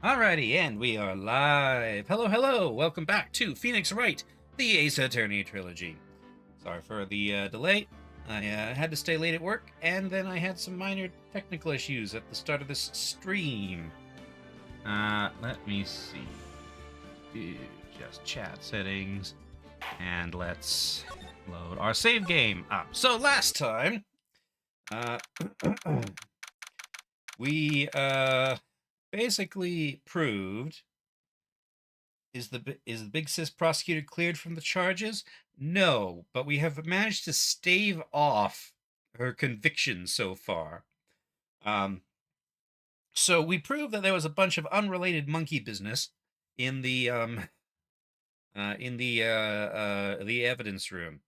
Alrighty, and we are live. Hello, hello. Welcome back to Phoenix Wright, the Ace Attorney Trilogy. Sorry for the delay. I had to stay late at work, and then I had some minor technical issues at the start of this stream. Let me see. Just chat settings, and let's load our save game up. So last time, we basically proved is the Big Sis prosecutor cleared from the charges? No, but we have managed to stave off her conviction so far. So we proved that there was a bunch of unrelated monkey business in the evidence room,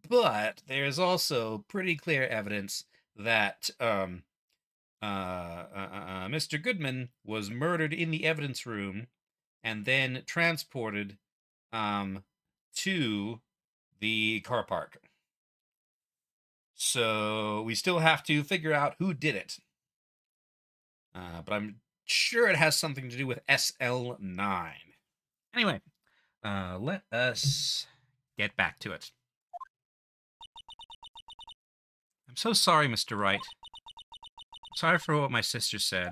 but there's also pretty clear evidence that Mr. Goodman was murdered in the evidence room and then transported to the car park. So we still have to figure out who did it. But I'm sure it has something to do with SL9. Anyway, let us get back to it. I'm so sorry, Mr. Wright. Sorry for what my sister said.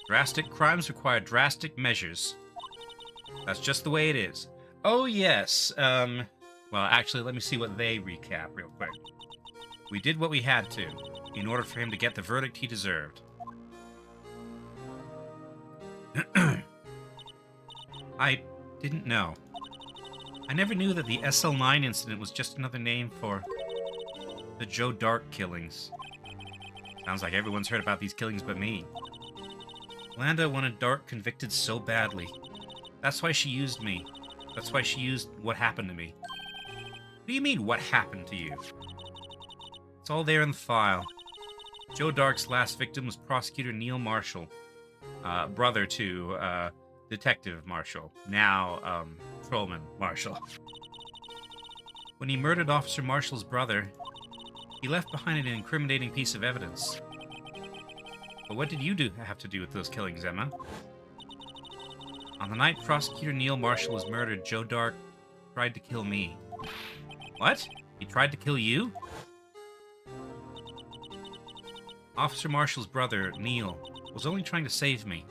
Drastic crimes require drastic measures. That's just the way it is. Oh, yes. Well, actually, let me see what they recap real quick. We did what we had to, in order for him to get the verdict he deserved. I didn't know. I never knew that the SL9 incident was just another name for the Joe Dark killings. Sounds like everyone's heard about these killings but me. Landa wanted Dark convicted so badly. That's why she used me. That's why she used what happened to me. What do you mean, what happened to you? It's all there in the file. Joe Dark's last victim was Prosecutor Neil Marshall, brother to Detective Marshall, now Patrolman Marshall. When he murdered Officer Marshall's brother, he left behind an incriminating piece of evidence. But what did you have to do with those killings, Emma? On the night Prosecutor Neil Marshall was murdered, Joe Dark tried to kill me. What? He tried to kill you? Officer Marshall's brother, Neil, was only trying to save me.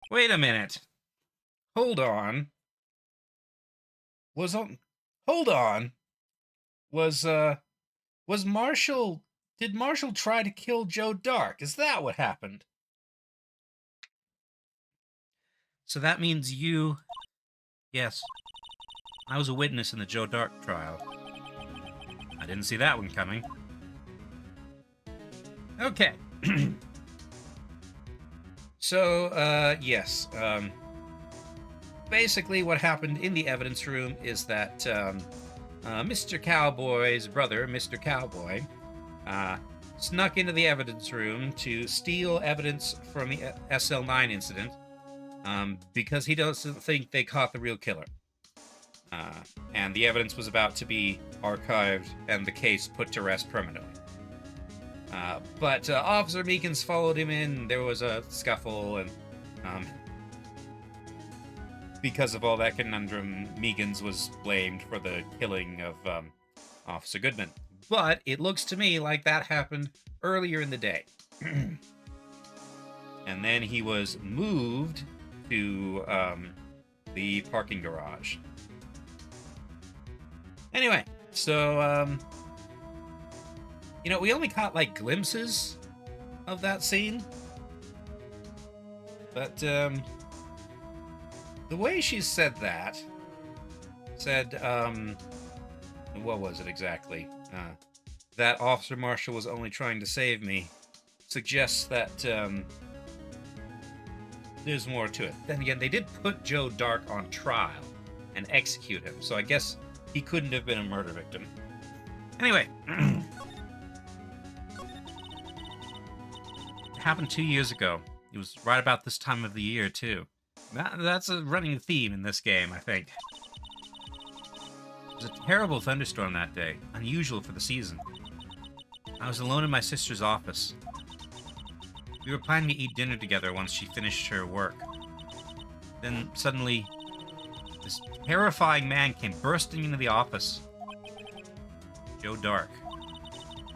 Wait a minute. Hold on. Was Marshall... Did Marshall try to kill Joe Dark? Is that what happened? So that means you... Yes. I was a witness in the Joe Dark trial. I didn't see that one coming. Okay. So, yes. Basically what happened in the evidence room is that Mr. Cowboy's brother, Mr. Cowboy, snuck into the evidence room to steal evidence from the SL9 incident because he doesn't think they caught the real killer. And the evidence was about to be archived and the case put to rest permanently. But Officer Meekins followed him in. There was a scuffle, and because of all that conundrum, Meekins was blamed for the killing of Officer Goodman. But it looks to me like that happened earlier in the day. And then he was moved to the parking garage. Anyway, so, you know, we only caught, like, glimpses of that scene. But, the way she said that, what was it exactly? That Officer Marshall was only trying to save me, suggests that, there's more to it. Then again, they did put Joe Dark on trial and execute him, so I guess he couldn't have been a murder victim. Anyway. It happened 2 years ago. It was right about this time of the year, too. That's a running theme in this game, I think. It was a terrible thunderstorm that day, unusual for the season. I was alone in my sister's office. We were planning to eat dinner together once she finished her work. Then, suddenly, this terrifying man came bursting into the office. Joe Dark.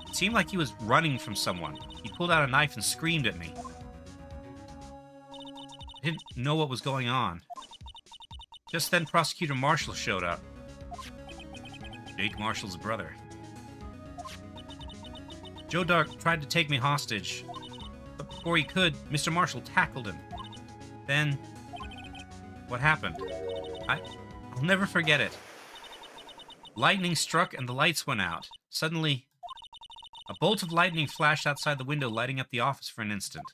It seemed like he was running from someone. He pulled out a knife and screamed at me. I didn't know what was going on. Just then, Prosecutor Marshall showed up. Jake Marshall's brother. Joe Dark tried to take me hostage, but before he could, Mr. Marshall tackled him. Then, what happened? I'll never forget it. Lightning struck and the lights went out. Suddenly, a bolt of lightning flashed outside the window, lighting up the office for an instant.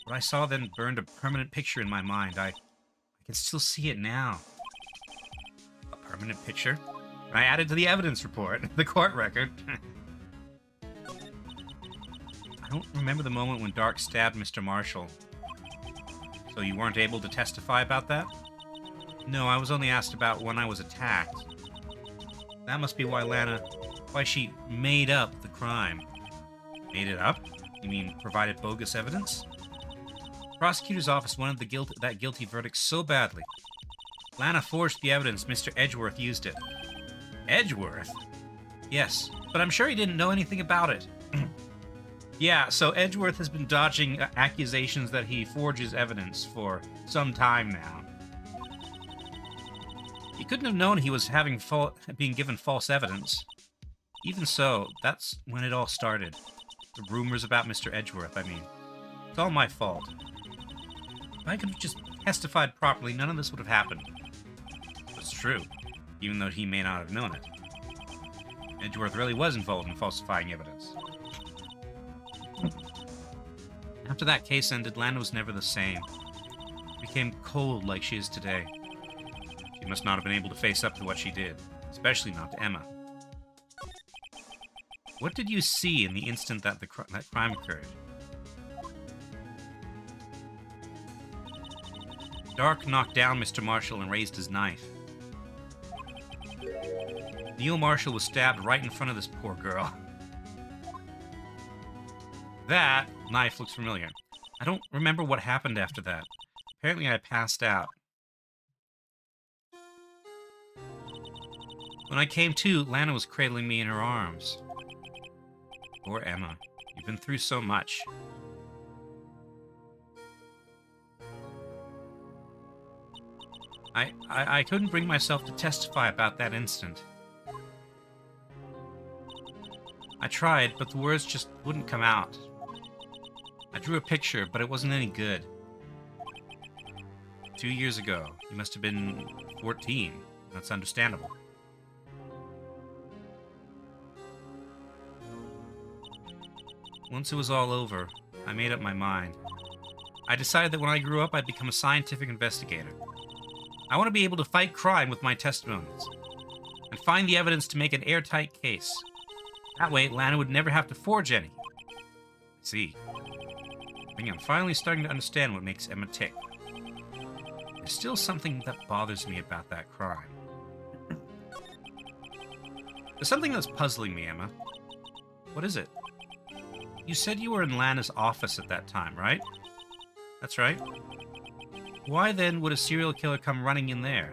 What I saw then burned a permanent picture in my mind. I can still see it now. A permanent picture? I added to the evidence report, the court record. I don't remember the moment when Dark stabbed Mr. Marshall. So you weren't able to testify about that? No, I was only asked about when I was attacked. That must be why she made up the crime. Made it up? You mean provided bogus evidence? The prosecutor's office wanted that guilty verdict so badly. Lana forged the evidence. Mr. Edgeworth used it. Edgeworth? Yes, but I'm sure he didn't know anything about it. Yeah, so Edgeworth has been dodging accusations that he forges evidence for some time now. He couldn't have known he was being given false evidence. Even so, that's when it all started. The rumors about Mr. Edgeworth, I mean. It's all my fault. If I could have just testified properly, none of this would have happened. It's true, even though he may not have known it. Edgeworth really was involved in falsifying evidence. After that case ended, Lana was never the same. She became cold like she is today. She must not have been able to face up to what she did, especially not to Emma. What did you see in the instant that that crime occurred? Dark knocked down Mr. Marshall and raised his knife. Neil Marshall was stabbed right in front of this poor girl. That knife looks familiar. I don't remember what happened after that. Apparently I passed out. When I came to, Lana was cradling me in her arms. Poor Emma. You've been through so much. I couldn't bring myself to testify about that instant. I tried, but the words just wouldn't come out. I drew a picture, but it wasn't any good. 2 years ago, you must have been 14. That's understandable. Once it was all over, I made up my mind. I decided that when I grew up, I'd become a scientific investigator. I want to be able to fight crime with my testimonies and find the evidence to make an airtight case. That way, Lana would never have to forge any. I see. I think I'm finally starting to understand what makes Emma tick. There's still something that bothers me about that crime. There's something that's puzzling me, Emma. What is it? You said you were in Lana's office at that time, right? That's right. Why then would a serial killer come running in there?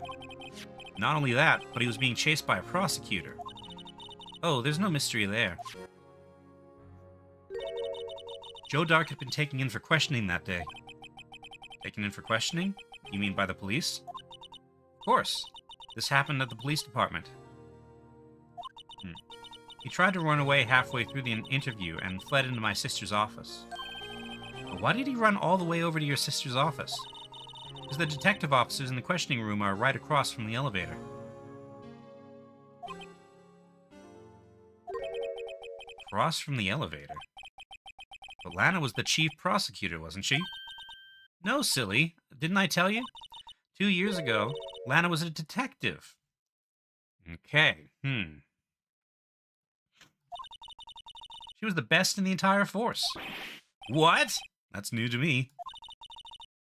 Not only that, but he was being chased by a prosecutor. Oh, there's no mystery there. Joe Dark had been taken in for questioning that day. Taken in for questioning? You mean by the police? Of course. This happened at the police department. He tried to run away halfway through the interview and fled into my sister's office. But why did he run all the way over to your sister's office? Because the detective officers in the questioning room are right across from the elevator. Across from the elevator? But Lana was the chief prosecutor, wasn't she? No, silly. Didn't I tell you? 2 years ago, Lana was a detective. Okay, She was the best in the entire force. What? That's new to me.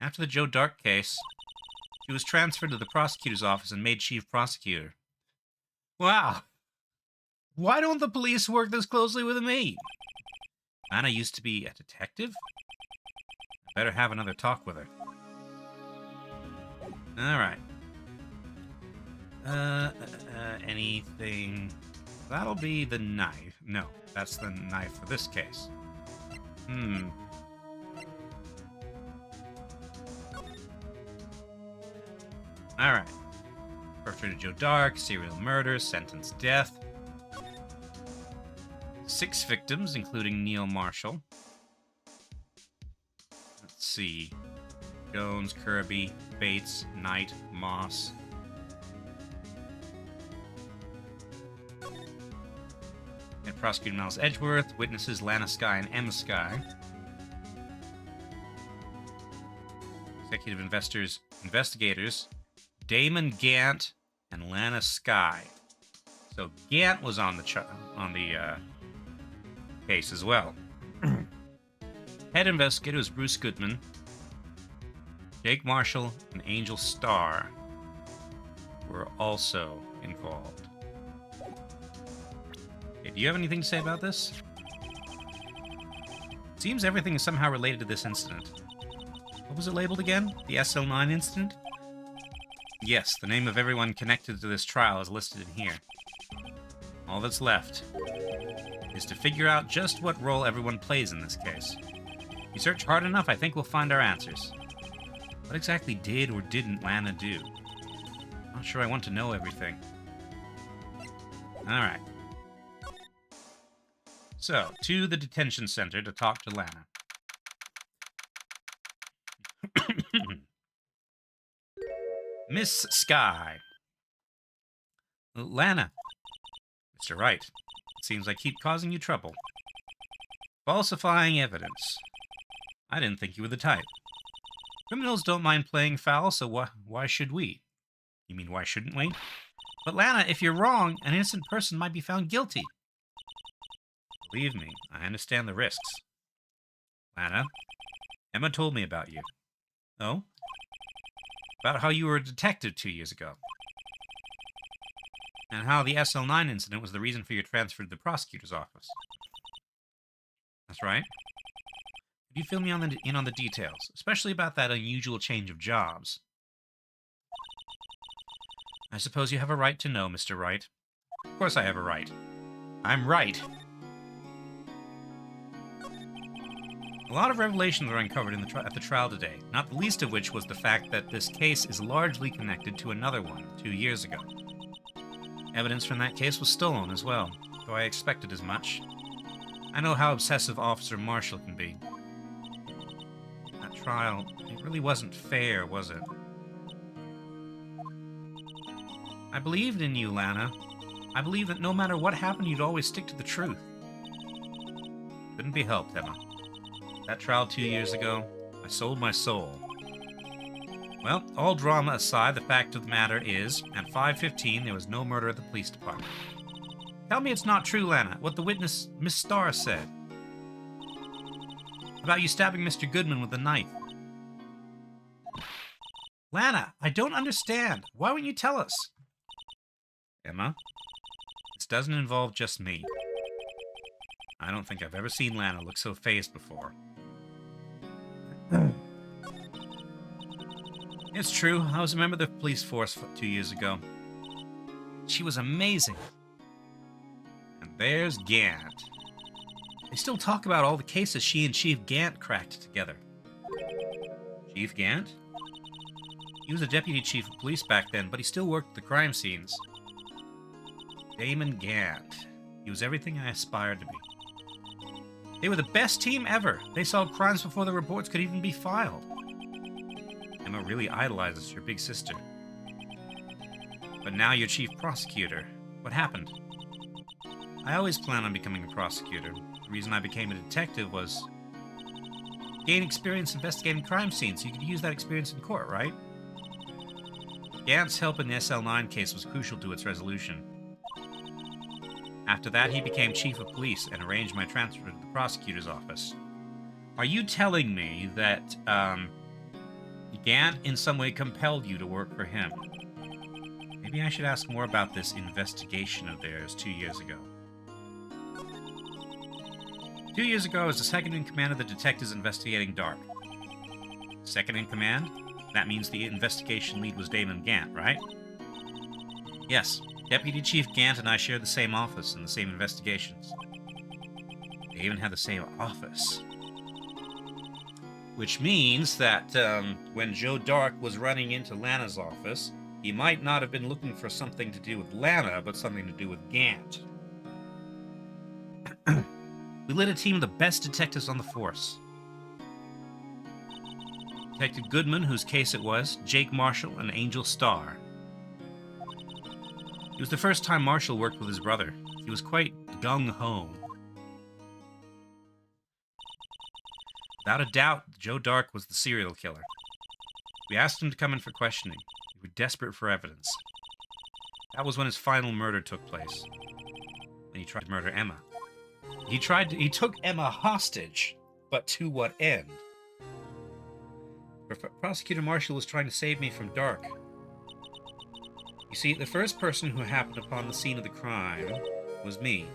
After the Joe Dark case, she was transferred to the prosecutor's office and made chief prosecutor. Wow. Why don't the police work this closely with me? Lana used to be a detective? I better have another talk with her. Alright. Anything... That'll be the knife. No, that's the knife for this case. Alright. Perpetrator Joe Dark, serial murder, sentenced death. 6 victims, including Neil Marshall. Let's see. Jones, Kirby, Bates, Knight, Moss. And prosecutor Miles Edgeworth, witnesses Lana Skye and Emma Skye. Executive investigators, Damon Gant and Lana Skye. So Gant was on the case as well. Head investigator was Bruce Goodman. Jake Marshall and Angel Starr were also involved. Okay, do you have anything to say about this? Seems everything is somehow related to this incident. What was it labeled again? The SL9 incident? Yes, the name of everyone connected to this trial is listed in here. All that's left is to figure out just what role everyone plays in this case. If we search hard enough, I think we'll find our answers. What exactly did or didn't Lana do? Not sure I want to know everything. Alright. So, to the detention center to talk to Lana. Miss Skye. Lana. Mr. Wright. It seems I keep causing you trouble. Falsifying evidence. I didn't think you were the type. Criminals don't mind playing foul, so why should we? You mean why shouldn't we? But Lana, if you're wrong, an innocent person might be found guilty. Believe me, I understand the risks. Lana, Emma told me about you. Oh? About how you were a detective 2 years ago. And how the SL9 incident was the reason for your transfer to the prosecutor's office. That's right. Could you fill me in on the details, especially about that unusual change of jobs? I suppose you have a right to know, Mr. Wright. Of course I have a right. I'm right. A lot of revelations were uncovered at the trial today, not the least of which was the fact that this case is largely connected to another one 2 years ago. Evidence from that case was stolen as well, though I expected as much. I know how obsessive Officer Marshall can be. That trial, it really wasn't fair, was it? I believed in you, Lana. I believed that no matter what happened, you'd always stick to the truth. Couldn't be helped, Emma. That trial 2 years ago, I sold my soul. Well, all drama aside, the fact of the matter is, at 5:15, there was no murder at the police department. Tell me it's not true, Lana, what the witness, Miss Starr, said. About you stabbing Mr. Goodman with a knife. Lana, I don't understand. Why wouldn't you tell us? Emma, this doesn't involve just me. I don't think I've ever seen Lana look so phased before. It's true, I was a member of the police force 2 years ago. She was amazing. And there's Gant. They still talk about all the cases she and Chief Gant cracked together. Chief Gant? He was a deputy chief of police back then, but he still worked at the crime scenes. Damon Gant. He was everything I aspired to be. They were the best team ever. They solved crimes before the reports could even be filed. Emma really idolizes your big sister. But now you're chief prosecutor. What happened? I always planned on becoming a prosecutor. The reason I became a detective was gain experience investigating crime scenes so you could use that experience in court, right? Gant's help in the SL9 case was crucial to its resolution. After that, he became chief of police and arranged my transfer to the prosecutor's office. Are you telling me that, Gant in some way compelled you to work for him? Maybe I should ask more about this investigation of theirs 2 years ago. 2 years ago, I was the second in command of the detectives investigating Dark. Second in command? That means the investigation lead was Damon Gant, right? Yes. Deputy Chief Gant and I share the same office and the same investigations. They even had the same office. Which means that when Joe Dark was running into Lana's office, he might not have been looking for something to do with Lana, but something to do with Gant. We led a team of the best detectives on the force. Detective Goodman, whose case it was, Jake Marshall, and Angel Starr. It was the first time Marshall worked with his brother. He was quite gung-ho. Without a doubt, Joe Dark was the serial killer. We asked him to come in for questioning. We were desperate for evidence. That was when his final murder took place. When he tried to murder Emma. He took Emma hostage, but to what end? Prosecutor Marshall was trying to save me from Dark. You see, the first person who happened upon the scene of the crime was me.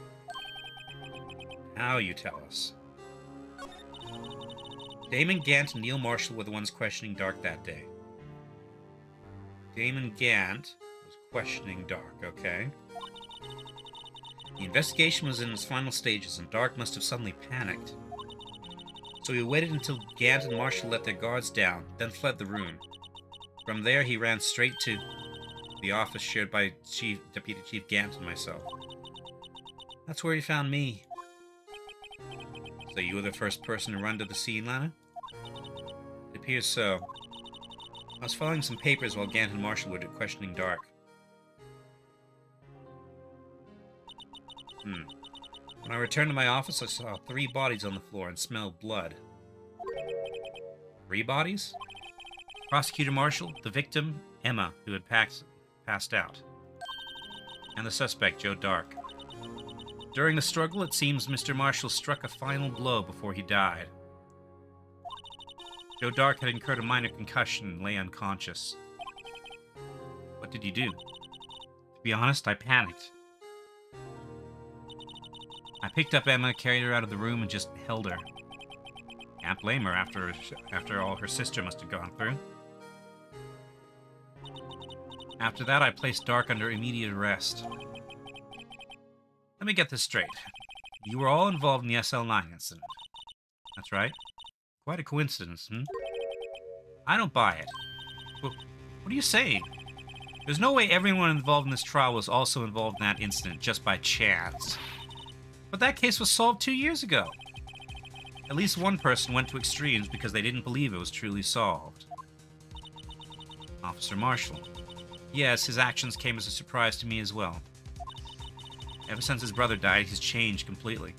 Now you tell us. Damon Gant and Neil Marshall were the ones questioning Dark that day. Damon Gant was questioning Dark, okay? The investigation was in its final stages, and Dark must have suddenly panicked. So he waited until Gant and Marshall let their guards down, then fled the room. From there, he ran straight to the office shared by Deputy Chief Gant and myself. That's where he found me. So you were the first person to run to the scene, Lana? It appears so. I was following some papers while Gant and Marshall were questioning Dark. When I returned to my office, I saw 3 bodies on the floor and smelled blood. 3 bodies? Prosecutor Marshall, the victim, Emma, who had passed out, and the suspect, Joe Dark. During the struggle, it seems Mr. Marshall struck a final blow before he died. Joe Dark had incurred a minor concussion and lay unconscious. What did you do? To be honest, I panicked. I picked up Emma, carried her out of the room, and just held her. Can't blame her after all her sister must have gone through. After that, I placed Dark under immediate arrest. Let me get this straight. You were all involved in the SL9 incident. That's right. Quite a coincidence, I don't buy it. Well, what are you saying? There's no way everyone involved in this trial was also involved in that incident just by chance. But that case was solved 2 years ago. At least one person went to extremes because they didn't believe it was truly solved. Officer Marshall. Yes, his actions came as a surprise to me as well. Ever since his brother died, he's changed completely.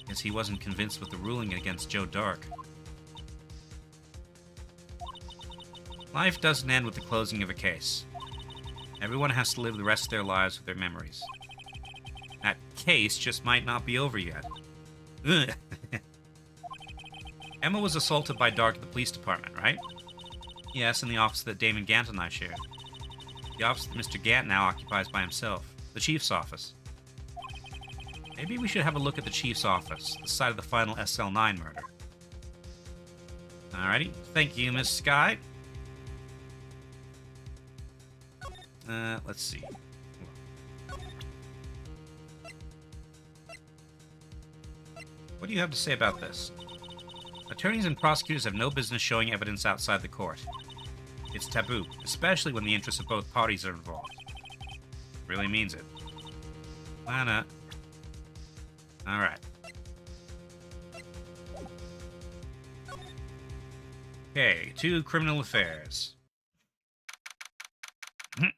Guess he wasn't convinced with the ruling against Joe Dark. Life doesn't end with the closing of a case. Everyone has to live the rest of their lives with their memories. That case just might not be over yet. Emma was assaulted by Dark at the police department, right? Yes, in the office that Damon Gant and I shared. The office that Mr. Gant now occupies by himself. The chief's office. Maybe we should have a look at the chief's office, the site of the final SL9 murder. Alrighty. Thank you, Miss Sky. Let's see. What do you have to say about this? Attorneys and prosecutors have no business showing evidence outside the court. It's taboo, especially when the interests of both parties are involved. Really means it. Lana. Alright. Okay, 2 criminal affairs. I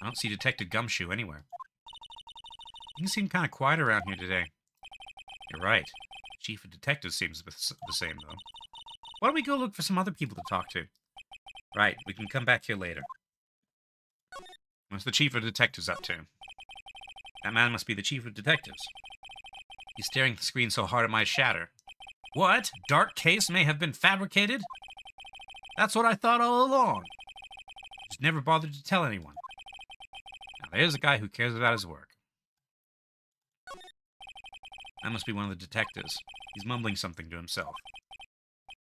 don't see Detective Gumshoe anywhere. Things seem kind of quiet around here today. You're right. Chief of Detectives seems the same, though. Why don't we go look for some other people to talk to? Right, we can come back here later. What's the Chief of Detectives up to? That man must be the Chief of Detectives. He's staring at the screen so hard it might shatter. What? Dark case may have been fabricated? That's what I thought all along. Just never bothered to tell anyone. Now, there's a guy who cares about his work. That must be one of the detectives. He's mumbling something to himself.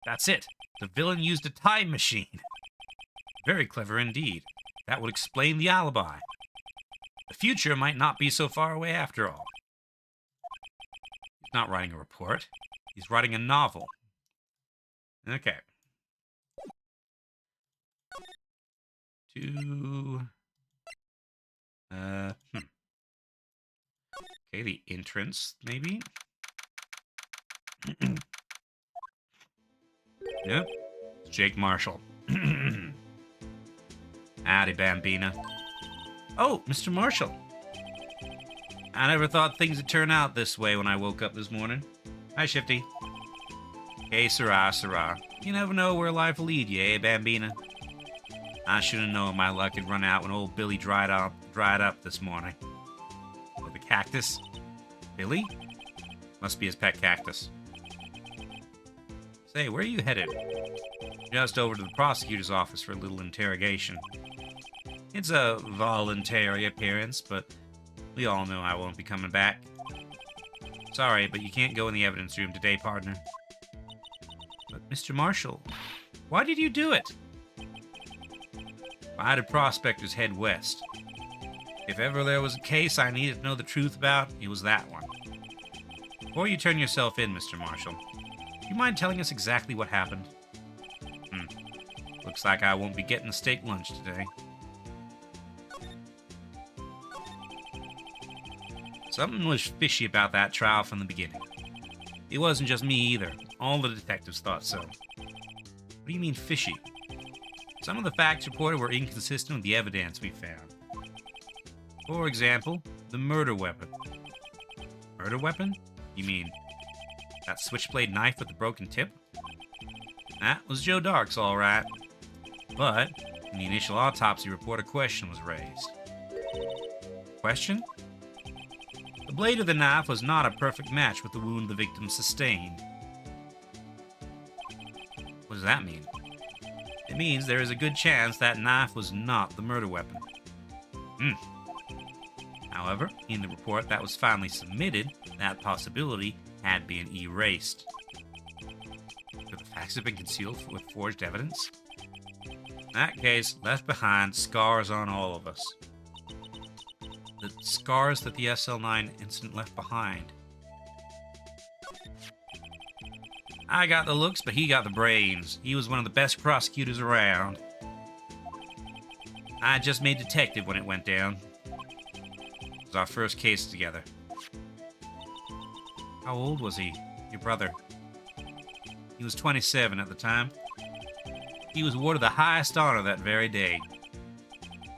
That's it. The villain used a time machine. Very clever indeed. That would explain the alibi. The future might not be so far away after all. He's not writing a report. He's writing a novel. Okay. Okay, the entrance, maybe? Yep. It's Jake Marshall. Howdy, Bambina. Oh, Mr. Marshall. I never thought things would turn out this way when I woke up this morning. Hi, Shifty. Hey, Sarah, Sarah. You never know where life will lead you, eh, Bambina? I should have known my luck had run out when old Billy dried up this morning. Oh, the cactus? Billy? Must be his pet cactus. Say, where are you headed? Just over to the prosecutor's office for a little interrogation. It's a voluntary appearance, but we all know I won't be coming back. Sorry, but you can't go in the evidence room today, partner. But, Mr. Marshall, why did you do it? Why did prospectors head west? If ever there was a case I needed to know the truth about, it was that one. Before you turn yourself in, Mr. Marshall, do you mind telling us exactly what happened? Looks like I won't be getting a steak lunch today. Something was fishy about that trial from the beginning. It wasn't just me either. All the detectives thought so. What do you mean fishy? Some of the facts reported were inconsistent with the evidence we found. For example, the murder weapon. Murder weapon? You mean that switchblade knife with the broken tip? That was Joe Dark's, all right. But in the initial autopsy report, a question was raised. Question? The blade of the knife was not a perfect match with the wound the victim sustained. What does that mean? It means there is a good chance that knife was not the murder weapon. However, in the report that was finally submitted, that possibility had been erased. Could the facts have been concealed with forged evidence? In that case, left behind scars on all of us. The scars that the SL9 incident left behind. I got the looks, but he got the brains. He was one of the best prosecutors around. I just made detective when it went down. It was our first case together. How old was he, your brother? He was 27 at the time. He was awarded the highest honor that very day.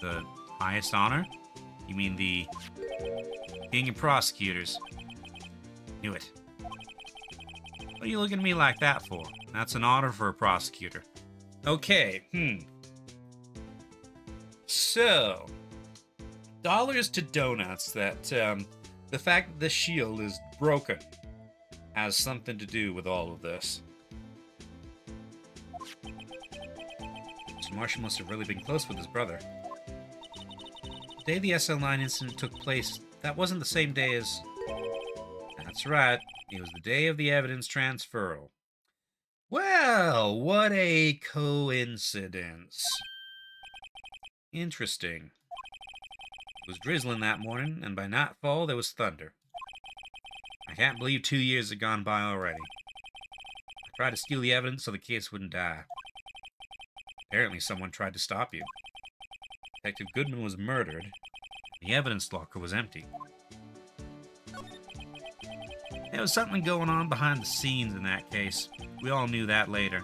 The highest honor? You mean the King of Prosecutors? Knew it. What are you looking at me like that for? That's an honor for a prosecutor. Okay, So, dollars to donuts that the fact that the shield is broken has something to do with all of this. Mr. Marshall must have really been close with his brother. The day the SL9 incident took place, that wasn't the same day as... That's right. It was the day of the evidence transferal. Well, what a coincidence. Interesting. It was drizzling that morning, and by nightfall there was thunder. I can't believe 2 years had gone by already. I tried to steal the evidence so the case wouldn't die. Apparently someone tried to stop you. Detective Goodman was murdered. The evidence locker was empty. There was something going on behind the scenes in that case. We all knew that later.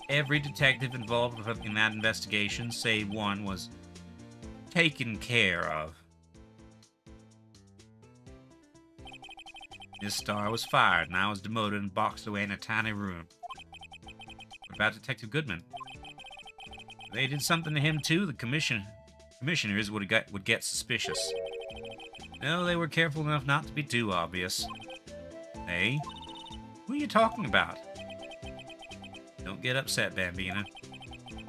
Every detective involved in that investigation, save one, was taken care of. Miss Starr was fired, and I was demoted and boxed away in a tiny room. What about Detective Goodman? If they did something to him too, the commissioners would get suspicious. No, they were careful enough not to be too obvious. Hey? Who are you talking about? Don't get upset, Bambina.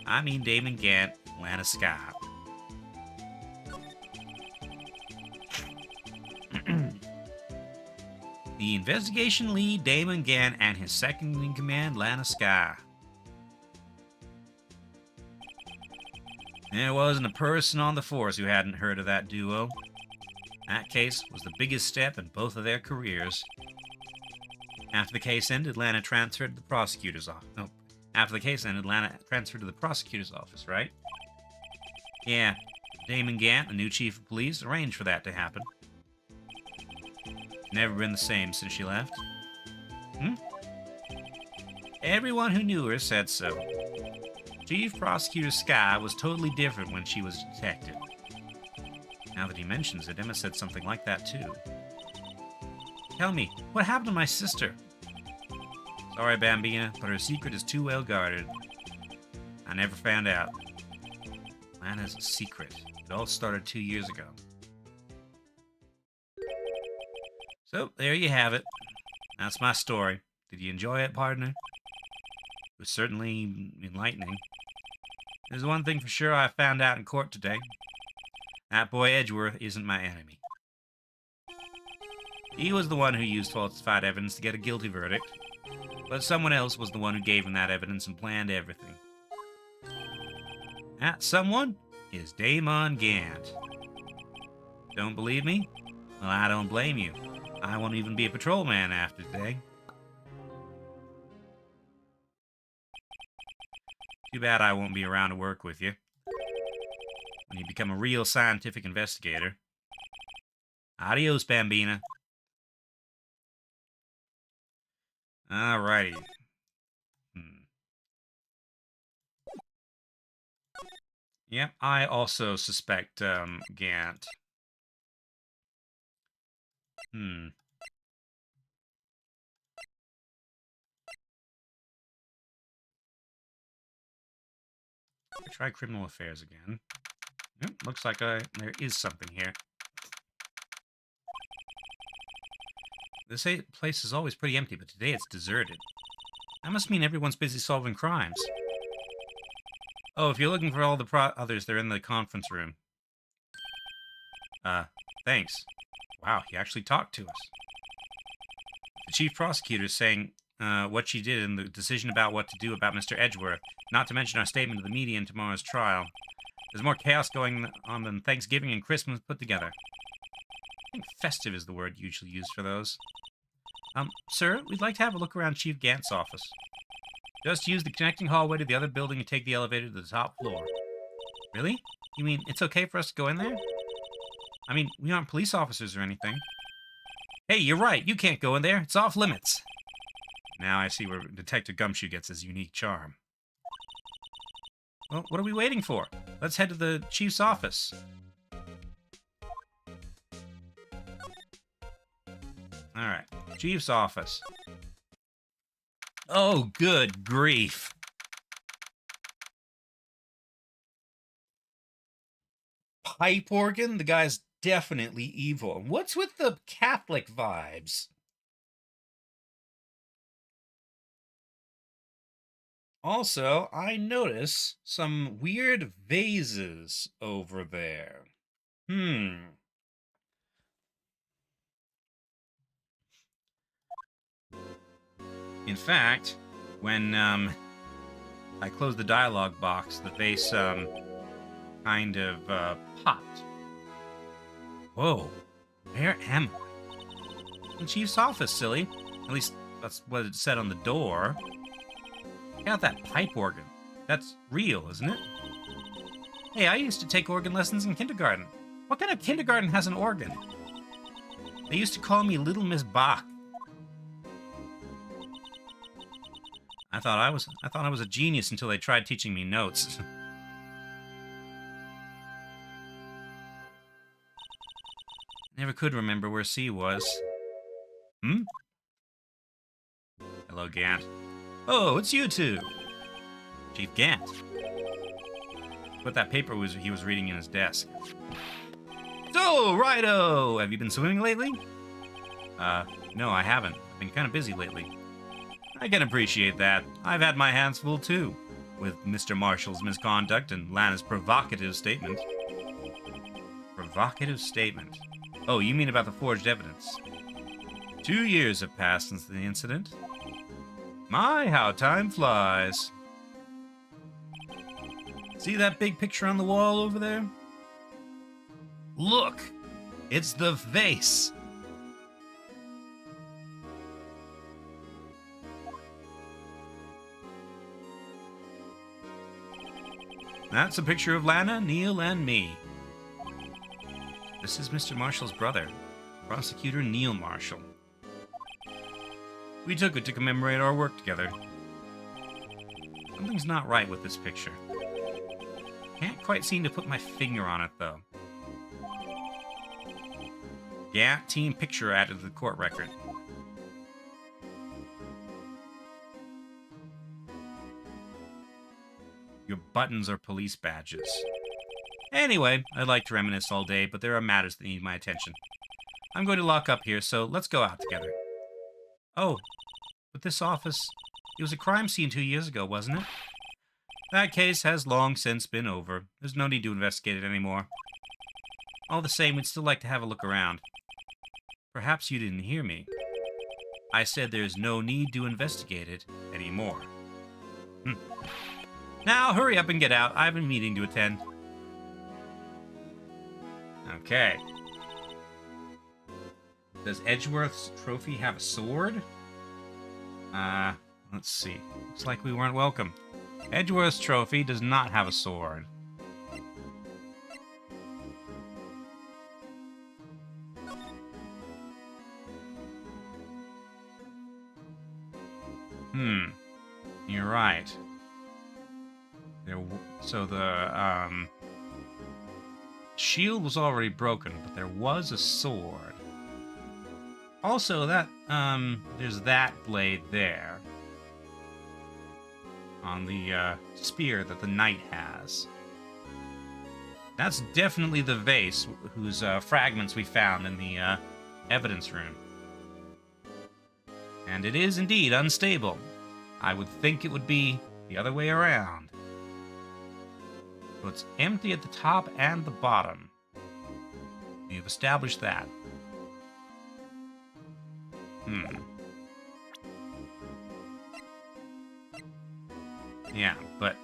I mean Damon Gant, Lana Scott. The investigation lead, Damon Gann, and his second-in-command, Lana Skye. There wasn't a person on the force who hadn't heard of that duo. That case was the biggest step in both of their careers. After the case ended, Lana transferred to the prosecutor's office. No, after the case ended, Lana transferred to the prosecutor's office, right? Yeah, Damon Gant, the new chief of police, arranged for that to happen. Never been the same since she left. Everyone who knew her said so. Chief Prosecutor Skye was totally different when she was a detective. Now that he mentions it, Emma said something like that too. Tell me, what happened to my sister? Sorry, Bambina, but her secret is too well guarded. I never found out. Lana's a secret. It all started 2 years ago. So, there you have it. That's my story. Did you enjoy it, partner? It was certainly enlightening. There's one thing for sure I found out in court today. That boy Edgeworth isn't my enemy. He was the one who used falsified evidence to get a guilty verdict, but someone else was the one who gave him that evidence and planned everything. That someone is Damon Gant. Don't believe me? Well, I don't blame you. I won't even be a patrolman after today. Too bad I won't be around to work with you when you become a real scientific investigator. Adios, Bambina. Alrighty. Yep, I also suspect Gant. Try criminal affairs again. Looks like there is something here. This place is always pretty empty, but today it's deserted. That must mean everyone's busy solving crimes. Oh, if you're looking for all the others, they're in the conference room. Thanks. Wow, he actually talked to us. The chief prosecutor is saying what she did and the decision about what to do about Mr. Edgeworth, not to mention our statement to the media in tomorrow's trial. There's more chaos going on than Thanksgiving and Christmas put together. I think festive is the word usually used for those. Sir, we'd like to have a look around Chief Gant's office. Just use the connecting hallway to the other building and take the elevator to the top floor. Really? You mean it's okay for us to go in there? I mean, we aren't police officers or anything. Hey, you're right. You can't go in there. It's off limits. Now I see where Detective Gumshoe gets his unique charm. Well, what are we waiting for? Let's head to the chief's office. Alright, chief's office. Oh, good grief. Pipe organ? The guy's definitely evil. What's with the Catholic vibes? Also, I notice some weird vases over there. In fact, when I closed the dialogue box, the vase kind of popped. Whoa, where am I? The chief's office, silly. At least that's what it said on the door. Check out that pipe organ. That's real, isn't it? Hey, I used to take organ lessons in kindergarten. What kind of kindergarten has an organ? They used to call me Little Miss Bach. I thought I was a genius until they tried teaching me notes. Never could remember where C was. Hello, Gant. Oh, it's you two. Chief Gant. Put that paper he was reading in his desk. So, righto! Have you been swimming lately? No, I haven't. I've been kind of busy lately. I can appreciate that. I've had my hands full, too, with Mr. Marshall's misconduct and Lana's provocative statement. Provocative statement? Oh, you mean about the forged evidence? 2 years have passed since the incident. My, how time flies. See that big picture on the wall over there? Look! It's the Vase! That's a picture of Lana, Neil, and me. This is Mr. Marshall's brother, Prosecutor Neil Marshall. We took it to commemorate our work together. Something's not right with this picture. Can't quite seem to put my finger on it, though. Yeah, team picture added to the court record. Your buttons are police badges. Anyway, I'd like to reminisce all day, but there are matters that need my attention. I'm going to lock up here, so let's go out together. Oh, but this office... It was a crime scene 2 years ago, wasn't it? That case has long since been over. There's no need to investigate it anymore. All the same, we'd still like to have a look around. Perhaps you didn't hear me. I said there's no need to investigate it anymore. Now, hurry up and get out. I have a meeting to attend. Okay. Does Edgeworth's trophy have a sword? Let's see. Looks like we weren't welcome. Edgeworth's trophy does not have a sword. You're right. So the shield was already broken, but there was a sword. Also, that there's that blade there on the spear that the knight has. That's definitely the vase whose fragments we found in the evidence room. And it is indeed unstable. I would think it would be the other way around. So it's empty at the top and the bottom. You've established that. Yeah, but,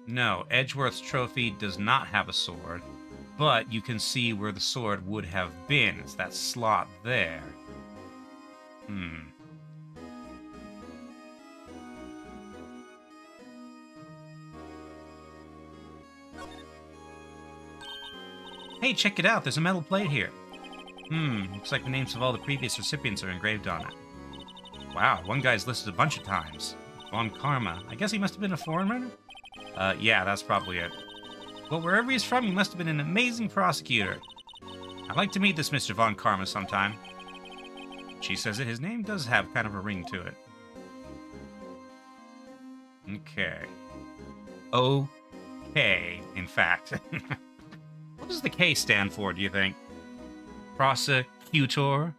no, Edgeworth's trophy does not have a sword, but you can see where the sword would have been. It's that slot there. Hey, check it out. There's a metal plate here. Looks like the names of all the previous recipients are engraved on it. Wow, one guy's listed a bunch of times. Von Karma. I guess he must have been a foreigner? Yeah, that's probably it. Well, wherever he's from, he must have been an amazing prosecutor. I'd like to meet this Mr. Von Karma sometime. She says that his name does have kind of a ring to it. Okay. Okay, in fact. What does the K stand for, do you think? Prosecutor?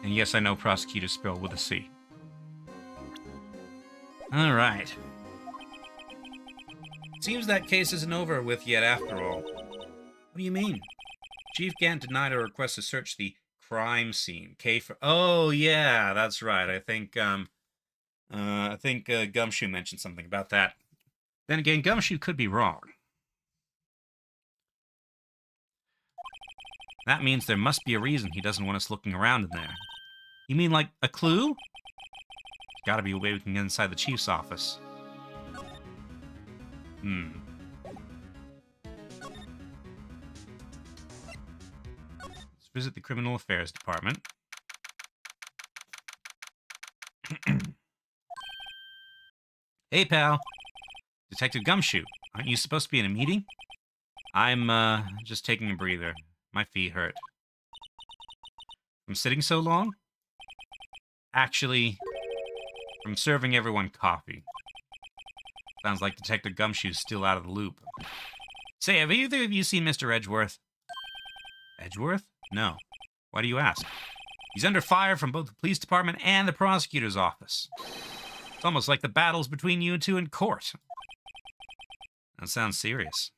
And yes, I know prosecutor spelled with a C. Alright. Seems that case isn't over with yet after all. What do you mean? Chief Gant denied our request to search the crime scene. K for... Oh, yeah, that's right. I think Gumshoe mentioned something about that. Then again, Gumshoe could be wrong. That means there must be a reason he doesn't want us looking around in there. You mean like a clue? Gotta be a way we can get inside the chief's office. Let's visit the Criminal Affairs Department. Hey, pal. Detective Gumshoe. Aren't you supposed to be in a meeting? I'm, just taking a breather. My feet hurt. From sitting so long? Actually, from serving everyone coffee. Sounds like Detective Gumshoe's still out of the loop. Say, have either of you seen Mr. Edgeworth? Edgeworth? No. Why do you ask? He's under fire from both the police department and the prosecutor's office. It's almost like the battle's between you two in court. That sounds serious. Is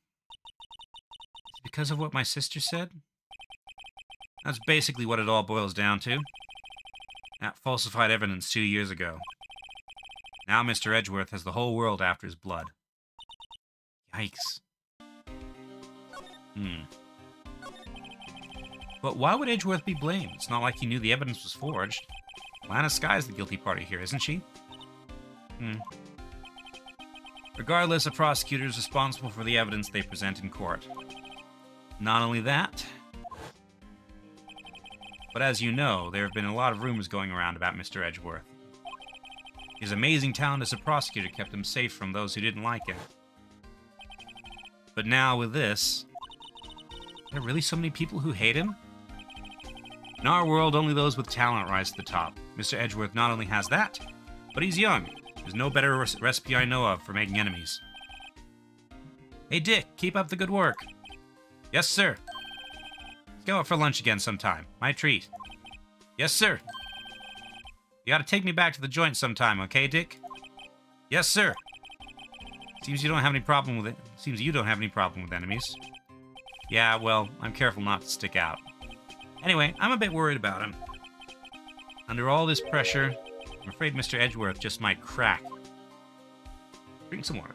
it because of what my sister said? That's basically what it all boils down to. That falsified evidence 2 years ago. Now Mr. Edgeworth has the whole world after his blood. Yikes. But why would Edgeworth be blamed? It's not like he knew the evidence was forged. Lana Sky's the guilty party here, isn't she? Regardless, a prosecutor is responsible for the evidence they present in court. Not only that, but as you know, there have been a lot of rumors going around about Mr. Edgeworth. His amazing talent as a prosecutor kept him safe from those who didn't like him. But now with this, are there really so many people who hate him? In our world, only those with talent rise to the top. Mr. Edgeworth not only has that, but he's young. There's no better recipe I know of for making enemies. Hey Dick, keep up the good work. Yes, sir. Let's go out for lunch again sometime. My treat. Yes, sir. You gotta take me back to the joint sometime, okay, Dick? Yes, sir. Seems you don't have any problem with it. Seems you don't have any problem with enemies. Yeah, well, I'm careful not to stick out. Anyway, I'm a bit worried about him. Under all this pressure, I'm afraid Mr. Edgeworth just might crack. Drink some water.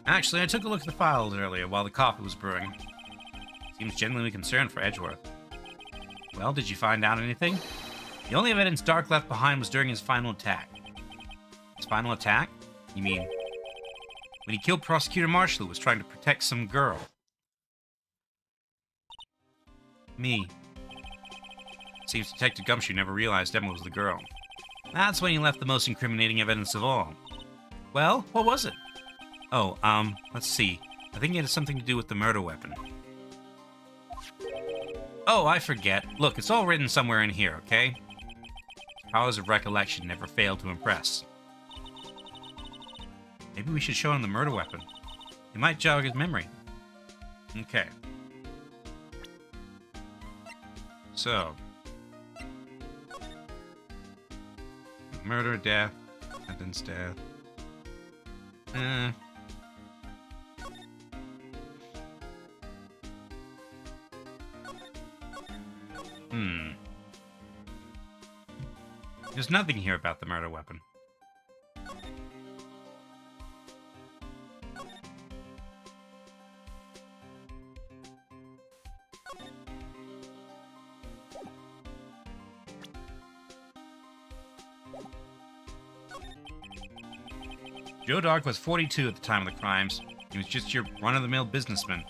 Actually, I took a look at the files earlier while the coffee was brewing. Seems genuinely concerned for Edgeworth. Well, did you find out anything? The only evidence Dark left behind was during his final attack. His final attack? You mean when he killed Prosecutor Marshall, who was trying to protect some girl? Me. Seems Detective Gumshoe never realized Emma was the girl. That's when he left the most incriminating evidence of all. Well, what was it? Oh, let's see. I think it had something to do with the murder weapon. Oh, I forget. Look, it's all written somewhere in here, okay? Powers of recollection never fail to impress. Maybe we should show him the murder weapon. It might jog his memory. Okay. So. Murder, death, sentence, death. There's nothing here about the murder weapon. Joe Dark was 42 at the time of the crimes. He was just your run-of-the-mill businessman.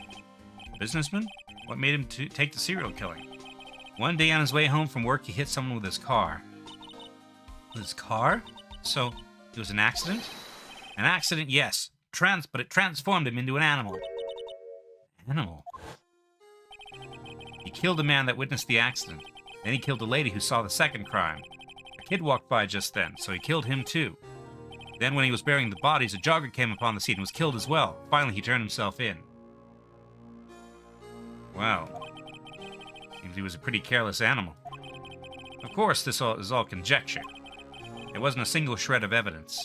A businessman? What made him take the serial killing? One day on his way home from work, he hit someone with his car. With his car? So, it was an accident? An accident, yes. But it transformed him into an animal. Animal? He killed a man that witnessed the accident. Then he killed a lady who saw the second crime. A kid walked by just then, so he killed him too. Then when he was burying the bodies, a jogger came upon the scene and was killed as well. Finally, he turned himself in. Well, seems he was a pretty careless animal. Of course, this is all conjecture. There wasn't a single shred of evidence.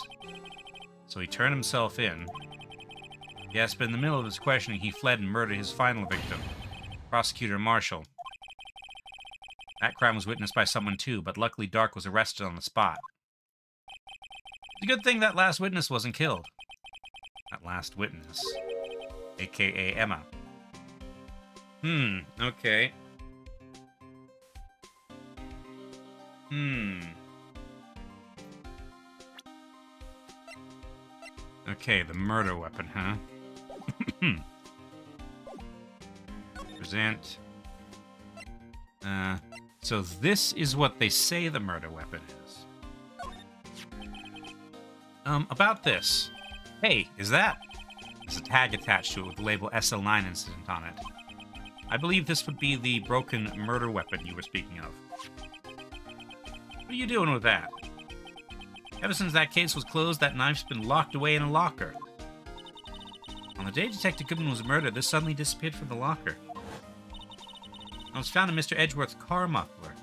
So he turned himself in. Yes, but in the middle of his questioning, he fled and murdered his final victim, Prosecutor Marshall. That crime was witnessed by someone too, but luckily Dark was arrested on the spot. It's a good thing that last witness wasn't killed. That last witness. A.K.A. Emma. Okay. Okay, the murder weapon, huh? Present. So this is what they say the murder weapon is. About this. Hey, is that? There's a tag attached to it with the label SL9 incident on it. I believe this would be the broken murder weapon you were speaking of. What are you doing with that? Ever since that case was closed, that knife's been locked away in a locker. On the day Detective Goodman was murdered, this suddenly disappeared from the locker. It was found in Mr. Edgeworth's car muffler.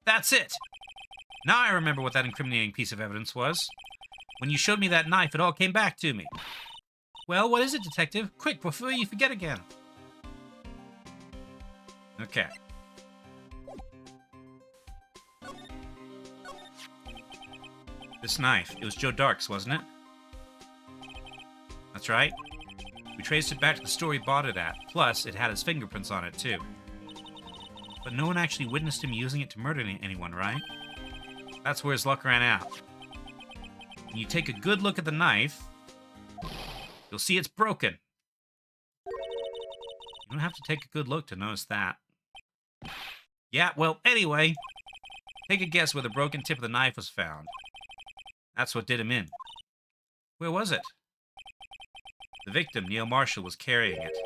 That's it! Now I remember what that incriminating piece of evidence was. When you showed me that knife, it all came back to me. Well, what is it, Detective? Quick, before you forget again. Okay. This knife, it was Joe Dark's, wasn't it? That's right. We traced it back to the store he bought it at. Plus, it had his fingerprints on it, too. But no one actually witnessed him using it to murder anyone, right? That's where his luck ran out. When you take a good look at the knife, you'll see it's broken. You don't have to take a good look to notice that. Yeah, well, anyway, take a guess where the broken tip of the knife was found. That's what did him in. Where was it? The victim, Neil Marshall, was carrying it.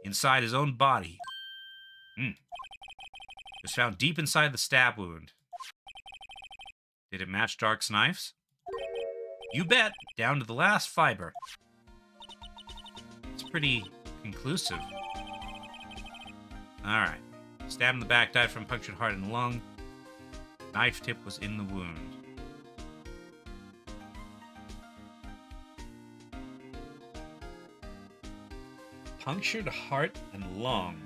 Inside his own body. It was found deep inside the stab wound. Did it match Dark's knives? You bet! Down to the last fiber. It's pretty conclusive. Alright. Stabbed in the back, died from punctured heart and lung. Knife tip was in the wound. Punctured heart and lung,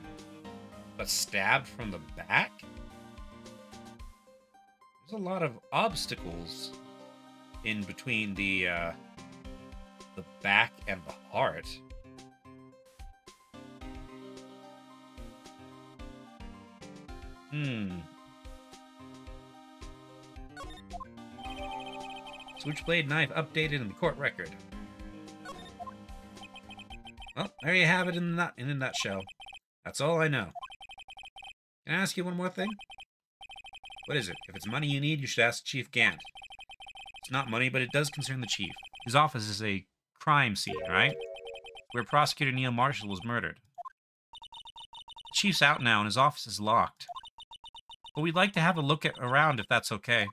but stabbed from the back? There's a lot of obstacles in between the back and the heart. Switchblade knife updated in the court record. Well, there you have it in a nutshell. That's all I know. Can I ask you one more thing? What is it? If it's money you need, you should ask Chief Gant. It's not money, but it does concern the chief. His office is a crime scene, right? Where Prosecutor Neil Marshall was murdered. The chief's out now and his office is locked. But we'd like to have a look around if that's okay.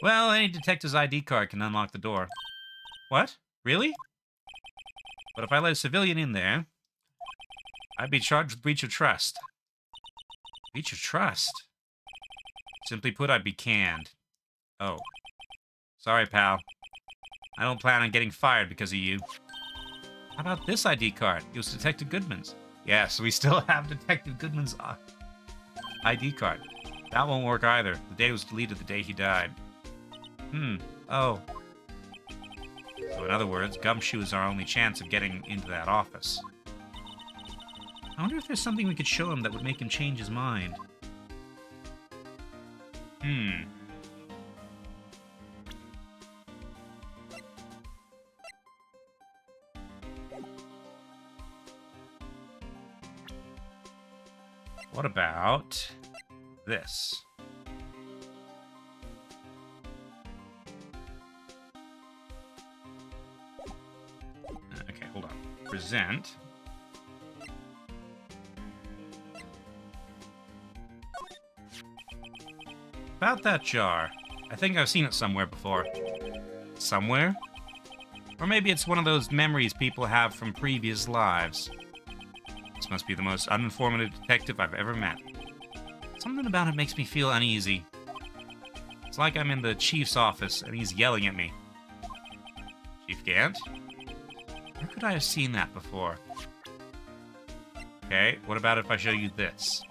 Well, any detective's ID card can unlock the door. What? Really? But if I let a civilian in there, I'd be charged with breach of trust. Breach of trust? Simply put, I'd be canned. Oh. Sorry, pal. I don't plan on getting fired because of you. How about this ID card? It was Detective Goodman's. Yes, we still have Detective Goodman's ID card. That won't work either. The data was deleted the day he died. Oh. So in other words, Gumshoe is our only chance of getting into that office. I wonder if there's something we could show him that would make him change his mind. What about this? Okay, hold on. Present. About that jar. I think I've seen it somewhere before. Somewhere? Or maybe it's one of those memories people have from previous lives. This must be the most uninformative detective I've ever met. Something about it makes me feel uneasy. It's like I'm in the chief's office and he's yelling at me. Chief Gant? Where could I have seen that before? Okay, what about if I show you this?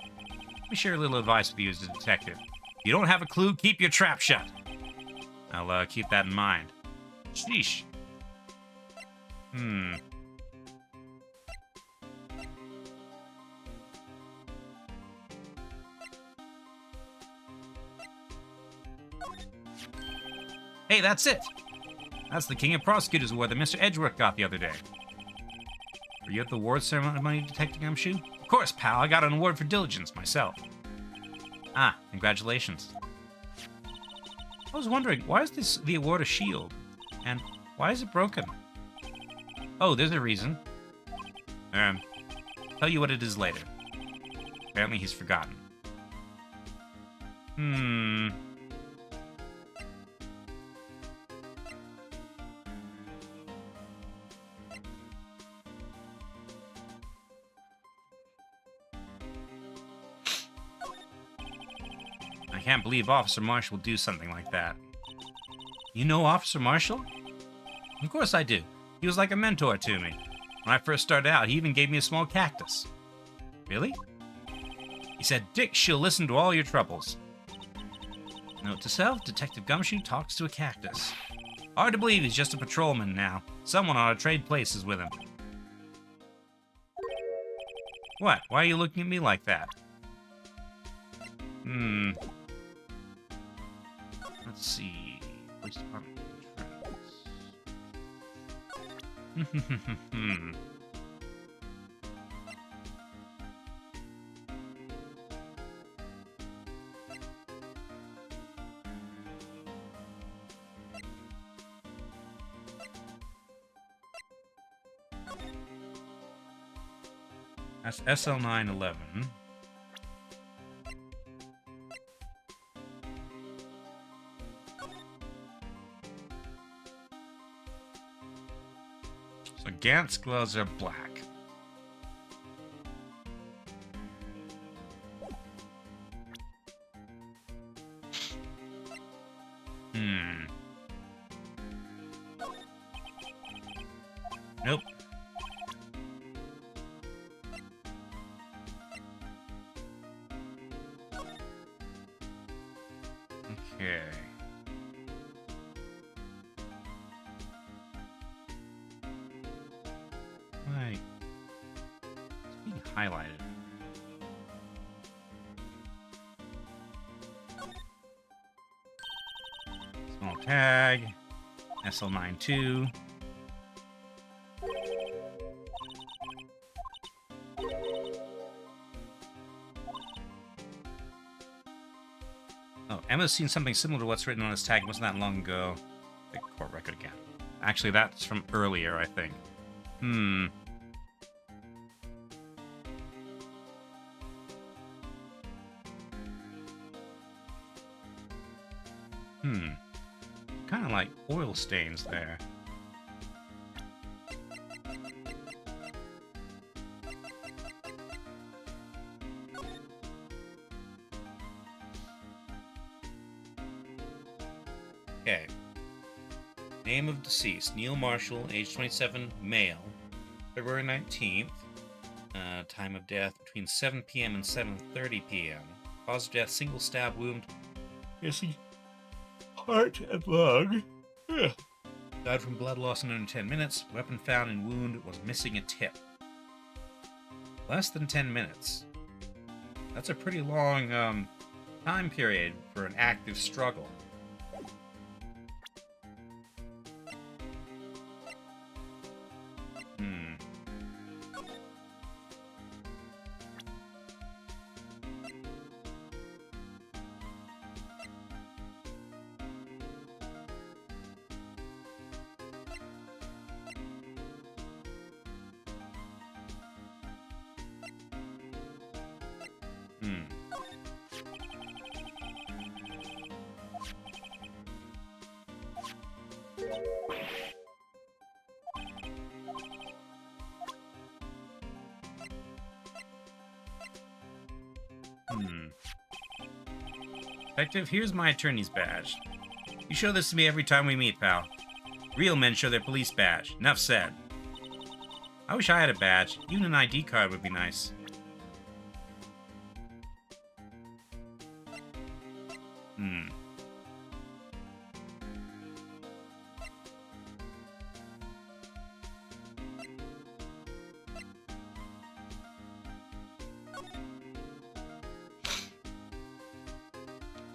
Let me share a little advice with you as a detective. If you don't have a clue, keep your trap shut. I'll keep that in mind. Sheesh. Hey, that's it! That's the King of Prosecutors award that Mr. Edgeworth got the other day. Were you at the award ceremony, Detective Gumshoe? Of course, pal. I got an award for diligence myself. Ah, congratulations. I was wondering, why is this the award a shield? And why is it broken? Oh, there's a reason. Tell you what it is later. Apparently he's forgotten. can't believe Officer Marshall would do something like that. You know Officer Marshall? Of course I do. He was like a mentor to me. When I first started out, he even gave me a small cactus. Really? He said, Dick, she'll listen to all your troubles. Note to self, Detective Gumshoe talks to a cactus. Hard to believe he's just a patrolman now. Someone ought to trade places with him. What? Why are you looking at me like that? Let's see. Police department. That's SL911. So Gant's gloves are black. Nope. Okay. Right. It's being highlighted. Small tag. SL92. Oh, Emma's seen something similar to what's written on this tag. It wasn't that long ago. Big court record again. Actually, that's from earlier, I think. Kind of like oil stains there. Okay. Name of deceased, Neil Marshall, age 27, male. February 19th. Time of death between 7 p.m. and 7:30 p.m. Cause of death, single stab wound. Missing heart and lung. Ugh. Died from blood loss in under 10 minutes. Weapon found in wound was missing a tip. Less than 10 minutes. That's a pretty long time period for an active struggle. Detective, here's my attorney's badge. You show this to me every time we meet, pal. Real men show their police badge. Enough said. I wish I had a badge. Even an ID card would be nice.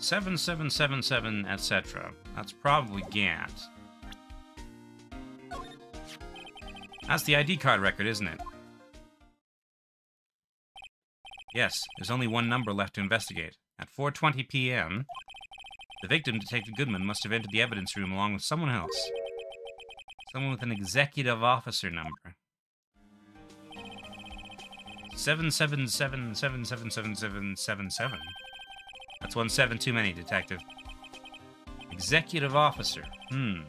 7777, etc. That's probably Gant. That's the ID card record, isn't it? Yes, there's only one number left to investigate. At 4:20 p.m., the victim, Detective Goodman, must have entered the evidence room along with someone else. Someone with an executive officer number. 777777777. That's 17 too many, Detective. Executive officer. I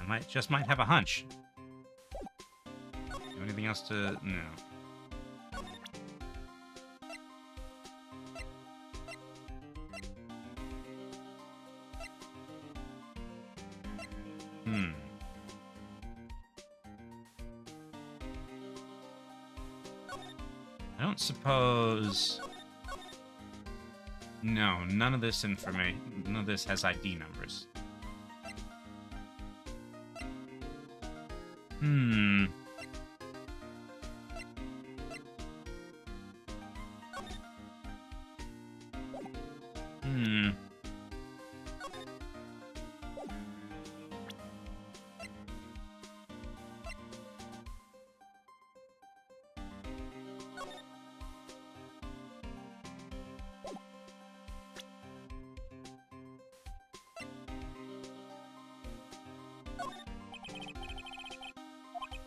might have a hunch. Anything else to... No. Hmm. I don't suppose... No, none of this information... None of this has ID numbers. Hmm... Hmm...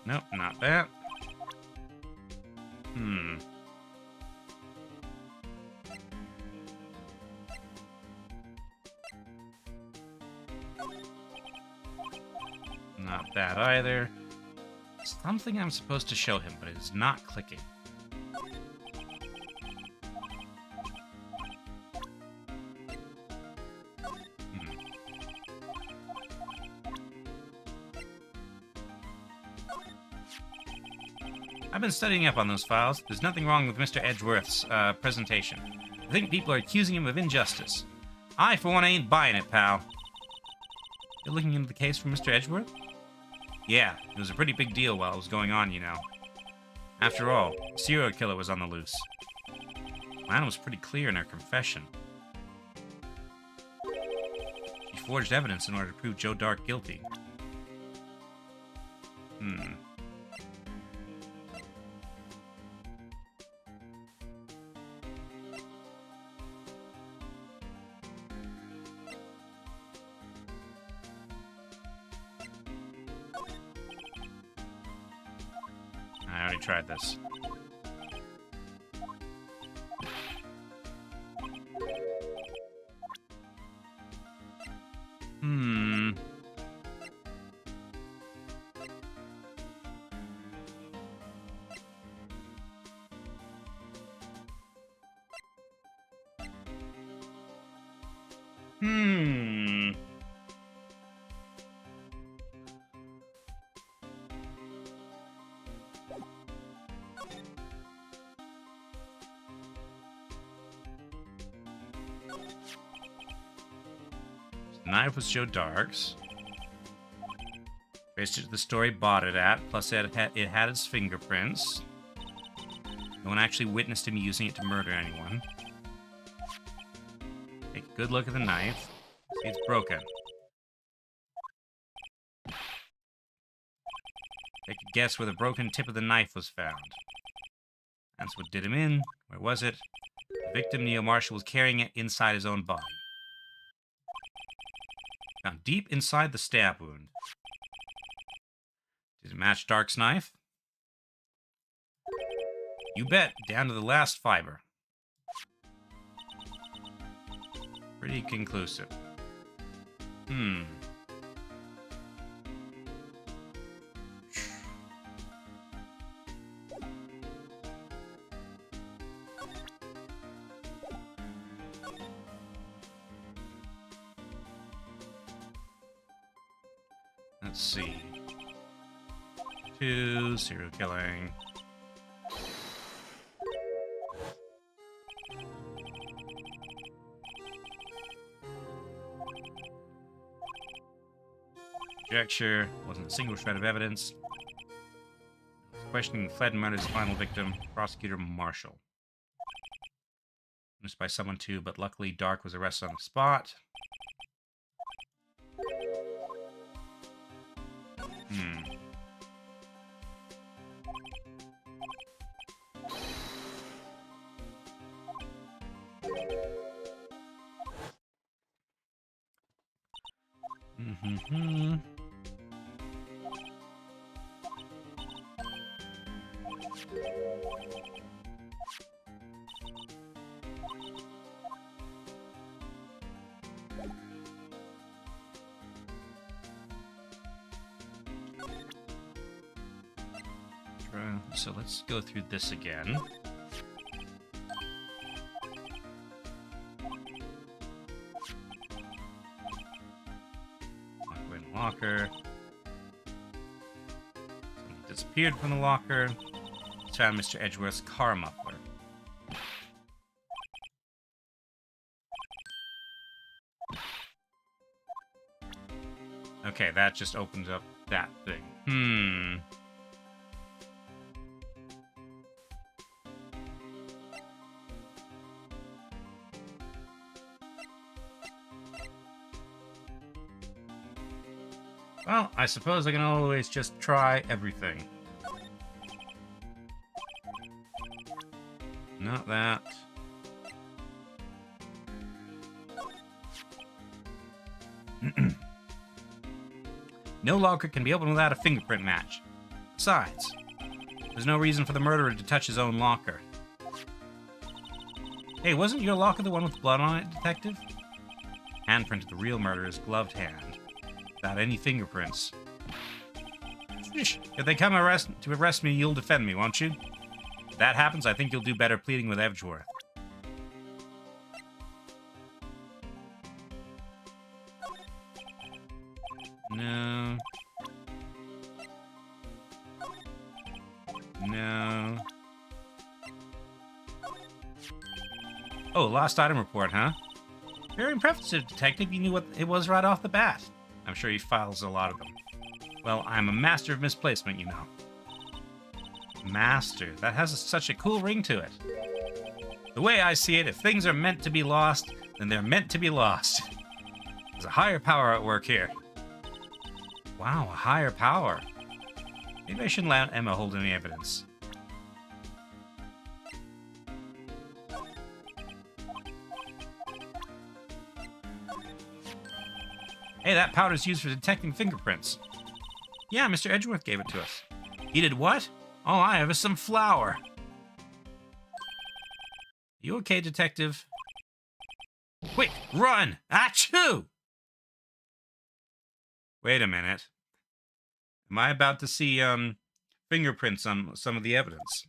Nope, not that. Hmm. Not that either. Something I'm supposed to show him, but it is not clicking. I've been studying up on those files. There's nothing wrong with Mr. Edgeworth's presentation. I think people are accusing him of injustice. I, for one, ain't buying it, pal. You're looking into the case for Mr. Edgeworth? Yeah, it was a pretty big deal while it was going on, you know. After all, a serial killer was on the loose. Lana was pretty clear in her confession. She forged evidence in order to prove Joe Dark guilty. I already tried this. The knife was Joe Dark's. Traced it to the store he bought it at, plus it had his fingerprints. No one actually witnessed him using it to murder anyone. Take a good look at the knife. See, it's broken. Take a guess where the broken tip of the knife was found. That's what did him in. Where was it? The victim, Neil Marshall, was carrying it inside his own body. Found deep inside the stab wound. Did it match Dark's knife? You bet, down to the last fiber. Pretty conclusive. Let's see. 2, serial killing. Conjecture. Wasn't a single shred of evidence. Questioning fled and murdered his final victim, Prosecutor Marshall. Missed by someone too, but luckily Dark was arrested on the spot. So let's go through this again. Lock away in the locker. disappeared from the locker. It's found Mr. Edgeworth's car muffler. Okay, that just opens up that thing. Well, I suppose I can always just try everything. Not that. No locker can be opened without a fingerprint match. Besides, there's no reason for the murderer to touch his own locker. Hey, wasn't your locker the one with blood on it, Detective? Handprint of the real murderer's gloved hand. Without any fingerprints. If they come to arrest me, you'll defend me, won't you? If that happens, I think you'll do better pleading with Edgeworth. No. No. Oh, lost item report, huh? Very impressive, Detective. You knew what it was right off the bat. I'm sure he files a lot of them. Well, I'm a master of misplacement, you know. Master. That has such a cool ring to it. The way I see it, if things are meant to be lost, then they're meant to be lost. There's a higher power at work here. Wow, a higher power. Maybe I shouldn't let Emma hold any evidence. Hey, that powder's used for detecting fingerprints. Yeah, Mr. Edgeworth gave it to us. He did what? All I have is some flour. You okay, Detective? Quick, run! Achoo! Wait a minute. Am I about to see, fingerprints on some of the evidence?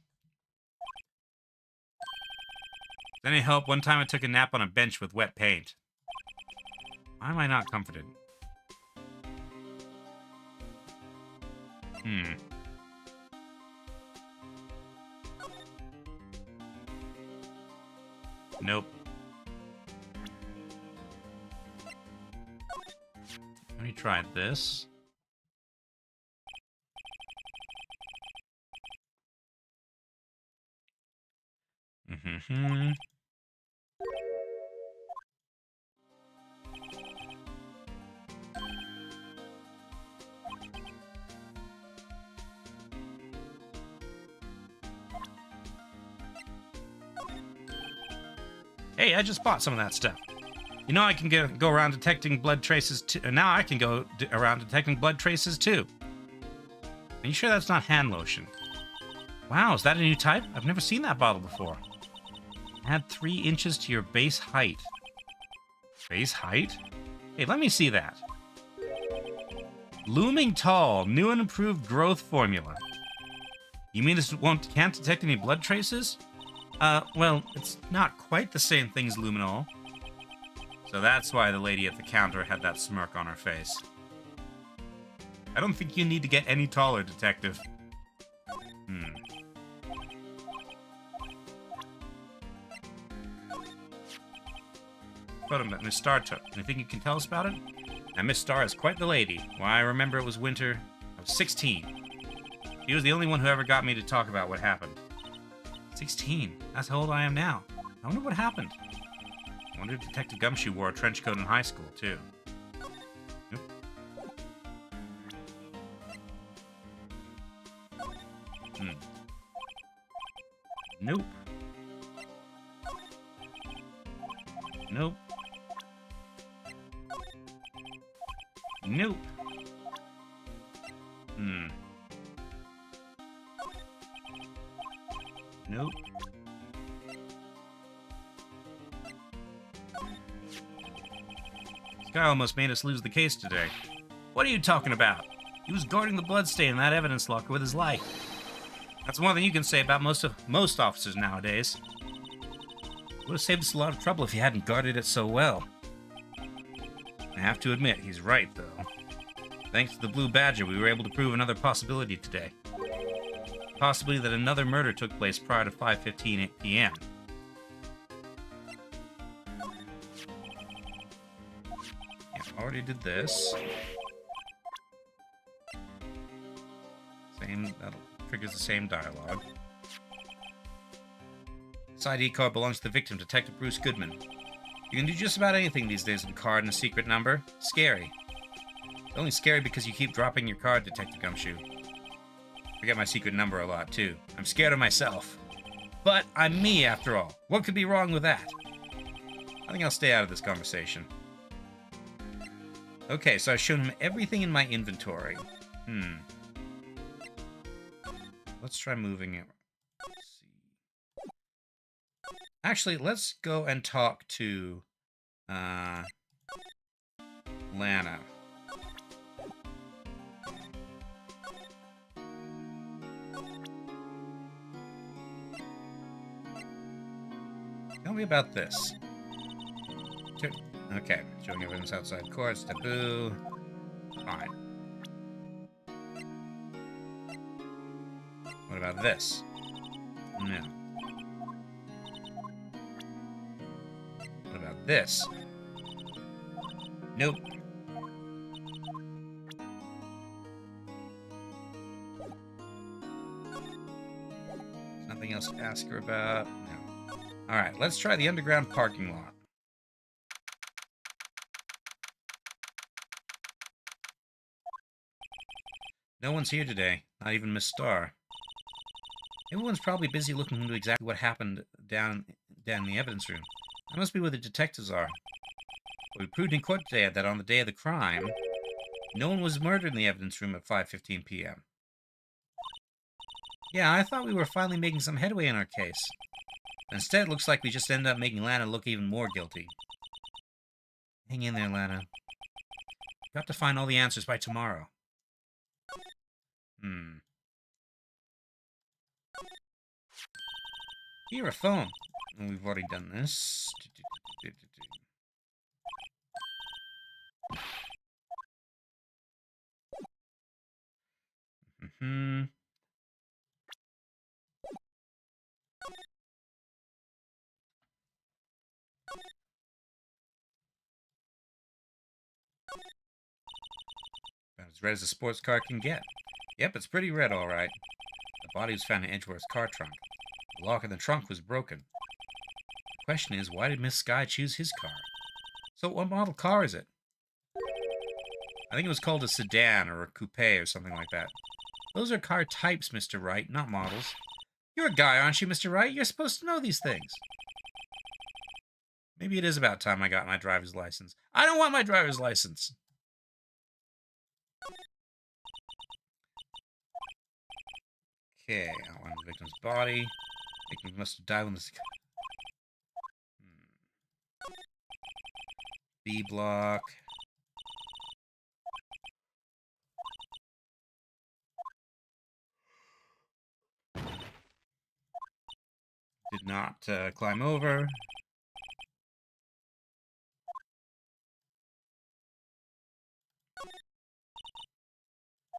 With any help, one time I took a nap on a bench with wet paint. Why am I not comforted? Nope. Let me try this. Hey, I just bought some of that stuff. You know I can go around detecting blood traces too. Now I can go around detecting blood traces too. Are you sure that's not hand lotion? Wow, is that a new type? I've never seen that bottle before. Add 3 inches to your base height. Base height? Hey, let me see that. Looming tall, new and improved growth formula. You mean this can't detect any blood traces? Well, it's not quite the same thing as luminol. So that's why the lady at the counter had that smirk on her face. I don't think you need to get any taller, Detective. Photo that Miss Starr took. Anything you can tell us about it? Now, Miss Starr is quite the lady. Why, I remember it was winter. I was 16. She was the only one who ever got me to talk about what happened. 16? That's how old I am now. I wonder what happened. I wonder if Detective Gumshoe wore a trench coat in high school, too. Nope. Nope. Nope. Nope. Nope. This guy almost made us lose the case today. What are you talking about? He was guarding the bloodstain in that evidence locker with his life. That's more than you can say about most officers nowadays. Would have saved us a lot of trouble if he hadn't guarded it so well. I have to admit, he's right, though. Thanks to the Blue Badger, we were able to prove another possibility today. possibility that another murder took place prior to 5:15 p.m. Yeah, already did this. That triggers the same dialogue. This ID card belongs to the victim, Detective Bruce Goodman. You can do just about anything these days with a card and a secret number. Scary. It's only scary because you keep dropping your card, Detective Gumshoe. I forget my secret number a lot, too. I'm scared of myself. But I'm me, after all. What could be wrong with that? I think I'll stay out of this conversation. Okay, so I've shown him everything in my inventory. Let's try moving it. Let's see. Actually, let's go and talk to Lana. Tell me about this. Okay, showing evidence outside courts, taboo. Fine. What about this? No. What about this? Nope. There's nothing else to ask her about? No. Alright, let's try the underground parking lot. No one's here today, not even Miss Starr. Everyone's probably busy looking into exactly what happened down in the evidence room. That must be where the detectives are. But we proved in court today that on the day of the crime, no one was murdered in the evidence room at 5:15 p.m. Yeah, I thought we were finally making some headway in our case. Instead, it looks like we just ended up making Lana look even more guilty. Hang in there, Lana. We've got to find all the answers by tomorrow. Here, a phone. Oh, we've already done this. About as red as a sports car can get. Yep, it's pretty red, all right. The body was found in Edgeworth's car trunk. The lock in the trunk was broken. The question is, why did Miss Sky choose his car? So what model car is it? I think it was called a sedan or a coupe or something like that. Those are car types, Mr. Wright, not models. You're a guy, aren't you, Mr. Wright? You're supposed to know these things. Maybe it is about time I got my driver's license. I don't want my driver's license. Okay, outline the victim's body. Victim must have died when this... B block. Did not climb over.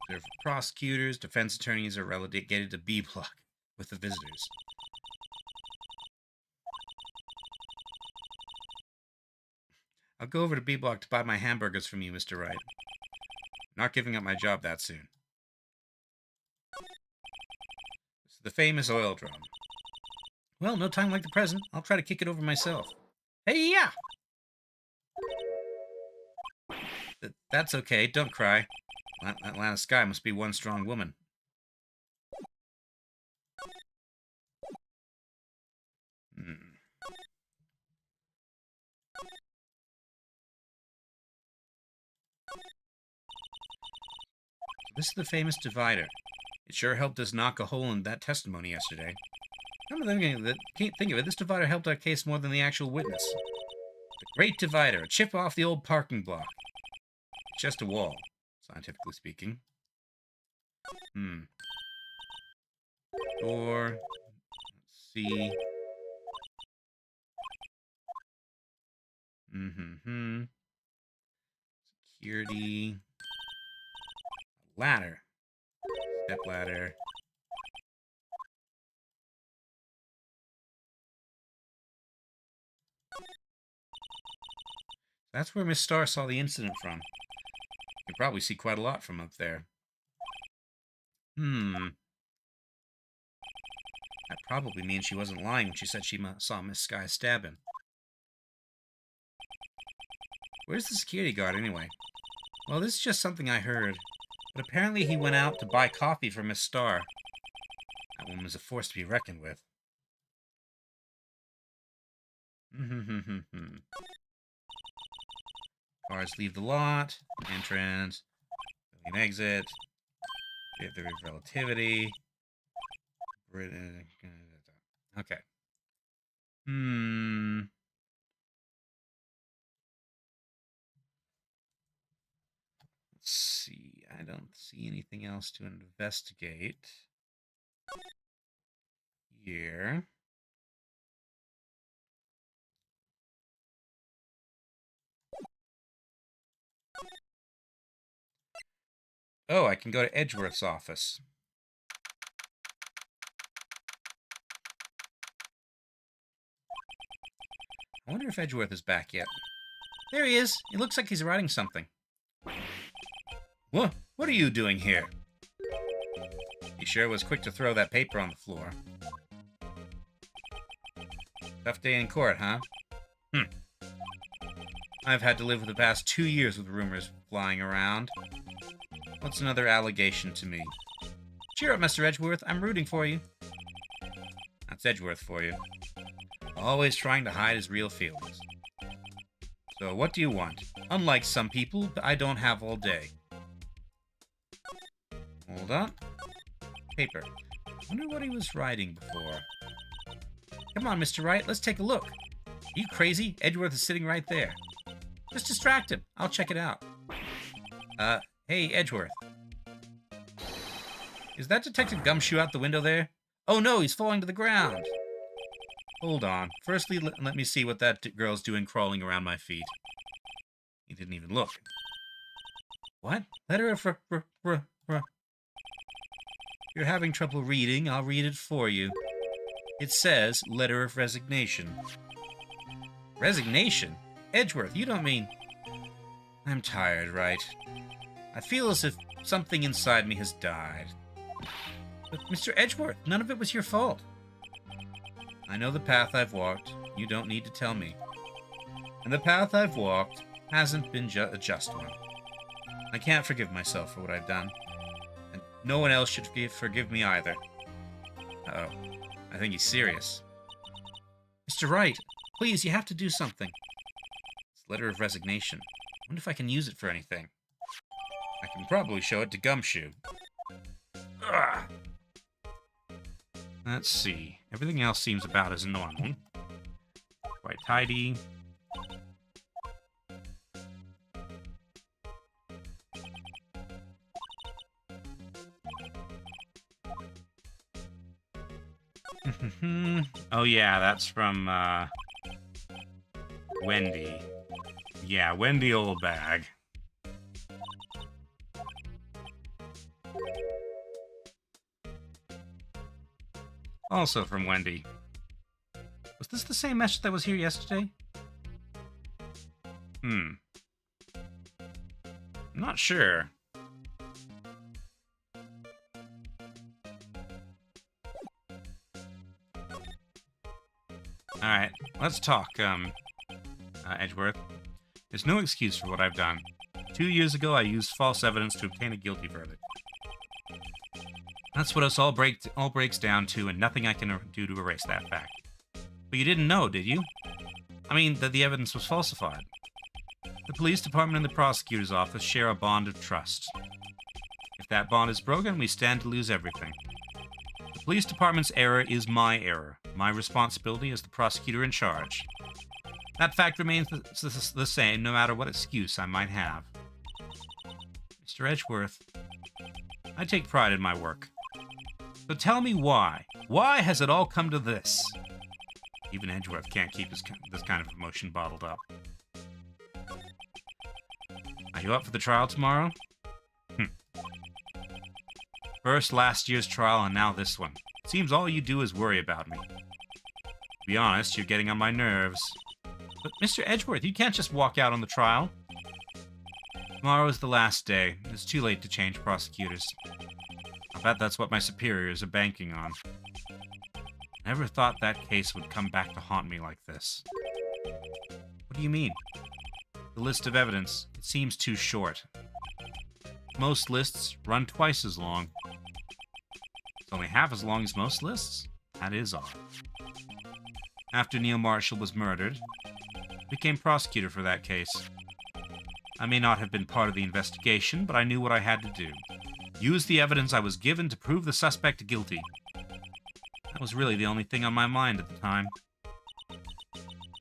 They're for prosecutors. Defense attorneys are relegated to B block with the visitors. I'll go over to B block to buy my hamburgers from you, Mr. Wright. Not giving up my job that soon. This is the famous oil drum. Well, no time like the present. I'll try to kick it over myself. Hey, yeah! That's okay. Don't cry. Atlanta Sky must be one strong woman. This is the famous divider. It sure helped us knock a hole in that testimony yesterday. Come to think of it, this divider helped our case more than the actual witness. The Great Divider, a chip off the old parking block. It's just a wall, scientifically speaking. Door. Let's see. Security. Ladder. Step ladder. That's where Miss Star saw the incident from. You can probably see quite a lot from up there. That probably means she wasn't lying when she said she saw Miss Sky stab him. Where's the security guard, anyway? Well, this is just something I heard. But apparently he went out to buy coffee for Miss Star. That woman is a force to be reckoned with. Cars leave the lot. Entrance. Building exit. Theory of relativity. Okay. Let's see. I don't see anything else to investigate here. Oh, I can go to Edgeworth's office. I wonder if Edgeworth is back yet. There he is. It looks like he's writing something. What are you doing here? He sure was quick to throw that paper on the floor. Tough day in court, huh? I've had to live for the past 2 years with rumors flying around. What's another allegation to me? Cheer up, Mr. Edgeworth. I'm rooting for you. That's Edgeworth for you. Always trying to hide his real feelings. So, what do you want? Unlike some people, I don't have all day. Hold on. Paper. I wonder what he was writing before. Come on, Mr. Wright, let's take a look. Are you crazy? Edgeworth is sitting right there. Just distract him. I'll check it out. Hey, Edgeworth. Is that Detective Gumshoe out the window there? Oh no, he's falling to the ground. Hold on. Firstly, let me see what that girl's doing crawling around my feet. He didn't even look. What? Letter of You're having trouble reading, I'll read it for you. It says, letter of resignation. Resignation? Edgeworth, you don't mean... I'm tired, Wright. I feel as if something inside me has died. But, Mr. Edgeworth, none of it was your fault. I know the path I've walked. You don't need to tell me. And the path I've walked hasn't been a just one. I can't forgive myself for what I've done. And no one else should forgive me either. Uh-oh. I think he's serious. Mr. Wright, please, you have to do something. It's a letter of resignation. I wonder if I can use it for anything. I can probably show it to Gumshoe. Ugh. Let's see. Everything else seems about as normal. Quite tidy. Oh yeah, that's from Wendy. Yeah, Wendy Oldbag. Also from Wendy. Was this the same message that was here yesterday? I'm not sure. Alright, let's talk, Edgeworth. There's no excuse for what I've done. 2 years ago, I used false evidence to obtain a guilty verdict. That's what us all breaks down to, and nothing I can do to erase that fact. But you didn't know, did you? I mean, that the evidence was falsified. The police department and the prosecutor's office share a bond of trust. If that bond is broken, we stand to lose everything. The police department's error is my error. My responsibility as the prosecutor in charge. That fact remains the same, no matter what excuse I might have. Mr. Edgeworth, I take pride in my work. So tell me why. Why has it all come to this? Even Edgeworth can't keep this kind of emotion bottled up. Are you up for the trial tomorrow? First last year's trial and now this one. Seems all you do is worry about me. To be honest, you're getting on my nerves. But Mr. Edgeworth, you can't just walk out on the trial. Tomorrow is the last day. It's too late to change prosecutors. I bet that's what my superiors are banking on. Never thought that case would come back to haunt me like this. What do you mean? The list of evidence. It seems too short. Most lists run twice as long. It's only half as long as most lists? That is odd. After Neil Marshall was murdered, I became prosecutor for that case. I may not have been part of the investigation, but I knew what I had to do. Use the evidence I was given to prove the suspect guilty. That was really the only thing on my mind at the time.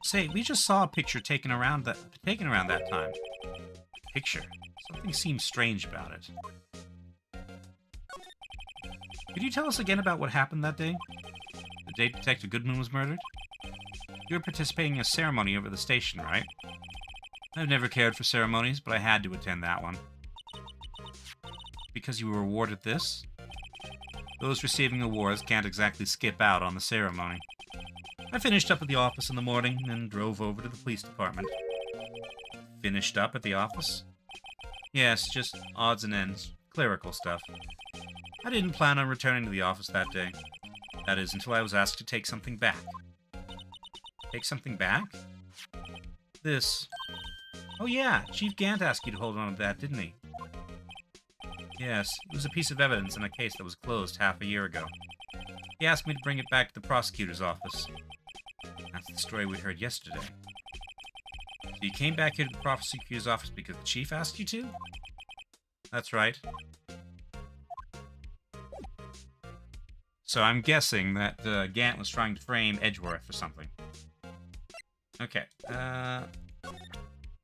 Say, we just saw a picture taken around that time. Picture? Something seems strange about it. Could you tell us again about what happened that day? The day Detective Goodman was murdered? You were participating in a ceremony over the station, right? I've never cared for ceremonies, but I had to attend that one. Because you were awarded this? Those receiving awards can't exactly skip out on the ceremony. I finished up at the office in the morning and drove over to the police department. Finished up at the office? Yes, just odds and ends. Clerical stuff. I didn't plan on returning to the office that day. That is, until I was asked to take something back. Take something back? This. Oh yeah, Chief Gant asked you to hold on to that, didn't he? Yes, it was a piece of evidence in a case that was closed half a year ago. He asked me to bring it back to the prosecutor's office. That's the story we heard yesterday. So you came back here to the prosecutor's office because the chief asked you to? That's right. So I'm guessing that Gant was trying to frame Edgeworth for something. Okay,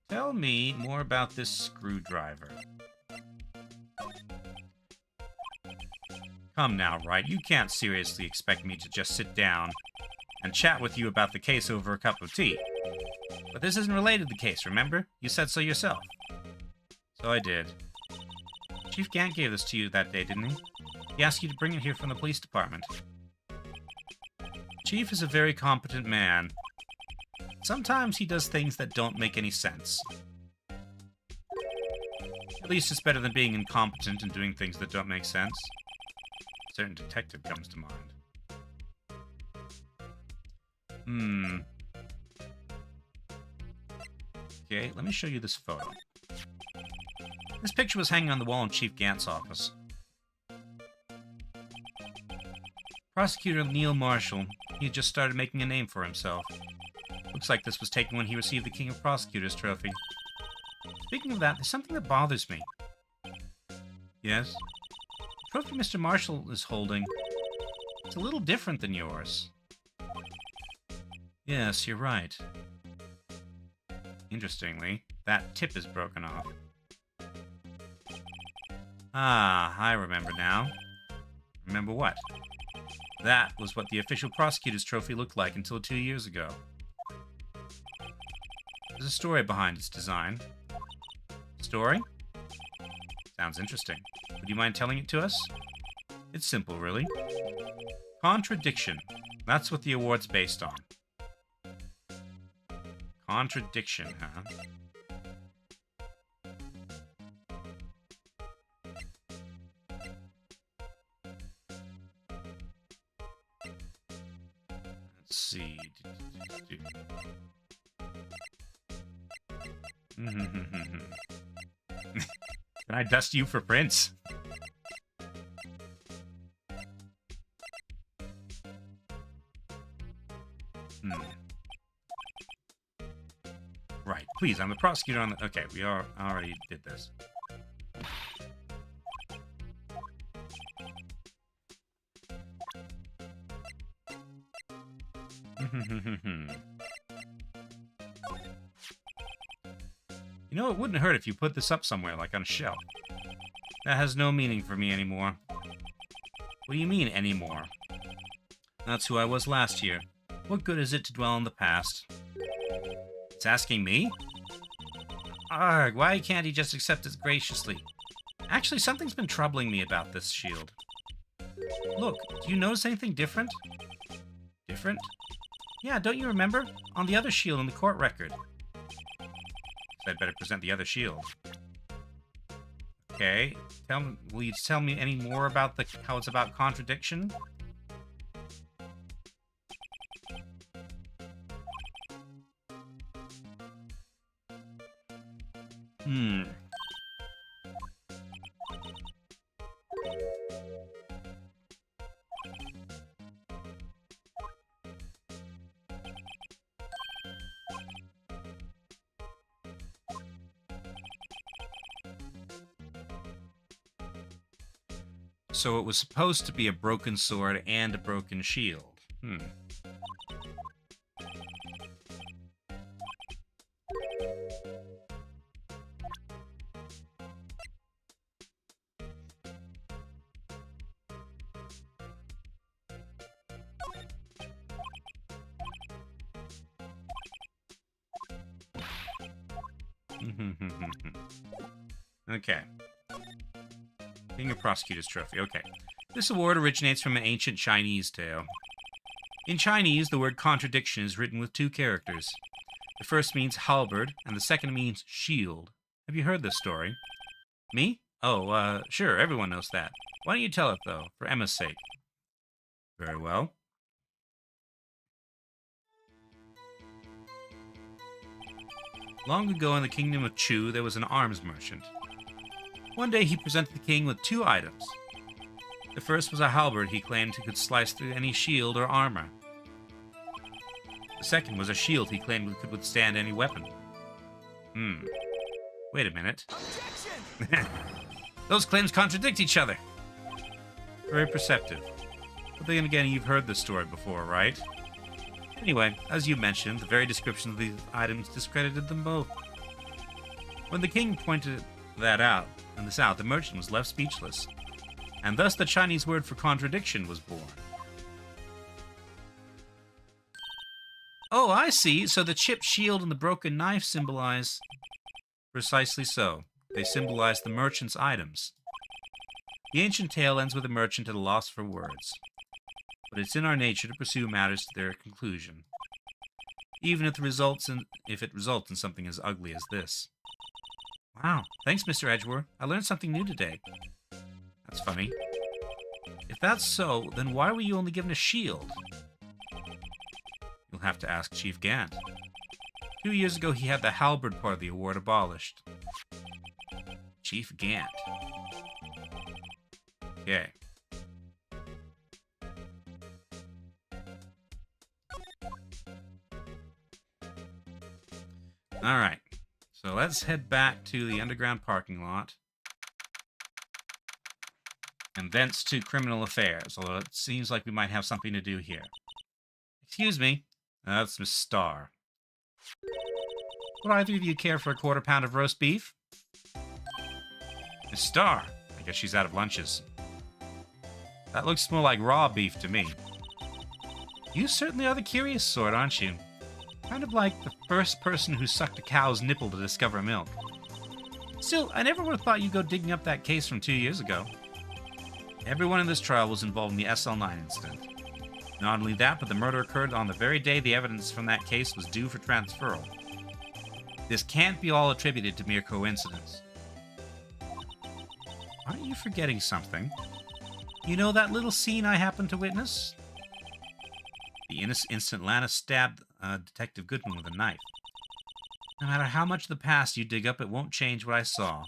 tell me more about this screwdriver. Come now, Wright, you can't seriously expect me to just sit down and chat with you about the case over a cup of tea. But this isn't related to the case, remember? You said so yourself. So I did. Chief Gant gave this to you that day, didn't he? He asked you to bring it here from the police department. Chief is a very competent man. Sometimes he does things that don't make any sense. At least it's better than being incompetent and doing things that don't make sense. A certain detective comes to mind. Okay, let me show you this photo. This picture was hanging on the wall in Chief Gant's office. Prosecutor Neil Marshall, he had just started making a name for himself. Looks like this was taken when he received the King of Prosecutors trophy. Speaking of that, there's something that bothers me. Yes? The trophy Mr. Marshall is holding, it's a little different than yours. Yes, you're right. Interestingly, that tip is broken off. Ah, I remember now. Remember what? That was what the official prosecutor's trophy looked like until 2 years ago. There's a story behind its design. Story? Sounds interesting. Would you mind telling it to us? It's simple, really. Contradiction. That's what the award's based on. Contradiction, huh? Let's see. Can I dust you for Prince? Right, please, I'm the prosecutor on the... Okay, we already did this. You know, it wouldn't hurt if you put this up somewhere, like on a shelf. That has no meaning for me anymore. What do you mean, anymore? That's who I was last year. What good is it to dwell on the past? It's asking me? Arg, why can't he just accept it graciously? Actually, something's been troubling me about this shield. Look, do you notice anything different? Different? Yeah, don't you remember? On the other shield in the court record. So I'd better present the other shield. Okay. Will you tell me any more about how it's about contradiction? So it was supposed to be a broken sword and a broken shield. Okay. Being a prosecutor's trophy. Okay. This award originates from an ancient Chinese tale. In Chinese, the word contradiction is written with two characters. The first means halberd, and the second means shield. Have you heard this story? Me? Oh, sure, everyone knows that. Why don't you tell it, though, for Emma's sake? Very well. Long ago in the kingdom of Chu, there was an arms merchant. One day he presented the king with two items. The first was a halberd he claimed could slice through any shield or armor. The second was a shield he claimed could withstand any weapon. Wait a minute. Those claims contradict each other. Very perceptive. But then again, you've heard this story before, right? Anyway, as you mentioned, the very description of these items discredited them both. When the king pointed this out, the merchant was left speechless, and thus the Chinese word for contradiction was born. Oh, I see. So the chipped shield and the broken knife symbolize... Precisely so. They symbolize the merchant's items. The ancient tale ends with a merchant at a loss for words. But it's in our nature to pursue matters to their conclusion, even if it results in something as ugly as this. Wow, thanks, Mr. Edgeworth. I learned something new today. That's funny. If that's so, then why were you only given a shield? You'll have to ask Chief Gant. 2 years ago, he had the halberd part of the award abolished. Chief Gant. Okay. Alright, so let's head back to the underground parking lot. And thence to criminal affairs, although it seems like we might have something to do here. Excuse me. That's Miss Starr. Would either of you care for a quarter pound of roast beef? Miss Starr. I guess she's out of lunches. That looks more like raw beef to me. You certainly are the curious sort, aren't you? Kind of like the first person who sucked a cow's nipple to discover milk. Still, I never would have thought you'd go digging up that case from 2 years ago. Everyone in this trial was involved in the SL9 incident. Not only that, but the murder occurred on the very day the evidence from that case was due for transferal. This can't be all attributed to mere coincidence. Aren't you forgetting something? You know that little scene I happened to witness? The instant Lana stabbed Detective Goodman with a knife. No matter how much of the past you dig up, it won't change what I saw.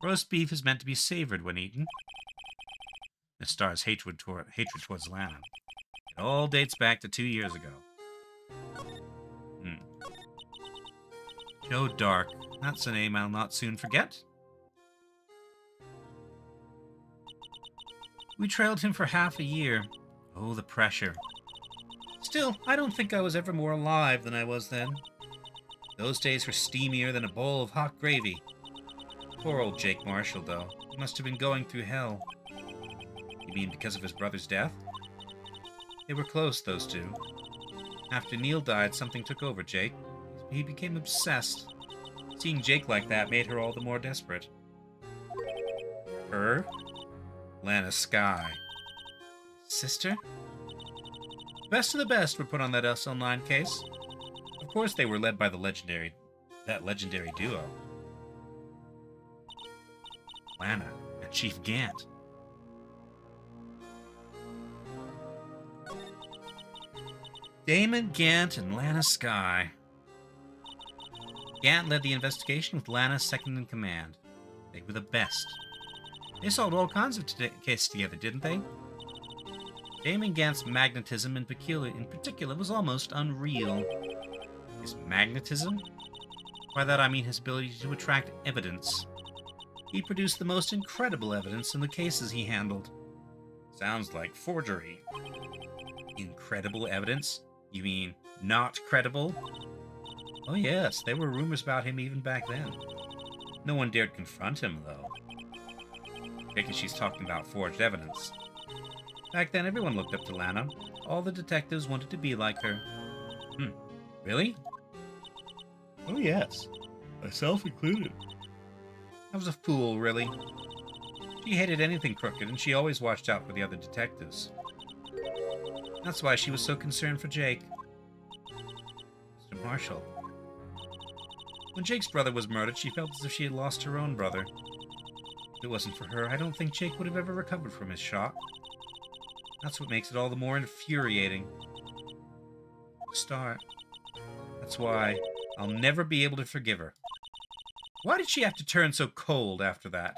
Roast beef is meant to be savored when eaten. Miss Starr's hatred towards Lana. It all dates back to 2 years ago. Joe Dark. That's a name I'll not soon forget. We trailed him for half a year. Oh, the pressure. Still, I don't think I was ever more alive than I was then. Those days were steamier than a bowl of hot gravy. Poor old Jake Marshall, though. He must have been going through hell. You mean because of his brother's death? They were close, those two. After Neil died, something took over Jake. He became obsessed. Seeing Jake like that made her all the more desperate. Her? Lana Skye. Sister? Best of the best were put on that SL9 case. Of course, they were led by that legendary duo, Lana and Chief Gant. Damon Gant and Lana Skye. Gant led the investigation with Lana second in command. They were the best. They solved all kinds of cases together, didn't they? Damon Gant's magnetism in particular was almost unreal. His magnetism? By that I mean his ability to attract evidence. He produced the most incredible evidence in the cases he handled. Sounds like forgery. Incredible evidence? You mean not credible? Oh yes, there were rumors about him even back then. No one dared confront him, though. Because she's talking about forged evidence. Back then, everyone looked up to Lana. All the detectives wanted to be like her. Really? Oh yes, myself included. I was a fool, really. She hated anything crooked, and she always watched out for the other detectives. That's why she was so concerned for Jake. Mr. Marshall. When Jake's brother was murdered, she felt as if she had lost her own brother. If it wasn't for her, I don't think Jake would have ever recovered from his shock. That's what makes it all the more infuriating. Start. That's why I'll never be able to forgive her. Why did she have to turn so cold after that?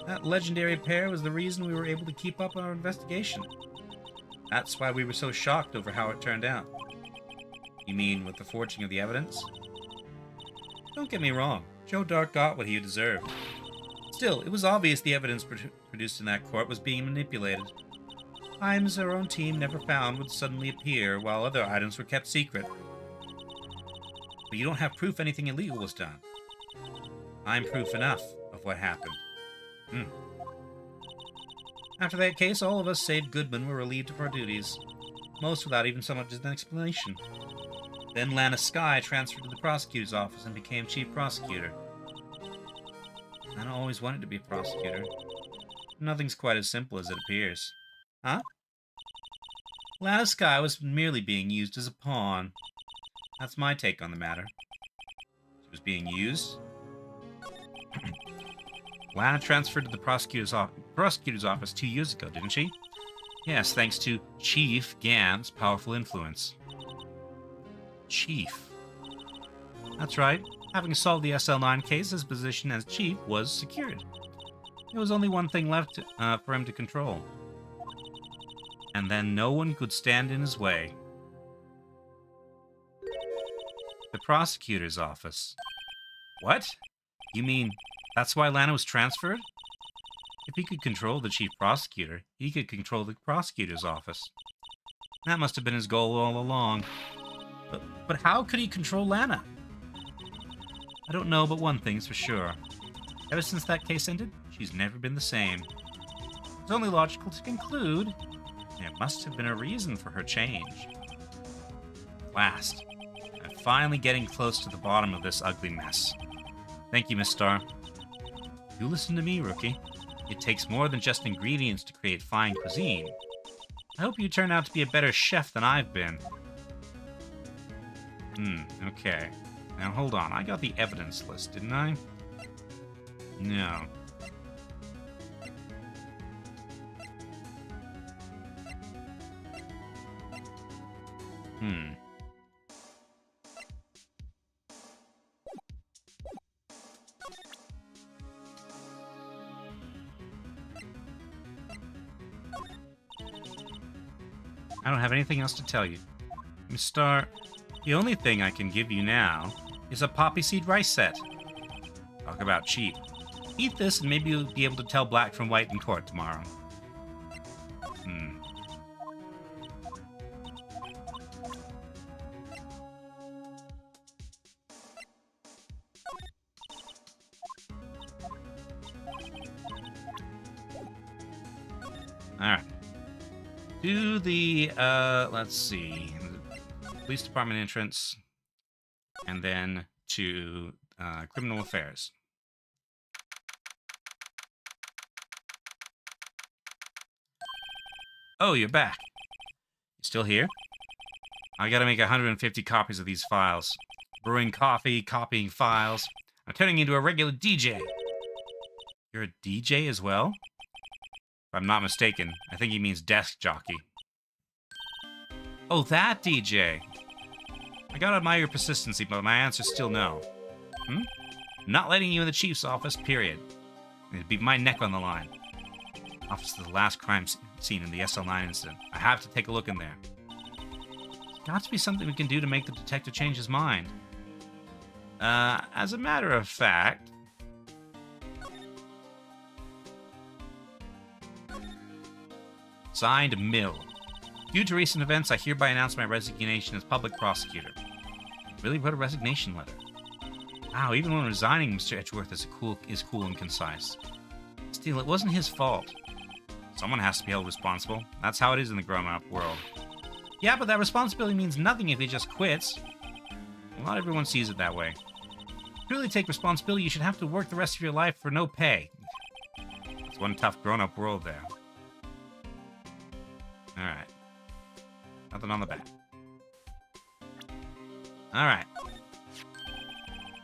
That legendary pair was the reason we were able to keep up our investigation. That's why we were so shocked over how it turned out. You mean with the forging of the evidence? Don't get me wrong, Joe Dark got what he deserved. Still, it was obvious the evidence produced in that court was being manipulated. Items our own team never found would suddenly appear, while other items were kept secret. But you don't have proof anything illegal was done. I'm proof enough of what happened. After that case, all of us save Goodman were relieved of our duties, most without even so much as an explanation. Then Lana Skye transferred to the prosecutor's office and became chief prosecutor. Lana always wanted to be a prosecutor. Nothing's quite as simple as it appears. Huh? Lana Skye was merely being used as a pawn. That's my take on the matter. She was being used? Lana transferred to the prosecutor's office 2 years ago, didn't she? Yes, thanks to Chief Gant's powerful influence. Chief. That's right. Having solved the SL9 case, his position as chief was secured. There was only one thing left for him to control. And then no one could stand in his way. The prosecutor's office. What? You mean that's why Lana was transferred? If he could control the chief prosecutor, he could control the prosecutor's office. That must have been his goal all along. But how could he control Lana? I don't know, but one thing's for sure. Ever since that case ended, she's never been the same. It's only logical to conclude there must have been a reason for her change. At last, I'm finally getting close to the bottom of this ugly mess. Thank you, Miss Starr. You listen to me, rookie. It takes more than just ingredients to create fine cuisine. I hope you turn out to be a better chef than I've been. Okay. Now hold on, I got the evidence list, didn't I? No. I don't have anything else to tell you. Miss Starr, the only thing I can give you now is a poppy seed rice set. Talk about cheap. Eat this and maybe you'll be able to tell black from white in court tomorrow. Alright. Do the, let's see, police department entrance, and then to criminal affairs. Oh, you're back. You still here? I gotta make 150 copies of these files. Brewing coffee, copying files. I'm turning into a regular DJ. You're a DJ as well? If I'm not mistaken, I think he means desk jockey. Oh, that DJ. I gotta admire your persistency, but my answer's still no. I'm not letting you in the chief's office, period. It'd be my neck on the line. Office of the last crime scene in the SL9 incident. I have to take a look in there. There's got to be something we can do to make the detective change his mind. As a matter of fact... Signed, Mill. Due to recent events, I hereby announce my resignation as public prosecutor. Really wrote a resignation letter. Wow, even when resigning, Mr. Edgeworth is cool and concise. Still, it wasn't his fault. Someone has to be held responsible. That's how it is in the grown-up world. Yeah, but that responsibility means nothing if he just quits. Well, not everyone sees it that way. To really take responsibility, you should have to work the rest of your life for no pay. It's one tough grown-up world there. Alright. Nothing on the back. Alright.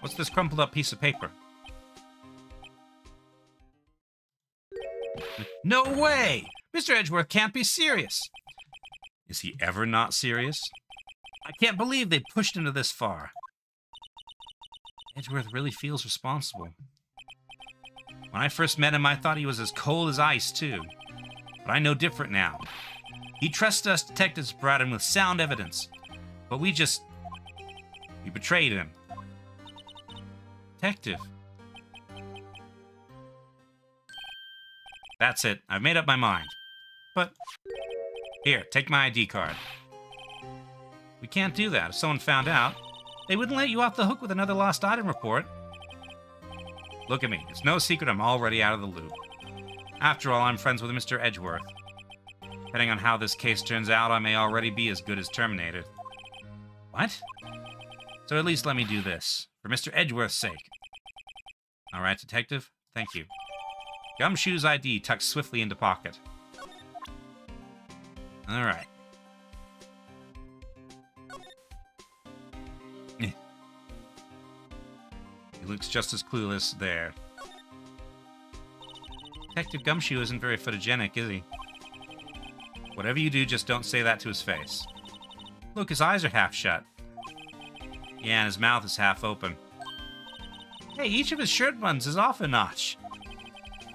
What's this crumpled up piece of paper? No way! Mr. Edgeworth can't be serious! Is he ever not serious? I can't believe they pushed him to this far. Edgeworth really feels responsible. When I first met him, I thought he was as cold as ice, too. But I know different now. He trusts us detectives to provide him with sound evidence. But we betrayed him. Detective. That's it. I've made up my mind. But... Here, take my ID card. We can't do that. If someone found out, they wouldn't let you off the hook with another lost item report. Look at me. It's no secret I'm already out of the loop. After all, I'm friends with Mr. Edgeworth. Depending on how this case turns out, I may already be as good as terminated. What? So at least let me do this, for Mr. Edgeworth's sake. Alright, detective. Thank you. Gumshoe's ID tucked swiftly into pocket. Alright. He looks just as clueless there. Detective Gumshoe isn't very photogenic, is he? Whatever you do, just don't say that to his face. Look, his eyes are half shut. Yeah, and his mouth is half open. Hey, each of his shirt buttons is off a notch.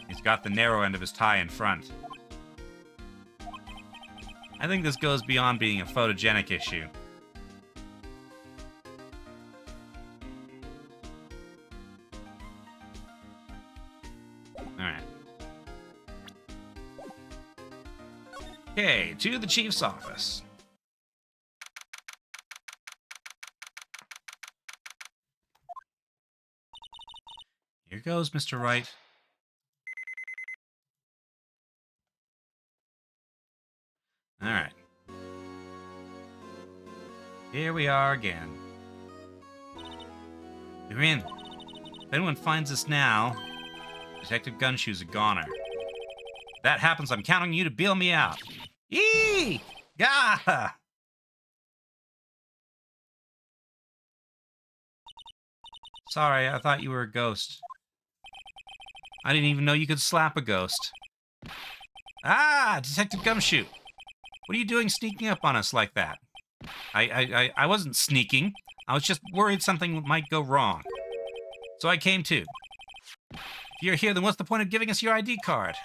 He's got the narrow end of his tie in front. I think this goes beyond being a photogenic issue. Alright. Okay, to the chief's office. Here goes, Mr. Wright. Alright. Here we are again. You're in. If anyone finds us now, Detective Gumshoe's a goner. If that happens, I'm counting you to bail me out. Yee! Gah! Sorry, I thought you were a ghost. I didn't even know you could slap a ghost. Ah! Detective Gumshoe! What are you doing sneaking up on us like that? I wasn't sneaking. I was just worried something might go wrong. So I came too. If you're here, then what's the point of giving us your ID card?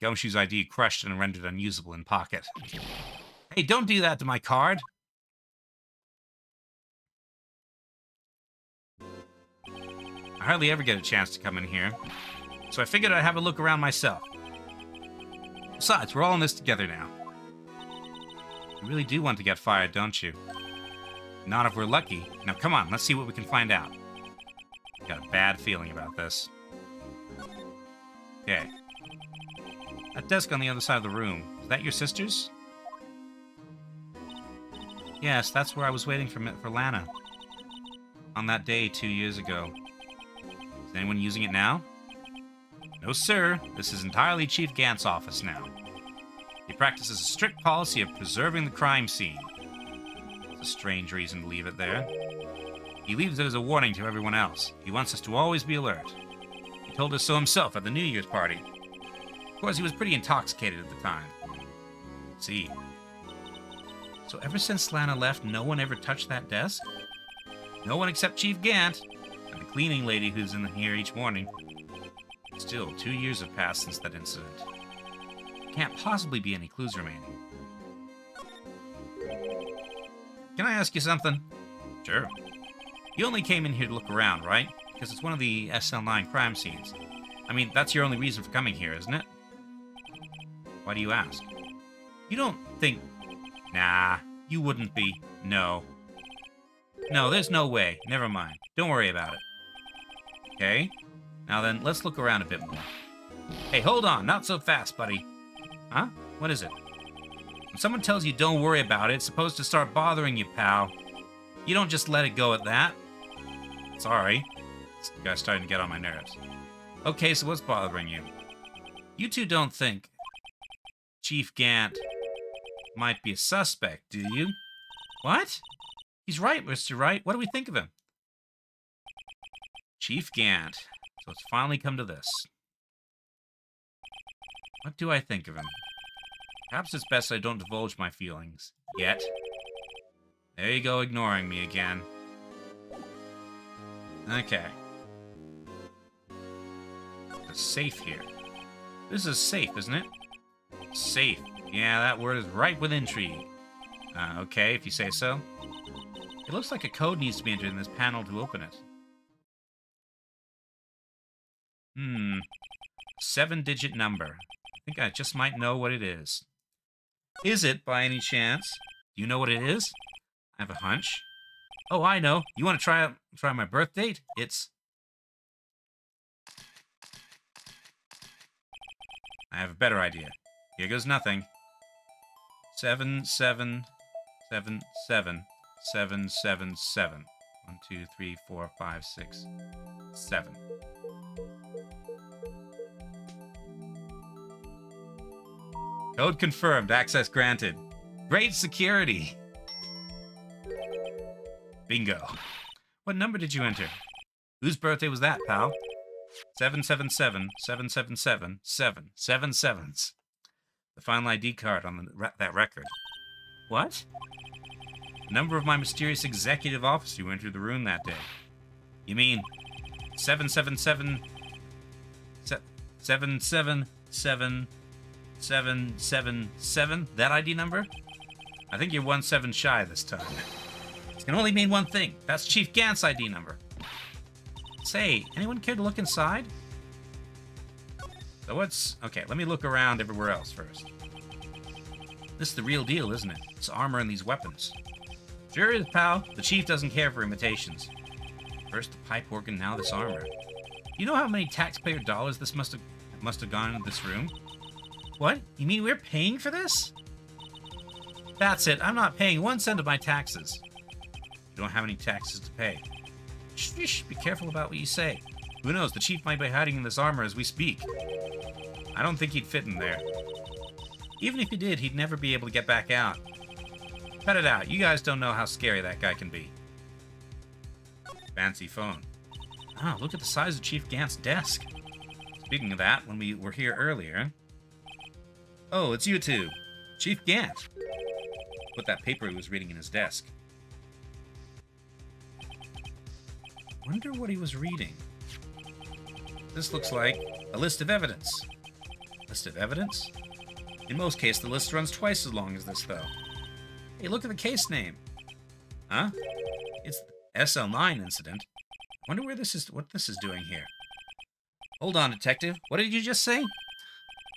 Gumshoe's ID crushed and rendered unusable in pocket. Hey, don't do that to my card! I hardly ever get a chance to come in here, so I figured I'd have a look around myself. Besides, we're all in this together now. You really do want to get fired, don't you? Not if we're lucky. Now come on, let's see what we can find out. Got a bad feeling about this. Okay. That desk on the other side of the room, is that your sister's? Yes, that's where I was waiting for Lana. On that day 2 years ago. Is anyone using it now? No, sir. This is entirely Chief Gant's office now. He practices a strict policy of preserving the crime scene. It's a strange reason to leave it there. He leaves it as a warning to everyone else. He wants us to always be alert. He told us so himself at the New Year's party. Of course, he was pretty intoxicated at the time. See. So ever since Lana left, no one ever touched that desk? No one except Chief Gant and the cleaning lady who's in here each morning. Still, 2 years have passed since that incident. Can't possibly be any clues remaining. Can I ask you something? Sure. You only came in here to look around, right? Because it's one of the SL9 crime scenes. I mean, that's your only reason for coming here, isn't it? Why do you ask? You don't think... Nah, you wouldn't be. No. No, there's no way. Never mind. Don't worry about it. Okay? Now then, let's look around a bit more. Hey, hold on. Not so fast, buddy. Huh? What is it? When someone tells you don't worry about it, it's supposed to start bothering you, pal. You don't just let it go at that. Sorry. This guy's starting to get on my nerves. Okay, so what's bothering you? You two don't think Chief Gant might be a suspect, do you? What? He's right, Mr. Wright. What do we think of him? Chief Gant. So it's finally come to this. What do I think of him? Perhaps it's best I don't divulge my feelings. Yet. There you go, ignoring me again. Okay. A safe here. This is safe, isn't it? Safe. Yeah, that word is ripe with intrigue. Okay, if you say so. It looks like a code needs to be entered in this panel to open it. 7-digit number. I think I just might know what it is. Is it, by any chance? Do you know what it is? I have a hunch. Oh, I know. You want to try my birth date? It's... I have a better idea. Here goes nothing. 7777777. 1, 2, 3, 4, 5, 6, 7. Code confirmed. Access granted. Great security. Bingo. What number did you enter? Whose birthday was that, pal? 777 777 7. 7 sevens. The final ID card on that record. What? The number of my mysterious executive officer who entered the room that day. You mean 777 777 777? That ID number? I think you're 1 7 shy this time. It can only mean one thing. That's Chief Gant's ID number. Say, anyone care to look inside? So what's... Okay, let me look around everywhere else first. This is the real deal, isn't it? This armor and these weapons. Sure is, pal. The Chief doesn't care for imitations. First the pipe organ, now this armor. You know how many taxpayer dollars this must have gone into this room? What? You mean we're paying for this? That's it. I'm not paying 1 cent of my taxes. You don't have any taxes to pay. Shh, be careful about what you say. Who knows, the Chief might be hiding in this armor as we speak. I don't think he'd fit in there. Even if he did, he'd never be able to get back out. Cut it out. You guys don't know how scary that guy can be. Fancy phone. Oh, look at the size of Chief Gant's desk. Speaking of that, when we were here earlier... Oh, it's you two. Chief Gant. Put that paper he was reading in his desk. Wonder what he was reading. This looks like a list of evidence. List of evidence? In most cases, the list runs twice as long as this, though. Hey, look at the case name. Huh? It's the SL9 incident. Wonder what this is doing here. Hold on, detective. What did you just say?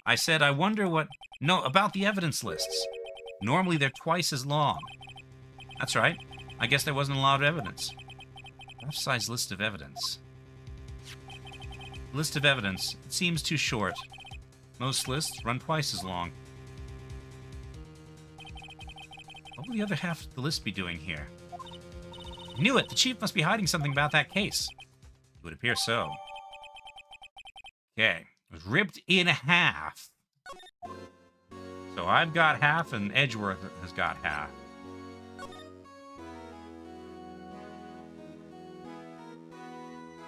I said I wonder what... No, about the evidence lists. Normally they're twice as long. That's right. I guess there wasn't a lot of evidence. Rough-sized list of evidence. List of evidence. It seems too short. Most lists run twice as long. What will the other half of the list be doing here? Knew it! The Chief must be hiding something about that case. It would appear so. Okay. It was ripped in half. So I've got half, and Edgeworth has got half.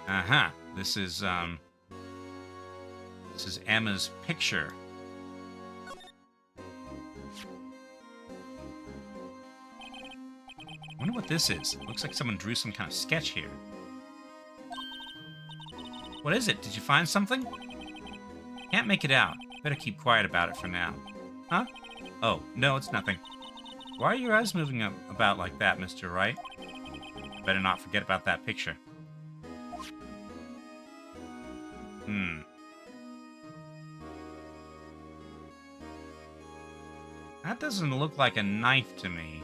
Uh-huh. This is Emma's picture. I wonder what this is. It looks like someone drew some kind of sketch here. What is it? Did you find something? Can't make it out. Better keep quiet about it for now. Huh? Oh, no, it's nothing. Why are your eyes moving about like that, Mr. Wright? Better not forget about that picture. That doesn't look like a knife to me.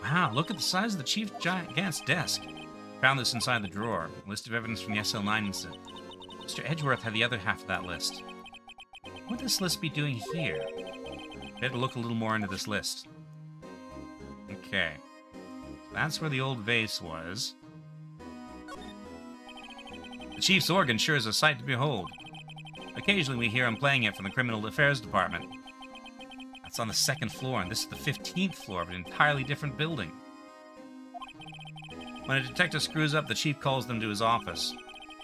Wow, look at the size of the Chief Gigant's desk. Found this inside the drawer. A list of evidence from the SL9 incident. Mr. Edgeworth had the other half of that list. What would this list be doing here? Better look a little more into this list. Okay. So that's where the old vase was. The Chief's organ sure is a sight to behold. Occasionally we hear him playing it from the Criminal Affairs Department. That's on the 2nd floor, and this is the 15th floor of an entirely different building. When a detective screws up, the Chief calls them to his office.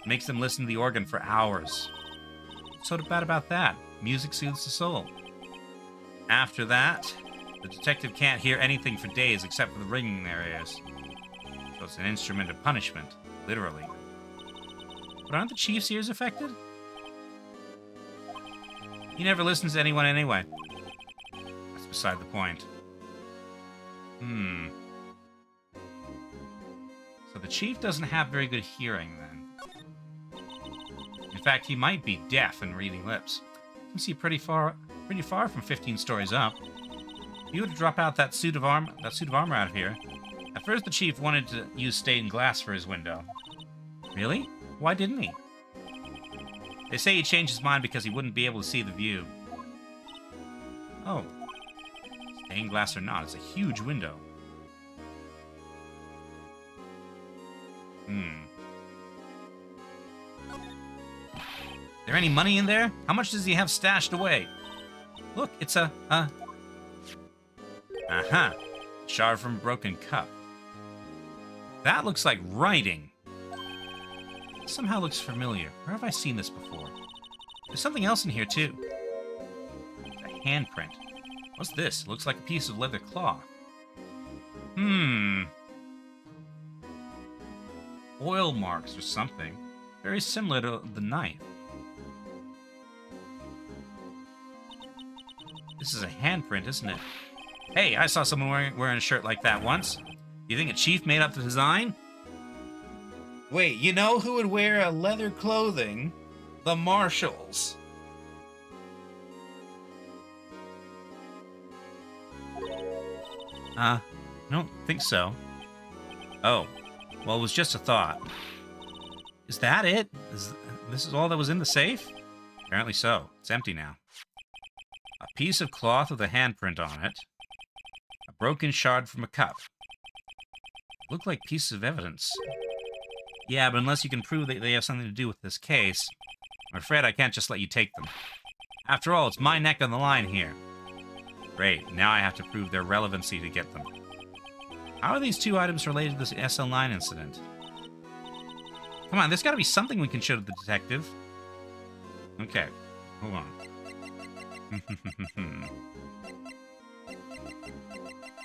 Makes them listen to the organ for hours. What's so bad about that? Music soothes the soul. After that, the detective can't hear anything for days except for the ringing in their ears. So it's an instrument of punishment, literally. But aren't the Chief's ears affected? He never listens to anyone anyway. That's beside the point. So the Chief doesn't have very good hearing, then. In fact, he might be deaf and reading lips. You can see pretty far from 15 stories up. If you were to drop out that suit of armor out of here. At first, the Chief wanted to use stained glass for his window. Really? Why didn't he? They say he changed his mind because he wouldn't be able to see the view. Oh. Stained glass or not, it's a huge window. Is there any money in there? How much does he have stashed away? Look, it's a... Aha! Shard from a broken cup. That looks like writing. Somehow looks familiar. Where have I seen this before? There's something else in here, too. A handprint. What's this? It looks like a piece of leather cloth. Oil marks or something. Very similar to the knife. This is a handprint, isn't it? Hey, I saw someone wearing a shirt like that once. You think a Chief made up the design? Wait, you know who would wear a leather clothing? The Marshals. I don't think so. Oh, well, it was just a thought. Is that it? This is all that was in the safe? Apparently so. It's empty now. A piece of cloth with a handprint on it. A broken shard from a cup. Look like pieces of evidence. Yeah, but unless you can prove that they have something to do with this case, I'm afraid I can't just let you take them. After all, it's my neck on the line here. Great, now I have to prove their relevancy to get them. How are these two items related to this SL9 incident? Come on, there's got to be something we can show to the detective. Okay, hold on.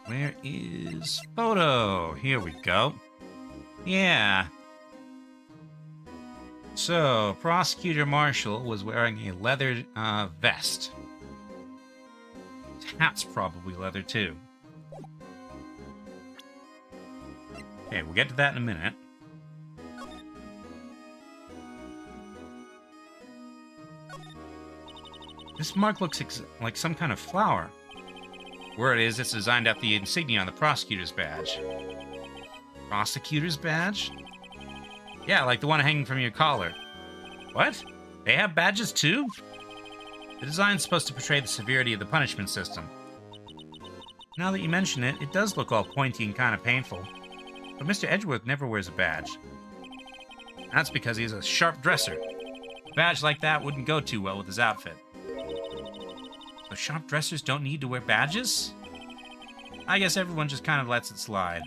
Where is photo? Here we go. Yeah. So, Prosecutor Marshall was wearing a leather vest. His hat's probably leather, too. Okay, we'll get to that in a minute. This mark looks like some kind of flower. Where it is, it's designed after the insignia on the prosecutor's badge. Prosecutor's badge? Yeah, like the one hanging from your collar. What? They have badges too? The design's supposed to portray the severity of the punishment system. Now that you mention it, it does look all pointy and kind of painful. But Mr. Edgeworth never wears a badge. That's because he's a sharp dresser. A badge like that wouldn't go too well with his outfit. So sharp dressers don't need to wear badges? I guess everyone just kind of lets it slide.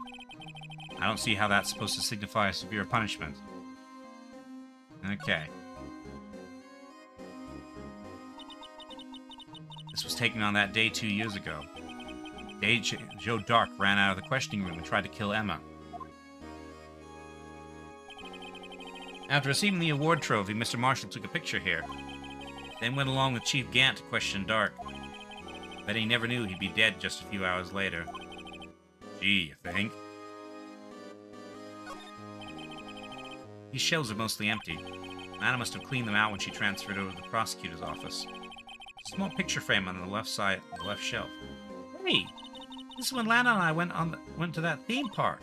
I don't see how that's supposed to signify a severe punishment. Okay. This was taken on that day 2 years ago. The day Joe Dark ran out of the questioning room and tried to kill Emma. After receiving the award trophy, Mr. Marshall took a picture here. Then went along with Chief Gant to question Dark. Bet he never knew he'd be dead just a few hours later. Gee, you think? These shelves are mostly empty. Lana must have cleaned them out when she transferred over to the prosecutor's office. A small picture frame on the left side, the left shelf. Hey, this is when Lana and I went to that theme park.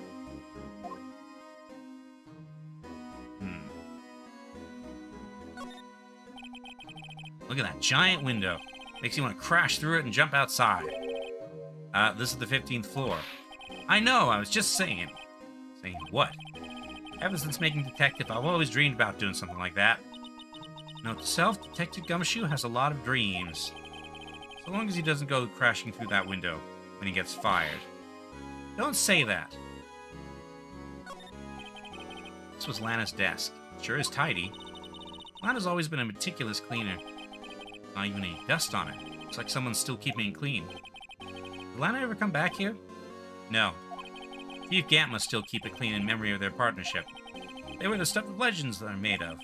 Look at that giant window. Makes you want to crash through it and jump outside. This is the 15th floor. I know, I was just saying. Saying what? Ever since making detective, I've always dreamed about doing something like that. Note to self, Detective Gumshoe has a lot of dreams. So long as he doesn't go crashing through that window when he gets fired. Don't say that. This was Lana's desk. It sure is tidy. Lana's always been a meticulous cleaner. Not even any dust on it. Looks like someone's still keeping it clean. Did Lana ever come back here? No. Chief Gant must still keep it clean in memory of their partnership. They were the stuff of legends that are made of.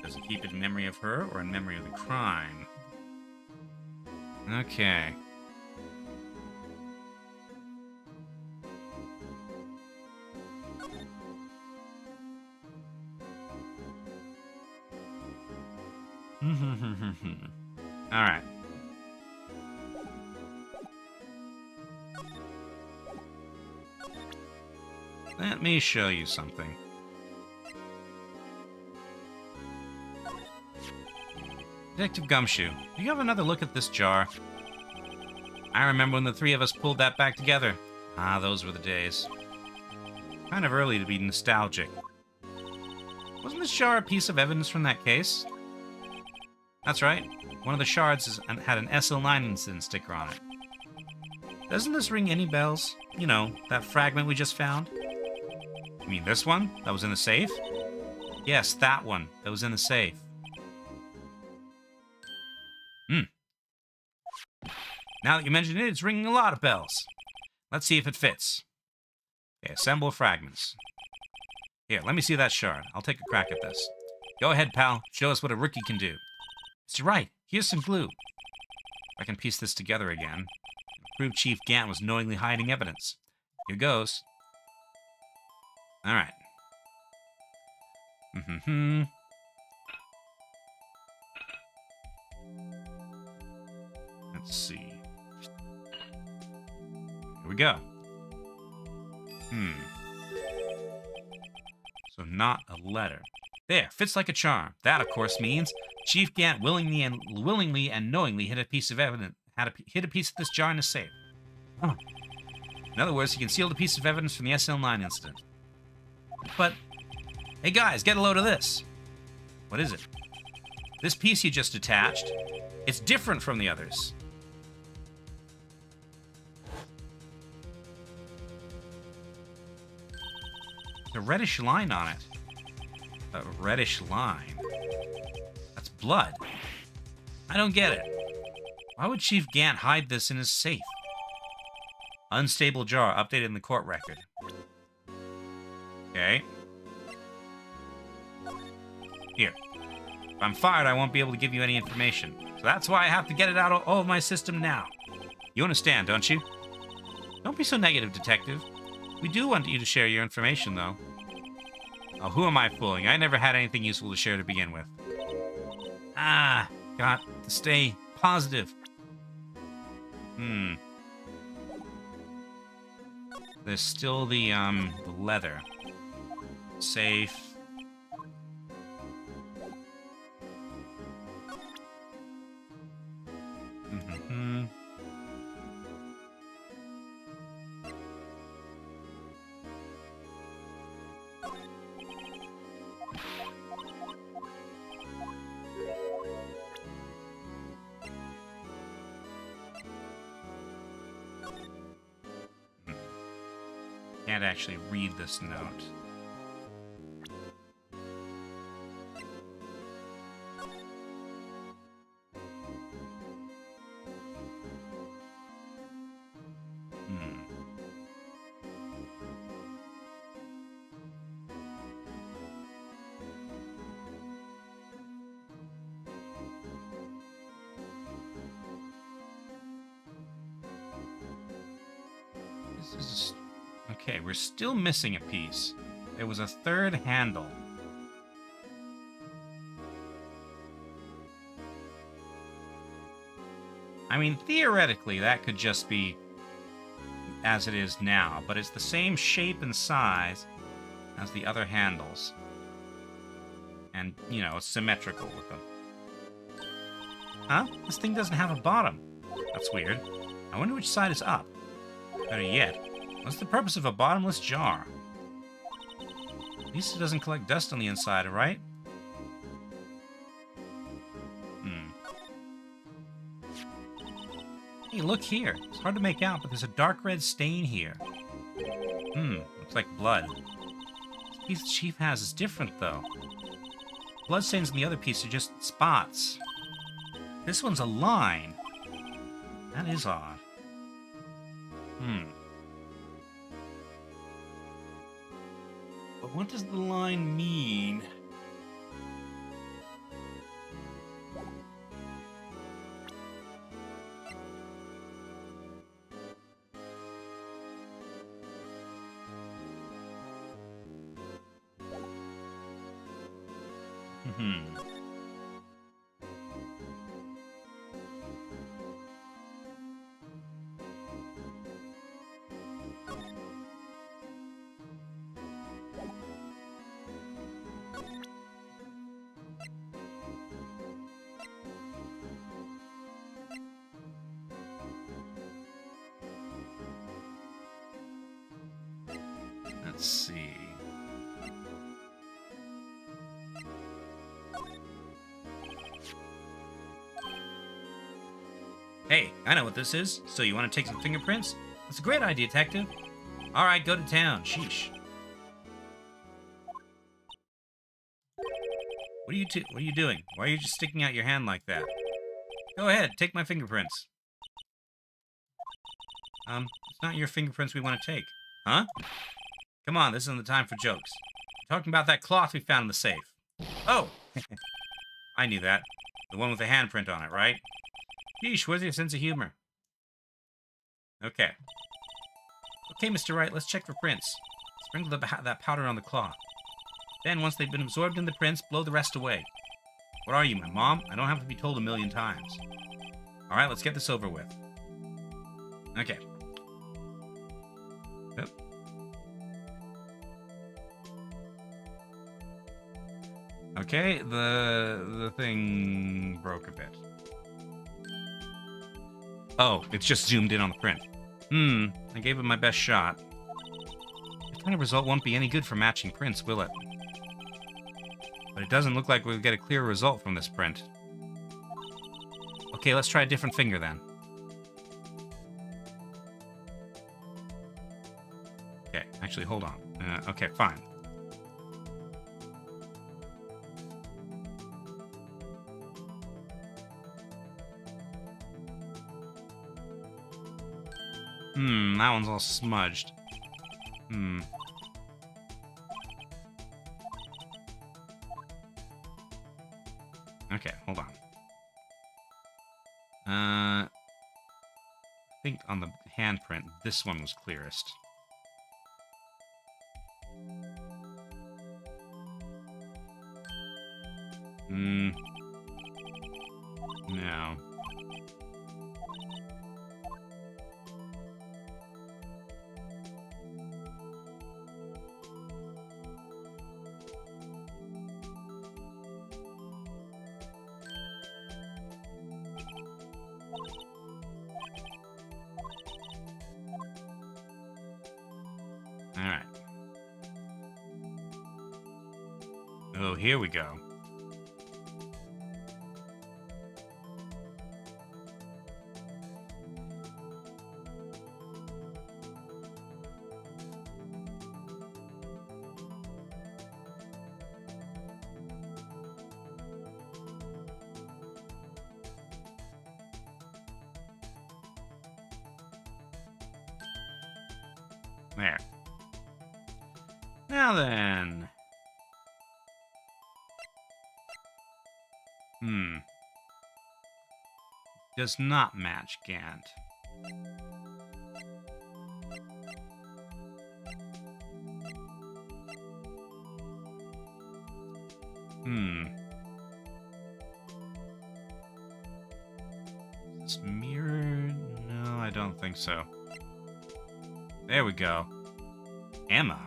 Does he keep it in memory of her or in memory of the crime? Okay. Alright. Let me show you something. Detective Gumshoe, do you have another look at this jar? I remember when the three of us pulled that back together. Ah, those were the days. Kind of early to be nostalgic. Wasn't this jar a piece of evidence from that case? That's right. One of the shards had an SL9 incident sticker on it. Doesn't this ring any bells? You know, that fragment we just found? You mean this one? That was in the safe? Yes, that one. That was in the safe. Now that you mention it, it's ringing a lot of bells. Let's see if it fits. Okay, assemble fragments. Here, let me see that shard. I'll take a crack at this. Go ahead, pal. Show us what a rookie can do. Mr. Wright, here's some glue. I can piece this together again. Prove Chief Gant was knowingly hiding evidence. Here goes. Alright. Let's see. Here we go. So not a letter. There, fits like a charm. That, of course, means Chief Gant willingly and knowingly hid a piece of evidence, hid a piece of this jar in a safe. Oh. In other words, he concealed a piece of evidence from the SL9 incident. But, hey guys, get a load of this. What is it? This piece you just attached, it's different from the others. There's a reddish line on it. A reddish line. That's blood. I don't get it. Why would Chief Gant hide this in his safe? Unstable jar, updated in the court record. Okay. Here. If I'm fired, I won't be able to give you any information. So that's why I have to get it out of all of my system now. You understand, don't you? Don't be so negative, Detective. We do want you to share your information, though. Oh, who am I fooling? I never had anything useful to share to begin with. Ah, got to stay positive. There's still the leather. Safe. Can't actually read this note. Okay, we're still missing a piece. There was a third handle. I mean, theoretically, that could just be as it is now, but it's the same shape and size as the other handles. And, you know, it's symmetrical with them. Huh? This thing doesn't have a bottom. That's weird. I wonder which side is up. Better yet, what's the purpose of a bottomless jar? At least it doesn't collect dust on the inside, right? Hey, look here. It's hard to make out, but there's a dark red stain here. Looks like blood. This piece the chief has is different, though. Blood stains on the other piece are just spots. This one's a line. That is odd. But what does the line mean? Let's see. Hey, I know what this is. So you want to take some fingerprints? That's a great idea, detective. All right, go to town. Sheesh. What are you doing? Why are you just sticking out your hand like that? Go ahead, take my fingerprints. It's not your fingerprints we want to take. Huh? Come on, this isn't the time for jokes. I'm talking about that cloth we found in the safe. Oh! I knew that. The one with the handprint on it, right? Yeesh, where's your sense of humor? Okay. Okay, Mr. Wright, let's check for prints. Sprinkle that powder on the cloth. Then, once they've been absorbed in the prints, blow the rest away. What are you, my mom? I don't have to be told 1,000,000 times. Alright, let's get this over with. Okay. Yep. Okay, the thing broke a bit. Oh, it's just zoomed in on the print. I gave it my best shot. This kind of result won't be any good for matching prints, will it? But it doesn't look like we'll get a clear result from this print. Okay, let's try a different finger then. Okay, actually, hold on. Okay, fine. That one's all smudged. Okay, hold on. I think on the handprint, this one was clearest. No. Alright. Oh, here we go. There. Now then. Does not match Gant. It's mirrored? No, I don't think so. There we go. Emma.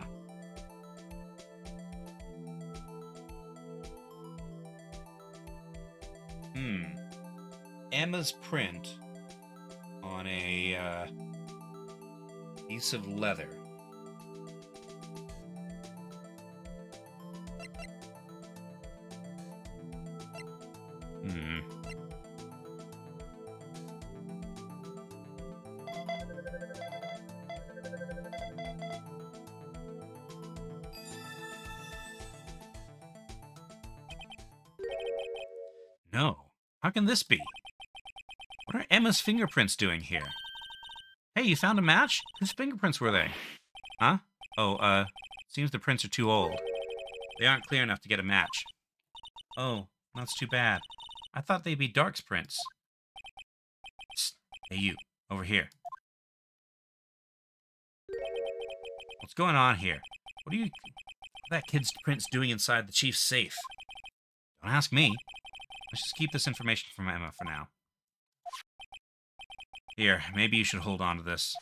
Emma's print on a piece of leather. No. How can this be? What are Emma's fingerprints doing here? Hey, you found a match? Whose fingerprints were they? Huh? Oh, seems the prints are too old. They aren't clear enough to get a match. Oh, that's too bad. I thought they'd be Dark's prints. Psst. Hey, you. Over here. What's going on here? What are that kid's prints doing inside the chief's safe? Don't ask me. Let's just keep this information from Emma for now. Here, maybe you should hold on to this.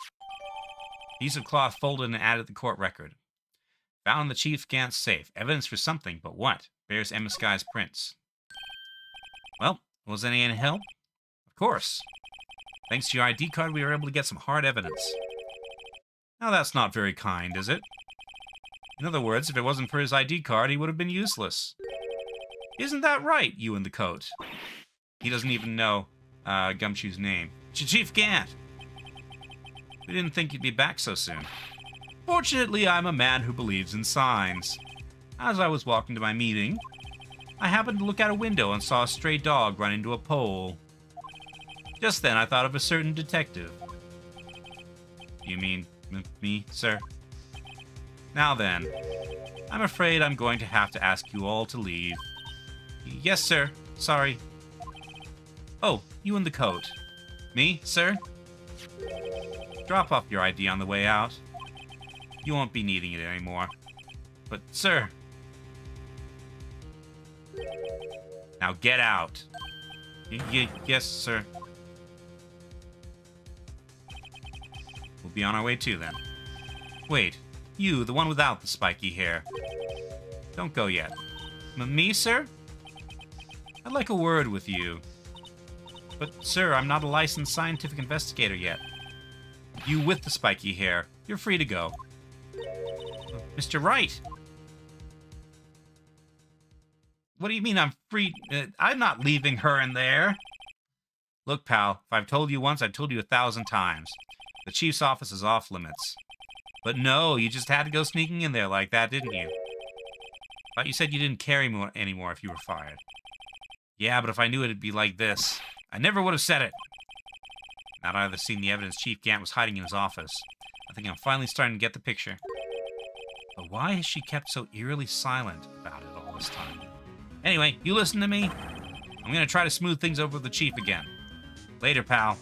Piece of cloth folded and added to the court record. Found in the Chief Gant's safe. Evidence for something, but what? Bears Emma Sky's prints. Well, was any help? Of course. Thanks to your ID card, we were able to get some hard evidence. Now that's not very kind, is it? In other words, if it wasn't for his ID card, he would have been useless. Isn't that right, you in the coat? He doesn't even know Gumshoe's name. Chief Gant! We didn't think you'd be back so soon. Fortunately, I'm a man who believes in signs. As I was walking to my meeting, I happened to look out a window and saw a stray dog run into a pole. Just then, I thought of a certain detective. You mean me, sir? Now then, I'm afraid I'm going to have to ask you all to leave. Yes, sir. Sorry. Oh, you in the coat. Me, sir? Drop off your ID on the way out. You won't be needing it anymore. But, sir... Now get out. Yes, sir. We'll be on our way too, then. Wait, you, the one without the spiky hair. Don't go yet. Me, sir? I'd like a word with you. But, sir, I'm not a licensed scientific investigator yet. You with the spiky hair, you're free to go. Mr. Wright! What do you mean I'm free? I'm not leaving her in there. Look, pal, if I've told you once, I've told you 1,000 times. The chief's office is off limits. But no, you just had to go sneaking in there like that, didn't you? Thought you said you didn't care anymore if you were fired. Yeah, but if I knew it'd be like this, I never would have said it. Now that I've seen the evidence Chief Gant was hiding in his office, I think I'm finally starting to get the picture. But why has she kept so eerily silent about it all this time? Anyway, you listen to me. I'm gonna try to smooth things over with the Chief again. Later, pal.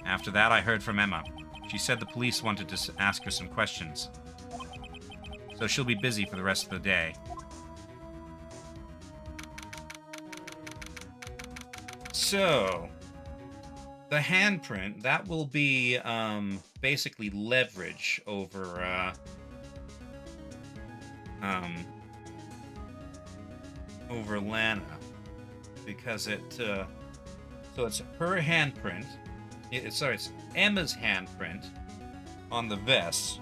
After that, I heard from Emma. She said the police wanted to ask her some questions. So she'll be busy for the rest of the day. So, the handprint, that will be basically leverage over over Lana, because so it's her handprint. It's Emma's handprint on the vest,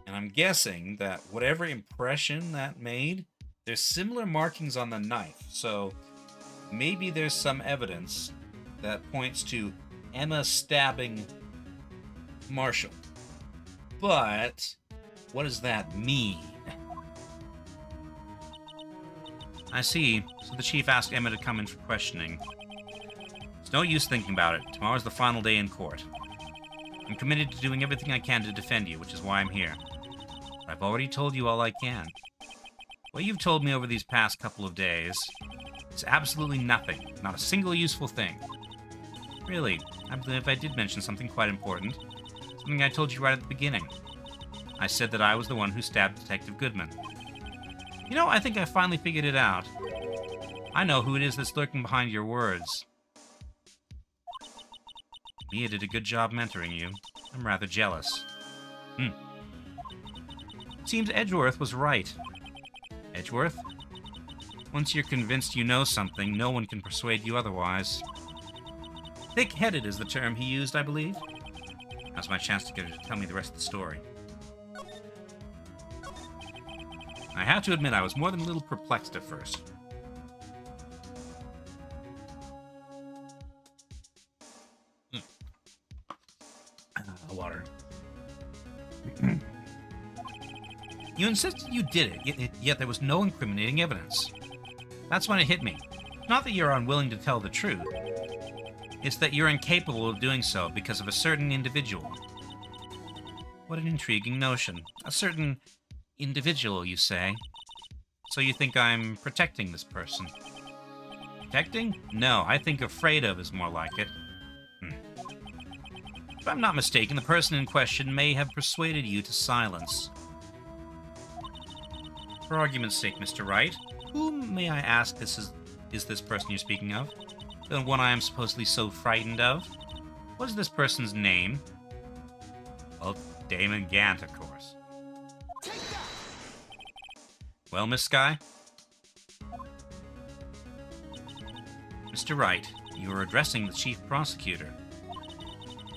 and I'm guessing that whatever impression that made, there's similar markings on the knife. So maybe there's some evidence that points to Emma stabbing Marshall. But what does that mean? I see. So the Chief asked Emma to come in for questioning. No use thinking about it. Tomorrow's the final day in court. I'm committed to doing everything I can to defend you, which is why I'm here. I've already told you all I can. What you've told me over these past couple of days is absolutely nothing. Not a single useful thing. Really, I believe I did mention something quite important. Something I told you right at the beginning. I said that I was the one who stabbed Detective Goodman. You know, I think I finally figured it out. I know who it is that's lurking behind your words. Mia did a good job mentoring you. I'm rather jealous. Seems Edgeworth was right. Edgeworth? Once you're convinced you know something, no one can persuade you otherwise. Thick-headed is the term he used, I believe. Now's my chance to get her to tell me the rest of the story. I have to admit, I was more than a little perplexed at first. Water. You insisted you did it, yet there was no incriminating evidence. That's when it hit me. Not that you're unwilling to tell the truth. It's that you're incapable of doing so because of a certain individual. What an intriguing notion. A certain individual, you say? So you think I'm protecting this person? Protecting? No, I think afraid of is more like it. If I'm not mistaken, the person in question may have persuaded you to silence. For argument's sake, Mr. Wright, whom, may I ask, is this person you're speaking of? The one I am supposedly so frightened of? What is this person's name? Well, Damon Gant, of course. Well, Miss Skye? Mr. Wright, you are addressing the chief prosecutor.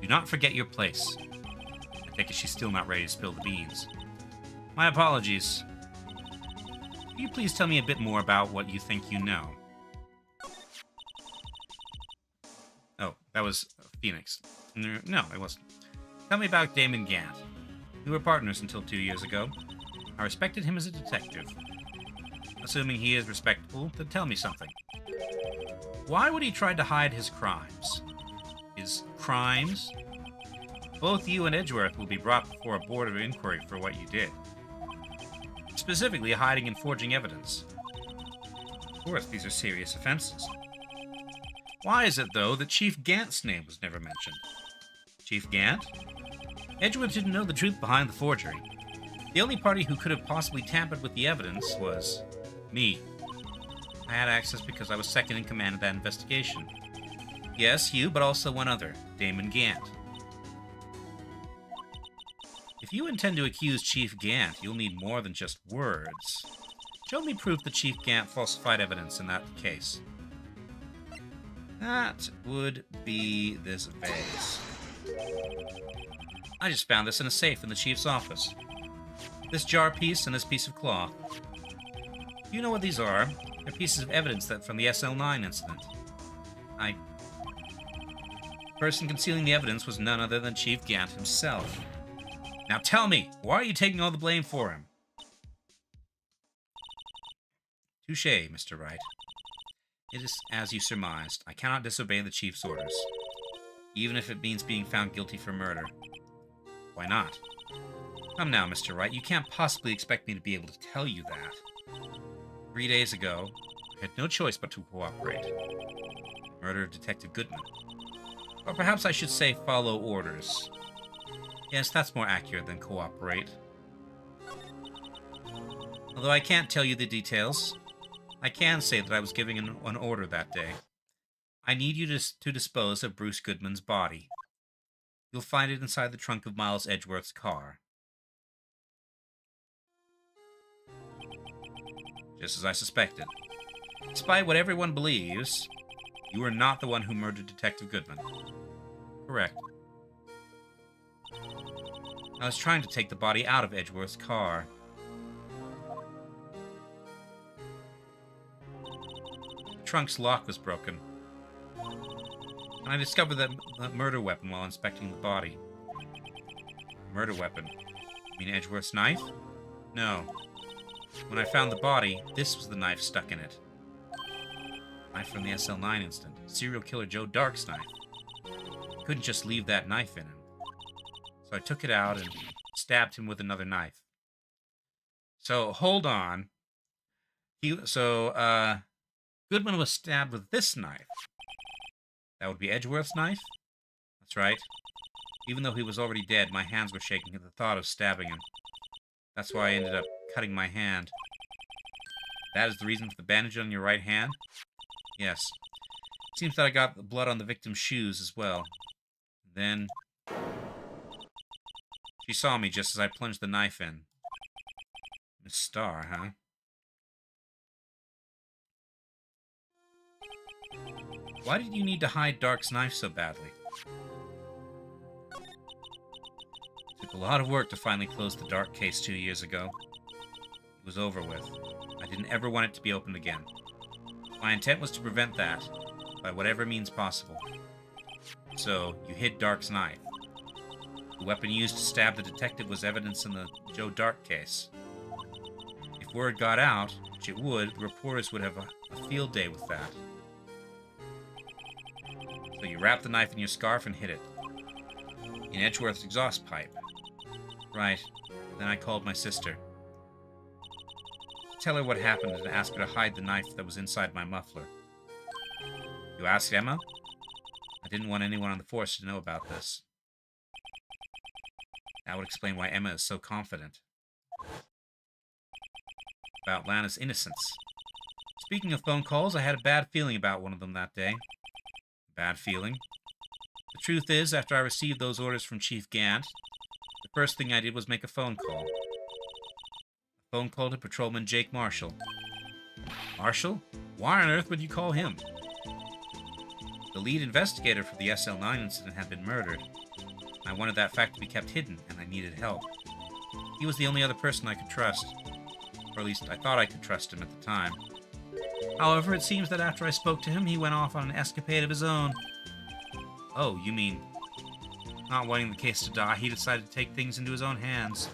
Do not forget your place. I take it she's still not ready to spill the beans. My apologies. Will you please tell me a bit more about what you think you know? Oh, that was Phoenix. No, it wasn't. Tell me about Damon Gant. We were partners until 2 years ago. I respected him as a detective. Assuming he is respectable, then tell me something. Why would he try to hide his crimes? His crimes? Both you and Edgeworth will be brought before a board of inquiry for what you did. Specifically, hiding and forging evidence. Of course, these are serious offenses. Why is it, though, that Chief Gant's name was never mentioned? Chief Gant? Edgeworth didn't know the truth behind the forgery. The only party who could have possibly tampered with the evidence was me. I had access because I was second in command of that investigation. Yes, you, but also one other, Damon Gant. If you intend to accuse Chief Gant, you'll need more than just words. Show me proof that Chief Gant falsified evidence in that case. That would be this vase. I just found this in a safe in the chief's office. This jar piece and this piece of cloth. You know what these are? They're pieces of evidence that from the SL9 incident. The person concealing the evidence was none other than Chief Gant himself. Now tell me, why are you taking all the blame for him? Touché, Mr. Wright. It is as you surmised. I cannot disobey the chief's orders, even if it means being found guilty for murder. Why not? Come now, Mr. Wright, you can't possibly expect me to be able to tell you that. 3 days ago, I had no choice but to cooperate. Murder of Detective Goodman. Or perhaps I should say follow orders. Yes, that's more accurate than cooperate. Although I can't tell you the details, I can say that I was giving an order that day. I need you to dispose of Bruce Goodman's body. You'll find it inside the trunk of Miles Edgeworth's car. Just as I suspected. Despite what everyone believes, you are not the one who murdered Detective Goodman. Correct. I was trying to take the body out of Edgeworth's car. The trunk's lock was broken. And I discovered that murder weapon while inspecting the body. Murder weapon? You mean Edgeworth's knife? No. When I found the body, this was the knife stuck in it. Knife from the SL9 incident. serial killer Joe Dark's knife. I couldn't just leave that knife in him. So I took it out and stabbed him with another knife. So, hold on. Goodman was stabbed with this knife. That would be Edgeworth's knife? That's right. Even though he was already dead, my hands were shaking at the thought of stabbing him. That's why I ended up cutting my hand. That is the reason for the bandage on your right hand? Yes. It seems that I got the blood on the victim's shoes as well. Then she saw me just as I plunged the knife in. Miss Starr, huh? Why did you need to hide Dark's knife so badly? It took a lot of work to finally close the Dark case 2 years ago. It was over with. I didn't ever want it to be opened again. My intent was to prevent that, by whatever means possible. So, you hid Dark's knife. The weapon used to stab the detective was evidence in the Joe Dark case. If word got out, which it would, the reporters would have a field day with that. So you wrapped the knife in your scarf and hid it. In Edgeworth's exhaust pipe. Right. Then I called my sister. Tell her what happened and ask her to hide the knife that was inside my muffler. You asked Emma? I didn't want anyone on the force to know about this. That would explain why Emma is so confident. About Lana's innocence. Speaking of phone calls, I had a bad feeling about one of them that day. Bad feeling? The truth is, after I received those orders from Chief Gant, the first thing I did was make a phone call. A phone call to Patrolman Jake Marshall. Marshall? Why on earth would you call him? The lead investigator for the SL9 incident had been murdered. I wanted that fact to be kept hidden, and I needed help. He was the only other person I could trust. Or at least I thought I could trust him at the time. However, it seems that after I spoke to him, he went off on an escapade of his own. Oh, you mean, not wanting the case to die, he decided to take things into his own hands.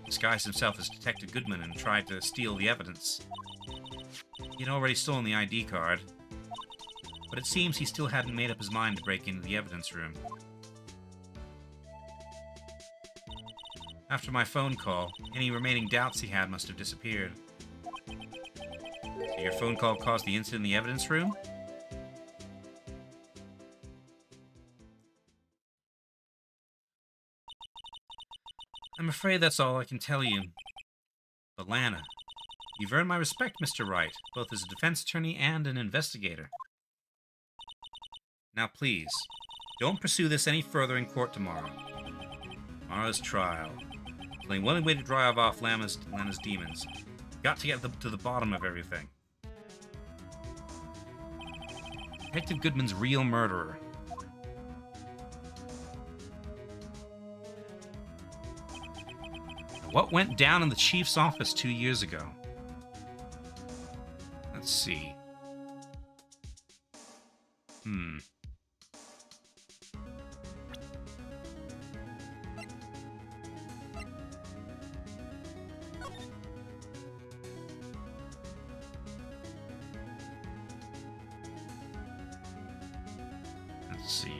Disguised himself as Detective Goodman and tried to steal the evidence. He'd already stolen the ID card, but it seems he still hadn't made up his mind to break into the evidence room. After my phone call, any remaining doubts he had must have disappeared. So your phone call caused the incident in the evidence room? I'm afraid that's all I can tell you. But Lana, you've earned my respect, Mr. Wright, both as a defense attorney and an investigator. Now please, don't pursue this any further in court tomorrow. Tomorrow's trial. The only way to drive off Lana's demons. Got to get to the bottom of everything. Detective Goodman's real murderer. What went down in the chief's office 2 years ago? Let's see. Let's see.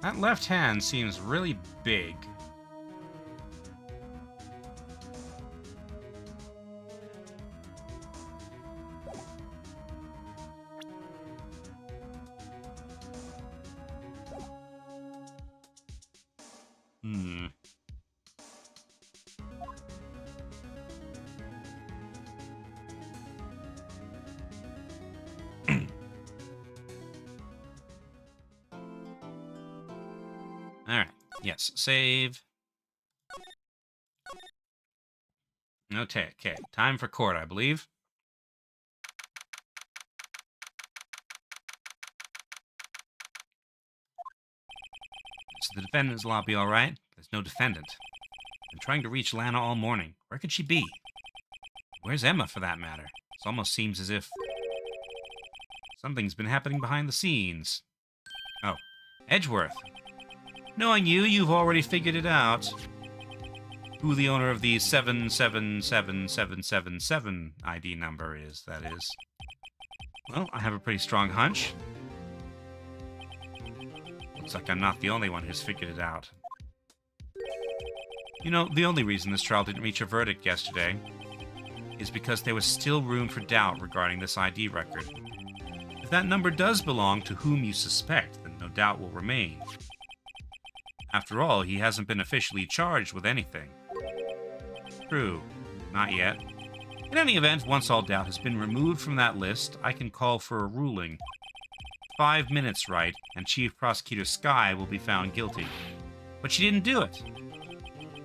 That left hand seems really big. Alright, yes, save. Okay, time for court, I believe. Is the defendant's lobby all right? There's no defendant. I've been trying to reach Lana all morning. Where could she be? Where's Emma, for that matter? It almost seems as if something's been happening behind the scenes. Oh, Edgeworth. Knowing you, you've already figured it out. Who the owner of the 777777 ID number is, that is. Well, I have a pretty strong hunch. Looks like I'm not the only one who's figured it out. You know, the only reason this trial didn't reach a verdict yesterday is because there was still room for doubt regarding this ID record. If that number does belong to whom you suspect, then no doubt will remain. After all, he hasn't been officially charged with anything. True. Not yet. In any event, once all doubt has been removed from that list, I can call for a ruling. 5 minutes, Wright, and Chief Prosecutor Skye will be found guilty. But she didn't do it.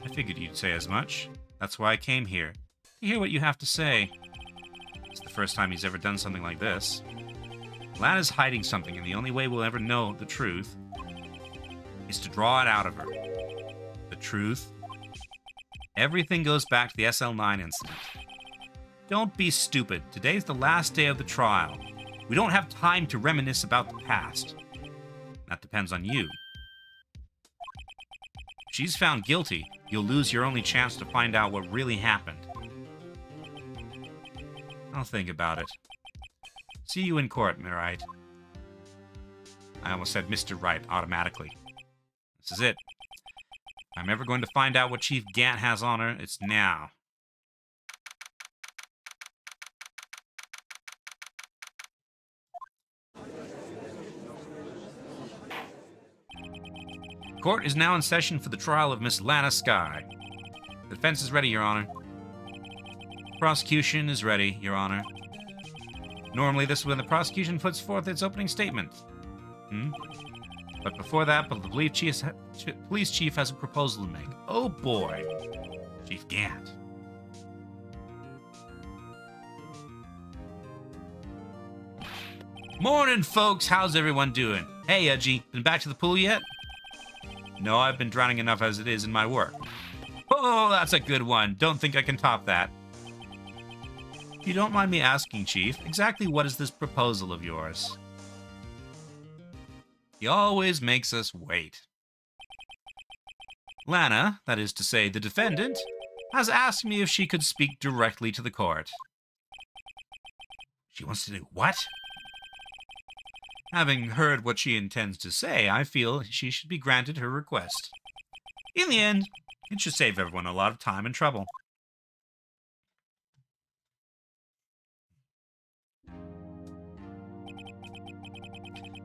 I figured you'd say as much. That's why I came here. To hear what you have to say. It's the first time he's ever done something like this. Lana's hiding something, and the only way we'll ever know the truth is to draw it out of her. The truth? Everything goes back to the SL9 incident. Don't be stupid. Today's the last day of the trial. We don't have time to reminisce about the past. That depends on you. If she's found guilty, you'll lose your only chance to find out what really happened. I'll think about it. See you in court, Wright. I almost said Mr. Wright automatically. This is it. If I'm ever going to find out what Chief Gant has on her, it's now. Court is now in session for the trial of Miss Lana Skye. The defense is ready, Your Honor. Prosecution is ready, Your Honor. Normally, this is when the prosecution puts forth its opening statement. But before that, the police chief has a proposal to make. Oh boy. Chief Gant. Morning, folks. How's everyone doing? Hey, Edgy. Been back to the pool yet? No, I've been drowning enough as it is in my work. Oh, that's a good one. Don't think I can top that. If you don't mind me asking, Chief, exactly what is this proposal of yours? He always makes us wait. Lana, that is to say the defendant, has asked me if she could speak directly to the court. She wants to do what? Having heard what she intends to say, I feel she should be granted her request. In the end, it should save everyone a lot of time and trouble.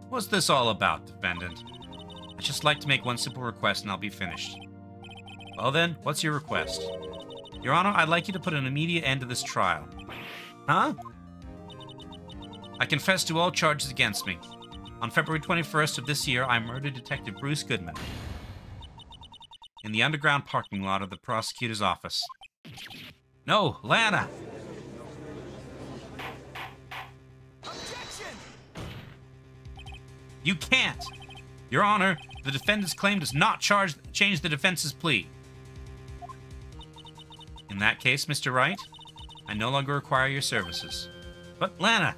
What's this all about, defendant? I'd just like to make one simple request and I'll be finished. Well then, what's your request? Your Honor, I'd like you to put an immediate end to this trial. Huh? I confess to all charges against me. On February 21st of this year, I murdered Detective Bruce Goodman in the underground parking lot of the prosecutor's office. No, Lana! Objection! You can't! Your Honor, the defendant's claim does not change the defense's plea. In that case, Mr. Wright, I no longer require your services. But Lana!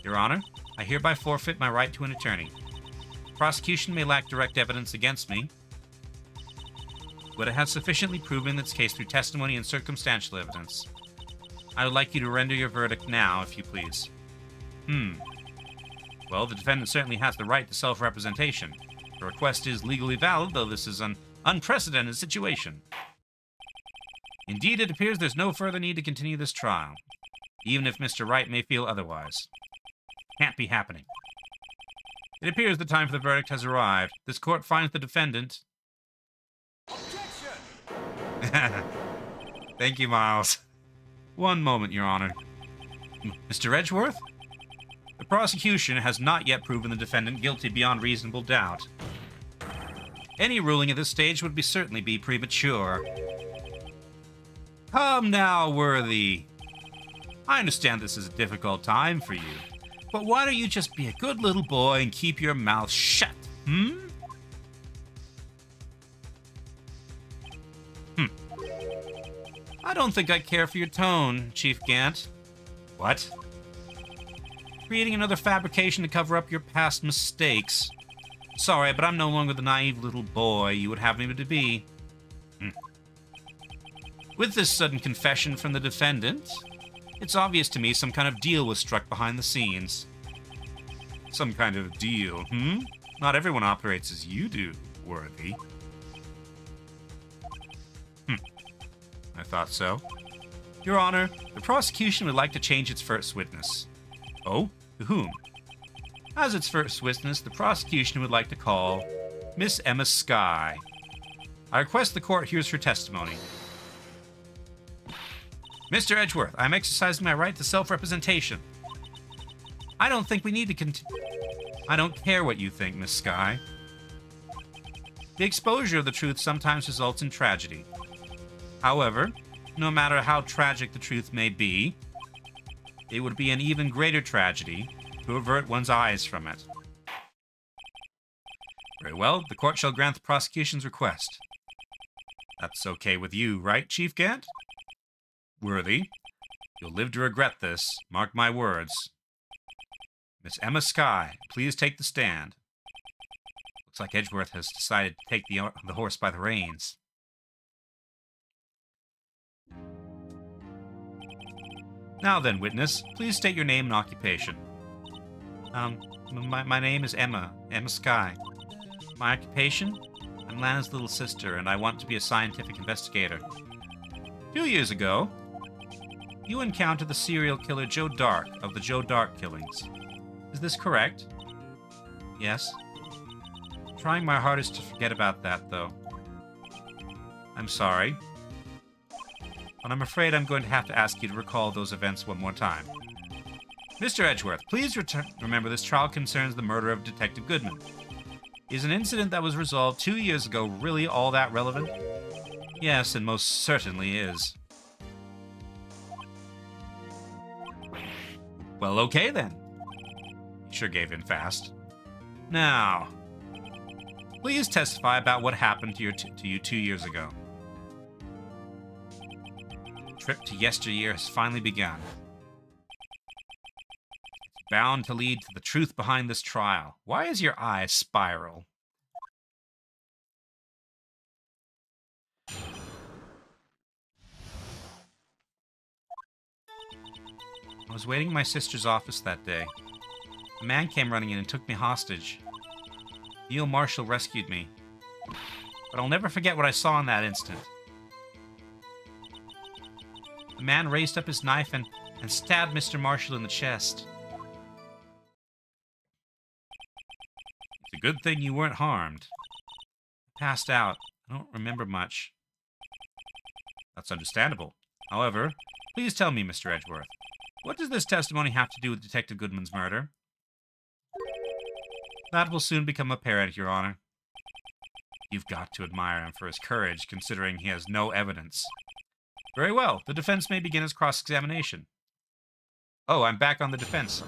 Your Honor, I hereby forfeit my right to an attorney. The prosecution may lack direct evidence against me, but it has sufficiently proven its case through testimony and circumstantial evidence. I would like you to render your verdict now, if you please. Well, the defendant certainly has the right to self-representation. The request is legally valid, though this is an unprecedented situation. Indeed, it appears there's no further need to continue this trial, even if Mr. Wright may feel otherwise. Can't be happening. It appears the time for the verdict has arrived. This court finds the defendant... Objection! Thank you, Miles. One moment, Your Honor. Mr. Edgeworth? The prosecution has not yet proven the defendant guilty beyond reasonable doubt. Any ruling at this stage would certainly be premature. Come now, Worthy. I understand this is a difficult time for you, but why don't you just be a good little boy and keep your mouth shut, I don't think I care for your tone, Chief Gant. What? Creating another fabrication to cover up your past mistakes. Sorry, but I'm no longer the naive little boy you would have me to be. With this sudden confession from the defendant, it's obvious to me some kind of deal was struck behind the scenes. Some kind of deal, Not everyone operates as you do, Worthy. I thought so. Your Honor, the prosecution would like to change its first witness. Oh? To whom? As its first witness, the prosecution would like to call Miss Emma Skye. I request the court hears her testimony. Mr. Edgeworth, I'm exercising my right to self-representation. I don't think we need to continue. I don't care what you think, Miss Skye. The exposure of the truth sometimes results in tragedy. However, no matter how tragic the truth may be, it would be an even greater tragedy to avert one's eyes from it. Very well, the court shall grant the prosecution's request. That's okay with you, right, Chief Gant? Worthy, you'll live to regret this, mark my words. Miss Emma Skye, please take the stand. Looks like Edgeworth has decided to take the horse by the reins. Now then, witness, please state your name and occupation. My name is Emma Skye. My occupation? I'm Lana's little sister, and I want to be a scientific investigator. 2 years ago, you encountered the serial killer Joe Dark of the Joe Dark killings. Is this correct? Yes. I'm trying my hardest to forget about that, though. I'm sorry. But I'm afraid I'm going to have to ask you to recall those events one more time. Mr. Edgeworth, please remember this trial concerns the murder of Detective Goodman. Is an incident that was resolved 2 years ago really all that relevant? Yes, it most certainly is. Well, okay then. He sure gave in fast. Now, please testify about what happened to you 2 years ago. The trip to yesteryear has finally begun. It's bound to lead to the truth behind this trial. Why is your eye a spiral? I was waiting in my sister's office that day. A man came running in and took me hostage. Neil Marshall rescued me. But I'll never forget what I saw in that instant. The man raised up his knife and stabbed Mr. Marshall in the chest. It's a good thing you weren't harmed. I passed out. I don't remember much. That's understandable. However, please tell me, Mr. Edgeworth, what does this testimony have to do with Detective Goodman's murder? That will soon become apparent, Your Honor. You've got to admire him for his courage, considering he has no evidence. Very well. The defense may begin its cross-examination. Oh, I'm back on the defense.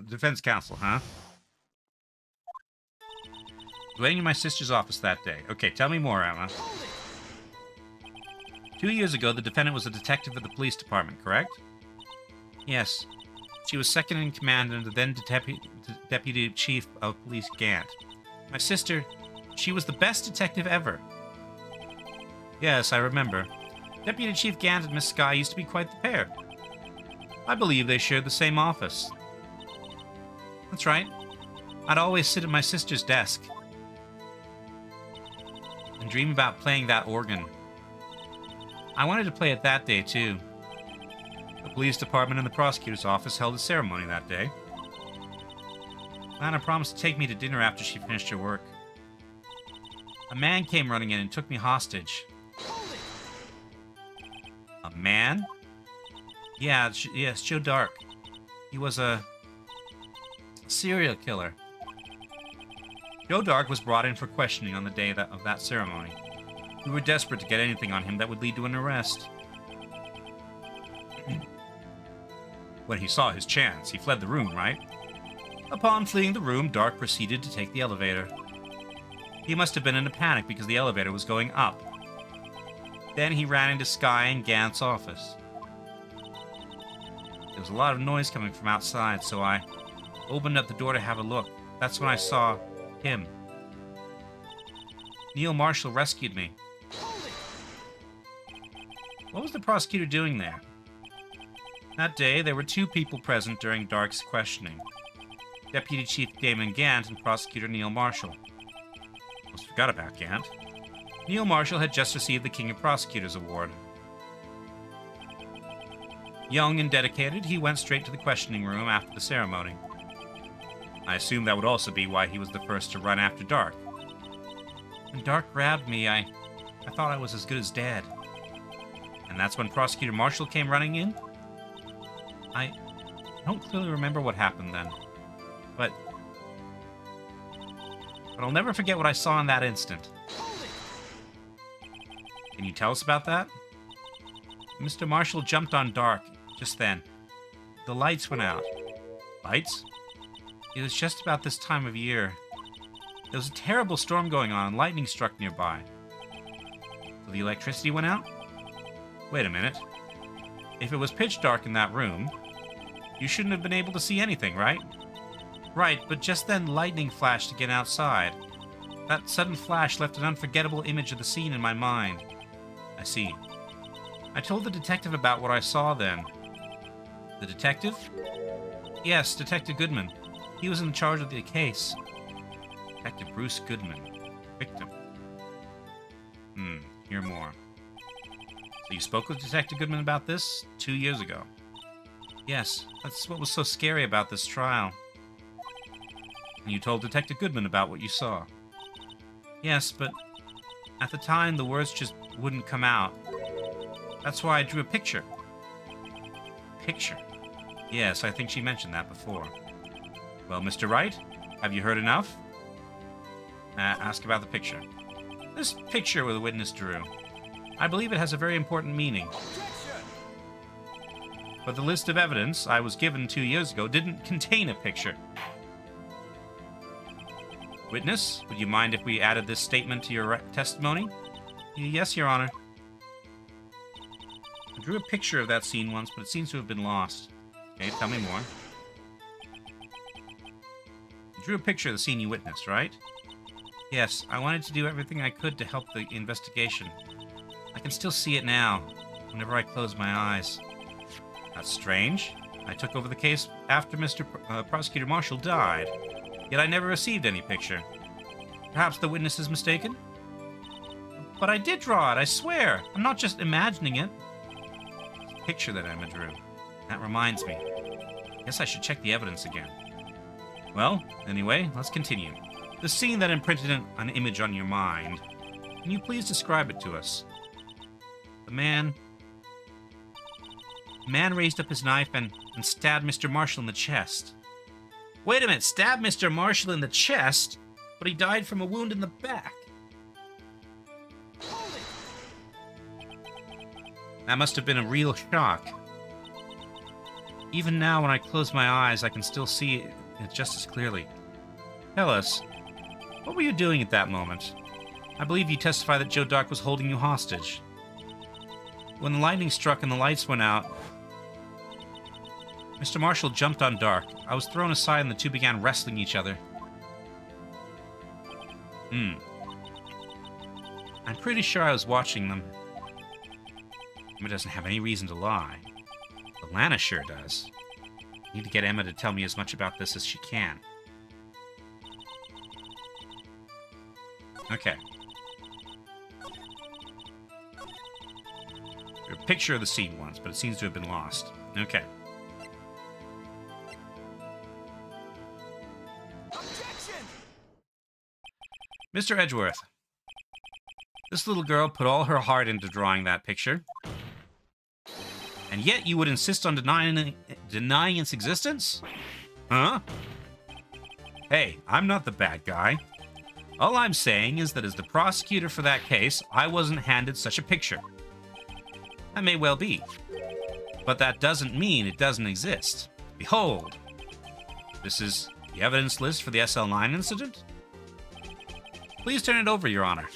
Defense counsel, huh? Waiting in my sister's office that day. Okay, tell me more, Emma. 2 years ago, the defendant was a detective at the police department, correct? Yes. She was second in command under the then Deputy Chief of Police Gant. My sister, she was the best detective ever. Yes, I remember. Deputy Chief Gant and Miss Skye used to be quite the pair. I believe they shared the same office. That's right. I'd always sit at my sister's desk and dream about playing that organ. I wanted to play it that day, too. The police department and the prosecutor's office held a ceremony that day. Lana promised to take me to dinner after she finished her work. A man came running in and took me hostage. A man? Yeah, yes, Joe Dark. He was a serial killer. Joe Dark was brought in for questioning on the day of that ceremony. We were desperate to get anything on him that would lead to an arrest. When he saw his chance, he fled the room, right? Upon fleeing the room, Dark proceeded to take the elevator. He must have been in a panic because the elevator was going up. Then he ran into Sky and Gant's office. There was a lot of noise coming from outside, so I opened up the door to have a look. That's when I saw him. Neil Marshall rescued me. What was the prosecutor doing there? That day, there were two people present during Dark's questioning. Deputy Chief Damon Gant and Prosecutor Neil Marshall. Almost forgot about Gant. Neil Marshall had just received the King of Prosecutors Award. Young and dedicated, he went straight to the questioning room after the ceremony. I assumed that would also be why he was the first to run after Dark. When Dark grabbed me, I thought I was as good as dead. And that's when Prosecutor Marshall came running in? I don't clearly remember what happened then. But I'll never forget what I saw in that instant. Can you tell us about that? Mr. Marshall jumped on Dark just then. The lights went out. Lights? It was just about this time of year. There was a terrible storm going on and lightning struck nearby. So the electricity went out? Wait a minute. If it was pitch dark in that room, you shouldn't have been able to see anything, right? Right, but just then lightning flashed again outside. That sudden flash left an unforgettable image of the scene in my mind. I see. I told the detective about what I saw then. The detective? Yes, Detective Goodman. He was in charge of the case. Detective Bruce Goodman. Victim. Hear more. So you spoke with Detective Goodman about this 2 years ago? Yes, that's what was so scary about this trial. And you told Detective Goodman about what you saw? Yes, but at the time the words just wouldn't come out. That's why I drew a picture. Picture? Yes, I think she mentioned that before. Well, Mr. Wright, have you heard enough? Ask about the picture. This picture the witness drew. I believe it has a very important meaning. But the list of evidence I was given 2 years ago didn't contain a picture. Witness, would you mind if we added this statement to your testimony? Yes, Your Honor. I drew a picture of that scene once, but it seems to have been lost. Okay, tell me more. You drew a picture of the scene you witnessed, right? Yes, I wanted to do everything I could to help the investigation. I can still see it now, whenever I close my eyes. That's strange. I took over the case after Mr. Prosecutor Marshall died, yet I never received any picture. Perhaps the witness is mistaken? But I did draw it, I swear. I'm not just imagining it. It's a picture that Emma drew. That reminds me. Guess I should check the evidence again. Well, anyway, let's continue. The scene that imprinted an image on your mind. Can you please describe it to us? The man raised up his knife and stabbed Mr. Marshall in the chest. Wait a minute, stabbed Mr. Marshall in the chest? But he died from a wound in the back. That must have been a real shock. Even now, when I close my eyes, I can still see it just as clearly. Tell us, what were you doing at that moment? I believe you testify that Joe Dark was holding you hostage. When the lightning struck and the lights went out, Mr. Marshall jumped on Dark. I was thrown aside and the two began wrestling each other. I'm pretty sure I was watching them. Emma doesn't have any reason to lie. But Lana sure does. I need to get Emma to tell me as much about this as she can. Okay. There's a picture of the scene once, but it seems to have been lost. Okay. Mr. Edgeworth, this little girl put all her heart into drawing that picture, and yet you would insist on denying its existence? Huh? Hey, I'm not the bad guy. All I'm saying is that as the prosecutor for that case, I wasn't handed such a picture. That may well be, but that doesn't mean it doesn't exist. Behold, this is the evidence list for the SL9 incident. Please turn it over, Your Honor.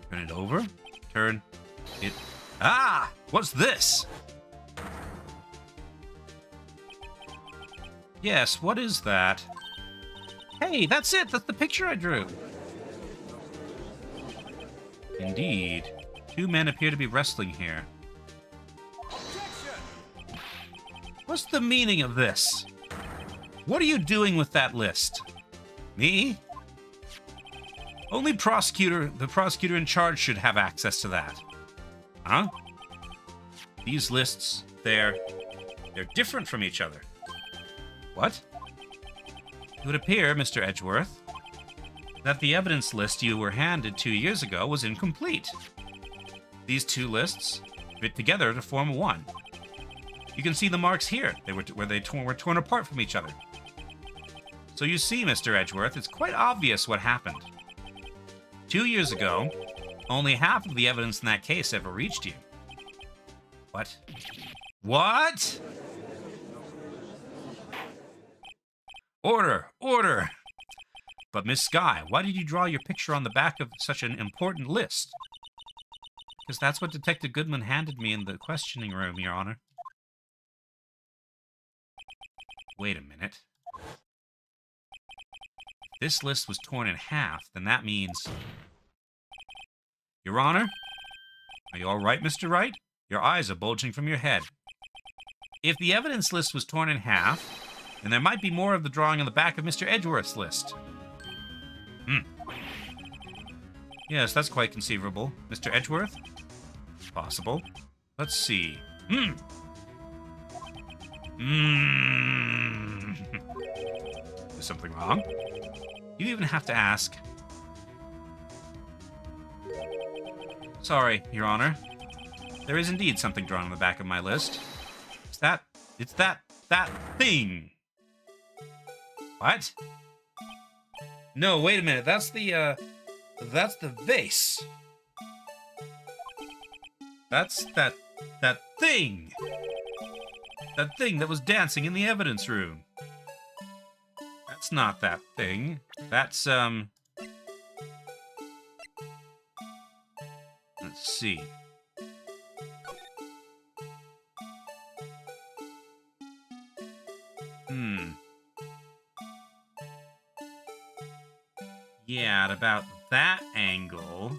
Turn it over? Turn It... Ah! What's this? Yes, what is that? Hey, that's it! That's the picture I drew! Indeed. Two men appear to be wrestling here. What's the meaning of this? What are you doing with that list? Me? Only the prosecutor in charge should have access to that. Huh? These lists, they're different from each other. What? It would appear, Mr. Edgeworth, that the evidence list you were handed 2 years ago was incomplete. These two lists fit together to form one. You can see the marks here, where they were torn apart from each other. So you see, Mr. Edgeworth, it's quite obvious what happened. 2 years ago, only half of the evidence in that case ever reached you. What? What? Order! Order! But Miss Skye, why did you draw your picture on the back of such an important list? Because that's what Detective Goodman handed me in the questioning room, Your Honor. Wait a minute. If this list was torn in half, then that means... Your Honor? Are you all right, Mr. Wright? Your eyes are bulging from your head. If the evidence list was torn in half, then there might be more of the drawing on the back of Mr. Edgeworth's list. Yes, that's quite conceivable. Mr. Edgeworth? Possible. Let's see. Is something wrong? You even have to ask. Sorry, Your Honor. There is indeed something drawn on the back of my list. It's that thing. What? No, wait a minute. That's the vase. That's that thing. That thing that was dancing in the evidence room. That's not that thing. That's, let's see. Yeah, at about that angle.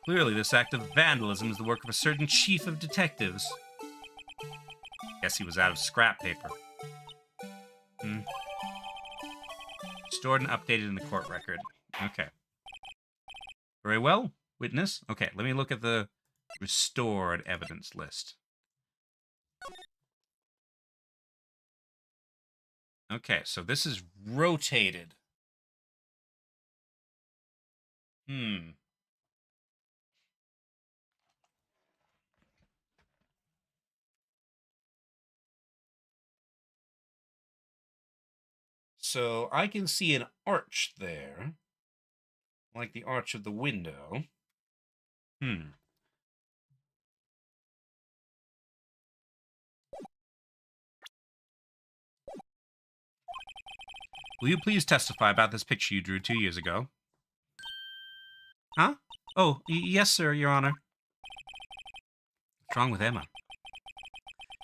Clearly, this act of vandalism is the work of a certain chief of detectives. Guess he was out of scrap paper. Stored and updated in the court record. Okay. Very well, witness. Okay, let me look at the restored evidence list. Okay, so this is rotated. So I can see an arch there, like the arch of the window. Will you please testify about this picture you drew 2 years ago? Huh? Oh, yes, sir, Your Honor. What's wrong with Emma?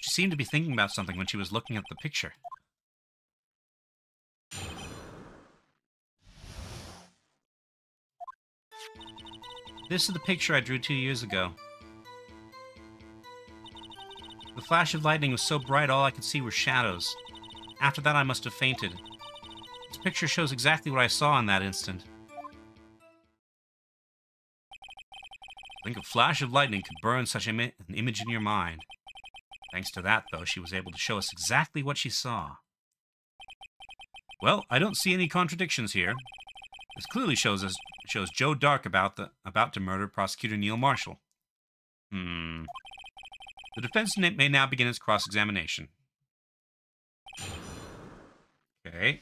She seemed to be thinking about something when she was looking at the picture. This is the picture I drew 2 years ago. The flash of lightning was so bright all I could see were shadows. After that I must have fainted. This picture shows exactly what I saw in that instant. I think a flash of lightning could burn such an image in your mind. Thanks to that, though, she was able to show us exactly what she saw. Well, I don't see any contradictions here. This clearly shows Joe Dark about to murder Prosecutor Neil Marshall. The defense may now begin its cross-examination. Okay.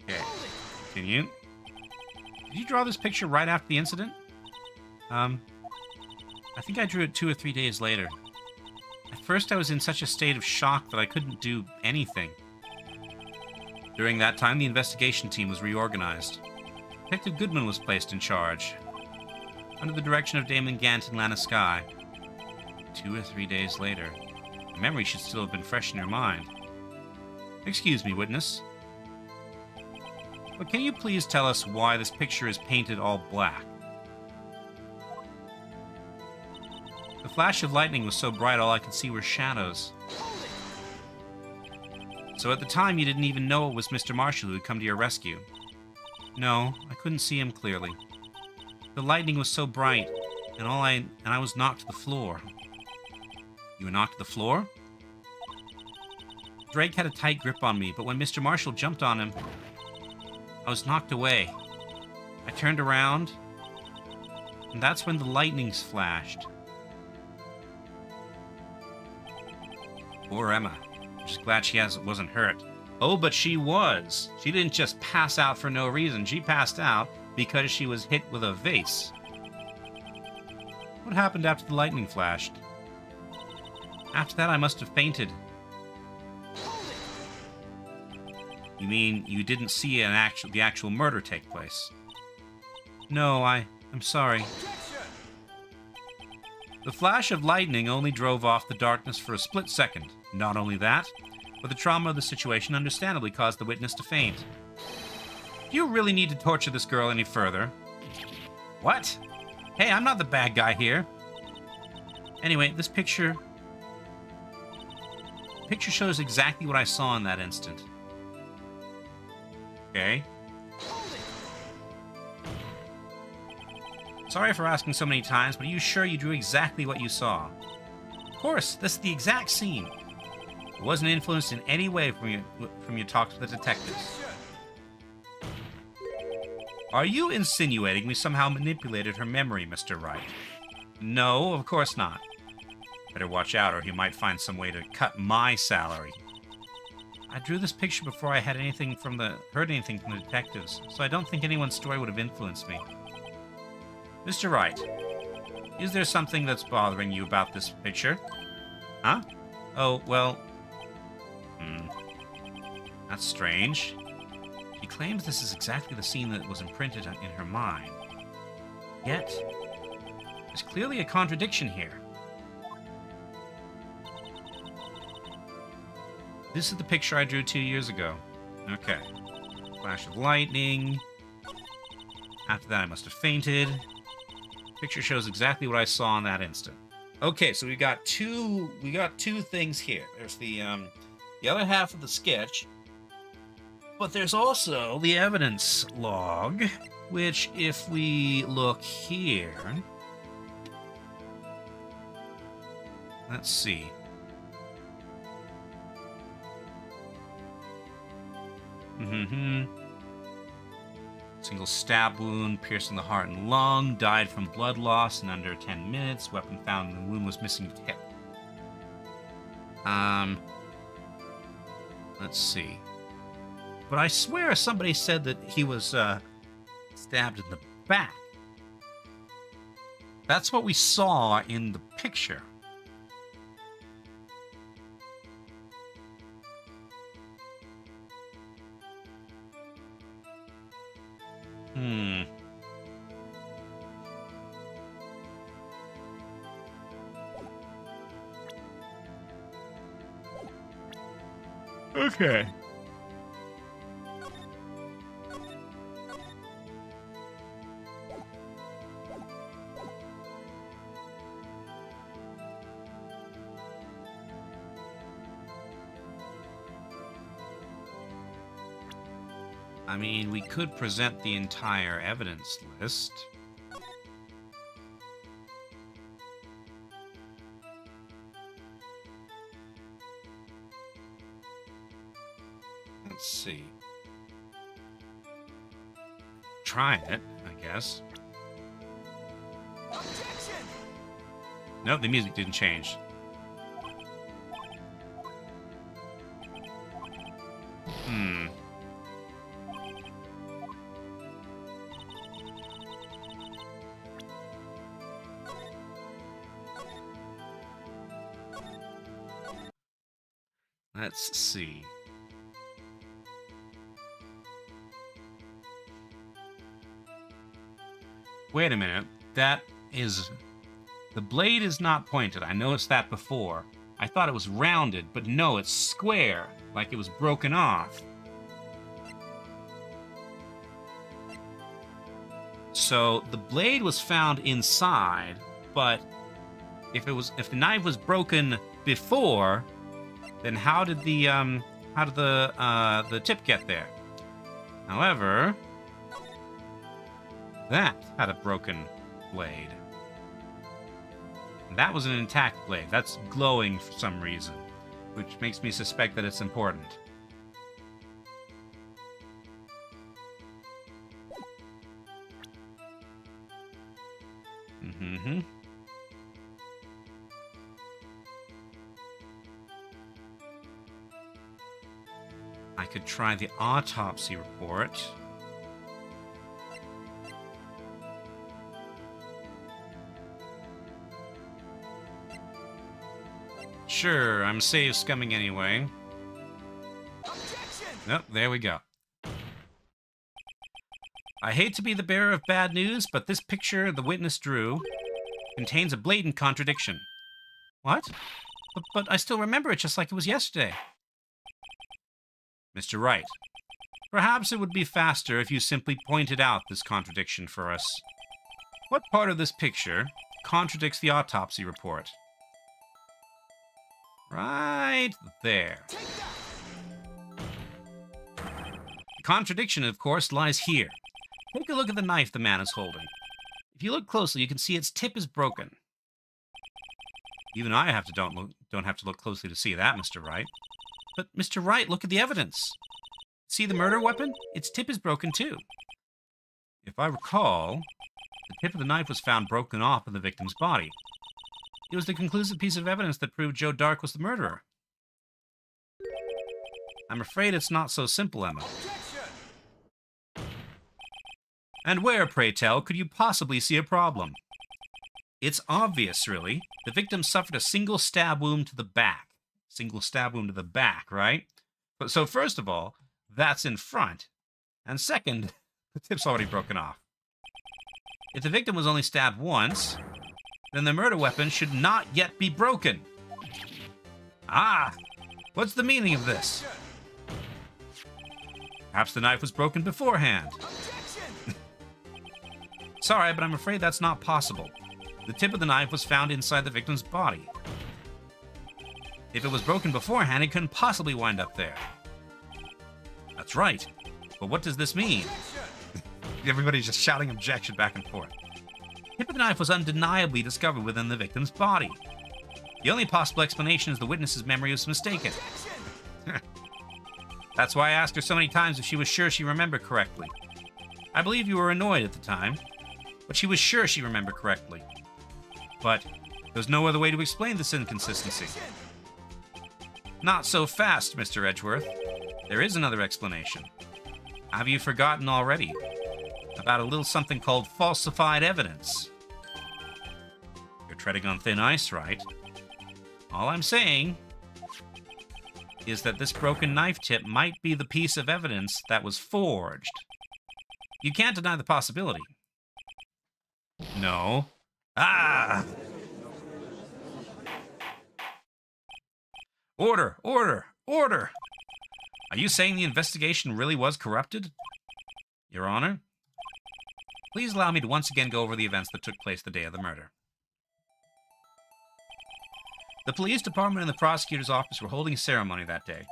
Okay. Continue. Did you draw this picture right after the incident? I think I drew it 2 or 3 days later. At first I was in such a state of shock that I couldn't do anything. During that time, the investigation team was reorganized. Detective Goodman was placed in charge, under the direction of Damon Gant and Lana Skye. 2 or 3 days later, the memory should still have been fresh in her mind. Excuse me, witness. But can you please tell us why this picture is painted all black? The flash of lightning was so bright all I could see were shadows. So at the time you didn't even know it was Mr. Marshall who had come to your rescue? No, I couldn't see him clearly. The lightning was so bright, and I was knocked to the floor. You were knocked to the floor? Drake had a tight grip on me, but when Mr. Marshall jumped on him, I was knocked away. I turned around, and that's when the lightnings flashed. Poor Emma. I'm just glad she wasn't hurt. Oh, but she was. She didn't just pass out for no reason. She passed out because she was hit with a vase. What happened after the lightning flashed? After that, I must have fainted. You mean you didn't see the actual murder take place? No, I'm sorry. The flash of lightning only drove off the darkness for a split second. Not only that, but the trauma of the situation understandably caused the witness to faint. Do you really need to torture this girl any further? What? Hey, I'm not the bad guy here. Anyway, this picture shows exactly what I saw in that instant. Okay. Sorry for asking so many times, but are you sure you drew exactly what you saw? Of course, this is the exact scene. It wasn't influenced in any way from your talks with the detectives. Are you insinuating we somehow manipulated her memory, Mr. Wright? No, of course not. Better watch out, or he might find some way to cut my salary. I drew this picture before I heard anything from the detectives, so I don't think anyone's story would have influenced me. Mr. Wright, is there something that's bothering you about this picture? Huh? Oh, well... That's strange. She claims this is exactly the scene that was imprinted in her mind. Yet, there's clearly a contradiction here. This is the picture I drew 2 years ago. Okay. Flash of lightning. After that, I must have fainted. Picture shows exactly what I saw in that instant. Okay, so we got two things here. There's the other half of the sketch, but there's also the evidence log, which if we look here, let's see. Single stab wound, piercing the heart and lung, died from blood loss in under 10 minutes. Weapon found in the wound was missing tip. Let's see. But I swear somebody said that he was stabbed in the back. That's what we saw in the picture. Okay. I mean, we could present the entire evidence list. Let's see. Try it, I guess. No, the music didn't change. Let's see. Wait a minute. That is... The blade is not pointed. I noticed that before. I thought it was rounded, but no, it's square, like it was broken off. So the blade was found inside, but if the knife was broken before, then how did the tip get there? However, that had a broken blade. And that was an intact blade. That's glowing for some reason, which makes me suspect that it's important. Mm-hmm. I could try the autopsy report. Sure, I'm save scumming anyway. Nope, there we go. I hate to be the bearer of bad news, but this picture the witness drew contains a blatant contradiction. What? But I still remember it just like it was yesterday. Mr. Wright, perhaps it would be faster if you simply pointed out this contradiction for us. What part of this picture contradicts the autopsy report? Right there. The contradiction, of course, lies here. Take a look at the knife the man is holding. If you look closely, you can see its tip is broken. Even I don't have to look closely to see that, Mr. Wright. But, Mr. Wright, look at the evidence. See the murder weapon? Its tip is broken, too. If I recall, the tip of the knife was found broken off of the victim's body. It was the conclusive piece of evidence that proved Joe Dark was the murderer. I'm afraid it's not so simple, Emma. And where, pray tell, could you possibly see a problem? It's obvious, really. The victim suffered a single stab wound to the back. Single stab wound to the back, right? So first of all, that's in front. And second, the tip's already broken off. If the victim was only stabbed once, then the murder weapon should not yet be broken. Ah! What's the meaning of this? Perhaps the knife was broken beforehand. Sorry, but I'm afraid that's not possible. The tip of the knife was found inside the victim's body. If it was broken beforehand, it couldn't possibly wind up there. That's right. But what does this mean? Everybody's just shouting objection back and forth. The tip of the knife was undeniably discovered within the victim's body. The only possible explanation is the witness's memory was mistaken. That's why I asked her so many times if she was sure she remembered correctly. I believe you were annoyed at the time, but she was sure she remembered correctly. But there's no other way to explain this inconsistency. Not so fast, Mr. Edgeworth. There is another explanation. Have you forgotten already about a little something called falsified evidence? You're treading on thin ice, right? All I'm saying is that this broken knife tip might be the piece of evidence that was forged. You can't deny the possibility. No. Ah! Order! Order! Order! Are you saying the investigation really was corrupted? Your Honor, please allow me to once again go over the events that took place the day of the murder. The police department and the prosecutor's office were holding a ceremony that day.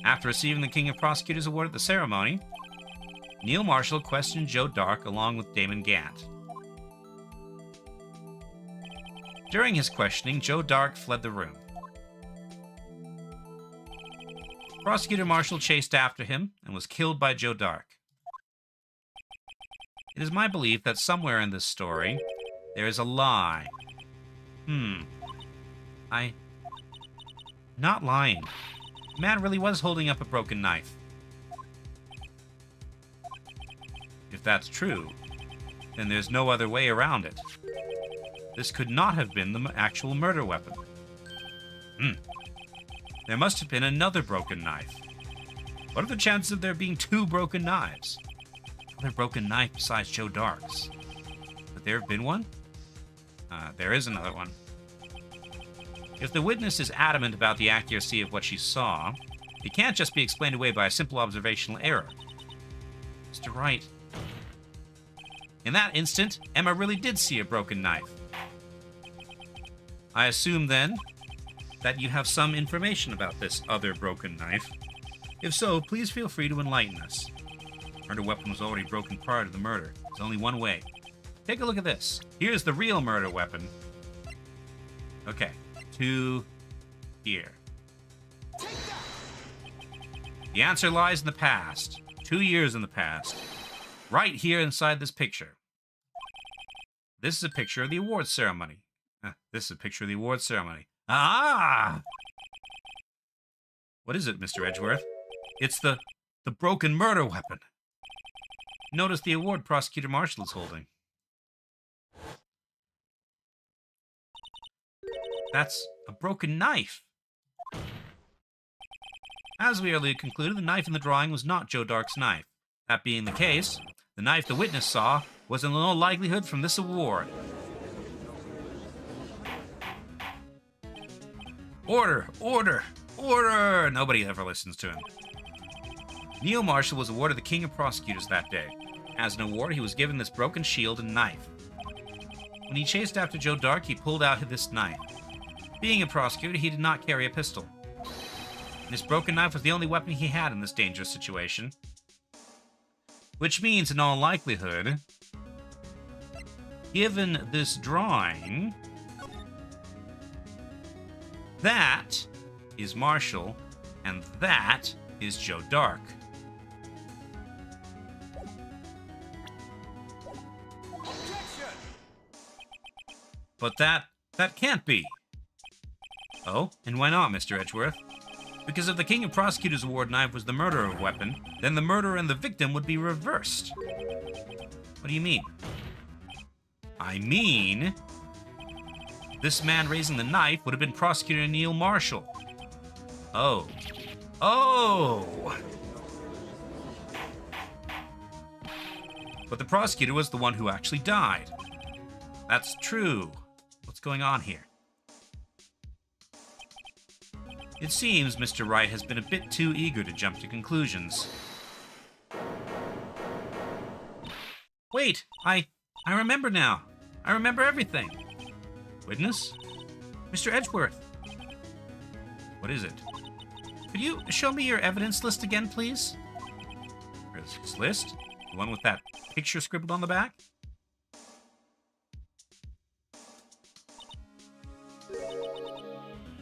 After receiving the King of Prosecutors Award at the ceremony, Neil Marshall questioned Joe Dark along with Damon Gant. During his questioning, Joe Dark fled the room. Prosecutor Marshall chased after him and was killed by Joe Dark. It is my belief that somewhere in this story, there is a lie. Not lying. The man really was holding up a broken knife. If that's true, then there's no other way around it. This could not have been the actual murder weapon. There must have been another broken knife. What are the chances of there being two broken knives? Another broken knife besides Joe Dark's. Could there have been one? There is another one. If the witness is adamant about the accuracy of what she saw, it can't just be explained away by a simple observational error. Mr. Wright. In that instant, Emma really did see a broken knife. I assume, then, that you have some information about this other broken knife. If so, please feel free to enlighten us. The murder weapon was already broken prior to the murder. There's only one way. Take a look at this. Here's the real murder weapon. Okay, to here. The answer lies in the past. 2 years in the past. Right here inside this picture. This is a picture of the awards ceremony. This is a picture of the awards ceremony. Ah! What is it, Mr. Edgeworth? It's the broken murder weapon. Notice the award Prosecutor Marshall is holding. That's a broken knife. As we earlier concluded, the knife in the drawing was not Joe Dark's knife. That being the case, the knife the witness saw was in all likelihood from this award. Order! Order! Order! Nobody ever listens to him. Neil Marshall was awarded the King of Prosecutors that day. As an award, he was given this broken shield and knife. When he chased after Joe Dark, he pulled out this knife. Being a prosecutor, he did not carry a pistol. This broken knife was the only weapon he had in this dangerous situation. Which means, in all likelihood, given this drawing, that is Marshall, and that is Joe Dark. But that can't be. Oh, and why not, Mr. Edgeworth? Because if the King of Prosecutors Award knife was the murderer weapon, then the murderer and the victim would be reversed. What do you mean? I mean, this man raising the knife would have been Prosecutor Neil Marshall. Oh. Oh! But the prosecutor was the one who actually died. That's true. What's going on here? It seems Mr. Wright has been a bit too eager to jump to conclusions. Wait, I remember now. I remember everything. Witness? Mr. Edgeworth. What is it? Could you show me your evidence list again, please? Evidence list? The one with that picture scribbled on the back?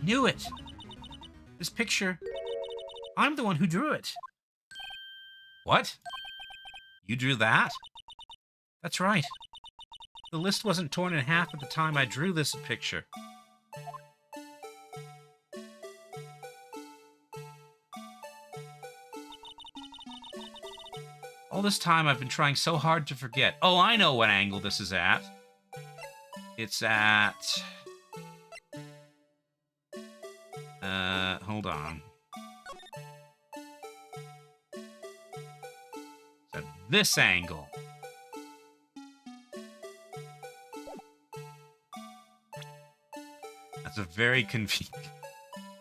Knew it. This picture, I'm the one who drew it. What? You drew that? That's right. The list wasn't torn in half at the time I drew this picture. All this time I've been trying so hard to forget. Oh, I know what angle this is at. It's at... hold on. It's at this angle. That's a very confusing...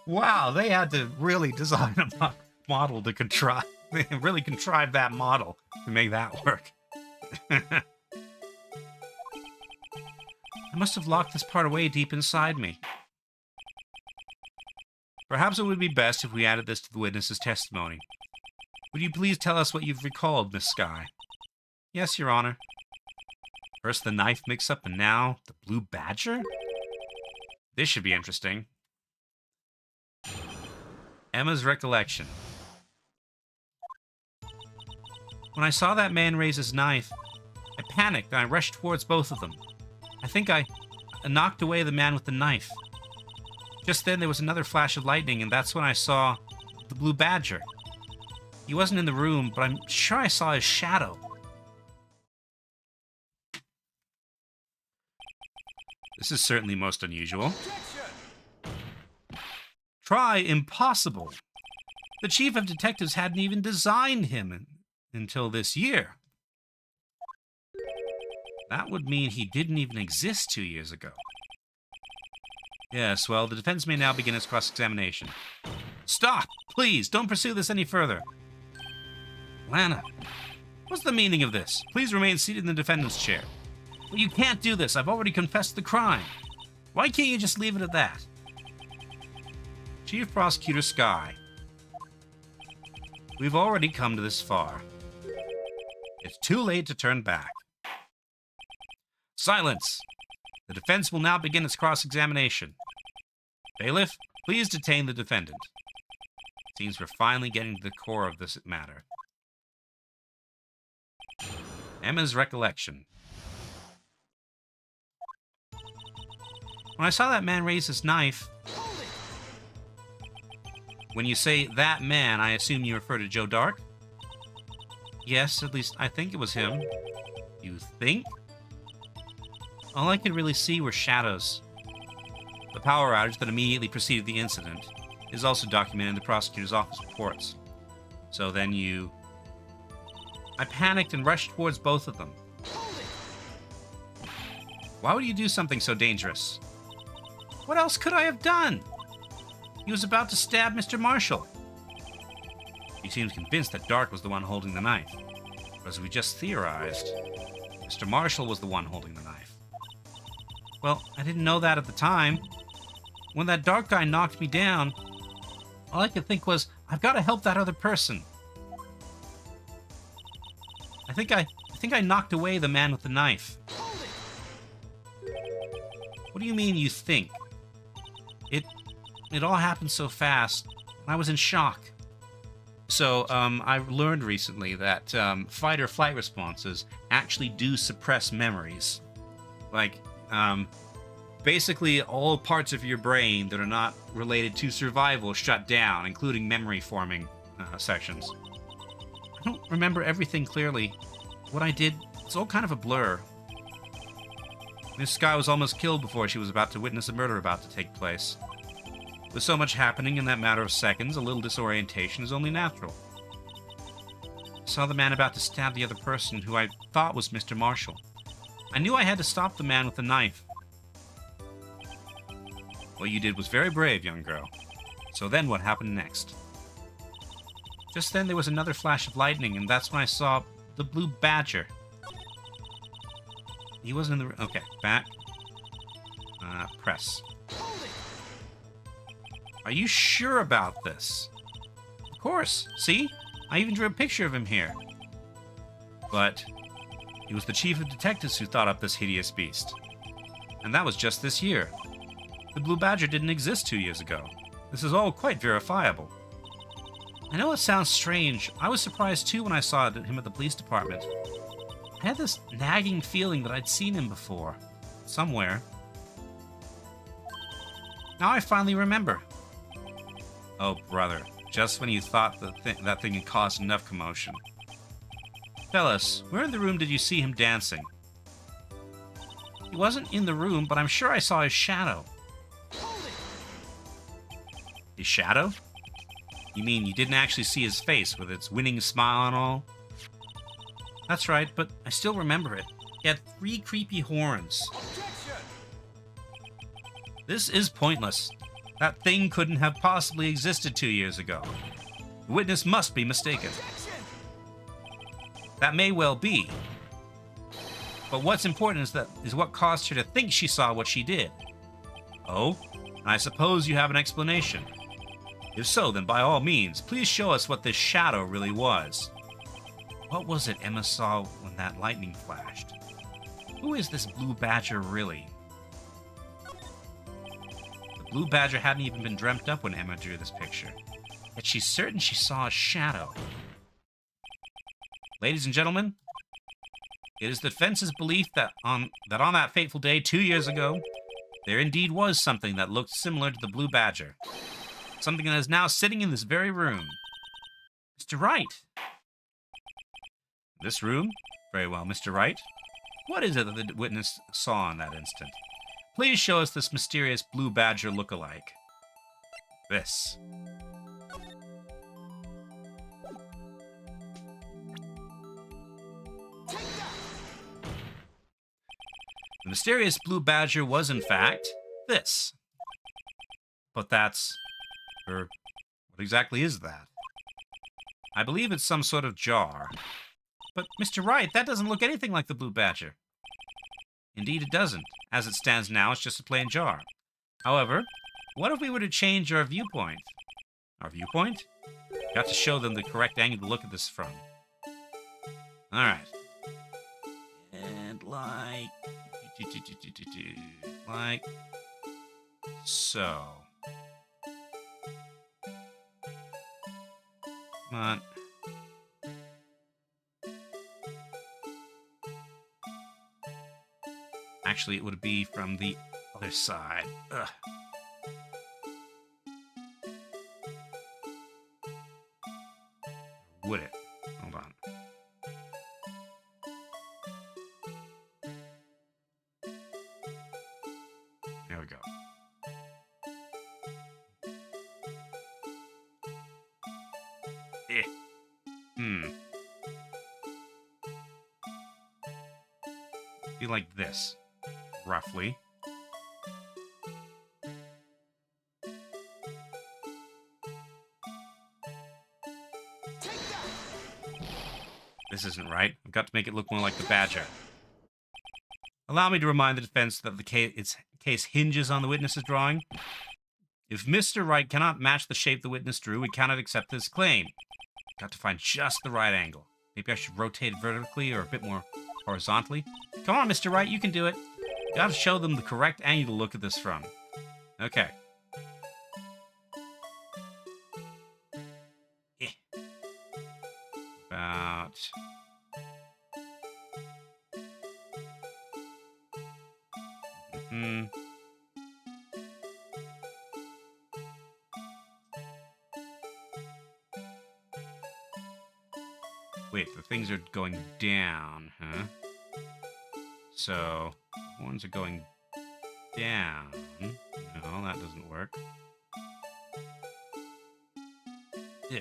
Wow, they had to really design a model to contrive... They really contrived that model to make that work. I must have locked this part away deep inside me. Perhaps it would be best if we added this to the witness's testimony. Would you please tell us what you've recalled, Miss Skye? Yes, Your Honor. First the knife mix-up and now the blue badger? This should be interesting. Emma's recollection. When I saw that man raise his knife, I panicked and I rushed towards both of them. I think I knocked away the man with the knife. Just then there was another flash of lightning, and that's when I saw the blue badger. He wasn't in the room, but I'm sure I saw his shadow. This is certainly most unusual. Try impossible. The chief of detectives hadn't even designed him until this year. That would mean he didn't even exist 2 years ago. Yes, well, the defense may now begin its cross-examination. Stop! Please, don't pursue this any further. Lana, what's the meaning of this? Please remain seated in the defendant's chair. Well, you can't do this. I've already confessed the crime. Why can't you just leave it at that? Chief Prosecutor Sky. We've already come to this far. It's too late to turn back. Silence! The defense will now begin its cross-examination. Bailiff, please detain the defendant. Seems we're finally getting to the core of this matter. Emma's recollection. When I saw that man raise his knife... When you say that man, I assume you refer to Joe Dark? Yes, at least I think it was him. You think? All I could really see were shadows. The power outage that immediately preceded the incident is also documented in the prosecutor's office reports. So then you... I panicked and rushed towards both of them. Why would you do something so dangerous? What else could I have done? He was about to stab Mr. Marshall. He seems convinced that Dark was the one holding the knife. But as we just theorized, Mr. Marshall was the one holding the knife. Well, I didn't know that at the time. When that Dark guy knocked me down, all I could think was, I've got to help that other person. I think I knocked away the man with the knife. What do you mean, you think? It all happened so fast, and I was in shock. So, I learned recently that fight or flight responses actually do suppress memories. Like, basically all parts of your brain that are not related to survival shut down, including memory-forming sections. I don't remember everything clearly. What I did, it's all kind of a blur. Miss Sky was almost killed before she was about to witness a murder about to take place. With so much happening in that matter of seconds, a little disorientation is only natural. I saw the man about to stab the other person, who I thought was Mr. Marshall. I knew I had to stop the man with the knife. What you did was very brave, young girl. So then what happened next? Just then there was another flash of lightning, and that's when I saw the blue badger. He wasn't in the room. Okay, back. Press. Are you sure about this? Of course. See? I even drew a picture of him here. But he was the chief of detectives who thought up this hideous beast. And that was just this year. The blue badger didn't exist 2 years ago. This is all quite verifiable. I know it sounds strange. I was surprised too when I saw him at the police department. I had this nagging feeling that I'd seen him before. Somewhere. Now I finally remember. Oh, brother. Just when you thought that thing had caused enough commotion. Tell us, where in the room did you see him dancing? He wasn't in the room, but I'm sure I saw his shadow. His shadow? You mean you didn't actually see his face with its winning smile and all? That's right, but I still remember it. He had 3 creepy horns. Objection! This is pointless. That thing couldn't have possibly existed 2 years ago. The witness must be mistaken. Objection! That may well be. But what's important is what caused her to think she saw what she did. Oh? And I suppose you have an explanation. If so, then by all means, please show us what this shadow really was. What was it Emma saw when that lightning flashed? Who is this blue badger really? The blue badger hadn't even been dreamt up when Emma drew this picture. Yet she's certain she saw a shadow. Ladies and gentlemen, it is the defense's belief that on that fateful day 2 years ago, there indeed was something that looked similar to the blue badger. Something that is now sitting in this very room. Mr. Wright! This room? Very well, Mr. Wright. What is it that the witness saw in that instant? Please show us this mysterious blue badger look-alike. This. The mysterious blue badger was, in fact, this. But that's... what exactly is that? I believe it's some sort of jar. But, Mr. Wright, that doesn't look anything like the blue badger. Indeed, it doesn't. As it stands now, it's just a plain jar. However, what if we were to change our viewpoint? Our viewpoint? Got to show them the correct angle to look at this from. Alright. And like... like... so. Come on. Actually, it would be from the other side. Ugh. Would it? Hold on. There we go. Be like this, roughly. This isn't right. I've got to make it look more like the badger. Allow me to remind the defense that its case hinges on the witness's drawing. If Mr. Wright cannot match the shape the witness drew, we cannot accept his claim. Got to find just the right angle. Maybe I should rotate it vertically or a bit more horizontally. Come on, Mr. Wright, you can do it. Got to show them the correct angle to look at this from. Okay. About... Wait, the things are going down, huh? So, the horns are going down. No, that doesn't work. Yeah.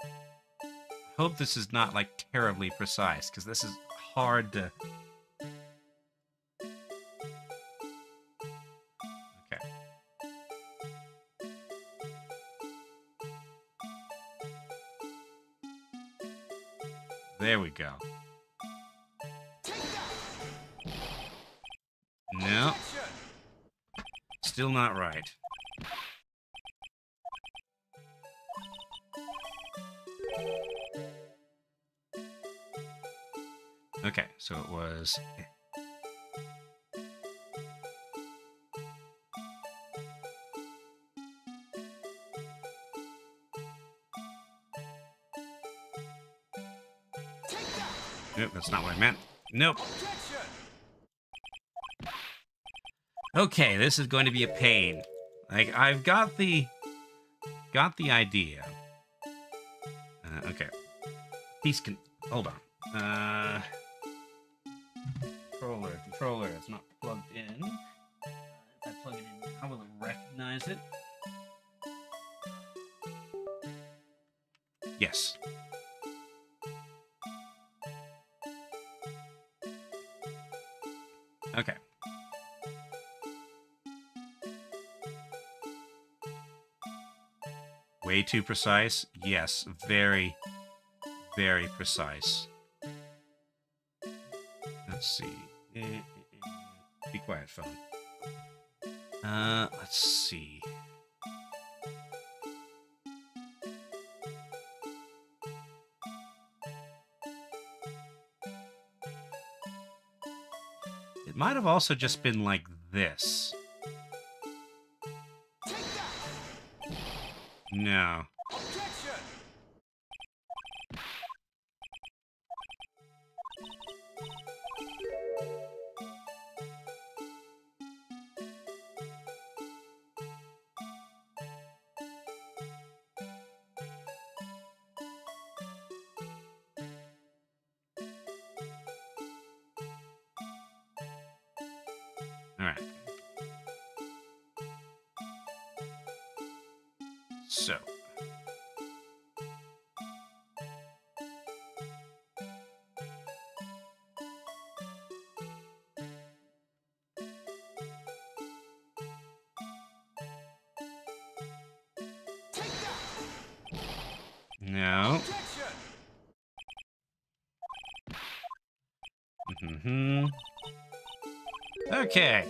I hope this is not, like, terribly precise, because this is hard to... Okay. There we go. No. Still not right. Okay, so it was... Nope, that's not what I meant. Nope. Okay, this is going to be a pain. Like, I've got the idea. Okay. These can... Hold on. Controller. It's not plugged in. If I plug it in, how will it recognize it? Yes. Okay. Way too precise? Yes, very, very precise. Let's see. Be quiet, phone. Let's see. It might have also just been like this. No. All right. So. No. Okay.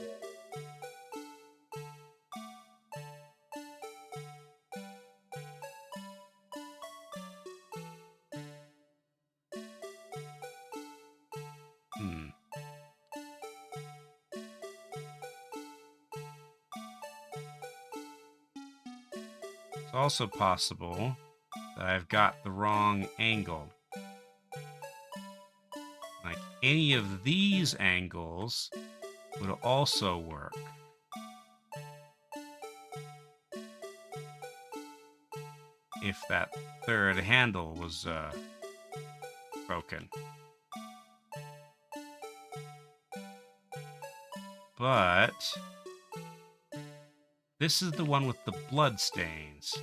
It's also possible that I've got the wrong angle. Like, any of these angles would also work. If that third handle was broken. But this is the one with the blood stains.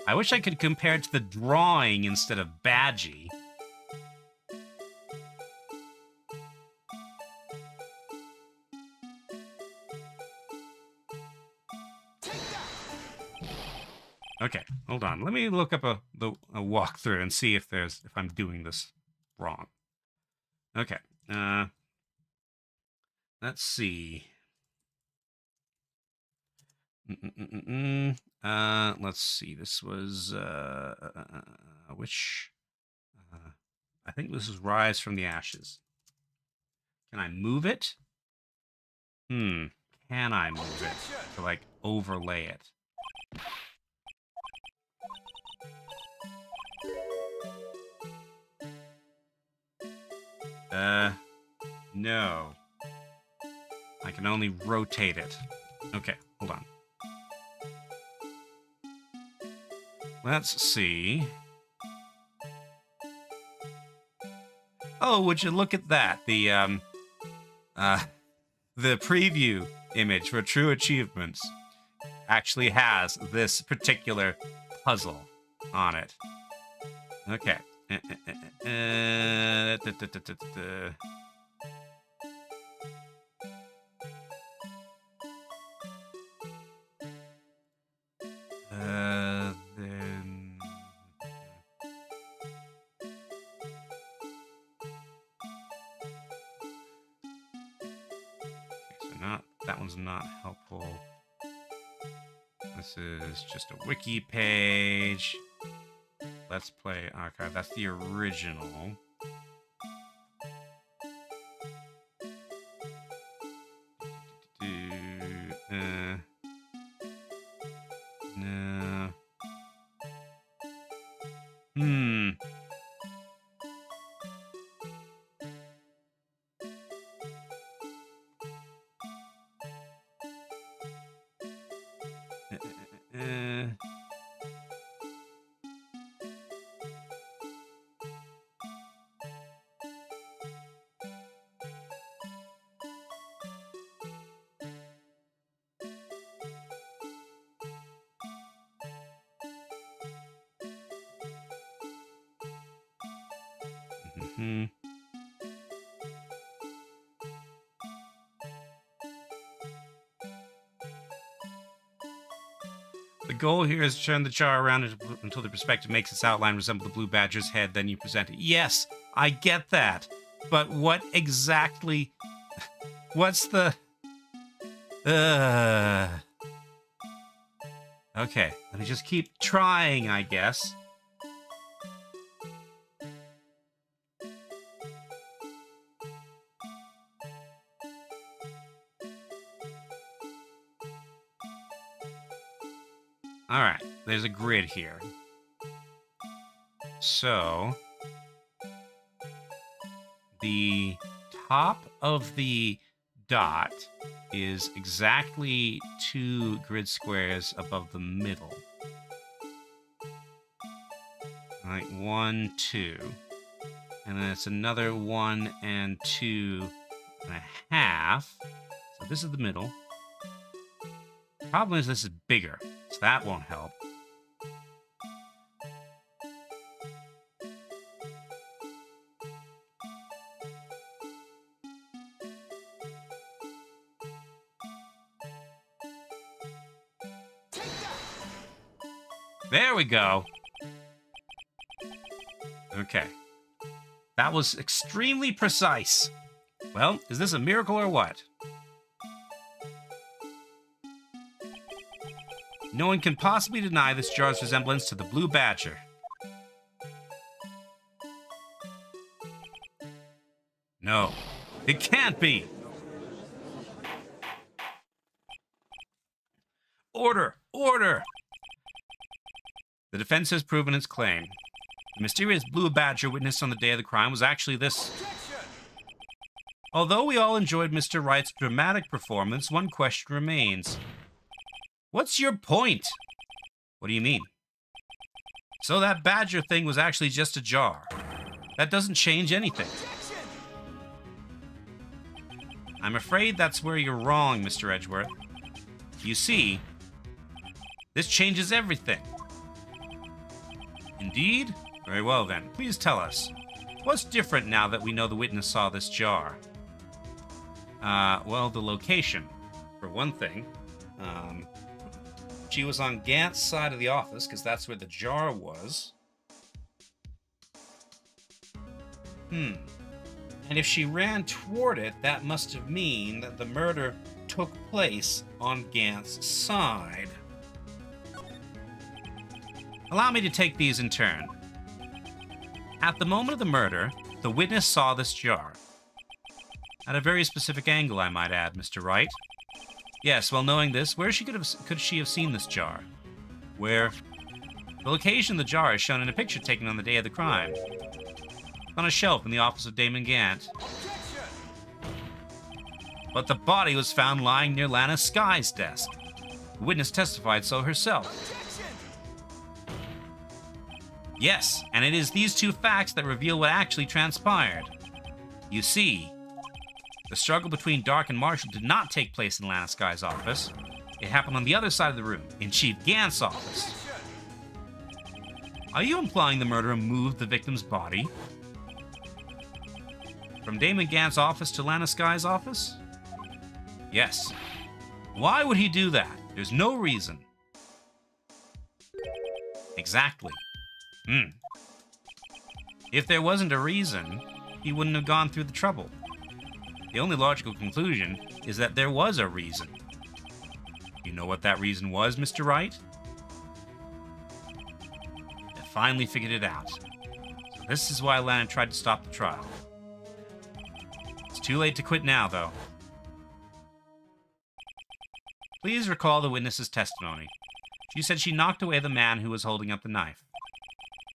I wish I could compare it to the drawing instead of Badgie. Okay, hold on. Let me look up a walkthrough and see if I'm doing this wrong. Okay. Let's see. Let's see. This was which? I think this is Rise from the Ashes. Can I move it? Can I move it to like overlay it? No. I can only rotate it. Okay, hold on. Let's see. Oh, would you look at that? The preview image for True Achievements actually has this particular puzzle on it. Okay. Then... Okay, so that one's not helpful. This is just a wiki page. Let's Play Archive. That's the original. No. The goal here is to turn the jar around until the perspective makes its outline resemble the blue badger's head, then you present it. Yes, I get that. But what exactly... What's the... Okay, let me just keep trying, I guess. Alright, there's a grid here. So, the top of the dot is exactly 2 grid squares above the middle. Like 1, 2. And then it's another 1 and 2 and a half. So this is the middle. Problem is this is bigger, so that won't help. There we go. Okay. That was extremely precise. Well, is this a miracle or what? No one can possibly deny this jar's resemblance to the Blue Badger. No, it can't be. Order! Order! The defense has proven its claim. The mysterious Blue Badger witnessed on the day of the crime was actually this. Although we all enjoyed Mr. Wright's dramatic performance, one question remains. What's your point? What do you mean? So that Badger thing was actually just a jar. That doesn't change anything. I'm afraid that's where you're wrong, Mr. Edgeworth. You see, this changes everything. Indeed? Very well then, please tell us. What's different now that we know the witness saw this jar? Well, the location, for one thing. She was on Gant's side of the office, because that's where the jar was. And if she ran toward it, that must have mean that the murder took place on Gant's side. Allow me to take these in turn. At the moment of the murder, the witness saw this jar. At a very specific angle, I might add, Mr. Wright. Yes, well, knowing this, where could she have seen this jar? Where? The location of the jar is shown in a picture taken on the day of the crime. On a shelf in the office of Damon Gant. But the body was found lying near Lana Sky's desk. The witness testified so herself. Yes, and it is these two facts that reveal what actually transpired. You see, the struggle between Dark and Marshall did not take place in Lana Sky's office. It happened on the other side of the room, in Chief Gant's office. Are you implying the murderer moved the victim's body from Damon Gant's office to Lana Sky's office? Yes. Why would he do that? There's no reason. Exactly. If there wasn't a reason, he wouldn't have gone through the trouble. The only logical conclusion is that there was a reason. You know what that reason was, Mr. Wright? I finally figured it out. So this is why Lana tried to stop the trial. It's too late to quit now, though. Please recall the witness's testimony. She said she knocked away the man who was holding up the knife.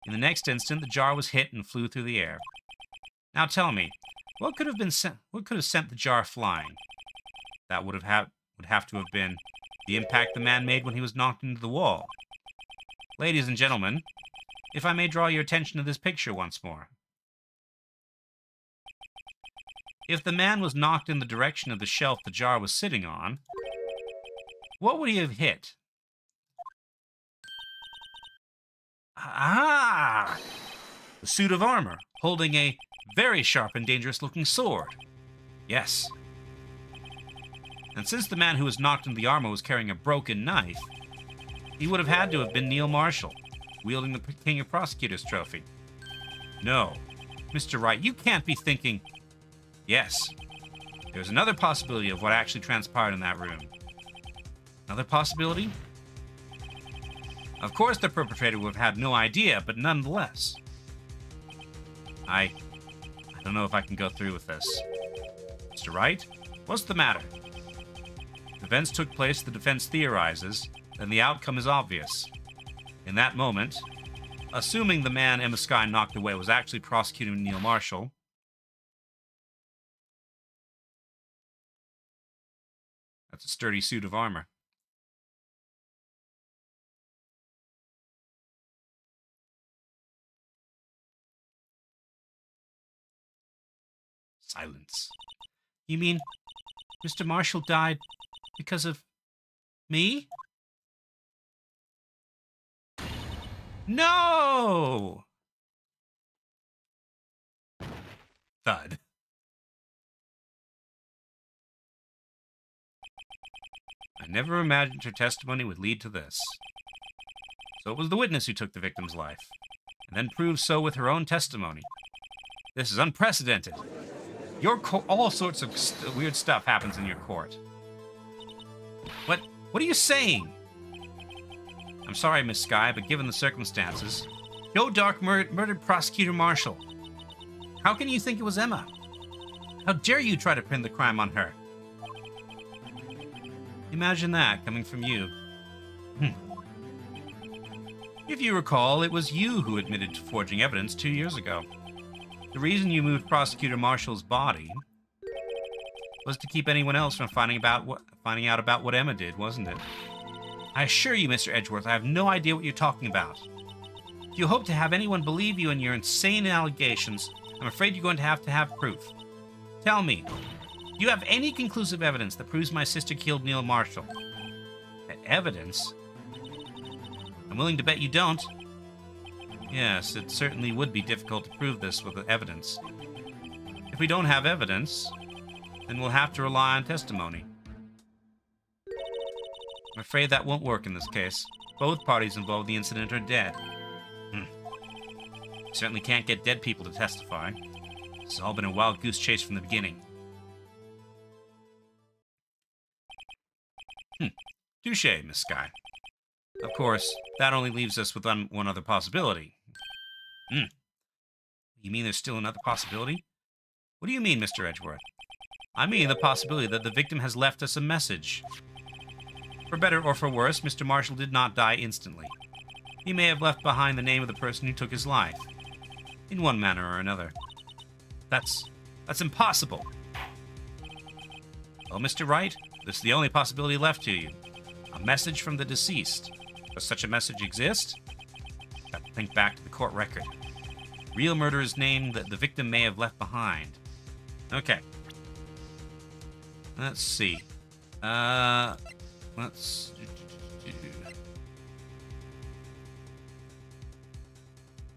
In the next instant, the jar was hit and flew through the air. Now tell me, what could have sent the jar flying? That would have to have been the impact the man made when he was knocked into the wall. Ladies and gentlemen, if I may draw your attention to this picture once more. If the man was knocked in the direction of the shelf the jar was sitting on, what would he have hit? Ah! The suit of armor, holding a very sharp and dangerous-looking sword. Yes. And since the man who was knocked into the armor was carrying a broken knife, he would have had to have been Neil Marshall, wielding the King of Prosecutors trophy. No. Mr. Wright, you can't be thinking... Yes. There's another possibility of what actually transpired in that room. Another possibility? Of course the perpetrator would have had no idea, but nonetheless. I don't know if I can go through with this. Mr. Wright, what's the matter? If events took place, the defense theorizes, then the outcome is obvious. In that moment, assuming the man Emma Sky knocked away was actually prosecuting Neil Marshall, That's a sturdy suit of armor. Silence. You mean Mr. Marshall died because of me? No! Thud. I never imagined her testimony would lead to this. So it was the witness who took the victim's life, and then proved so with her own testimony. This is unprecedented. All sorts of weird stuff happens in your court. What are you saying? I'm sorry, Miss Skye, but given the circumstances, Joe Dark murdered Prosecutor Marshall. How can you think it was Emma? How dare you try to pin the crime on her? Imagine that coming from you. If you recall, it was you who admitted to forging evidence 2 years ago. The reason you moved Prosecutor Marshall's body was to keep anyone else from finding out about what Emma did, wasn't it? I assure you, Mr. Edgeworth, I have no idea what you're talking about. If you hope to have anyone believe you in your insane allegations, I'm afraid you're going to have proof. Tell me, do you have any conclusive evidence that proves my sister killed Neil Marshall? Evidence? I'm willing to bet you don't. Yes, it certainly would be difficult to prove this with evidence. If we don't have evidence, then we'll have to rely on testimony. I'm afraid that won't work in this case. Both parties involved in the incident are dead. Certainly can't get dead people to testify. It's all been a wild goose chase from the beginning. Touché, Miss Skye. Of course, that only leaves us with one other possibility. You mean there's still another possibility? What do you mean, Mr. Edgeworth? I mean the possibility that the victim has left us a message. For better or for worse, Mr. Marshall did not die instantly. He may have left behind the name of the person who took his life, in one manner or another. That's impossible. Well, Mr. Wright, this is the only possibility left to you. A message from the deceased. Does such a message exist? Got to think back to the court record. Real murderer's name that the victim may have left behind. Okay. Let's see. Let's...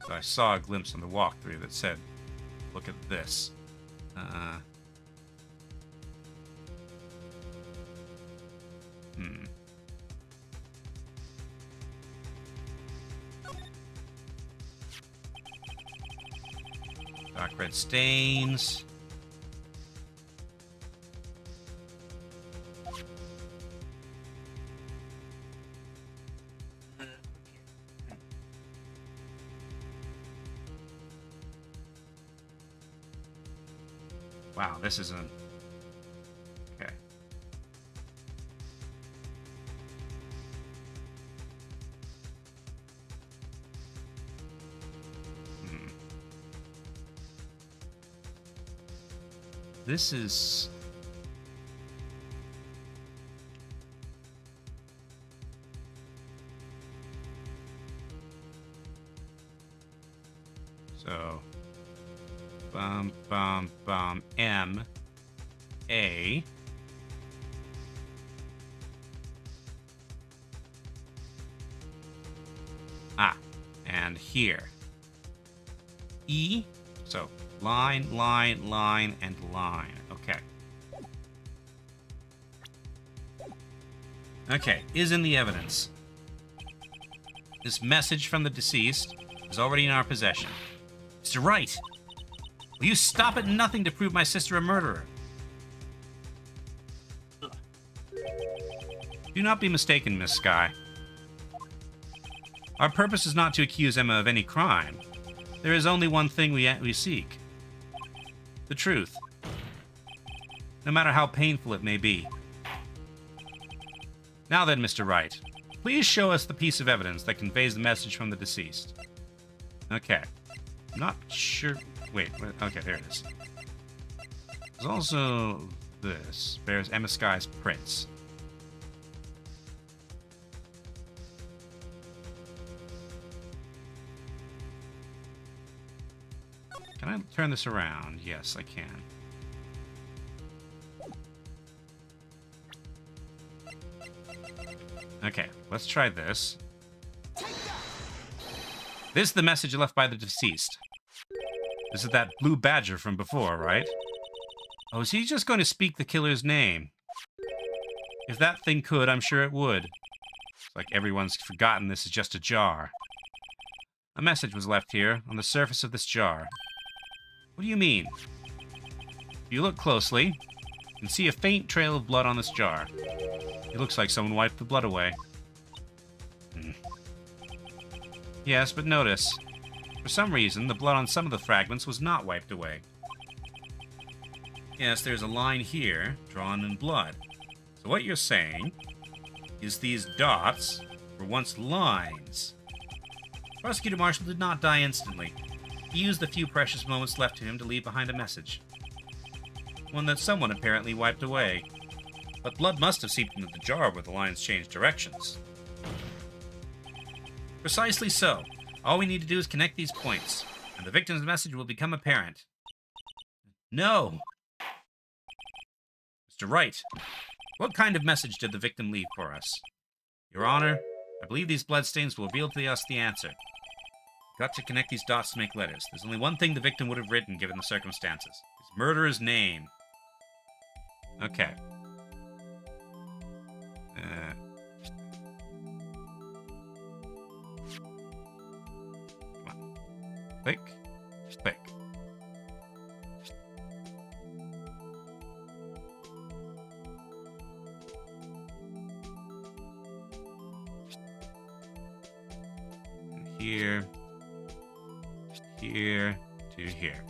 So I saw a glimpse on the walkthrough that said, look at this. Dark red stains. Wow, this isn't... Okay. This is... So... M A and here E, so line, line, line, and line. Okay, is in the evidence. This message from the deceased is already in our possession. Mr. Wright! Will you stop at nothing to prove my sister a murderer? Do not be mistaken, Miss Skye. Our purpose is not to accuse Emma of any crime. There is only one thing we seek. The truth. No matter how painful it may be. Now then, Mr. Wright, please show us the piece of evidence that conveys the message from the deceased. Okay. I'm not sure... Wait, okay, there it is. There's also this. Bears Emma Skye's prints. Can I turn this around? Yes, I can. Okay, let's try this. This is the message left by the deceased. This is that blue badger from before, right? Oh, is he just going to speak the killer's name? If that thing could, I'm sure it would. It's like everyone's forgotten this is just a jar. A message was left here, on the surface of this jar. What do you mean? If you look closely, you can see a faint trail of blood on this jar. It looks like someone wiped the blood away. Yes, but notice, for some reason, the blood on some of the fragments was not wiped away. Yes, there's a line here, drawn in blood. So what you're saying is these dots were once lines. Prosecutor Marshall did not die instantly. He used the few precious moments left to him to leave behind a message. One that someone apparently wiped away. But blood must have seeped into the jar where the lines changed directions. Precisely so. All we need to do is connect these points, and the victim's message will become apparent. No! Mr. Wright, what kind of message did the victim leave for us? Your Honor, I believe these bloodstains will reveal to us the answer. We've got to connect these dots to make letters. There's only one thing the victim would have written given the circumstances. His murderer's name. Okay. Come on. Click. Click. Here, here to here.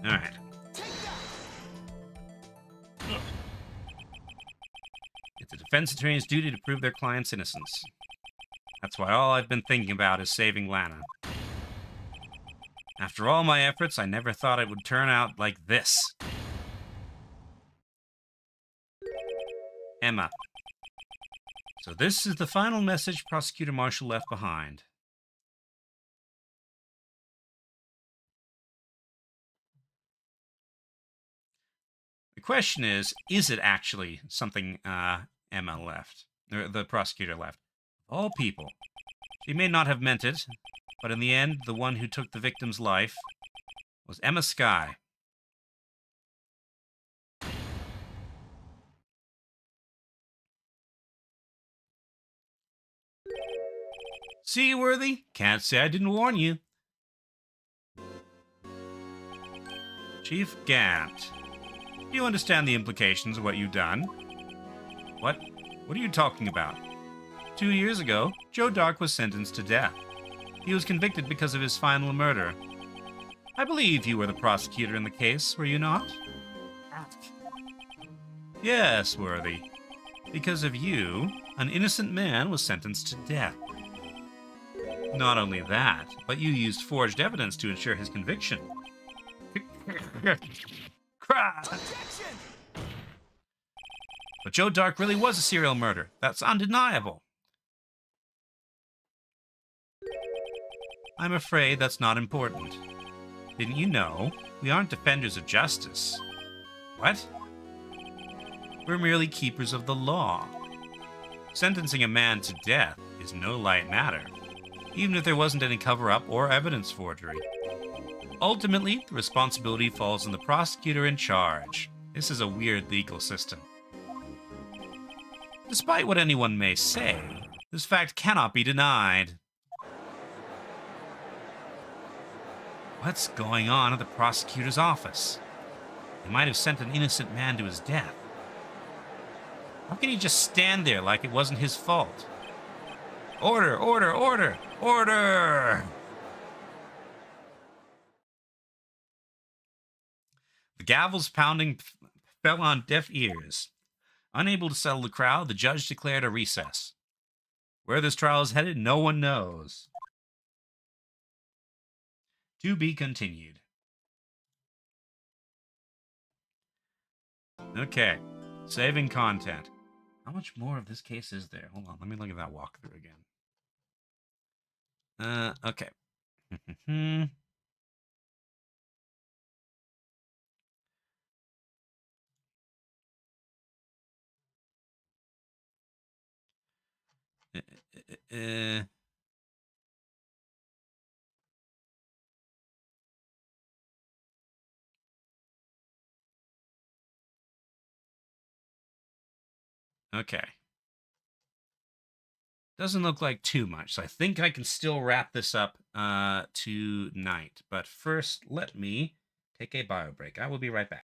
All right. It's a defense attorney's duty to prove their client's innocence. That's why all I've been thinking about is saving Lana. After all my efforts, I never thought it would turn out like this. Emma. So this is the final message Prosecutor Marshall left behind. The question is it actually something Emma left? Or the prosecutor left? Of all people. She may not have meant it, but in the end, the one who took the victim's life was Emma Skye. See, Worthy? Can't say I didn't warn you. Chief Gant, do you understand the implications of what you've done? What? What are you talking about? 2 years ago, Joe Dark was sentenced to death. He was convicted because of his final murder. I believe you were the prosecutor in the case, were you not? Yes, Worthy. Because of you, an innocent man was sentenced to death. Not only that, but you used forged evidence to ensure his conviction. But Joe Dark really was a serial murderer. That's undeniable. I'm afraid that's not important. Didn't you know? We aren't defenders of justice. What? We're merely keepers of the law. Sentencing a man to death is no light matter, even if there wasn't any cover-up or evidence forgery. Ultimately, the responsibility falls on the prosecutor in charge. This is a weird legal system. Despite what anyone may say, this fact cannot be denied. What's going on at the prosecutor's office? They might have sent an innocent man to his death. How can he just stand there like it wasn't his fault? Order, order, order, order! The gavel's pounding fell on deaf ears. Unable to settle the crowd, the judge declared a recess. Where this trial is headed, no one knows. To be continued. Okay, saving content. How much more of this case is there? Hold on, let me look at that walkthrough again. Okay. Okay. Doesn't look like too much, so I think I can still wrap this up tonight. But first, let me take a bio break. I will be right back.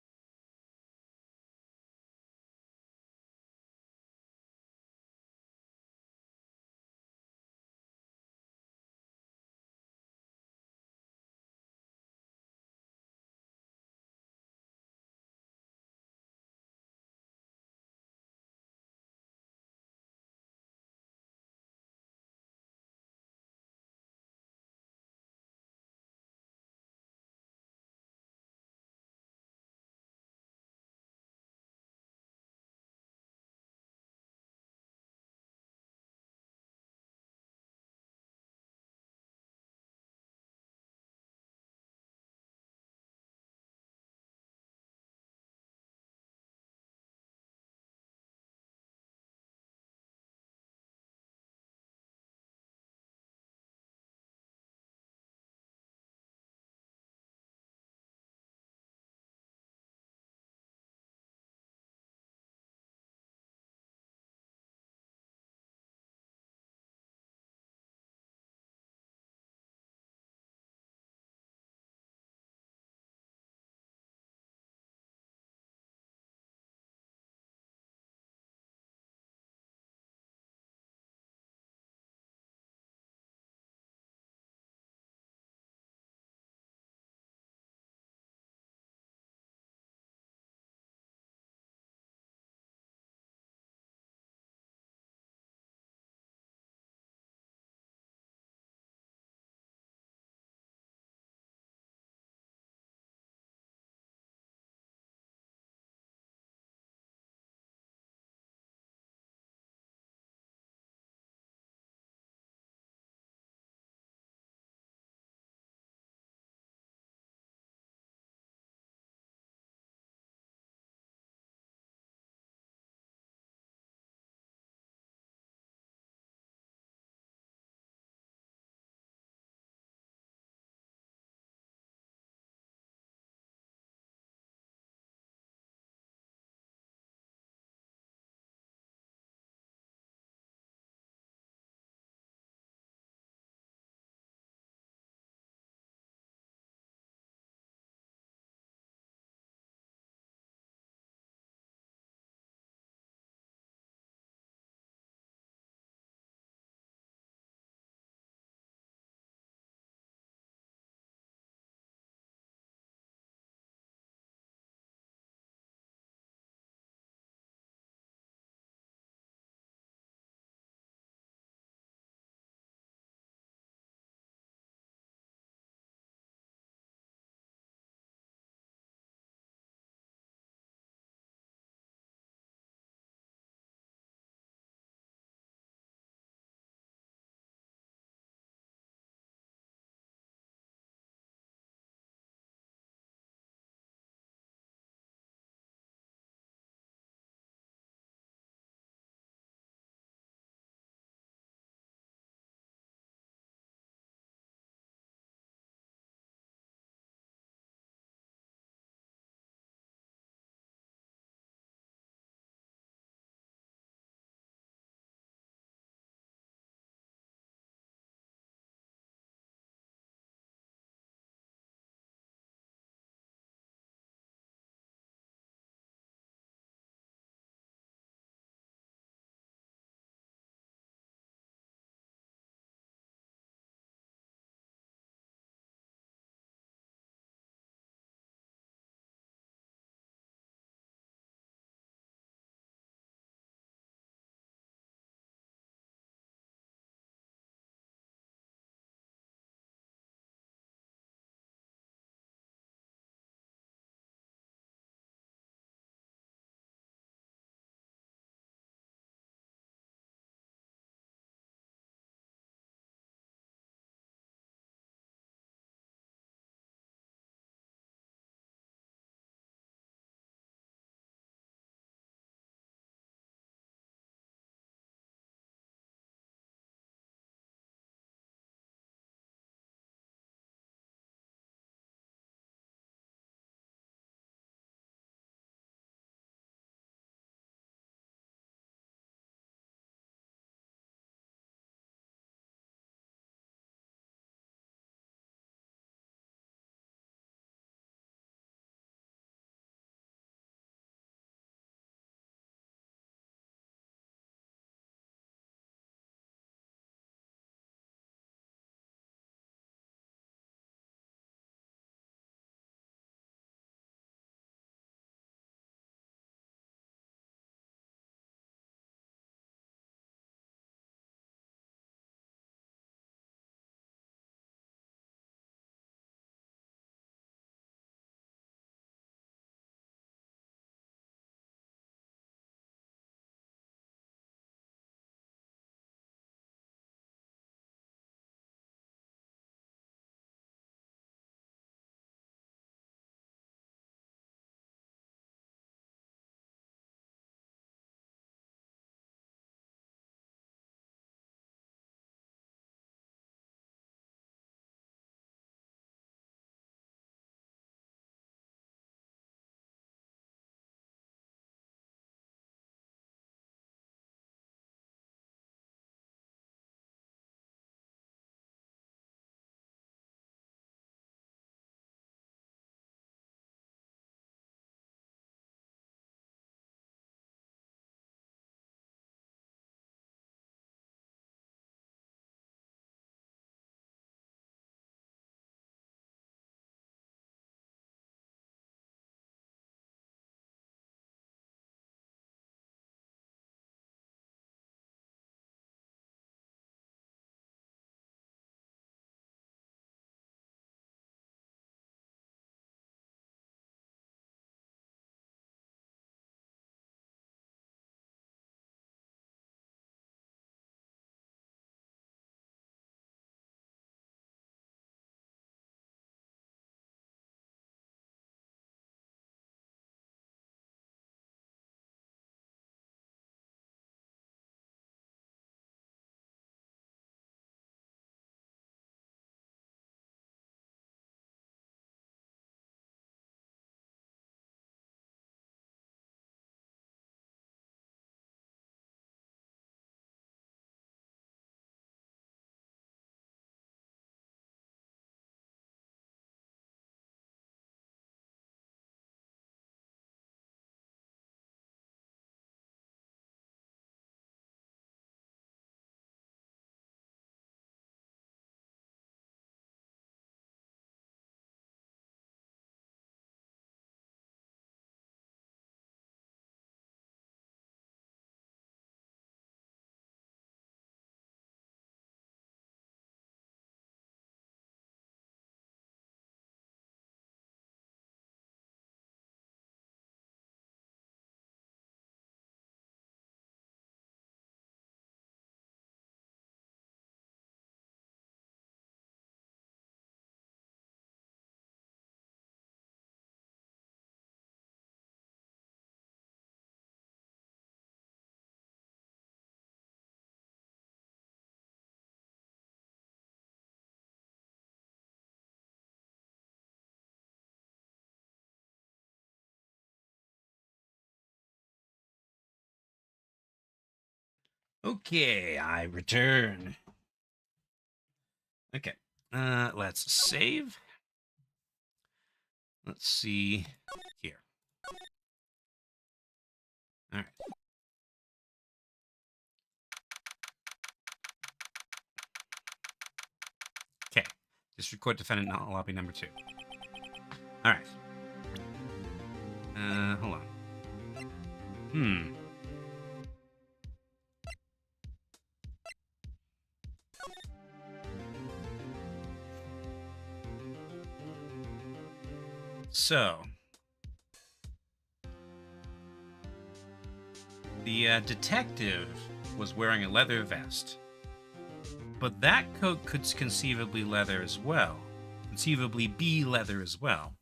Okay, I return. Okay, let's save. Let's see here. All right. Okay, district court defendant, not lobby number 2. All right. Hold on. So, the detective was wearing a leather vest, but that coat could conceivably leather as well. Conceivably be leather as well.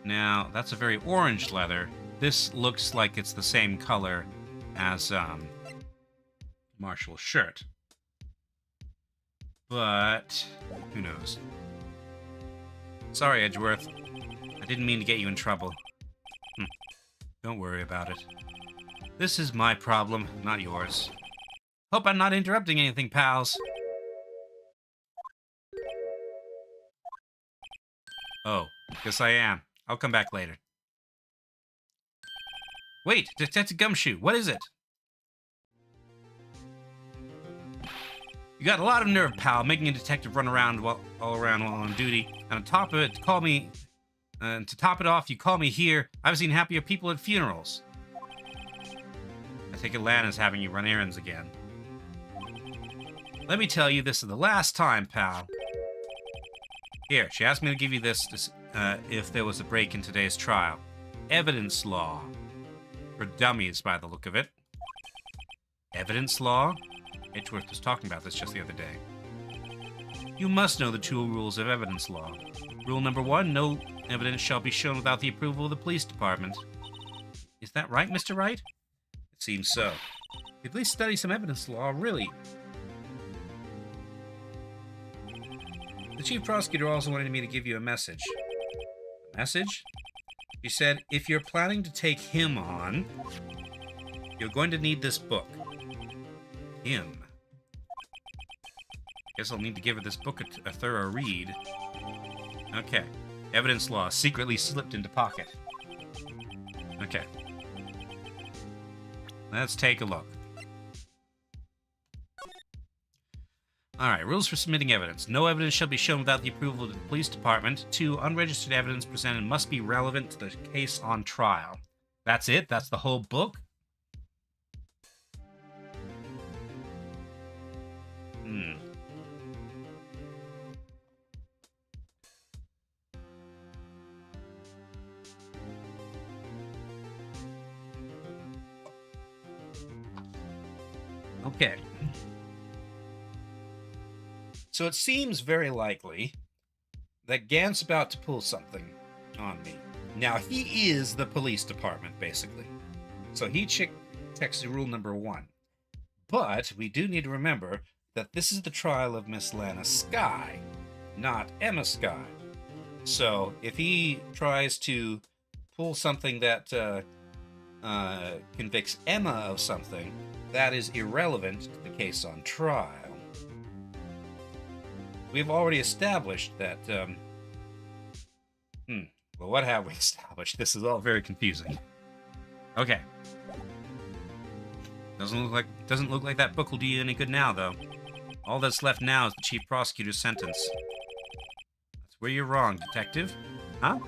Now, that's a very orange leather. This looks like it's the same color as Marshall's shirt. But who knows? Sorry, Edgeworth. I didn't mean to get you in trouble. Don't worry about it. This is my problem, not yours. Hope I'm not interrupting anything, pals. Oh, guess I am. I'll come back later. Wait, Detective Gumshoe, what is it? You got a lot of nerve, pal, making a detective run around all around while on duty. And on top of it, to top it off, you call me here. I've seen happier people at funerals. I take it Lana's having you run errands again. Let me tell you, this is the last time, pal. Here, she asked me to give you this if there was a break in today's trial. Evidence law. For dummies, by the look of it. Evidence law? Edgeworth was talking about this just the other day. You must know the 2 rules of evidence law. Rule number 1, no evidence shall be shown without the approval of the police department. Is that right, Mr. Wright? It seems so. At least study some evidence law, really. The chief prosecutor also wanted me to give you a message. A message? She said, if you're planning to take him on, you're going to need this book. Him. Guess I'll need to give her this book a thorough read. Okay. Evidence law. Secretly slipped into pocket. Okay. Let's take a look. Alright, rules for submitting evidence. No evidence shall be shown without the approval of the police department. 2, unregistered evidence presented must be relevant to the case on trial. That's it? That's the whole book? Okay. So it seems very likely that Gant's about to pull something on me. Now, he is the police department, basically. So he texted rule number 1. But we do need to remember that this is the trial of Miss Lana Skye, not Emma Skye. So if he tries to pull something that convicts Emma of something, that is irrelevant to the case on trial. We've already established that, well, what have we established? This is all very confusing. Okay. Doesn't look like that book will do you any good now, though. All that's left now is the chief prosecutor's sentence. That's where you're wrong, detective. Huh?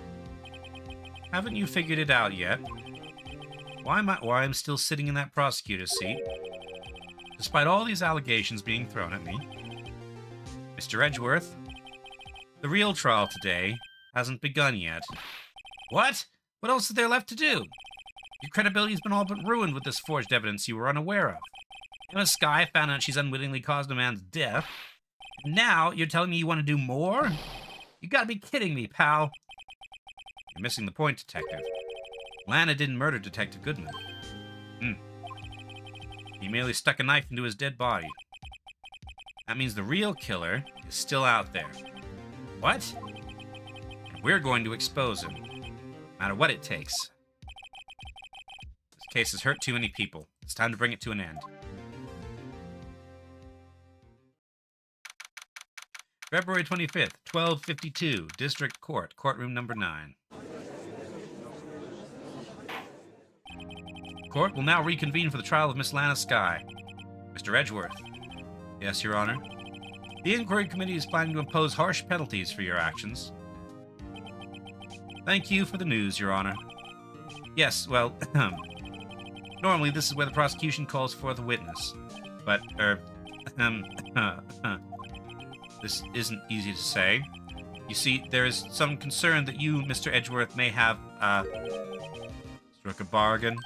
Haven't you figured it out yet? Why I'm still sitting in that prosecutor's seat? Despite all these allegations being thrown at me. Mr. Edgeworth, the real trial today hasn't begun yet. What? What else is there left to do? Your credibility's been all but ruined with this forged evidence you were unaware of. Emma Skye found out she's unwittingly caused a man's death. Now you're telling me you want to do more? You gotta be kidding me, pal. You're missing the point, detective. Lana didn't murder Detective Goodman. He merely stuck a knife into his dead body. That means the real killer is still out there. What? And we're going to expose him, no matter what it takes. This case has hurt too many people. It's time to bring it to an end. February 25th, 12:52, District Court, Courtroom number 9. Court will now reconvene for the trial of Miss Lana Skye. Mr. Edgeworth. Yes, Your Honor. The Inquiry Committee is planning to impose harsh penalties for your actions. Thank you for the news, Your Honor. Yes, well, normally this is where the prosecution calls forth a witness. But, this isn't easy to say. You see, there is some concern that you, Mr. Edgeworth, may have, struck a bargain.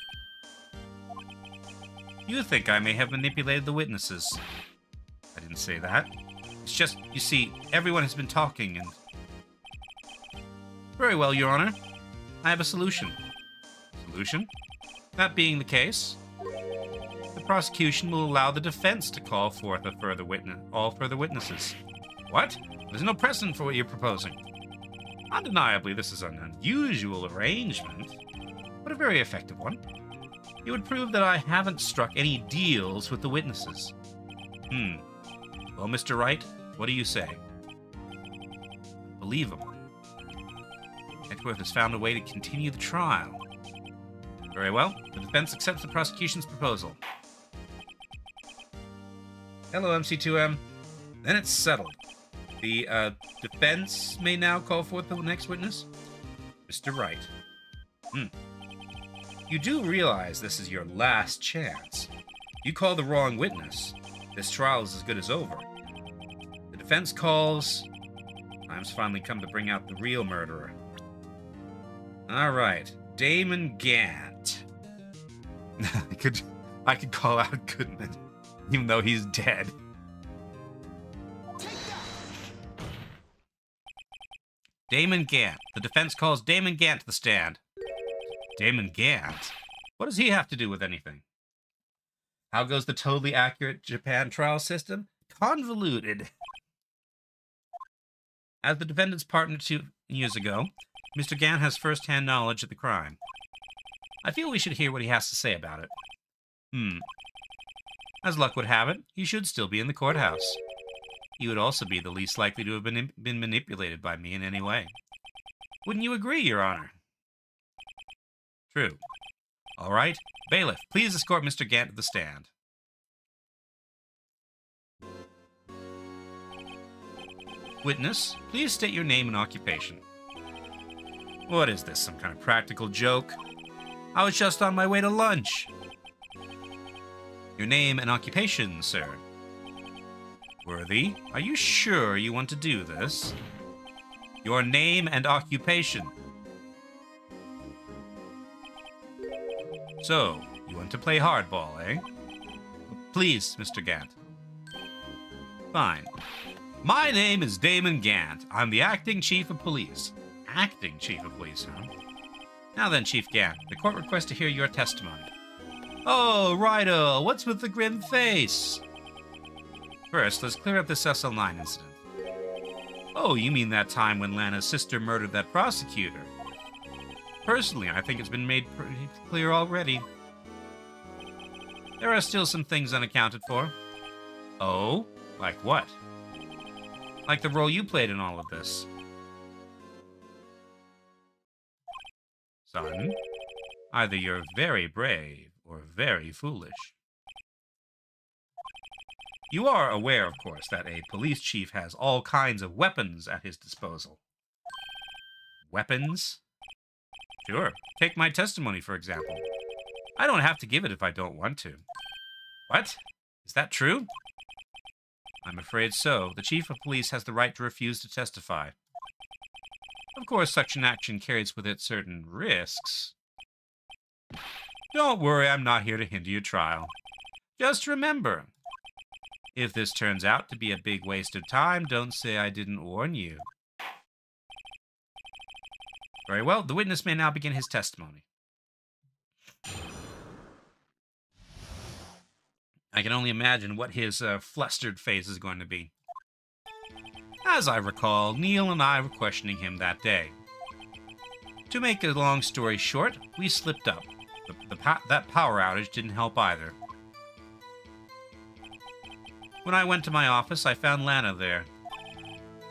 You think I may have manipulated the witnesses. I didn't say that. It's just, you see, everyone has been talking and... Very well, Your Honor. I have a solution. Solution? That being the case, the prosecution will allow the defense to call forth all further witnesses. What? There's no precedent for what you're proposing. Undeniably, this is an unusual arrangement, but a very effective one. It would prove that I haven't struck any deals with the witnesses. Well, Mr. Wright, what do you say? Believable. Edgeworth has found a way to continue the trial. Very well. The defense accepts the prosecution's proposal. Hello, MC2M. Then it's settled. The defense may now call forth the next witness? Mr. Wright. You do realize this is your last chance. You call the wrong witness. This trial is as good as over. The defense calls. Time's finally come to bring out the real murderer. All right, Damon Gant. I could call out Goodman, even though he's dead. Damon Gant. The defense calls Damon Gant to the stand. Damon Gant? What does he have to do with anything? How goes the totally accurate Japan trial system? Convoluted. As the defendant's partner 2 years ago, Mr. Gant has first-hand knowledge of the crime. I feel we should hear what he has to say about it. As luck would have it, he should still be in the courthouse. He would also be the least likely to have been manipulated by me in any way. Wouldn't you agree, Your Honor? True. All right. Bailiff, please escort Mr. Gant to the stand. Witness, please state your name and occupation. What is this, some kind of practical joke? I was just on my way to lunch. Your name and occupation, sir. Worthy, are you sure you want to do this? Your name and occupation. So, you want to play hardball, eh? Please, Mr. Gant. Fine. My name is Damon Gant. I'm the acting chief of police. Acting chief of police, huh? Now then, Chief Gant, the court requests to hear your testimony. Oh, righto, what's with the grim face? First, let's clear up this SL9 incident. Oh, you mean that time when Lana's sister murdered that prosecutor? Personally, I think it's been made pretty clear already. There are still some things unaccounted for. Oh? Like what? Like the role you played in all of this. Son, either you're very brave or very foolish. You are aware, of course, that a police chief has all kinds of weapons at his disposal. Weapons? Sure. Take my testimony, for example. I don't have to give it if I don't want to. What? Is that true? I'm afraid so. The chief of police has the right to refuse to testify. Of course, such an action carries with it certain risks. Don't worry, I'm not here to hinder your trial. Just remember, if this turns out to be a big waste of time, don't say I didn't warn you. Very well, the witness may now begin his testimony. I can only imagine what his flustered face is going to be. As I recall, Neil and I were questioning him that day. To make a long story short, we slipped up. That power outage didn't help either. When I went to my office, I found Lana there.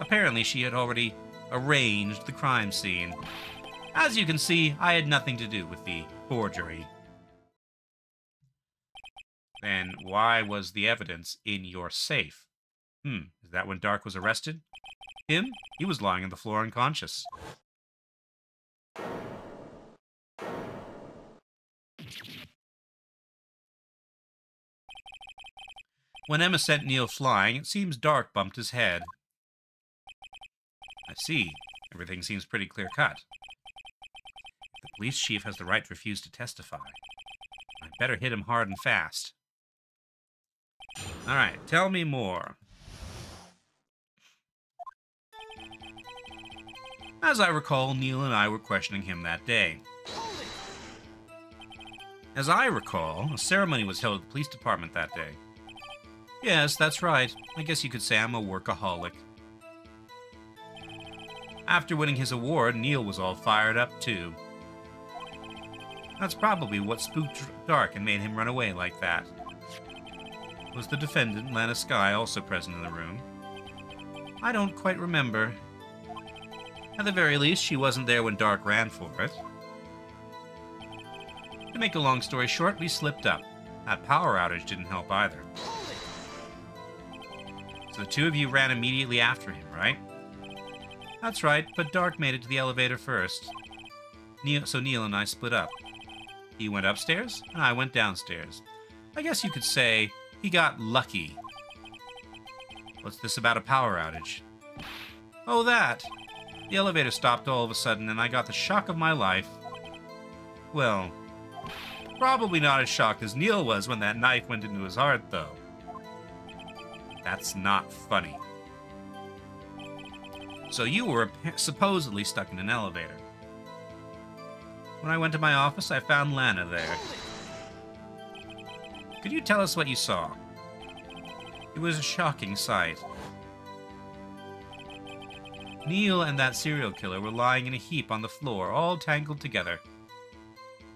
Apparently, she had already arranged the crime scene. As you can see, I had nothing to do with the forgery. Then why was the evidence in your safe? Is that when Dark was arrested? Him? He was lying on the floor unconscious. When Emma sent Neil flying, it seems Dark bumped his head. I see. Everything seems pretty clear-cut. The police chief has the right to refuse to testify. I'd better hit him hard and fast. All right, tell me more. As I recall, Neil and I were questioning him that day. As I recall, a ceremony was held at the police department that day. Yes, that's right. I guess you could say I'm a workaholic. After winning his award, Neil was all fired up too. That's probably what spooked Dark and made him run away like that. Was the defendant, Lana Skye, also present in the room? I don't quite remember. At the very least, she wasn't there when Dark ran for it. To make a long story short, we slipped up. That power outage didn't help either. So the two of you ran immediately after him, right? That's right, but Dark made it to the elevator first. So Neil and I split up. He went upstairs, and I went downstairs. I guess you could say he got lucky. What's this about a power outage? Oh, that! The elevator stopped all of a sudden, and I got the shock of my life. Well, probably not as shocked as Neil was when that knife went into his heart, though. That's not funny. So you were supposedly stuck in an elevator. When I went to my office, I found Lana there. Could you tell us what you saw? It was a shocking sight. Neil and that serial killer were lying in a heap on the floor, all tangled together.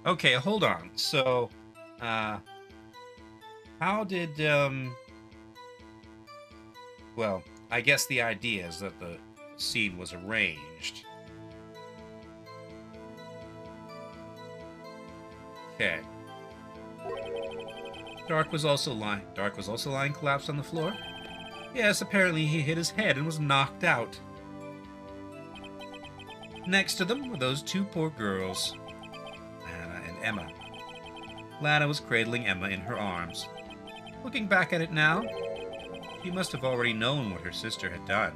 Okay, hold on. So, how did, well, I guess the idea is that the scene was arranged. Okay. Dark was also lying collapsed on the floor? Yes, apparently he hit his head and was knocked out. Next to them were those two poor girls, Lana and Emma. Lana was cradling Emma in her arms. Looking back at it now, she must have already known what her sister had done.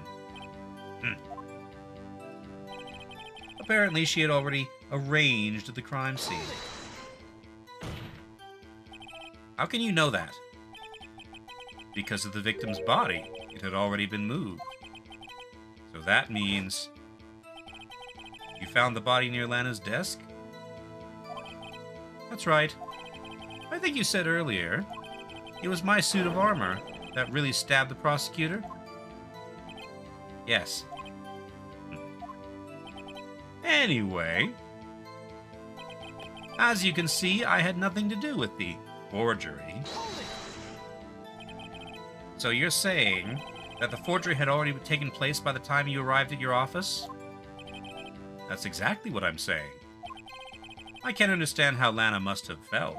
Apparently she had already arranged the crime scene. How can you know that? Because of the victim's body. It had already been moved. So that means you found the body near Lana's desk? That's right. I think you said earlier it was my suit of armor that really stabbed the prosecutor? Yes. Anyway, as you can see, I had nothing to do with the forgery. So you're saying that the forgery had already taken place by the time you arrived at your office? That's exactly what I'm saying. I can't understand how Lana must have felt,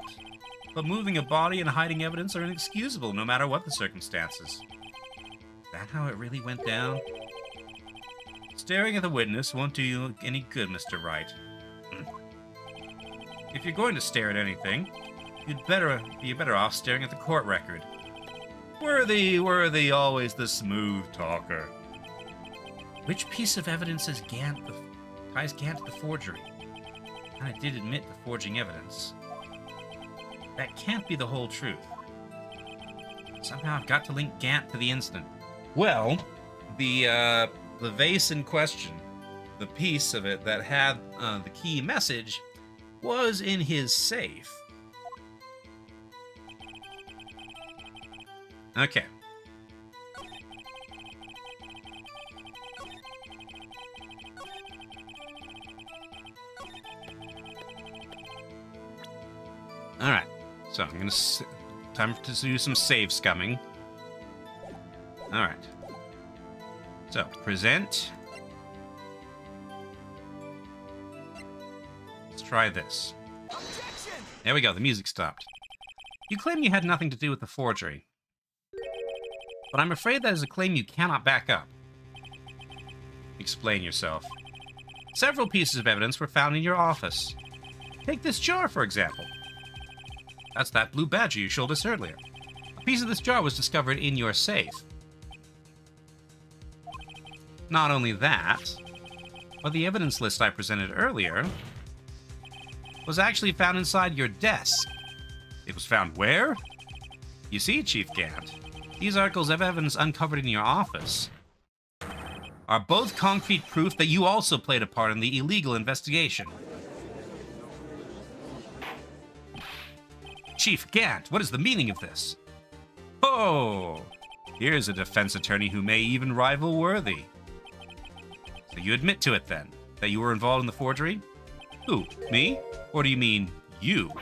but moving a body and hiding evidence are inexcusable no matter what the circumstances. Is that how it really went down? Staring at the witness won't do you any good, Mr. Wright. If you're going to stare at anything, you'd be better off staring at the court record. Worthy, always the smooth talker. Which piece of evidence ties Gant to the forgery? I did admit the forging evidence. That can't be the whole truth. Somehow I've got to link Gant to the incident. Well, the vase in question, the piece of it that had the key message, was in his safe. Okay. Time to do some save scumming. Alright. So, present. Let's try this. Objection! There we go, the music stopped. You claim you had nothing to do with the forgery. But I'm afraid that is a claim you cannot back up. Explain yourself. Several pieces of evidence were found in your office. Take this jar, for example. That's that blue badger you showed us earlier. A piece of this jar was discovered in your safe. Not only that, but the evidence list I presented earlier was actually found inside your desk. It was found where? You see, Chief Gant, these articles of evidence uncovered in your office are both concrete proof that you also played a part in the illegal investigation. Chief Gant, what is the meaning of this? Oh, here's a defense attorney who may even rival Worthy. So you admit to it then, that you were involved in the forgery? Who, me? Or do you mean you?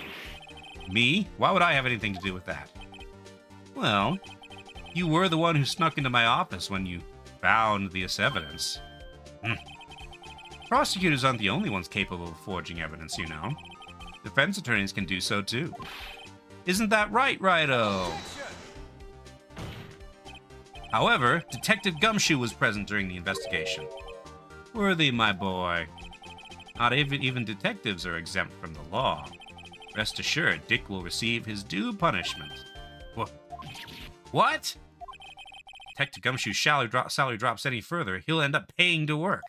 Me? Why would I have anything to do with that? Well, you were the one who snuck into my office when you found this evidence. Prosecutors aren't the only ones capable of forging evidence, you know. Defense attorneys can do so too. Isn't that right, Righto? However, Detective Gumshoe was present during the investigation. Worthy, my boy. Not even detectives are exempt from the law. Rest assured, Dick will receive his due punishment. What? Detective Gumshoe's salary drops any further, he'll end up paying to work.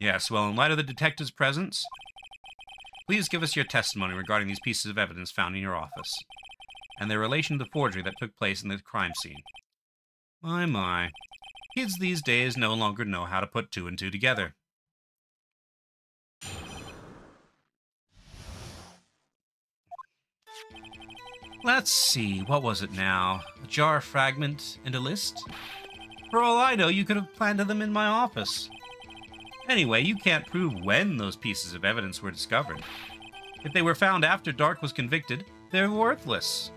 Yes, well, in light of the detective's presence, please give us your testimony regarding these pieces of evidence found in your office, and their relation to the forgery that took place in the crime scene. My. Kids these days no longer know how to put two and two together. Let's see, what was it now? A jar fragment and a list? For all I know, you could have planted them in my office. Anyway, you can't prove when those pieces of evidence were discovered. If they were found after Dark was convicted, they're worthless.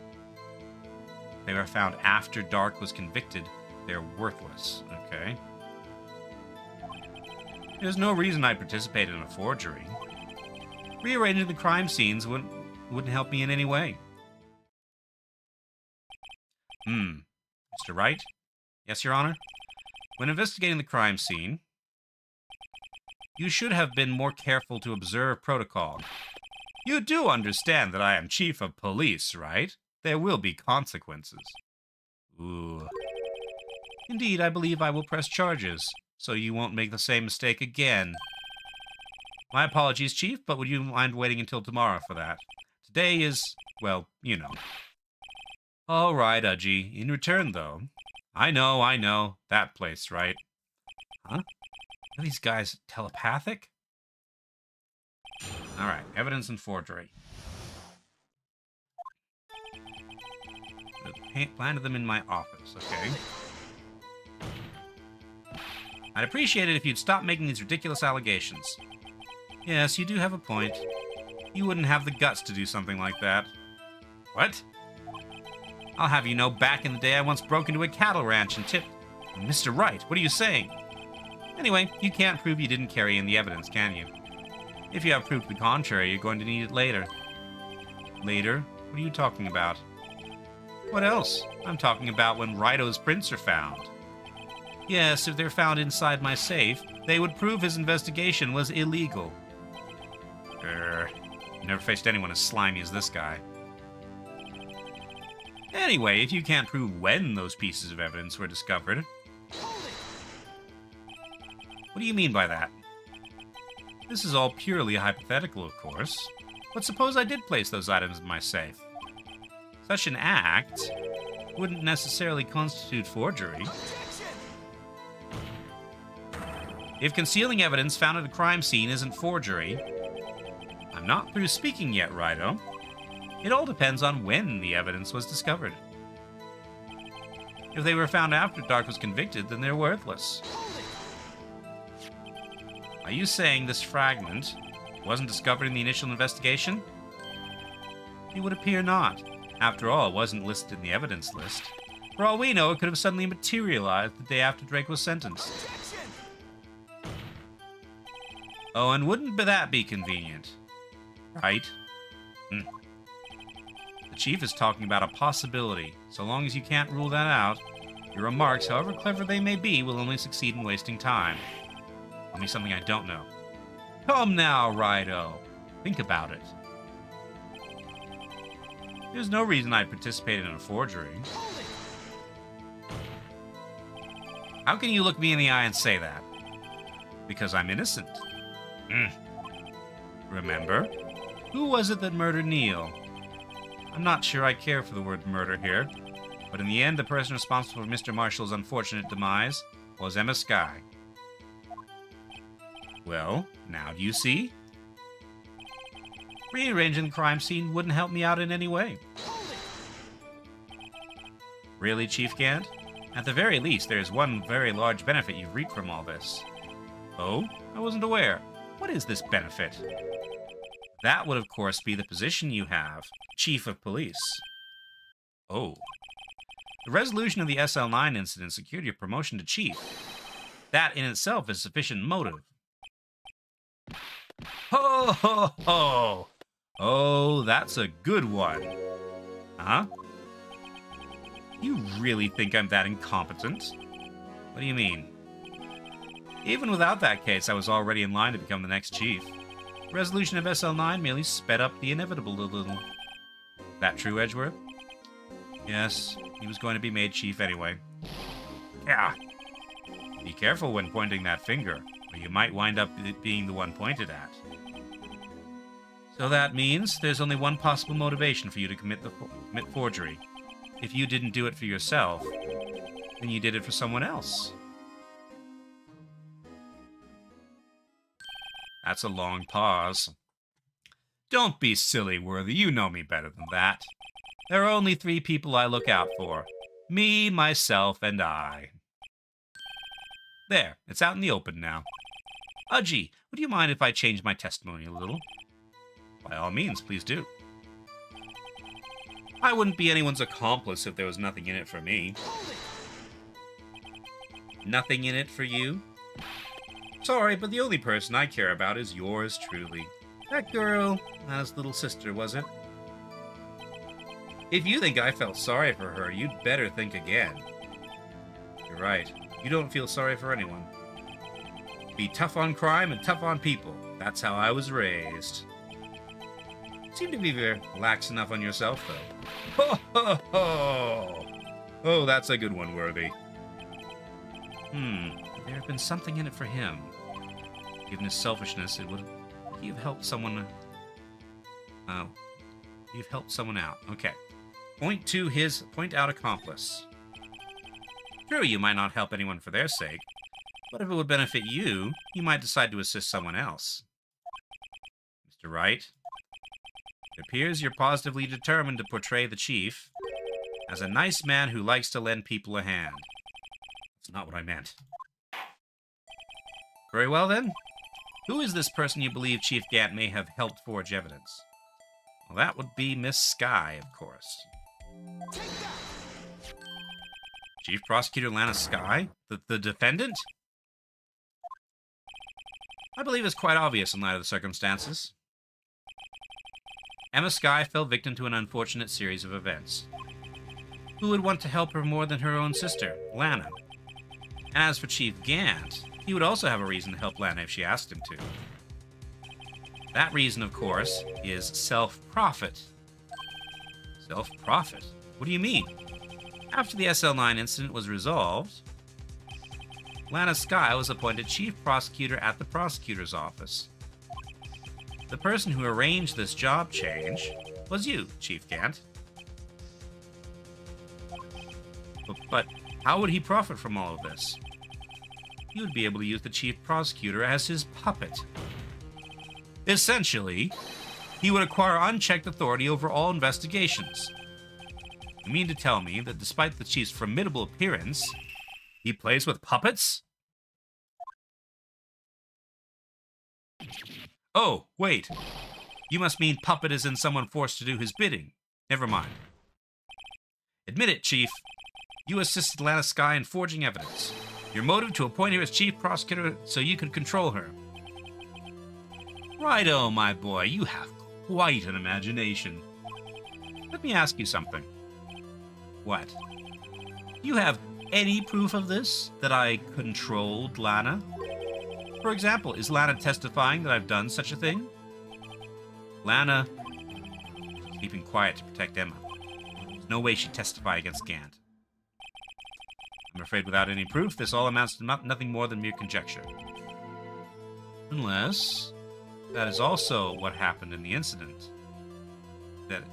If they were found after Dark was convicted, they're worthless. Okay. There's no reason I participated in a forgery. Rearranging the crime scenes wouldn't help me in any way. Mr. Wright? Yes, Your Honor? When investigating the crime scene, you should have been more careful to observe protocol. You do understand that I am chief of police, right? There will be consequences. Ooh. Indeed, I believe I will press charges, so you won't make the same mistake again. My apologies, Chief, but would you mind waiting until tomorrow for that? Today is, well, you know. All right, Udgy. In return, though. I know. That place, right? Huh? Are these guys telepathic? All right, evidence and forgery. Planted them in my office, okay. I'd appreciate it if you'd stop making these ridiculous allegations. Yes, you do have a point. You wouldn't have the guts to do something like that. What? I'll have you know, back in the day I once broke into a cattle ranch and tipped... Mr. Wright, what are you saying? Anyway, you can't prove you didn't carry in the evidence, can you? If you have proof to the contrary, you're going to need it later. Later? What are you talking about? What else? I'm talking about when Righto's prints are found. Yes, if they're found inside my safe, they would prove his investigation was illegal. Never faced anyone as slimy as this guy. Anyway, if you can't prove when those pieces of evidence were discovered... What do you mean by that? This is all purely hypothetical, of course. But suppose I did place those items in my safe. Such an act wouldn't necessarily constitute forgery. If concealing evidence found at a crime scene isn't forgery... I'm not through speaking yet, Righto. It all depends on when the evidence was discovered. If they were found after Dark was convicted, then they're worthless. Are you saying this fragment wasn't discovered in the initial investigation? It would appear not. After all, it wasn't listed in the evidence list. For all we know, it could have suddenly materialized the day after Drake was sentenced. Oh, and wouldn't that be convenient? Right? The chief is talking about a possibility. So long as you can't rule that out, your remarks, however clever they may be, will only succeed in wasting time. Tell me something I don't know. Come now, Righto. Think about it. There's no reason I'd participate in a forgery. How can you look me in the eye and say that? Because I'm innocent. Remember? Who was it that murdered Neil? I'm not sure I care for the word murder here, but in the end, the person responsible for Mr. Marshall's unfortunate demise was Emma Skye. Well, now do you see? Rearranging the crime scene wouldn't help me out in any way. Really, Chief Gant? At the very least, there is one very large benefit you've reaped from all this. Oh? I wasn't aware. What is this benefit? That would, of course, be the position you have, Chief of Police. Oh. The resolution of the SL9 incident secured your promotion to Chief. That in itself is sufficient motive. Ho, ho, ho! Oh, that's a good one. Huh? You really think I'm that incompetent? What do you mean? Even without that case, I was already in line to become the next chief. The resolution of SL9 merely sped up the inevitable a little. That true, Edgeworth? Yes, he was going to be made chief anyway. Yeah. Be careful when pointing that finger, or you might wind up being the one pointed at. So that means there's only one possible motivation for you to commit forgery. If you didn't do it for yourself, then you did it for someone else. That's a long pause. Don't be silly, Worthy. You know me better than that. There are only 3 people I look out for. Me, myself, and I. There, it's out in the open now. Udgy, would you mind if I change my testimony a little? By all means, please do. I wouldn't be anyone's accomplice if there was nothing in it for me. Nothing in it for you? Sorry, but the only person I care about is yours truly. That girl, Anna's little sister, was it? If you think I felt sorry for her, you'd better think again. You're right. You don't feel sorry for anyone. Be tough on crime and tough on people. That's how I was raised. You seem to be very lax enough on yourself, though. Ho, ho, ho! Oh, that's a good one, Worthy. There have been something in it for him. Given his selfishness, would he have helped someone? He'd have helped someone out. Okay. Point out accomplice. True, you might not help anyone for their sake, but if it would benefit you, you might decide to assist someone else. Mr. Wright, it appears you're positively determined to portray the chief as a nice man who likes to lend people a hand. That's not what I meant. Very well, then. Who is this person you believe Chief Gant may have helped forge evidence? Well, that would be Miss Skye, of course. Chief Prosecutor Lana Skye? The defendant? I believe it's quite obvious in light of the circumstances. Emma Skye fell victim to an unfortunate series of events. Who would want to help her more than her own sister, Lana? And as for Chief Gant, he would also have a reason to help Lana if she asked him to. That reason, of course, is self-profit. Self-profit? What do you mean? After the SL9 incident was resolved, Lana Skye was appointed chief prosecutor at the prosecutor's office. The person who arranged this job change was you, Chief Gant. But how would he profit from all of this? He would be able to use the chief prosecutor as his puppet. Essentially, he would acquire unchecked authority over all investigations. You mean to tell me that despite the chief's formidable appearance, he plays with puppets? Oh, wait. You must mean puppet as in someone forced to do his bidding. Never mind. Admit it, Chief. You assisted Lana Skye in forging evidence. Your motive to appoint her as chief prosecutor so you could control her. Righto, my boy. You have quite an imagination. Let me ask you something. What? Do you have any proof of this? That I controlled Lana? For example, is Lana testifying that I've done such a thing? Lana is keeping quiet to protect Emma. There's no way she'd testify against Gant. I'm afraid without any proof, this all amounts to nothing more than mere conjecture. Unless that is also what happened in the incident. That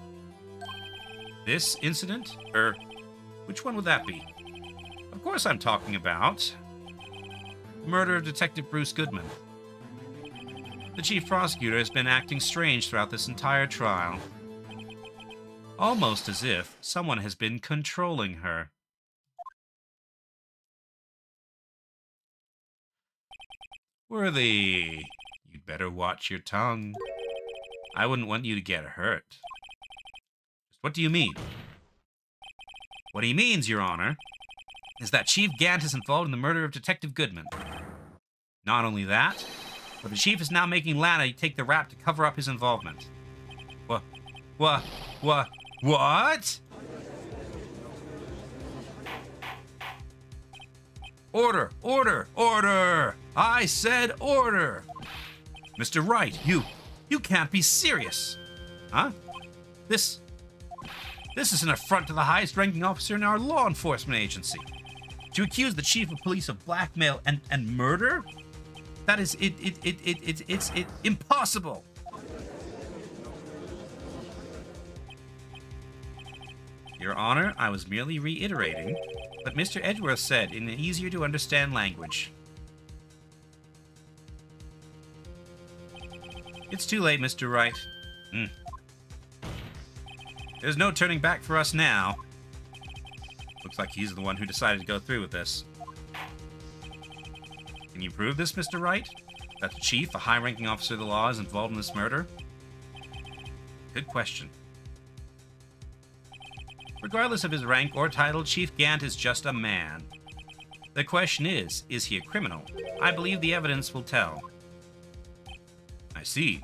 this incident? Which one would that be? Of course I'm talking about the murder of Detective Bruce Goodman. The chief prosecutor has been acting strange throughout this entire trial. Almost as if someone has been controlling her. Worthy, you'd better watch your tongue. I wouldn't want you to get hurt. What do you mean? What he means, Your Honor, is that Chief Gant is involved in the murder of Detective Goodman. Not only that, but the Chief is now making Lana take the rap to cover up his involvement. What? Order! Order! Order! I said order! Mr. Wright, you can't be serious. Huh? This is an affront to the highest-ranking officer in our law enforcement agency. To accuse the chief of police of blackmail and murder? That is, it's impossible. Your Honor, I was merely reiterating what Mr. Edgeworth said in an easier-to-understand language. It's too late, Mr. Wright. There's no turning back for us now. Looks like he's the one who decided to go through with this. Can you prove this, Mr. Wright? That the chief, a high-ranking officer of the law, is involved in this murder? Good question. Regardless of his rank or title, Chief Gant is just a man. The question is he a criminal? I believe the evidence will tell. I see.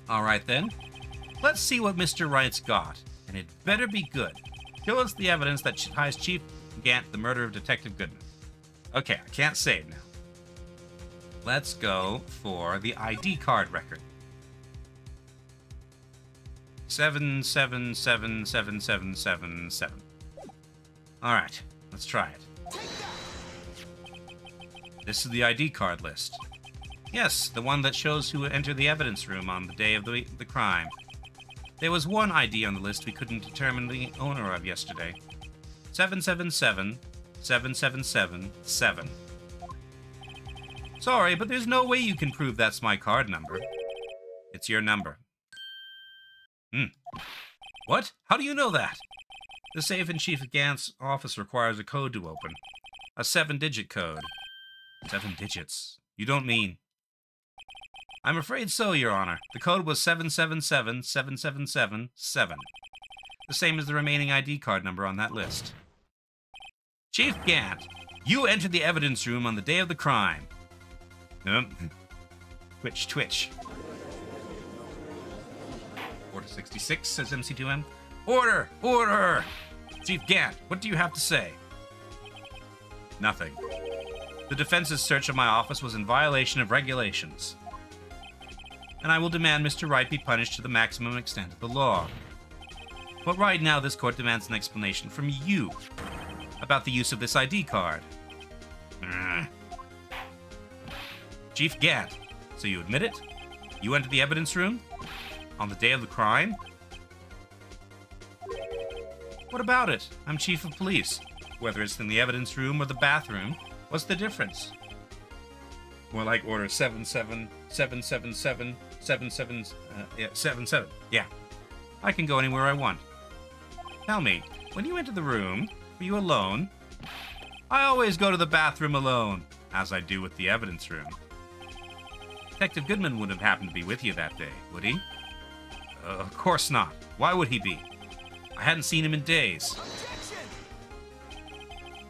All right, then. Let's see what Mr. Wright's got, and it better be good. Show us the evidence that ties Chief Gant to the murder of Detective Goodman. Okay, I can't say it now. Let's go for the ID card record. 777777. All right, let's try it. This is the ID card list. Yes, the one that shows who entered the evidence room on the day of the crime. There was one ID on the list we couldn't determine the owner of yesterday. 777777. Sorry, but there's no way you can prove that's my card number. It's your number. What? How do you know that? The safe in Chief Gant's office requires a code to open. A 7-digit code. 7 digits. You don't mean... I'm afraid so, Your Honor. The code was 777777. The same as the remaining ID card number on that list. Chief Gant, you entered the evidence room on the day of the crime. Twitch. Order 66, says MC2M. Order! Chief Gant, what do you have to say? Nothing. The defense's search of my office was in violation of regulations. And I will demand Mr. Wright be punished to the maximum extent of the law. But right now, this court demands an explanation from you about the use of this ID card. Chief Gant, so you admit it? You entered the evidence room? On the day of the crime? What about it? I'm chief of police. Whether it's in the evidence room or the bathroom, what's the difference? More like order 777777. Yeah. I can go anywhere I want. Tell me, when you entered the room, were you alone? I always go to the bathroom alone, as I do with the evidence room. Detective Goodman wouldn't have happened to be with you that day, would he? Of course not. Why would he be? I hadn't seen him in days.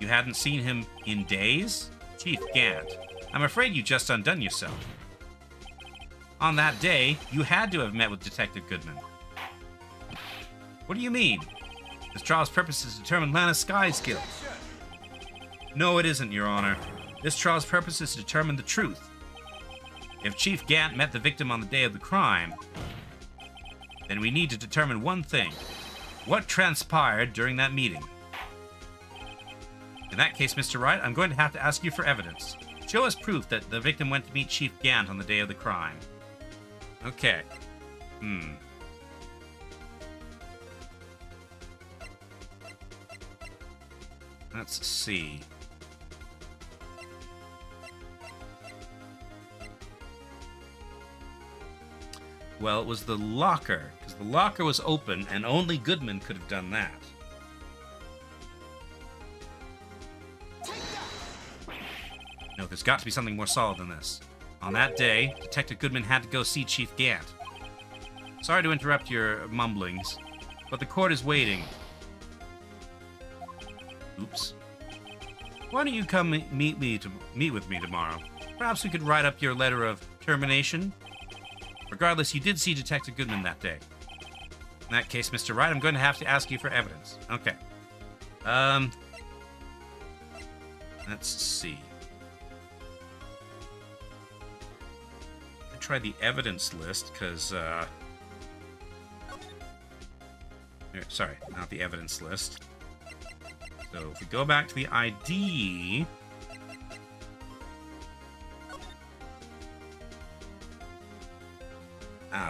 You hadn't seen him in days? Chief Gant, I'm afraid you just undone yourself. On that day, you had to have met with Detective Goodman. What do you mean? This trial's purpose is to determine Lana Sky's guilt. No, it isn't, Your Honor. This trial's purpose is to determine the truth. If Chief Gant met the victim on the day of the crime, then we need to determine one thing. What transpired during that meeting? In that case, Mr. Wright, I'm going to have to ask you for evidence. Show us proof that the victim went to meet Chief Gant on the day of the crime. Okay. Let's see. Well, it was the locker, because the locker was open, and only Goodman could have done that. No, there's got to be something more solid than this. On that day, Detective Goodman had to go see Chief Gant. Sorry to interrupt your mumblings, but the court is waiting. Oops. Why don't you come meet with me tomorrow? Perhaps we could write up your letter of termination. Regardless, you did see Detective Goodman that day. In that case, Mr. Wright, I'm going to have to ask you for evidence. Okay. Let's see. I'll try the evidence list, because, sorry, not the evidence list. So if we go back to the ID...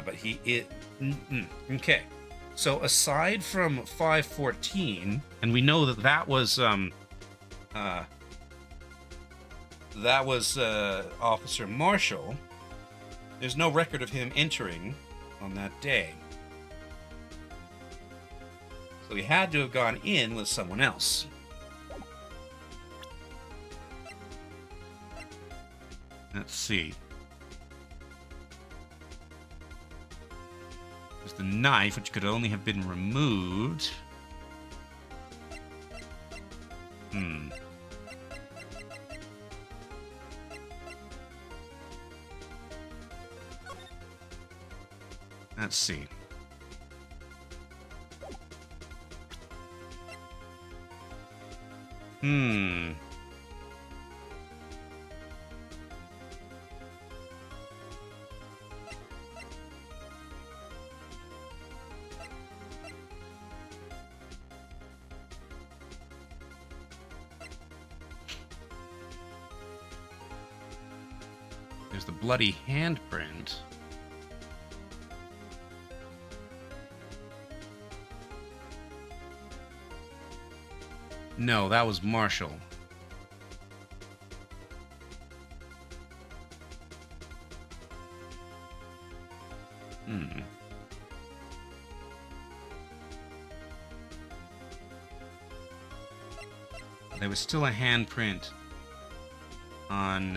but okay. So aside from 514, and we know that that was Officer Marshall, there's no record of him entering on that day. So he had to have gone in with someone else. Let's see. There's the knife, which could only have been removed. Let's see. There's the bloody handprint. No, that was Marshall. There was still a handprint on,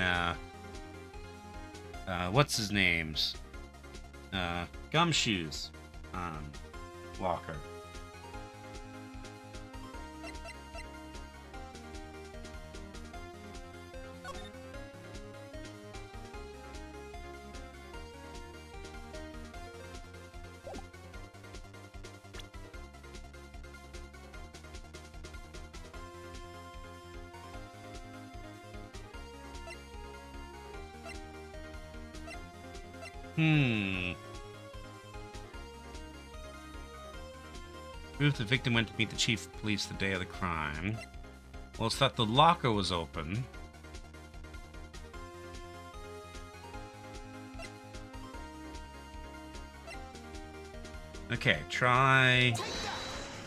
what's his name's? Gumshoes on Walker. Proof the victim went to meet the chief of police the day of the crime. Well, it's that the locker was open. Okay, try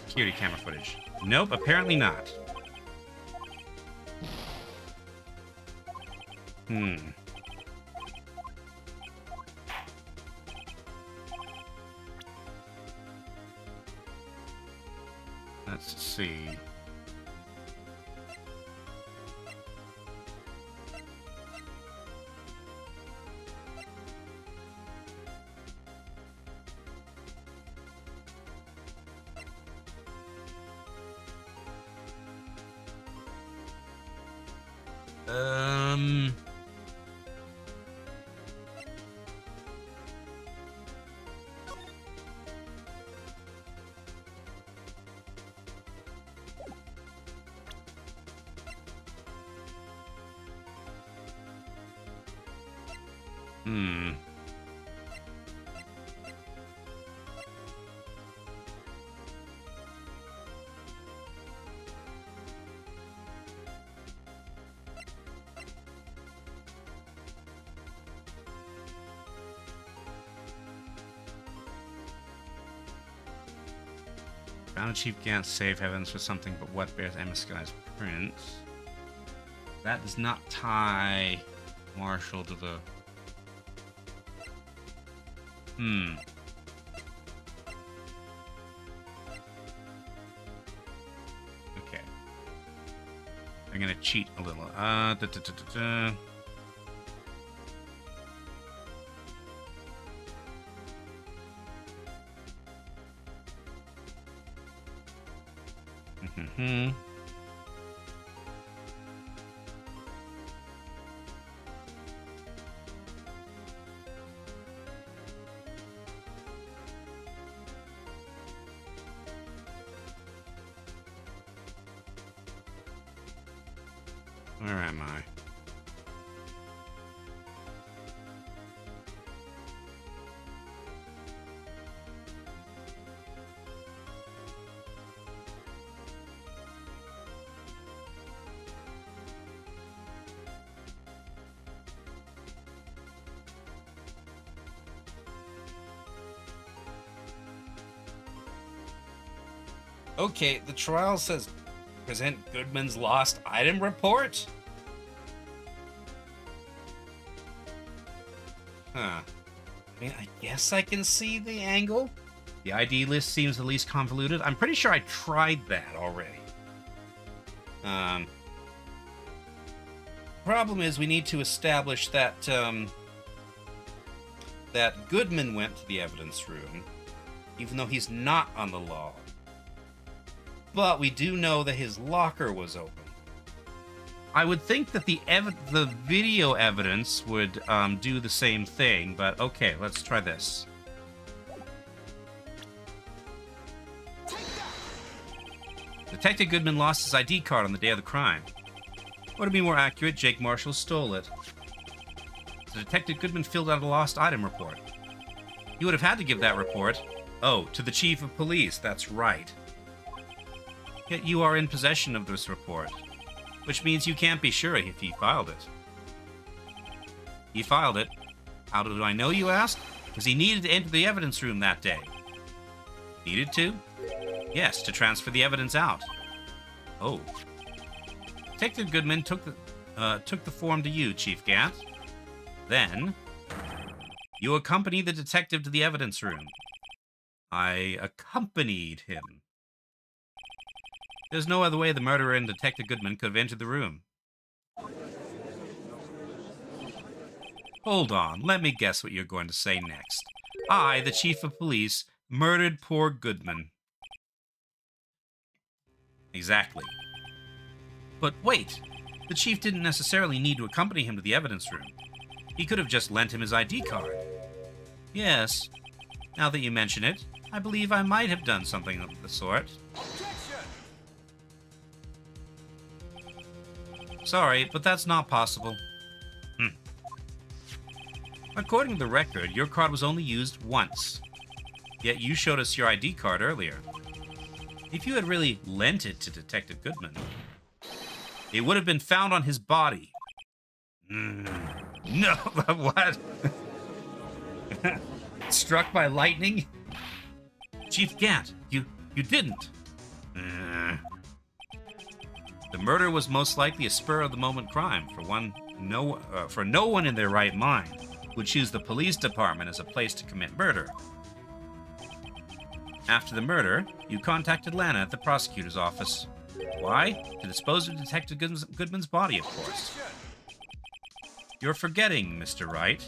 security camera footage. Nope, apparently not. Let's see. Um... Hmm. Found a Chief can't save heavens for something but what bears Emma Sky's print. That does not tie Marshall to the... Okay. I'm gonna cheat a little. Where am I? Okay, the trial says present Goodman's lost item report? Huh. I mean, I guess I can see the angle. The ID list seems the least convoluted. I'm pretty sure I tried that already. Problem is we need to establish that, that Goodman went to the evidence room, even though he's not on the log. But we do know that his locker was open. I would think that the video evidence would do the same thing, but okay, let's try this. Detective Goodman lost his ID card on the day of the crime. Or to be more accurate, Jake Marshall stole it. So Detective Goodman filled out a lost item report. He would have had to give that report, to the chief of police, that's right. Yet you are in possession of this report, which means you can't be sure if he filed it. He filed it. How do I know, you ask? Because he needed to enter the evidence room that day. Needed to? Yes, to transfer the evidence out. Oh. Detective Goodman took the form to you, Chief Gant. Then, you accompanied the detective to the evidence room. I accompanied him. There's no other way the murderer and Detective Goodman could have entered the room. Hold on, let me guess what you're going to say next. I, the chief of police, murdered poor Goodman. Exactly. But wait, the chief didn't necessarily need to accompany him to the evidence room. He could have just lent him his ID card. Yes, now that you mention it, I believe I might have done something of the sort. Sorry, but that's not possible. According to the record, your card was only used once. Yet you showed us your ID card earlier. If you had really lent it to Detective Goodman, it would have been found on his body. No, what? Struck by lightning? Chief Gant, you didn't. The murder was most likely a spur-of-the-moment crime. For no one in their right mind would choose the police department as a place to commit murder. After the murder, you contacted Lana at the prosecutor's office. Why? To dispose of Detective Goodman's body, of course. You're forgetting, Mr. Wright,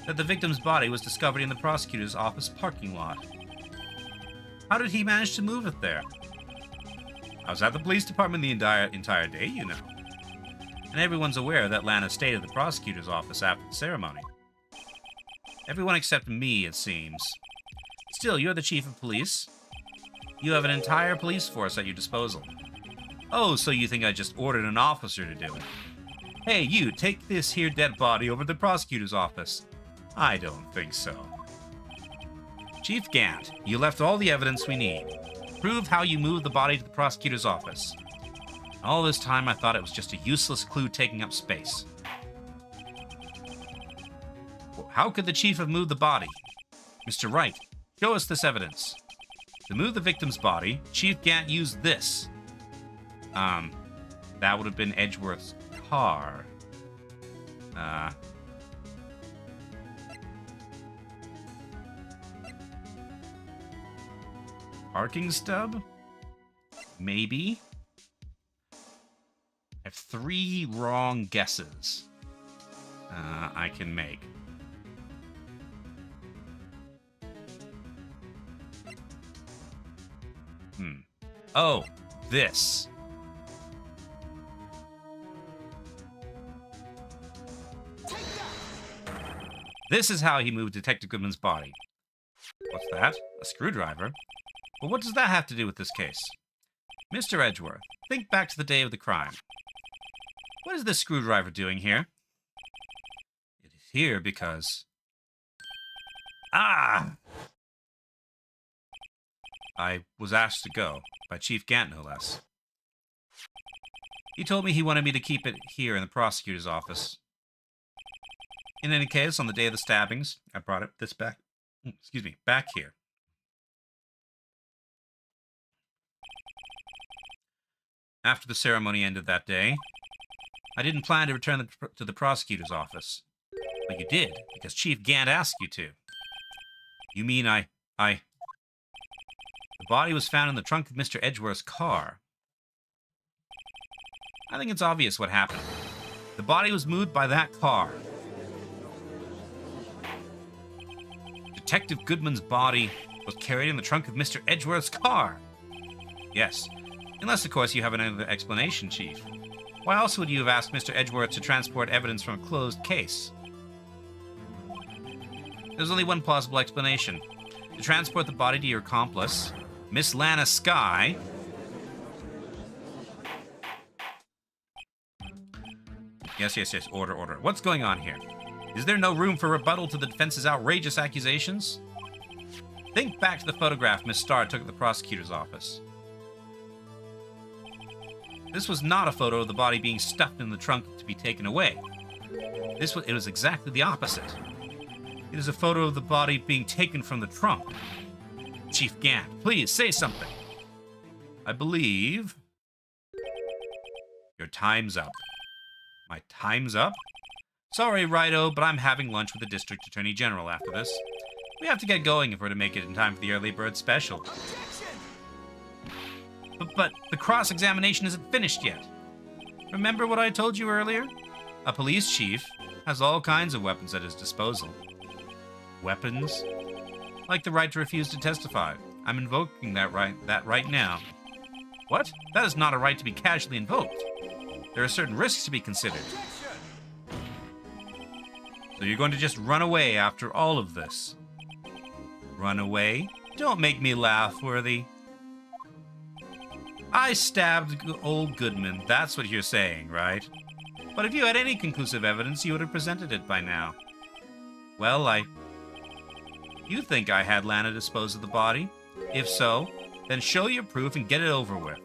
that the victim's body was discovered in the prosecutor's office parking lot. How did he manage to move it there? I was at the police department the entire day, you know. And everyone's aware that Lana stayed at the prosecutor's office after the ceremony. Everyone except me, it seems. Still, you're the chief of police. You have an entire police force at your disposal. Oh, so you think I just ordered an officer to do it? Hey, you, take this here dead body over to the prosecutor's office. I don't think so. Chief Gant, you left all the evidence we need. Prove how you moved the body to the prosecutor's office. All this time I thought it was just a useless clue taking up space. How could the chief have moved the body? Mr. Wright, show us this evidence. To move the victim's body, Chief Gant used this. That would have been Edgeworth's car. Parking stub? Maybe? I have 3 wrong guesses I can make. Oh, this. This is how he moved Detective Goodman's body. What's that? A screwdriver? Well, what does that have to do with this case? Mr. Edgeworth, think back to the day of the crime. What is this screwdriver doing here? It is here because... Ah! I was asked to go, by Chief Gant, no less. He told me he wanted me to keep it here in the prosecutor's office. In any case, on the day of the stabbings, I brought this back here. After the ceremony ended that day, I didn't plan to return to the prosecutor's office. But you did, because Chief Gant asked you to. You mean The body was found in the trunk of Mr. Edgeworth's car. I think it's obvious what happened. The body was moved by that car. Detective Goodman's body was carried in the trunk of Mr. Edgeworth's car. Yes. Unless, of course, you have another explanation, Chief. Why else would you have asked Mr. Edgeworth to transport evidence from a closed case? There's only one plausible explanation. To transport the body to your accomplice, Miss Lana Skye. Yes. Order. What's going on here? Is there no room for rebuttal to the defense's outrageous accusations? Think back to the photograph Miss Starr took at the prosecutor's office. This was not a photo of the body being stuffed in the trunk to be taken away. It was exactly the opposite. It is a photo of the body being taken from the trunk. Chief Gant, please say something. I believe your time's up. My time's up? Sorry, Righto, but I'm having lunch with the District Attorney General after this. We have to get going if we're to make it in time for the early bird special. But the cross-examination isn't finished yet. Remember what I told you earlier? A police chief has all kinds of weapons at his disposal. Weapons? Like the right to refuse to testify. I'm invoking that right now. What? That is not a right to be casually invoked. There are certain risks to be considered. So you're going to just run away after all of this? Run away? Don't make me laugh, Worthy. I stabbed old Goodman, that's what you're saying, right? But if you had any conclusive evidence, you would have presented it by now. Well, You think I had Lana dispose of the body? If so, then show your proof and get it over with.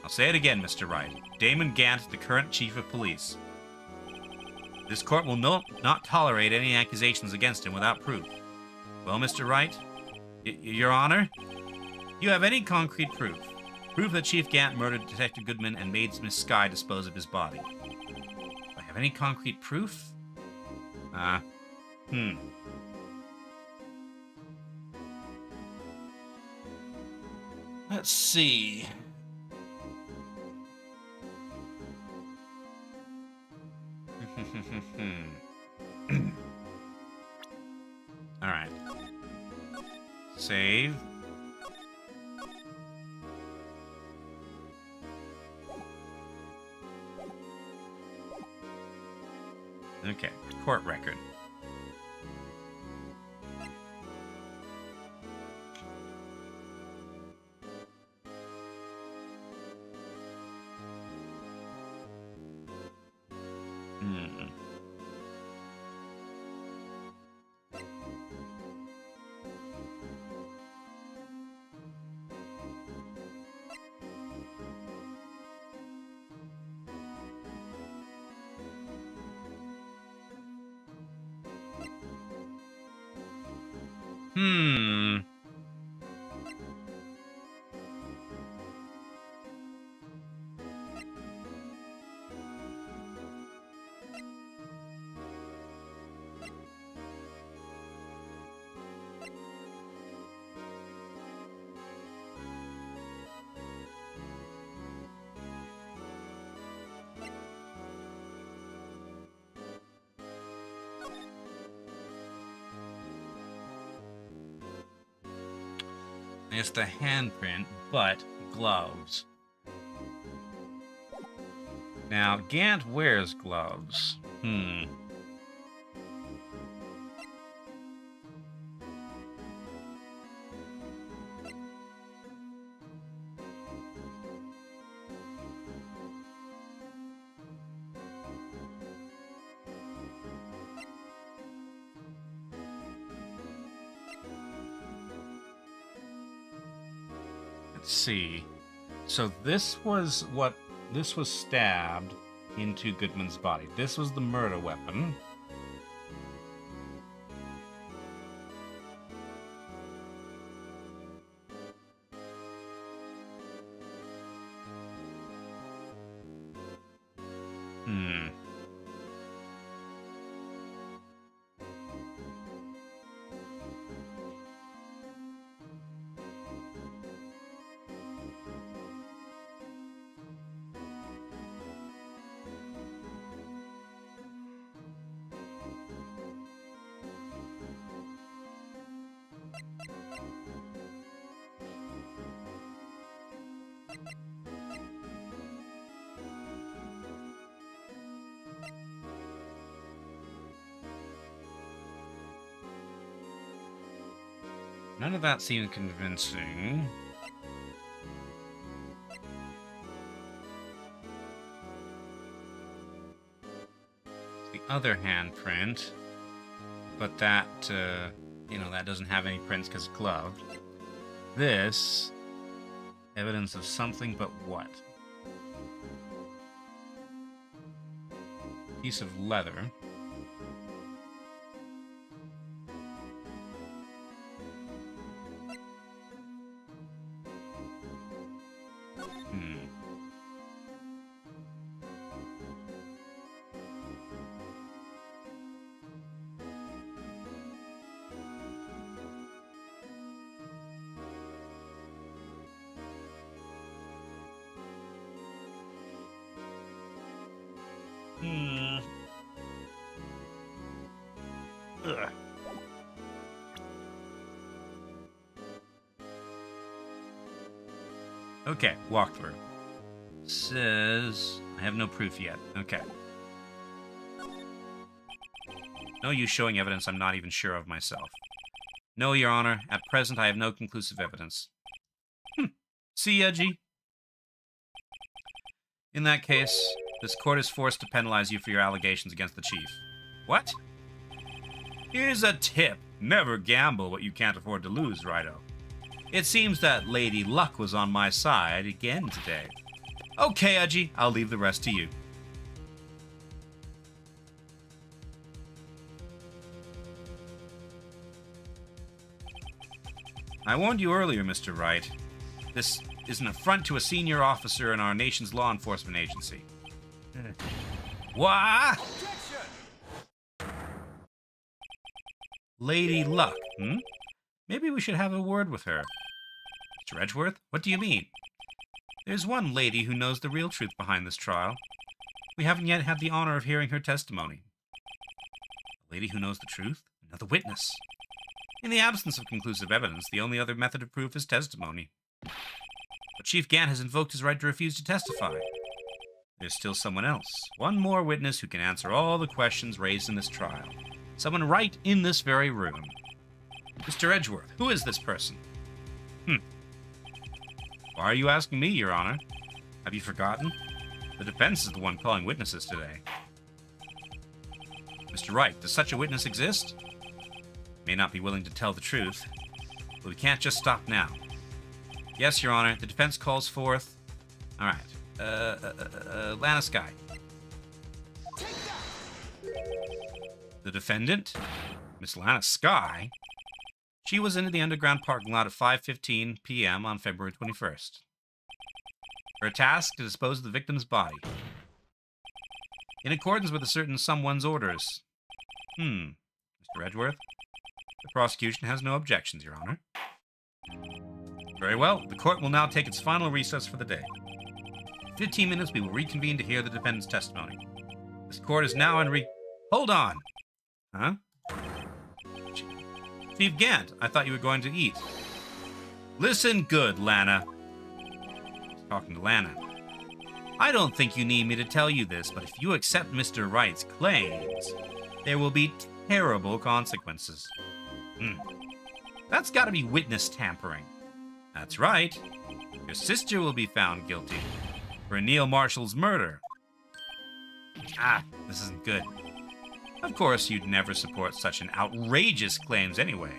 I'll say it again, Mr. Wright. Damon Gant, the current chief of police. This court will not tolerate any accusations against him without proof. Well, Mr. Wright, Your Honor, you have any concrete proof? Proof that Chief Gant murdered Detective Goodman and made Miss Skye dispose of his body. Do I have any concrete proof? Let's see. All right. Save. Okay, court record. It's the handprint, but gloves. Now, Gant wears gloves. Let's see. So this was stabbed into Goodman's body. This was the murder weapon. None of that seems convincing. The other handprint, but that, that doesn't have any prints because it's gloved. This, evidence of something, but what? Piece of leather. Ugh. Okay, walkthrough. Says I have no proof yet. Okay. No use showing evidence I'm not even sure of myself. No, Your Honor. At present, I have no conclusive evidence. See, Edgy? In that case, this court is forced to penalize you for your allegations against the chief. What? Here's a tip. Never gamble what you can't afford to lose, Righto. It seems that Lady Luck was on my side again today. Okay, Edgy, I'll leave the rest to you. I warned you earlier, Mr. Wright. This is an affront to a senior officer in our nation's law enforcement agency. What? Lady Luck, Maybe we should have a word with her. Mr. Edgeworth, what do you mean? There's one lady who knows the real truth behind this trial. We haven't yet had the honor of hearing her testimony. A lady who knows the truth? Another witness. In the absence of conclusive evidence, the only other method of proof is testimony. But Chief Gant has invoked his right to refuse to testify. There's still someone else. One more witness who can answer all the questions raised in this trial. Someone right in this very room. Mr. Edgeworth, who is this person? Why are you asking me, Your Honor? Have you forgotten? The defense is the one calling witnesses today. Mr. Wright, does such a witness exist? May not be willing to tell the truth, but we can't just stop now. Yes, Your Honor, the defense calls forth... All right. Lana Sky. The defendant, Miss Lana Sky, she was in the underground parking lot at 5:15 p.m. on February 21st. Her task to dispose of the victim's body. In accordance with a certain someone's orders. Mr. Edgeworth, the prosecution has no objections, Your Honor. Very well, the court will now take its final recess for the day. In 15 minutes, we will reconvene to hear the defendant's testimony. This court is now in Hold on! Huh? Chief Gant, I thought you were going to eat. Listen good, Lana. He's talking to Lana. I don't think you need me to tell you this, but if you accept Mr. Wright's claims, there will be terrible consequences. That's gotta be witness tampering. That's right. Your sister will be found guilty for Neil Marshall's murder. This isn't good. Of course, you'd never support such an outrageous claims anyway,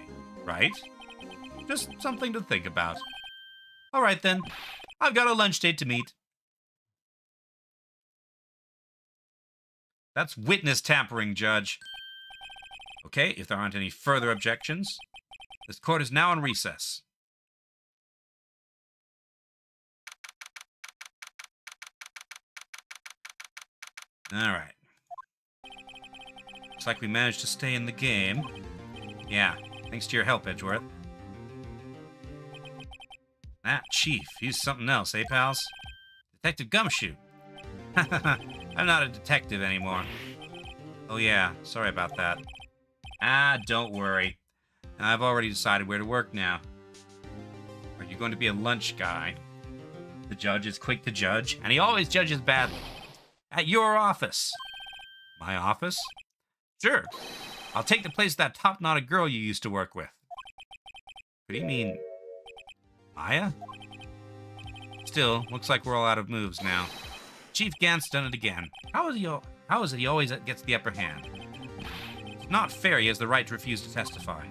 right? Just something to think about. All right, then. I've got a lunch date to meet. That's witness tampering, Judge. Okay, if there aren't any further objections, this court is now in recess. All right. Looks like we managed to stay in the game. Yeah, thanks to your help, Edgeworth. That chief, he's something else, eh, pals? Detective Gumshoe. I'm not a detective anymore. Oh yeah, sorry about that. Don't worry. I've already decided where to work now. Are you going to be a lunch guy? The judge is quick to judge, and he always judges badly. At your office. My office? Sure. I'll take the place of that top-knotted girl you used to work with. What do you mean? Maya? Still, looks like we're all out of moves now. Chief Gant's done it again. How is it he always gets the upper hand? It's not fair he has the right to refuse to testify.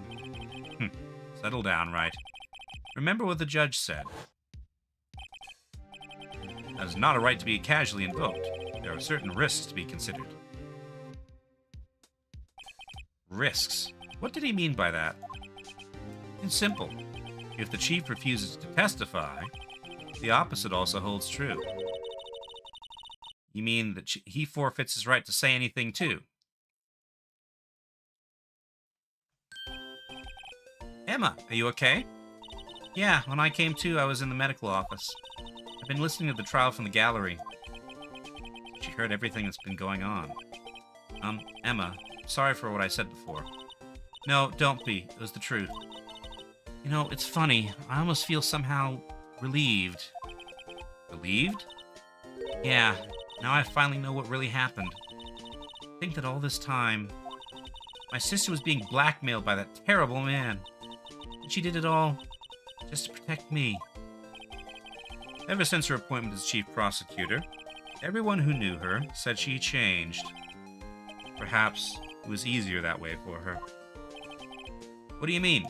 Settle down, Wright. Remember what the judge said. That is not a right to be casually invoked. There are certain risks to be considered. Risks? What did he mean by that? It's simple. If the chief refuses to testify, the opposite also holds true. You mean that he forfeits his right to say anything, too? Emma, are you okay? Yeah, when I came to, I was in the medical office. I've been listening to the trial from the gallery. She heard everything that's been going on. Emma, sorry for what I said before. No, don't be. It was the truth. You know, it's funny. I almost feel somehow relieved. Relieved? Yeah, now I finally know what really happened. I think that all this time, my sister was being blackmailed by that terrible man. And she did it all just to protect me. Ever since her appointment as chief prosecutor, everyone who knew her said she changed. Perhaps it was easier that way for her. What do you mean?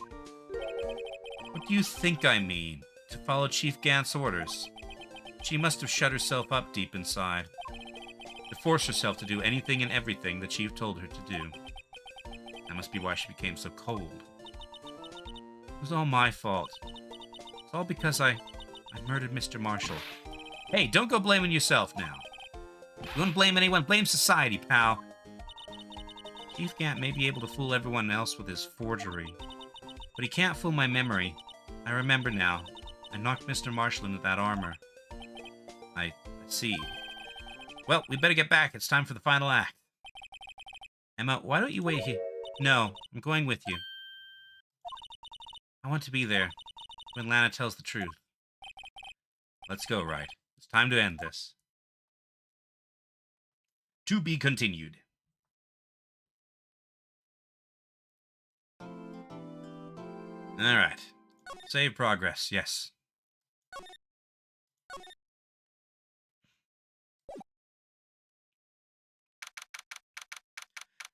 What do you think I mean? To follow Chief Gant's orders. She must have shut herself up deep inside. To force herself to do anything and everything the chief told her to do. That must be why she became so cold. It was all my fault. It's all because I murdered Mr. Marshall. Hey, don't go blaming yourself now. If you don't blame anyone, blame society, pal. Chief Gant may be able to fool everyone else with his forgery, but he can't fool my memory. I remember now. I knocked Mr. Marshall into that armor. I see. Well, we better get back. It's time for the final act. Emma, why don't you wait here? No, I'm going with you. I want to be there when Lana tells the truth. Let's go, Wright. It's time to end this. To be continued. Alright. Save progress, yes.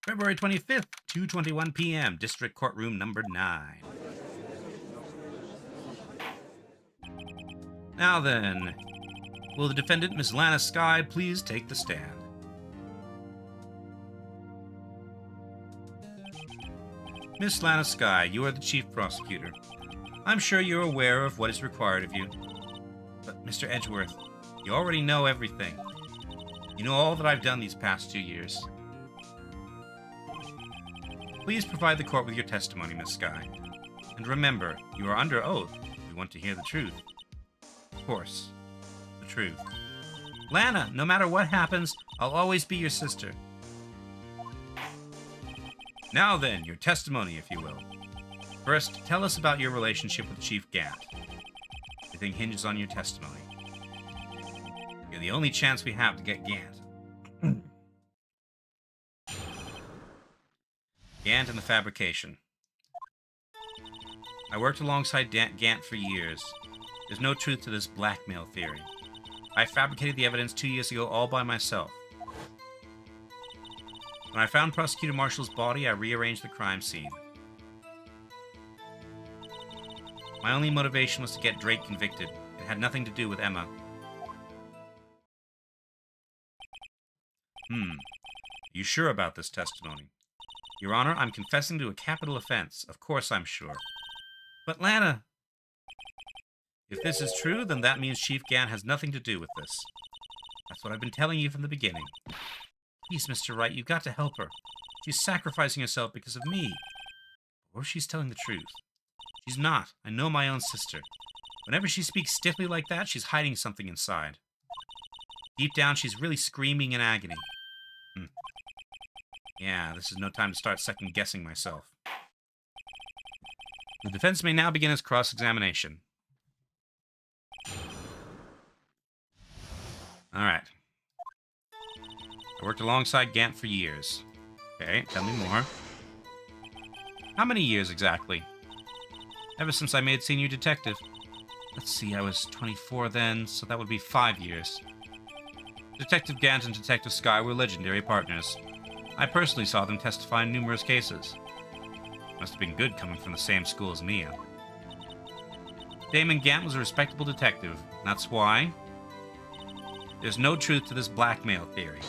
February 25th, 2:21 p.m., District Courtroom number 9. Now then, will the defendant, Ms. Lana Skye, please take the stand? Miss Lana Skye, you are the chief prosecutor. I'm sure you're aware of what is required of you. But, Mr. Edgeworth, you already know everything. You know all that I've done these past 2 years. Please provide the court with your testimony, Miss Skye. And remember, you are under oath if you want to hear the truth. Of course, the truth. Lana, no matter what happens, I'll always be your sister. Now then, your testimony, if you will. First, tell us about your relationship with Chief Gant. Everything hinges on your testimony. You're the only chance we have to get Gant. Gant and the fabrication. I worked alongside Gant for years. There's no truth to this blackmail theory. I fabricated the evidence 2 years ago all by myself. When I found Prosecutor Marshall's body, I rearranged the crime scene. My only motivation was to get Drake convicted. It had nothing to do with Emma. You sure about this testimony? Your Honor, I'm confessing to a capital offense. Of course I'm sure. But Lana... If this is true, then that means Chief Gant has nothing to do with this. That's what I've been telling you from the beginning. Please, Mr. Wright, you've got to help her. She's sacrificing herself because of me. Or she's telling the truth. She's not. I know my own sister. Whenever she speaks stiffly like that, she's hiding something inside. Deep down, she's really screaming in agony. Yeah, this is no time to start second-guessing myself. The defense may now begin its cross-examination. Alright. I worked alongside Gant for years. Okay, tell me more. How many years exactly? Ever since I made senior detective. Let's see, I was 24 then, so that would be 5 years. Detective Gant and Detective Skye were legendary partners. I personally saw them testify in numerous cases. Must have been good coming from the same school as Mia. Damon Gant was a respectable detective. That's why there's no truth to this blackmail theory.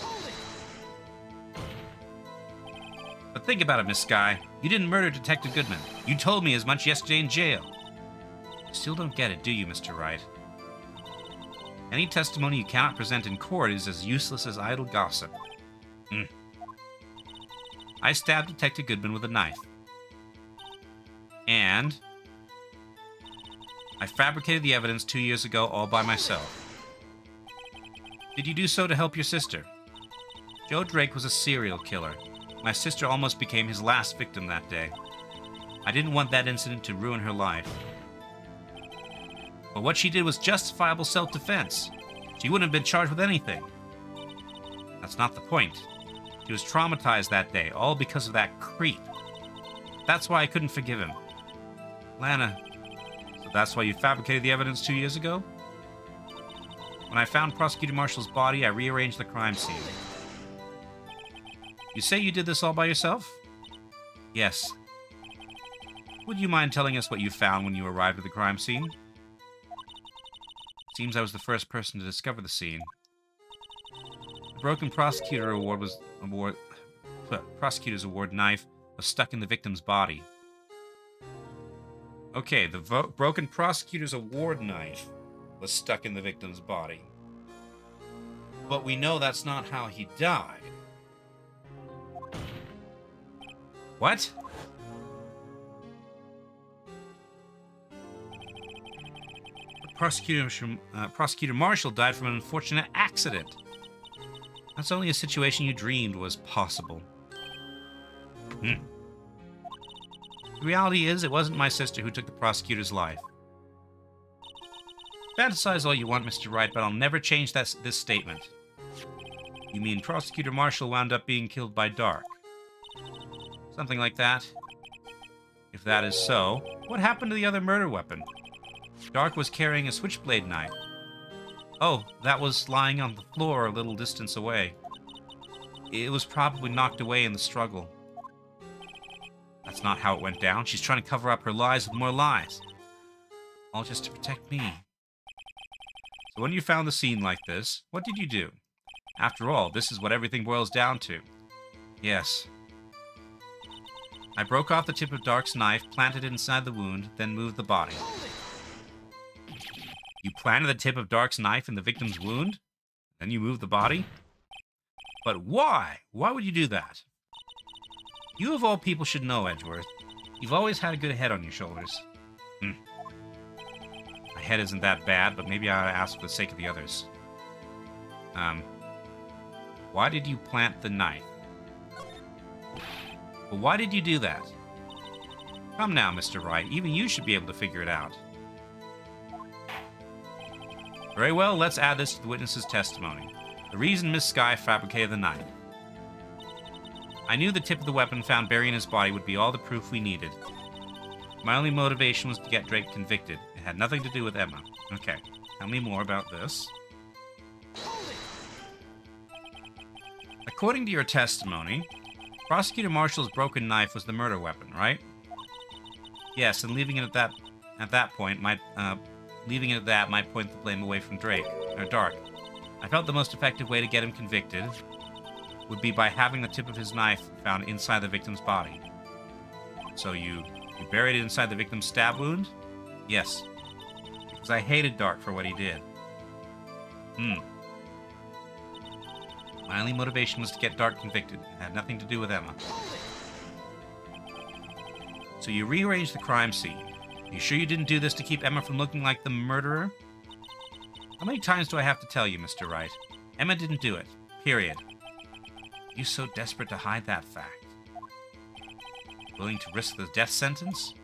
But think about it, Miss Skye. You didn't murder Detective Goodman. You told me as much yesterday in jail. You still don't get it, do you, Mr. Wright? Any testimony you cannot present in court is as useless as idle gossip. I stabbed Detective Goodman with a knife. And I fabricated the evidence 2 years ago all by myself. Did you do so to help your sister? Joe Drake was a serial killer. My sister almost became his last victim that day. I didn't want that incident to ruin her life. But what she did was justifiable self-defense. She wouldn't have been charged with anything. That's not the point. She was traumatized that day, all because of that creep. That's why I couldn't forgive him. Lana, so that's why you fabricated the evidence 2 years ago? When I found Prosecutor Marshall's body, I rearranged the crime scene. You say you did this all by yourself? Yes. Would you mind telling us what you found when you arrived at the crime scene? Seems I was the first person to discover the scene. The broken prosecutor's award knife was stuck in the victim's body. Okay, the broken prosecutor's award knife was stuck in the victim's body. But we know that's not how he died. What? Prosecutor Marshall died from an unfortunate accident. That's only a situation you dreamed was possible. The reality is, it wasn't my sister who took the prosecutor's life. Fantasize all you want, Mr. Wright, but I'll never change this statement. You mean Prosecutor Marshall wound up being killed by Dark? Something like that? If that is so, what happened to the other murder weapon? Dark was carrying a switchblade knife. Oh, that was lying on the floor a little distance away. It was probably knocked away in the struggle. That's not how it went down. She's trying to cover up her lies with more lies. All just to protect me. So when you found the scene like this, what did you do? After all, this is what everything boils down to. Yes. I broke off the tip of Dark's knife, planted it inside the wound, then moved the body. You planted the tip of Dark's knife in the victim's wound? Then you moved the body? But why? Why would you do that? You of all people should know, Edgeworth. You've always had a good head on your shoulders. My head isn't that bad, but maybe I ought to ask for the sake of the others. Why did you plant the knife? Well, why did you do that? Come now, Mr. Wright. Even you should be able to figure it out. Very well, let's add this to the witness's testimony. The reason Miss Skye fabricated the knife. I knew the tip of the weapon found buried in his body would be all the proof we needed. My only motivation was to get Drake convicted. It had nothing to do with Emma. Okay, tell me more about this. According to your testimony, Prosecutor Marshall's broken knife was the murder weapon, right? Yes, and leaving it at that point might point the blame away from Drake or Dark. I felt the most effective way to get him convicted would be by having the tip of his knife found inside the victim's body. So you buried it inside the victim's stab wound? Yes. Because I hated Dark for what he did. My only motivation was to get Dark convicted. It had nothing to do with Emma. So you rearranged the crime scene. You sure you didn't do this to keep Emma from looking like the murderer? How many times do I have to tell you, Mr. Wright? Emma didn't do it. Period. You so desperate to hide that fact? Willing to risk the death sentence?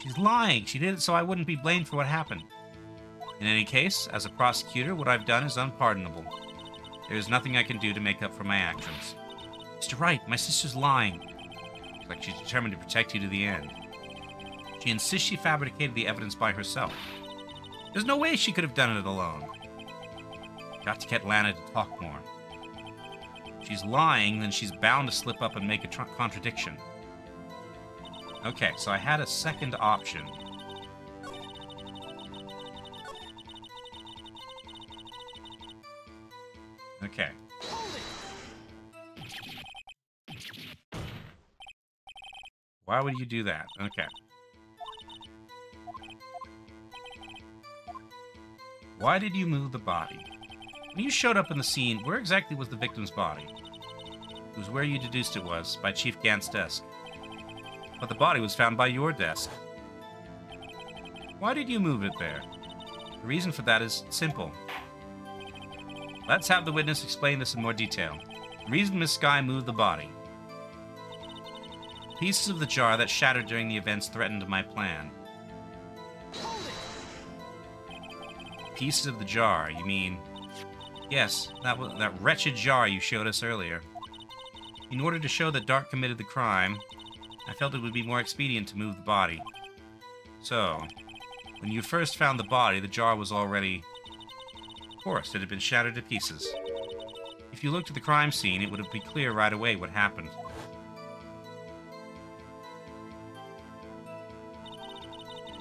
She's lying. She did it so I wouldn't be blamed for what happened. In any case, as a prosecutor, what I've done is unpardonable. There is nothing I can do to make up for my actions. Mr. Wright, my sister's lying. It's like she's determined to protect you to the end. She insists she fabricated the evidence by herself. There's no way she could have done it alone. Got to get Lana to talk more. If she's lying, then she's bound to slip up and make a contradiction. Okay, so I had a second option. Okay. Why would you do that? Okay. Why did you move the body? When you showed up in the scene, where exactly was the victim's body? It was where you deduced it was, by Chief Gant's desk. But the body was found by your desk. Why did you move it there? The reason for that is simple. Let's have the witness explain this in more detail. The reason Miss Skye moved the body. Pieces of the jar that shattered during the events threatened my plan. Pieces of the jar, you mean? Yes, that wretched jar you showed us earlier. In order to show that Dark committed the crime, I felt it would be more expedient to move the body. So, when you first found the body, the jar was already... Of course, it had been shattered to pieces. If you looked at the crime scene, it would be clear right away what happened.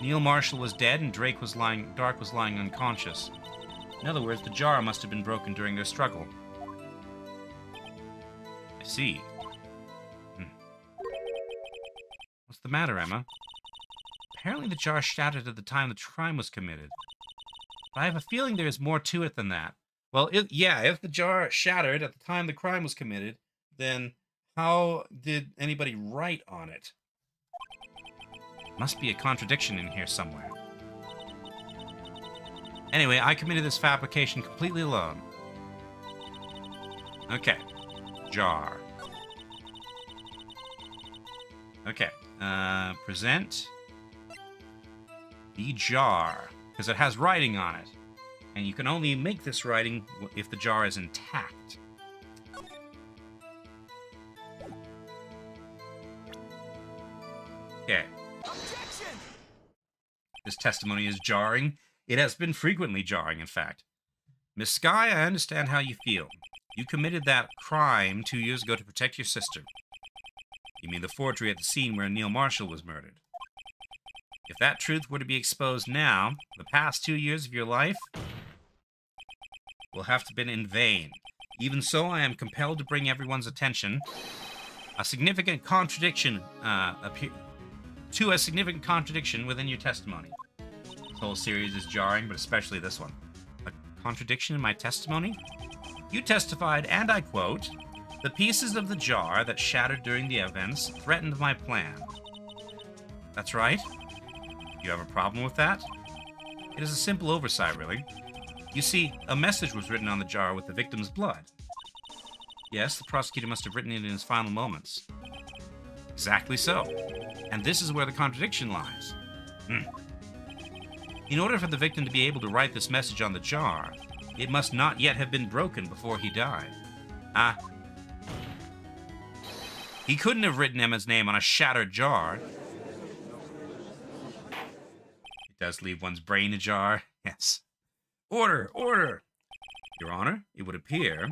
Neil Marshall was dead and Dark was lying unconscious. In other words, the jar must have been broken during their struggle. I see. What's the matter, Emma? Apparently the jar shattered at the time the crime was committed. But I have a feeling there is more to it than that. Well, if the jar shattered at the time the crime was committed, then how did anybody write on it? Must be a contradiction in here somewhere. Anyway, I committed this fabrication completely alone. Okay. Jar. Okay. Present the jar. Because it has writing on it. And you can only make this writing if the jar is intact. Okay. Objection! This testimony is jarring. It has been frequently jarring, in fact. Miss Skye, I understand how you feel. You committed that crime 2 years ago to protect your sister. You mean the forgery at the scene where Neil Marshall was murdered. If that truth were to be exposed now, the past 2 years of your life will have to been in vain. Even so, I am compelled to bring everyone's attention a significant contradiction within your testimony. This whole series is jarring, but especially this one. A contradiction in my testimony? You testified, and I quote, "The pieces of the jar that shattered during the events threatened my plan." That's right. You have a problem with that? It is a simple oversight, really. You see, a message was written on the jar with the victim's blood. Yes, the prosecutor must have written it in his final moments. Exactly so. And this is where the contradiction lies. In order for the victim to be able to write this message on the jar, it must not yet have been broken before he died. He couldn't have written Emma's name on a shattered jar. It does leave one's brain ajar. Yes. Order! Order! Your Honor, it would appear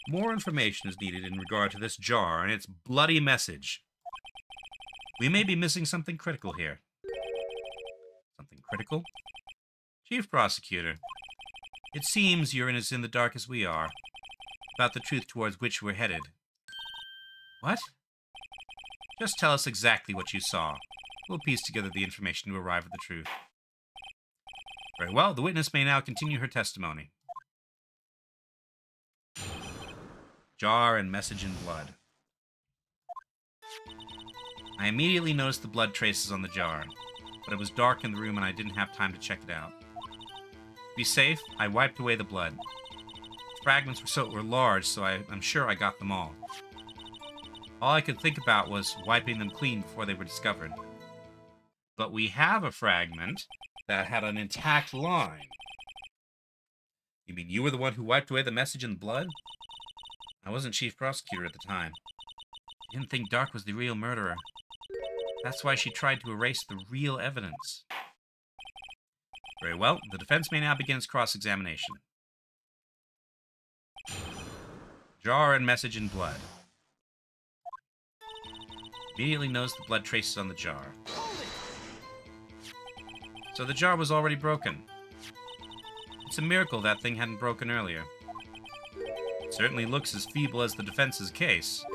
more information is needed in regard to this jar and its bloody message. We may be missing something critical here. Something critical? Chief Prosecutor, it seems you're as in the dark as we are about the truth towards which we're headed. What? Just tell us exactly what you saw. We'll piece together the information to arrive at the truth. Very well, the witness may now continue her testimony. Jar and message in blood. I immediately noticed the blood traces on the jar, but it was dark in the room and I didn't have time to check it out. To be safe, I wiped away the blood. The fragments were large, so I'm sure I got them all. All I could think about was wiping them clean before they were discovered. But we have a fragment that had an intact line. You mean you were the one who wiped away the message in blood? I wasn't chief prosecutor at the time. I didn't think Dark was the real murderer. That's why she tried to erase the real evidence. Very well, the defense may now begin its cross-examination. Jar and message in blood. Immediately noticed the blood traces on the jar. So the jar was already broken. It's a miracle that thing hadn't broken earlier. It certainly looks as feeble as the defense's case.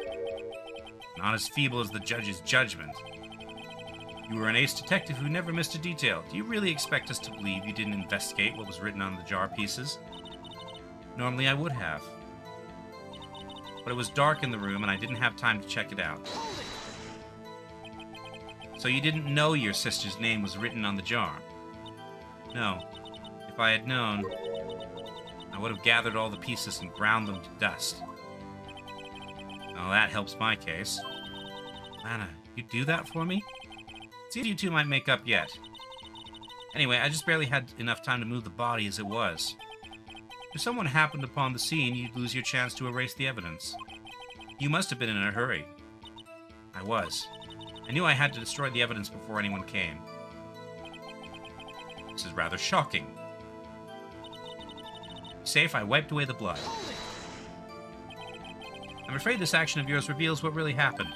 Not as feeble as the judge's judgment. You were an ace detective who never missed a detail. Do you really expect us to believe you didn't investigate what was written on the jar pieces? Normally I would have. But it was dark in the room and I didn't have time to check it out. So you didn't know your sister's name was written on the jar? No. If I had known, I would have gathered all the pieces and ground them to dust. Well, that helps my case. Lana, you do that for me? See if you two might make up yet. Anyway, I just barely had enough time to move the body as it was. If someone happened upon the scene, you'd lose your chance to erase the evidence. You must have been in a hurry. I was. I knew I had to destroy the evidence before anyone came. This is rather shocking. Safe, I wiped away the blood. I'm afraid this action of yours reveals what really happened.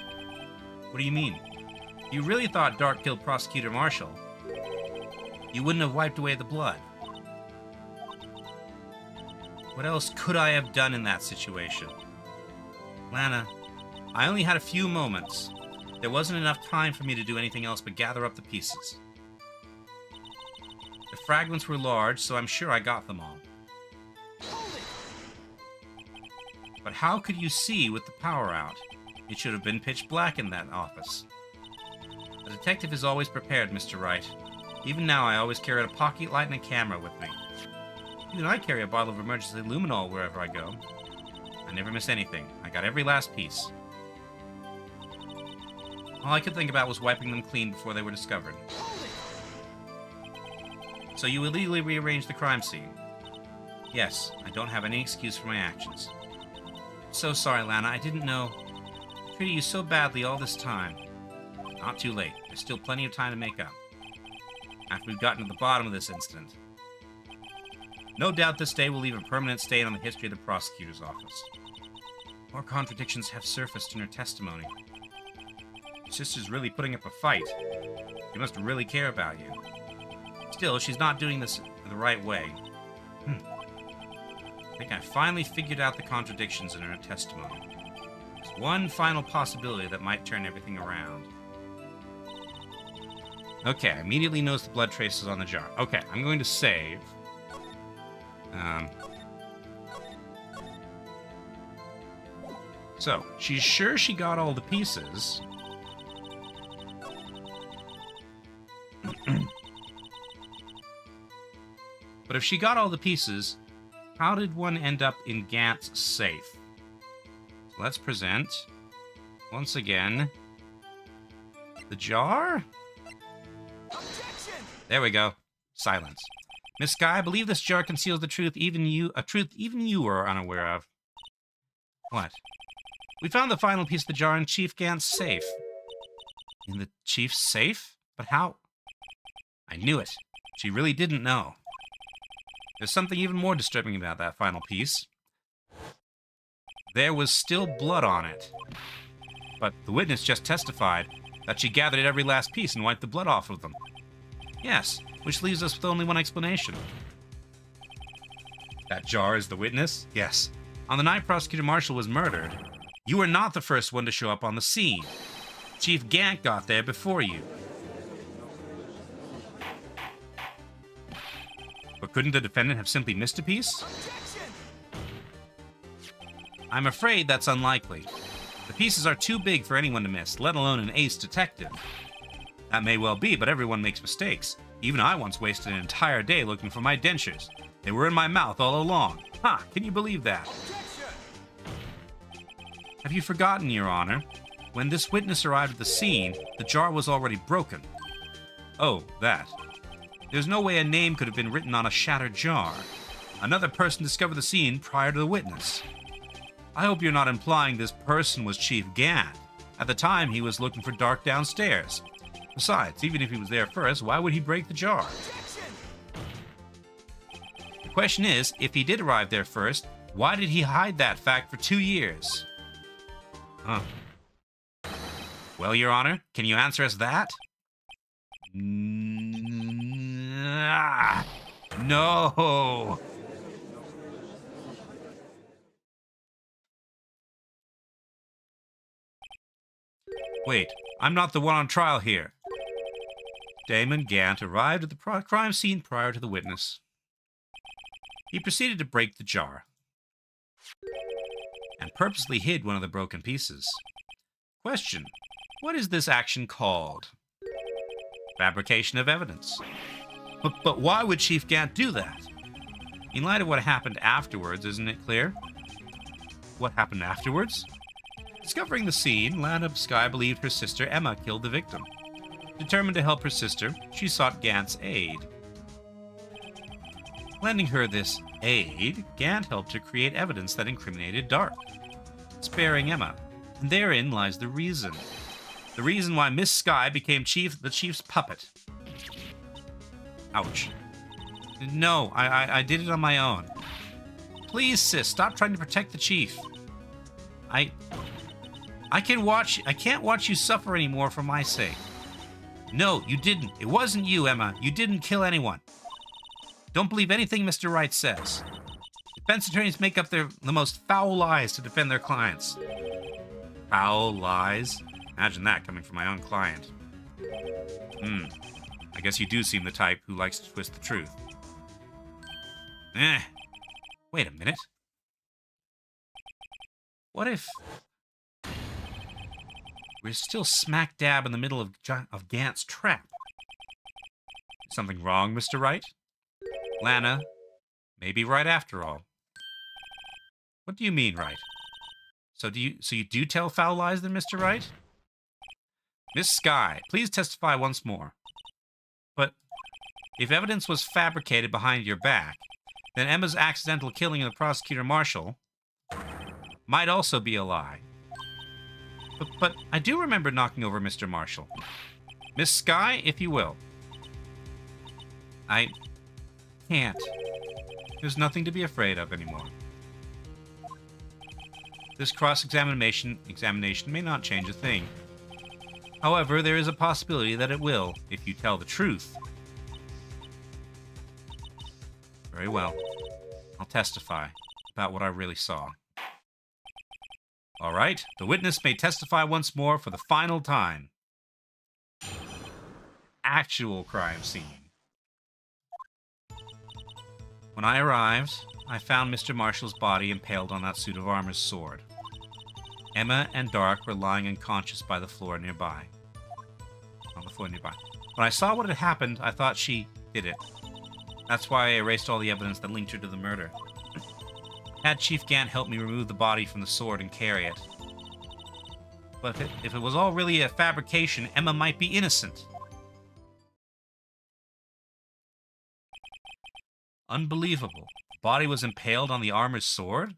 What do you mean? You really thought Dark killed Prosecutor Marshall? You wouldn't have wiped away the blood. What else could I have done in that situation? Lana, I only had a few moments. There wasn't enough time for me to do anything else but gather up the pieces. The fragments were large, so I'm sure I got them all. But how could you see with the power out? It should have been pitch black in that office. A detective is always prepared, Mr. Wright. Even now, I always carry a pocket light and a camera with me. Even I carry a bottle of emergency luminol wherever I go. I never miss anything. I got every last piece. All I could think about was wiping them clean before they were discovered. So you illegally rearranged the crime scene? Yes, I don't have any excuse for my actions. So sorry, Lana, I didn't know. I treated you so badly all this time. Not too late. There's still plenty of time to make up. After we've gotten to the bottom of this incident. No doubt this day will leave a permanent stain on the history of the prosecutor's office. More contradictions have surfaced in her testimony. Your sister's really putting up a fight. She must really care about you. Still, she's not doing this the right way. I think I finally figured out the contradictions in her testimony. There's one final possibility that might turn everything around. Okay, I immediately notice the blood traces on the jar. Okay, I'm going to save. So, she's sure she got all the pieces. But if she got all the pieces, how did one end up in Gant's safe? So let's present, once again, the jar? Objection! There we go. Silence. Miss Sky, I believe this jar conceals the truth even you are unaware of. What? We found the final piece of the jar in Chief Gant's safe. In the Chief's safe? But how? I knew it. She really didn't know. There's something even more disturbing about that final piece. There was still blood on it. But the witness just testified that she gathered every last piece and wiped the blood off of them. Yes, which leaves us with only one explanation. That jar is the witness? Yes. On the night Prosecutor Marshall was murdered, you were not the first one to show up on the scene. Chief Gant got there before you. But couldn't the defendant have simply missed a piece? I'm afraid that's unlikely. The pieces are too big for anyone to miss, let alone an ace detective. That may well be, but everyone makes mistakes. Even I once wasted an entire day looking for my dentures. They were in my mouth all along. Ha! Can you believe that? Have you forgotten, Your Honor? When this witness arrived at the scene, the jar was already broken. Oh, that. There's no way a name could have been written on a shattered jar. Another person discovered the scene prior to the witness. I hope you're not implying this person was Chief Gant. At the time, he was looking for Dark downstairs. Besides, even if he was there first, why would he break the jar? The question is, if he did arrive there first, why did he hide that fact for 2 years? Huh. Well, Your Honor, can you answer us that? No! Wait, I'm not the one on trial here. Damon Gant arrived at the crime scene prior to the witness. He proceeded to break the jar and purposely hid one of the broken pieces. Question: what is this action called? Fabrication of evidence. But why would Chief Gant do that? In light of what happened afterwards, isn't it clear? What happened afterwards? Discovering the scene, Lana Sky believed her sister Emma killed the victim. Determined to help her sister, she sought Gant's aid. Lending her this aid, Gant helped her create evidence that incriminated Dark, sparing Emma. And therein lies the reason. The reason why Miss Sky became the chief's puppet. Ouch. No, I did it on my own. Please, sis, stop trying to protect the chief. I can't watch you suffer anymore for my sake. No, you didn't. It wasn't you, Emma. You didn't kill anyone. Don't believe anything Mr. Wright says. Defense attorneys make up the most foul lies to defend their clients. Foul lies? Imagine that coming from my own client. I guess you do seem the type who likes to twist the truth. Wait a minute. What if we're still smack dab in the middle of Gant's trap? Something wrong, Mr. Wright? Lana may be right after all. What do you mean, Wright? So you do tell foul lies then, Mr. Wright? Miss Sky, please testify once more. But if evidence was fabricated behind your back, then Emma's accidental killing of the prosecutor Marshall might also be a lie. But I do remember knocking over Mr. Marshall. Miss Sky, if you will. I can't. There's nothing to be afraid of anymore. This cross-examination may not change a thing. However, there is a possibility that it will, if you tell the truth. Very well. I'll testify about what I really saw. All right, the witness may testify once more for the final time. Actual crime scene. When I arrived, I found Mr. Marshall's body impaled on that suit of armor's sword. Emma and Dark were lying unconscious by the floor nearby. On the floor nearby. When I saw what had happened, I thought she did it. That's why I erased all the evidence that linked her to the murder. Had Chief Gant help me remove the body from the sword and carry it. But if it was all really a fabrication, Emma might be innocent. Unbelievable. The body was impaled on the armor's sword?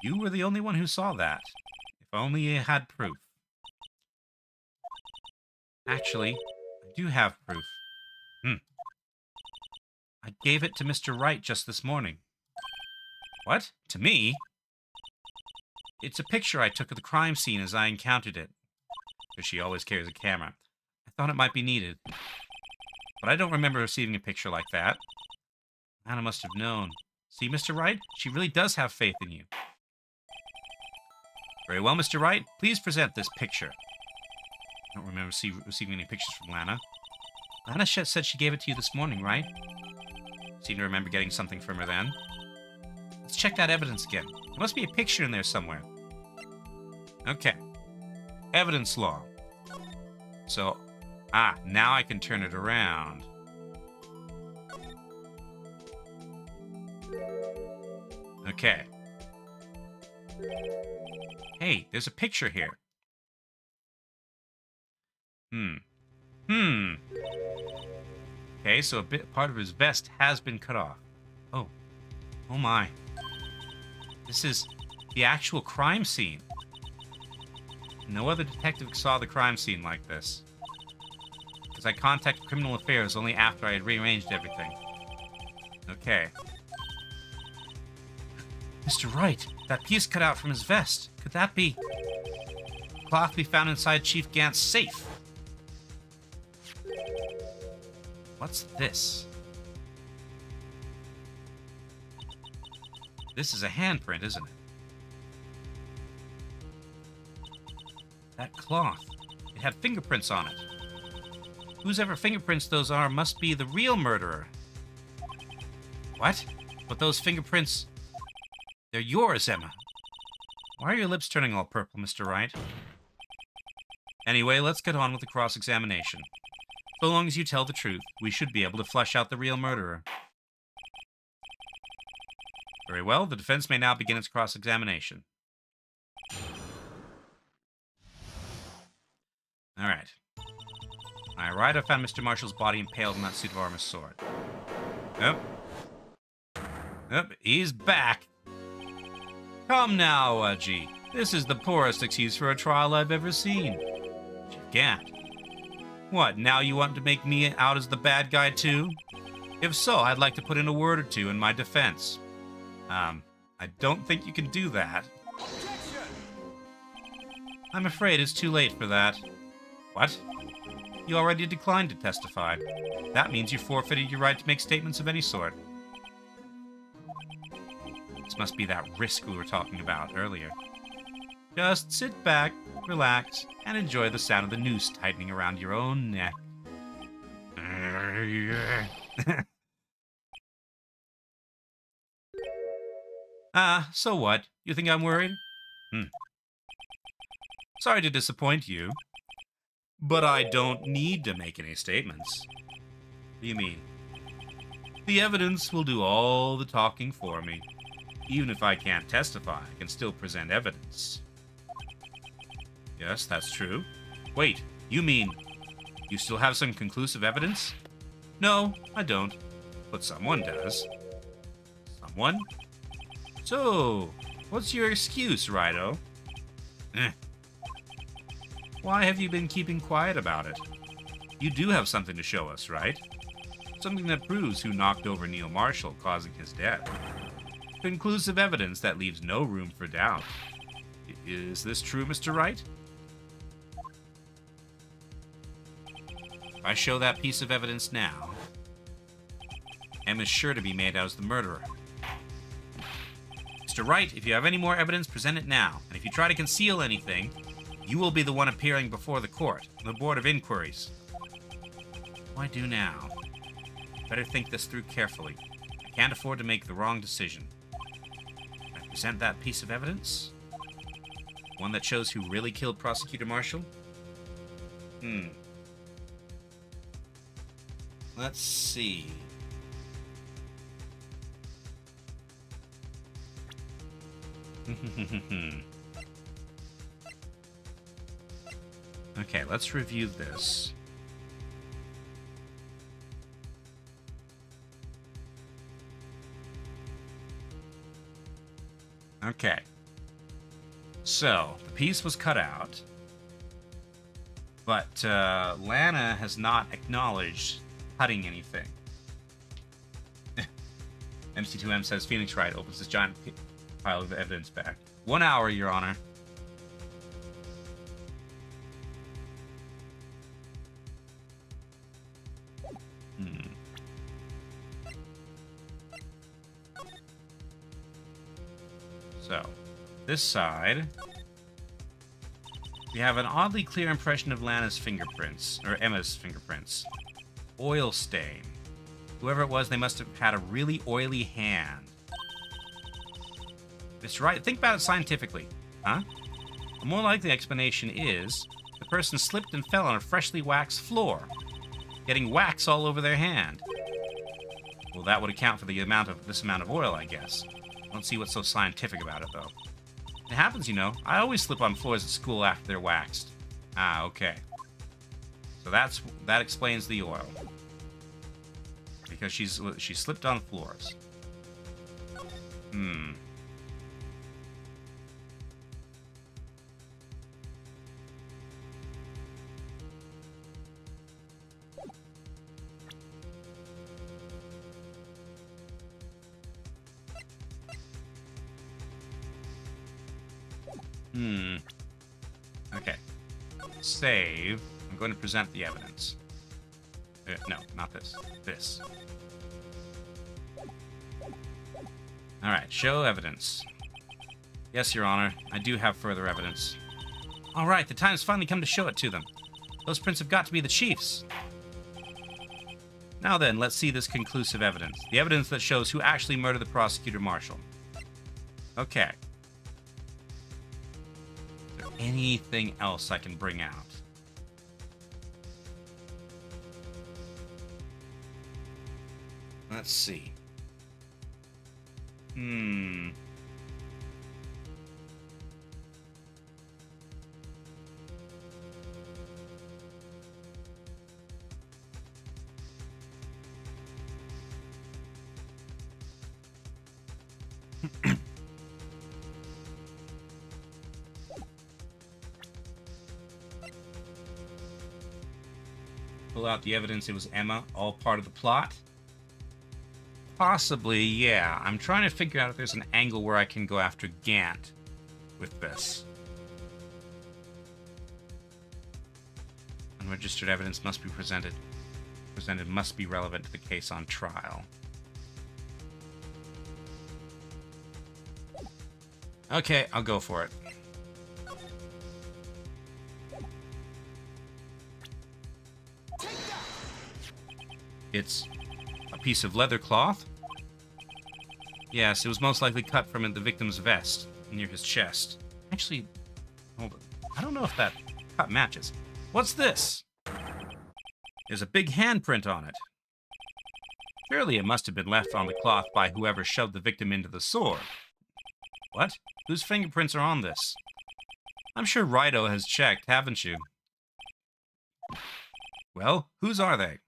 You were the only one who saw that. If only you had proof. Actually, I do have proof. I gave it to Mr. Wright just this morning. What? To me? It's a picture I took of the crime scene as I encountered it. Because she always carries a camera. I thought it might be needed. But I don't remember receiving a picture like that. Anna must have known. See, Mr. Wright? She really does have faith in you. Very well, Mr. Wright. Please present this picture. I don't remember receiving any pictures from Lana. Lana said she gave it to you this morning, right? Seem to remember getting something from her then. Let's check that evidence again. There must be a picture in there somewhere. Okay. Evidence log. So, now I can turn it around. Okay. Hey, there's a picture here. Okay, so part of his vest has been cut off. Oh my. This is the actual crime scene. No other detective saw the crime scene like this. Because I contacted Criminal Affairs only after I had rearranged everything. Okay. Mr. Wright, that piece cut out from his vest. Could that be... cloth we found inside Chief Gant's safe? What's this? This is a handprint, isn't it? That cloth. It had fingerprints on it. Whosever fingerprints those are must be the real murderer. What? But those fingerprints... they're yours, Emma. Why are your lips turning all purple, Mr. Wright? Anyway, let's get on with the cross-examination. So long as you tell the truth, we should be able to flush out the real murderer. Very well, the defense may now begin its cross-examination. Alright. Alright, I found Mr. Marshall's body impaled on that suit of armor's sword. Yep, he's back. Come now, Udgy. This is the poorest excuse for a trial I've ever seen. Chief Gant. What, now you want to make me out as the bad guy too? If so, I'd like to put in a word or two in my defense. I don't think you can do that. I'm afraid it's too late for that. What? You already declined to testify. That means you forfeited your right to make statements of any sort. This must be that risk we were talking about earlier. Just sit back, relax, and enjoy the sound of the noose tightening around your own neck. So what? You think I'm worried? Sorry to disappoint you, but I don't need to make any statements. What do you mean? The evidence will do all the talking for me. Even if I can't testify, I can still present evidence. Yes, that's true. Wait, you mean you still have some conclusive evidence? No, I don't. But someone does. Someone? So, what's your excuse, Righto? Eh. Why have you been keeping quiet about it? You do have something to show us, right? Something that proves who knocked over Neil Marshall, causing his death. Conclusive evidence that leaves no room for doubt. Is this true, Mr. Wright? If I show that piece of evidence now, M is sure to be made out as the murderer. Mr. Wright, if you have any more evidence, present it now. And if you try to conceal anything, you will be the one appearing before the court, the Board of Inquiries. What do I do now? Better think this through carefully. I can't afford to make the wrong decision. Can I present that piece of evidence? One that shows who really killed Prosecutor Marshall? Let's see. Okay, let's review this. Okay. So, the piece was cut out, but Lana has not acknowledged cutting anything. MC2M says Phoenix Wright opens this giant pile of evidence back. 1 hour, Your Honor. So, this side, we have an oddly clear impression of Lana's fingerprints, or Emma's fingerprints. Oil stain. Whoever it was, they must have had a really oily hand. Mr. Wright, think about it scientifically, huh? A more likely explanation is the person slipped and fell on a freshly waxed floor, getting wax all over their hand. Well, that would account for this amount of oil, I guess. I don't see what's so scientific about it, though. It happens, you know. I always slip on floors at school after they're waxed. Ah, okay. So that explains the oil. Because she slipped on floors. Okay. Save. I'm going to present the evidence. No, not this. This. Alright, show evidence. Yes, Your Honor. I do have further evidence. Alright, the time's finally come to show it to them. Those prints have got to be the Chief's. Now then, let's see this conclusive evidence. The evidence that shows who actually murdered the Prosecutor Marshall. Okay. Is there anything else I can bring out? Let's see. Pull out the evidence it was Emma, all part of the plot? Possibly, yeah. I'm trying to figure out if there's an angle where I can go after Gant with this. Unregistered evidence must be presented. Presented must be relevant to the case on trial. Okay, I'll go for it. It's a piece of leather cloth. Yes, it was most likely cut from the victim's vest, near his chest. Actually, hold on. I don't know if that cut matches. What's this? There's a big handprint on it. Surely it must have been left on the cloth by whoever shoved the victim into the sword. What? Whose fingerprints are on this? I'm sure Righto has checked, haven't you? Well, whose are they?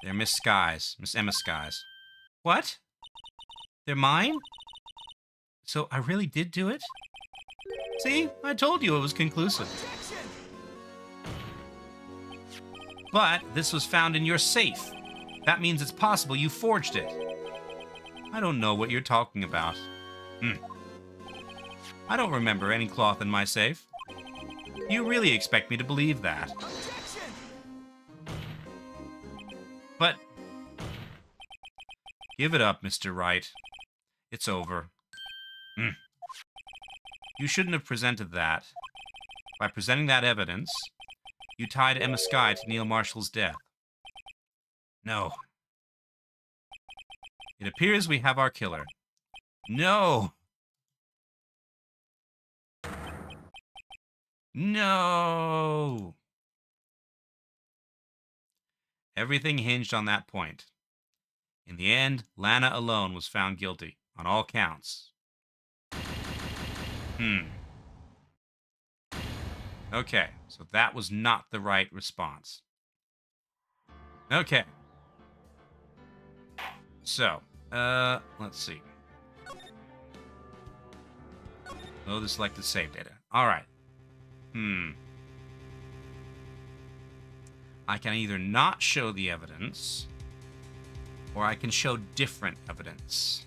They're Miss Emma Sky's. What? They're mine? So I really did do it? See? I told you it was conclusive. But this was found in your safe. That means it's possible you forged it. I don't know what you're talking about. I don't remember any cloth in my safe. You really expect me to believe that? But give it up, Mr. Wright. It's over. You shouldn't have presented that. By presenting that evidence, you tied Emma Skye to Neil Marshall's death. No. It appears we have our killer. No! No! Everything hinged on that point. In the end, Lana alone was found guilty, on all counts. Okay, so that was not the right response. Okay. So, let's see. Load the selected save data. Alright. I can either not show the evidence, or I can show different evidence.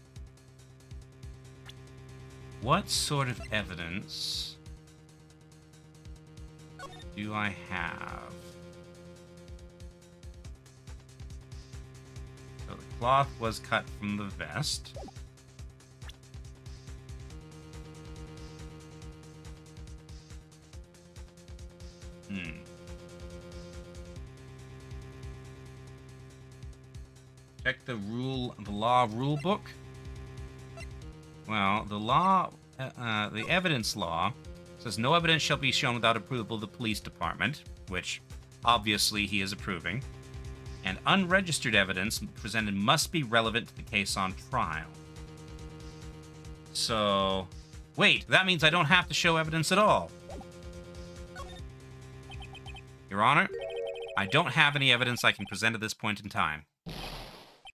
What sort of evidence do I have? So the cloth was cut from the vest. Check the law rule book. Well, the evidence law says no evidence shall be shown without approval of the police department, which obviously he is approving, and unregistered evidence presented must be relevant to the case on trial. So, wait, that means I don't have to show evidence at all. Your Honor, I don't have any evidence I can present at this point in time.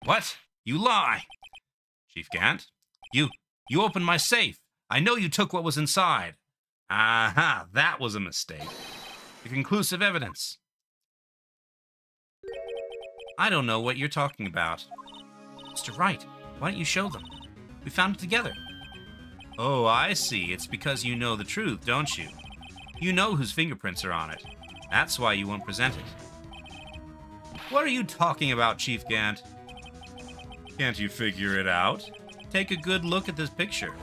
What? You lie! Chief Gant, you opened my safe. I know you took what was inside. Aha, that was a mistake. The conclusive evidence. I don't know what you're talking about. Mr. Wright, why don't you show them? We found it together. Oh, I see. It's because you know the truth, don't you? You know whose fingerprints are on it. That's why you won't present it. What are you talking about, Chief Gant? Can't you figure it out? Take a good look at this picture.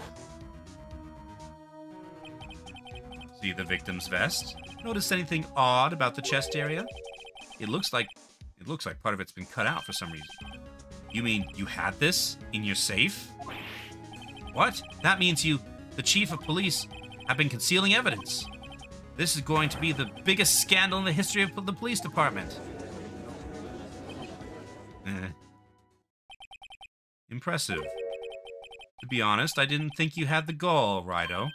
See the victim's vest? Notice anything odd about the chest area? It looks like part of it's been cut out for some reason. You mean you had this in your safe? What? That means the chief of police, have been concealing evidence. This is going to be the biggest scandal in the history of the police department. Impressive. To be honest, I didn't think you had the gall, Rido.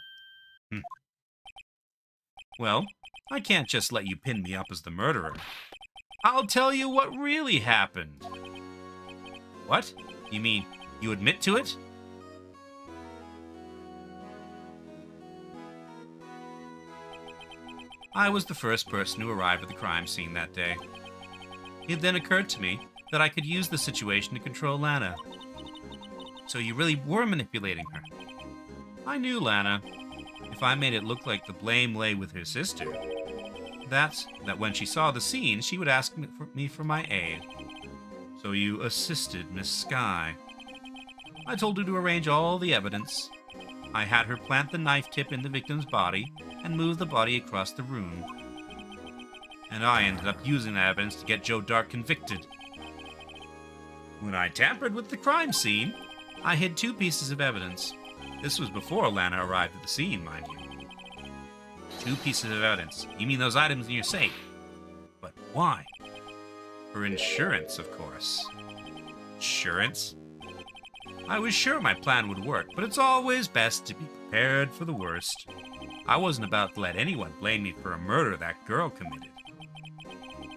Well, I can't just let you pin me up as the murderer. I'll tell you what really happened. What? You mean you admit to it? I was the first person who arrived at the crime scene that day. It then occurred to me that I could use the situation to control Lana. So you really were manipulating her. I knew Lana. If I made it look like the blame lay with her sister, that when she saw the scene, she would ask me for my aid. So you assisted Miss Skye. I told her to arrange all the evidence. I had her plant the knife tip in the victim's body and move the body across the room. And I ended up using that evidence to get Joe Dark convicted. When I tampered with the crime scene, I hid 2 pieces of evidence. This was before Lana arrived at the scene, mind you. 2 pieces of evidence. You mean those items in your safe? But why? For insurance, of course. Insurance? I was sure my plan would work, but it's always best to be prepared for the worst. I wasn't about to let anyone blame me for a murder that girl committed.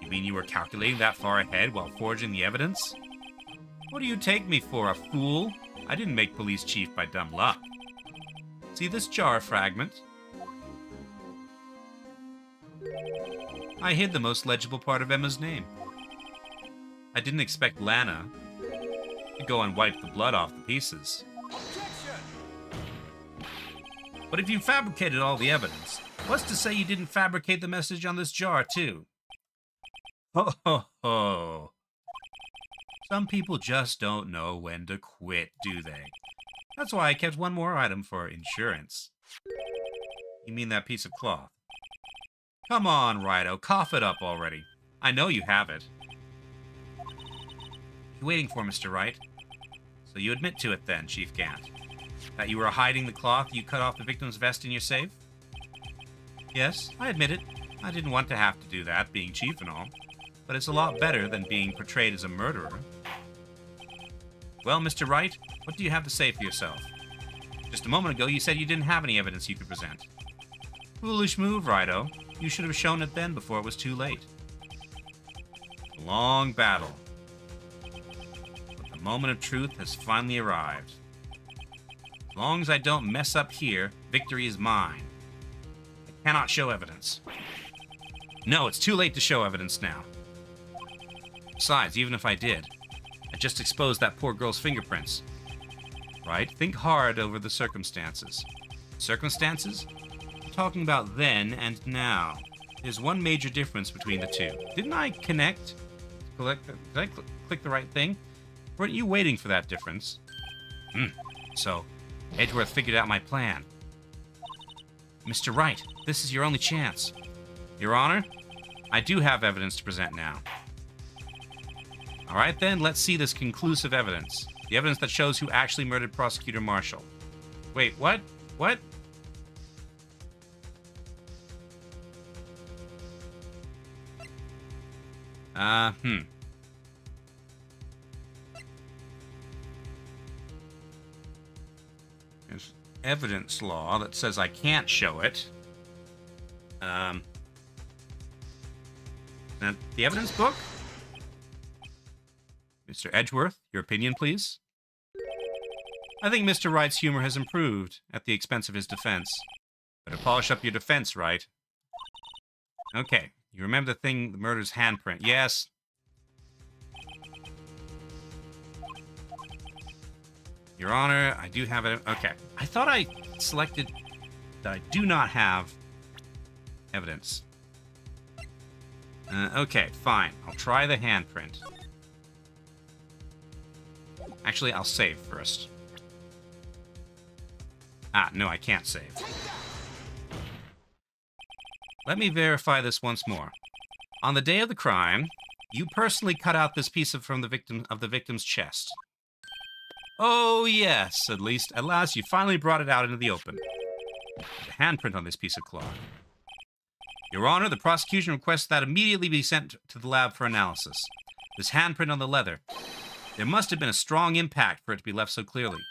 You mean you were calculating that far ahead while forging the evidence? What do you take me for, a fool? I didn't make police chief by dumb luck. See this jar fragment? I hid the most legible part of Emma's name. I didn't expect Lana to go and wipe the blood off the pieces. But if you fabricated all the evidence, what's to say you didn't fabricate the message on this jar, too? Ho ho ho. Some people just don't know when to quit, do they? That's why I kept one more item for insurance. You mean that piece of cloth? Come on, Righto, cough it up already. I know you have it. What are you waiting for, Mr. Wright? So you admit to it then, Chief Gant. That you were hiding the cloth you cut off the victim's vest in your safe? Yes, I admit it. I didn't want to have to do that, being chief and all. But it's a lot better than being portrayed as a murderer. Well, Mr. Wright, what do you have to say for yourself? Just a moment ago, you said you didn't have any evidence you could present. Foolish move, Righto. You should have shown it then before it was too late. A long battle. But the moment of truth has finally arrived. As long as I don't mess up here, victory is mine. I cannot show evidence. No, it's too late to show evidence now. Besides, even if I did, I just exposed that poor girl's fingerprints. Right? Think hard over the circumstances. Circumstances? I'm talking about then and now. There's one major difference between the two. Didn't I connect? Did I click the right thing? Weren't you waiting for that difference? So, Edgeworth figured out my plan. Mr. Wright, this is your only chance. Your Honor, I do have evidence to present now. All right, then, let's see this conclusive evidence. The evidence that shows who actually murdered Prosecutor Marshall. Wait, what? What? There's evidence law that says I can't show it. The evidence book? Mr. Edgeworth, your opinion, please? I think Mr. Wright's humor has improved at the expense of his defense. Better polish up your defense, Wright. Okay, you remember the thing, the murder's handprint. Yes. Your Honor, I do have it. Okay. I thought I selected that I do not have evidence. Okay, fine. I'll try the handprint. Actually, I'll save first. Ah, no, I can't save. Let me verify this once more. On the day of the crime, you personally cut out this piece from the victim's chest. Oh, yes, at last you finally brought it out into the open. The handprint on this piece of cloth. Your Honor, the prosecution requests that immediately be sent to the lab for analysis. This handprint on the leather. There must have been a strong impact for it to be left so clearly.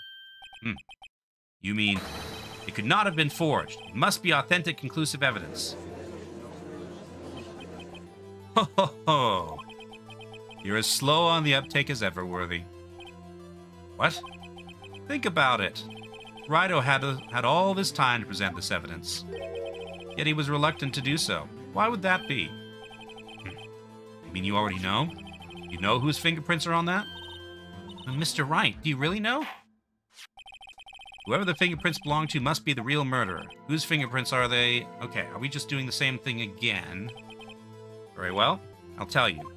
You mean, it could not have been forged. It must be authentic, conclusive evidence. Ho ho ho! You're as slow on the uptake as ever, Worthy. What? Think about it. Righto had all this time to present this evidence. Yet he was reluctant to do so. Why would that be? You mean you already know? You know whose fingerprints are on that? Mr. Wright, do you really know? Whoever the fingerprints belong to must be the real murderer. Whose fingerprints are they? Okay, are we just doing the same thing again? Very well, I'll tell you.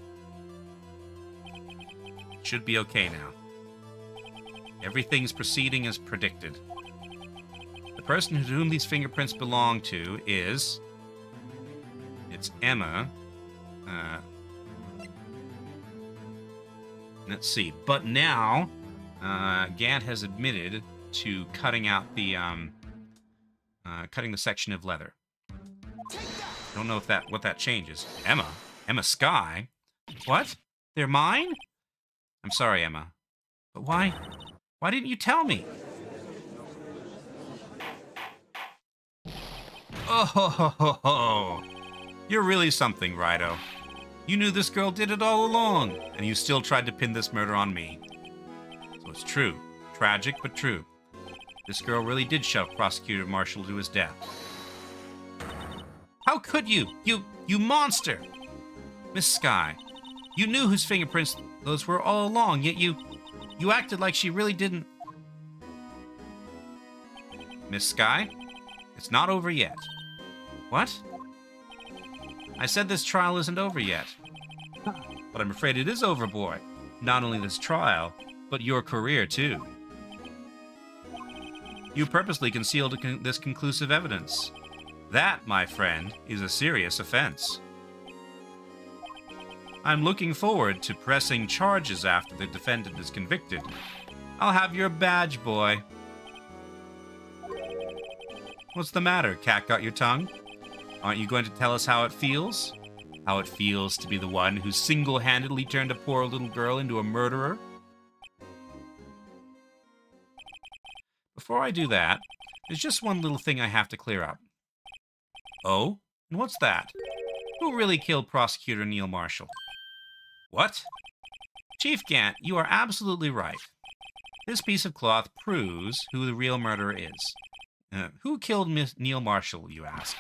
It should be okay now. Everything's proceeding as predicted. The person to whom these fingerprints belong to is... It's Emma. Let's see. But now, Gant has admitted to cutting out the cutting the section of leather. Don't know if what that changes. Emma Sky? What? They're mine? I'm sorry, Emma. But why didn't you tell me? Oh ho ho ho ho! You're really something, Righto. You knew this girl did it all along, and you still tried to pin this murder on me. So it's true. Tragic, but true. This girl really did shove Prosecutor Marshall to his death. How could you? You monster! Miss Sky, you knew whose fingerprints those were all along, yet you acted like she really didn't. Miss Sky, it's not over yet. What? I said this trial isn't over yet. But I'm afraid it is over, boy. Not only this trial, but your career, too. You purposely concealed this conclusive evidence. That, my friend, is a serious offense. I'm looking forward to pressing charges after the defendant is convicted. I'll have your badge, boy. What's the matter? Cat got your tongue? Aren't you going to tell us how it feels? How it feels to be the one who single-handedly turned a poor little girl into a murderer? Before I do that, there's just one little thing I have to clear up. Oh? And what's that? Who really killed Prosecutor Neil Marshall? What? Chief Gant, you are absolutely right. This piece of cloth proves who the real murderer is. Who killed Miss Neil Marshall, you ask?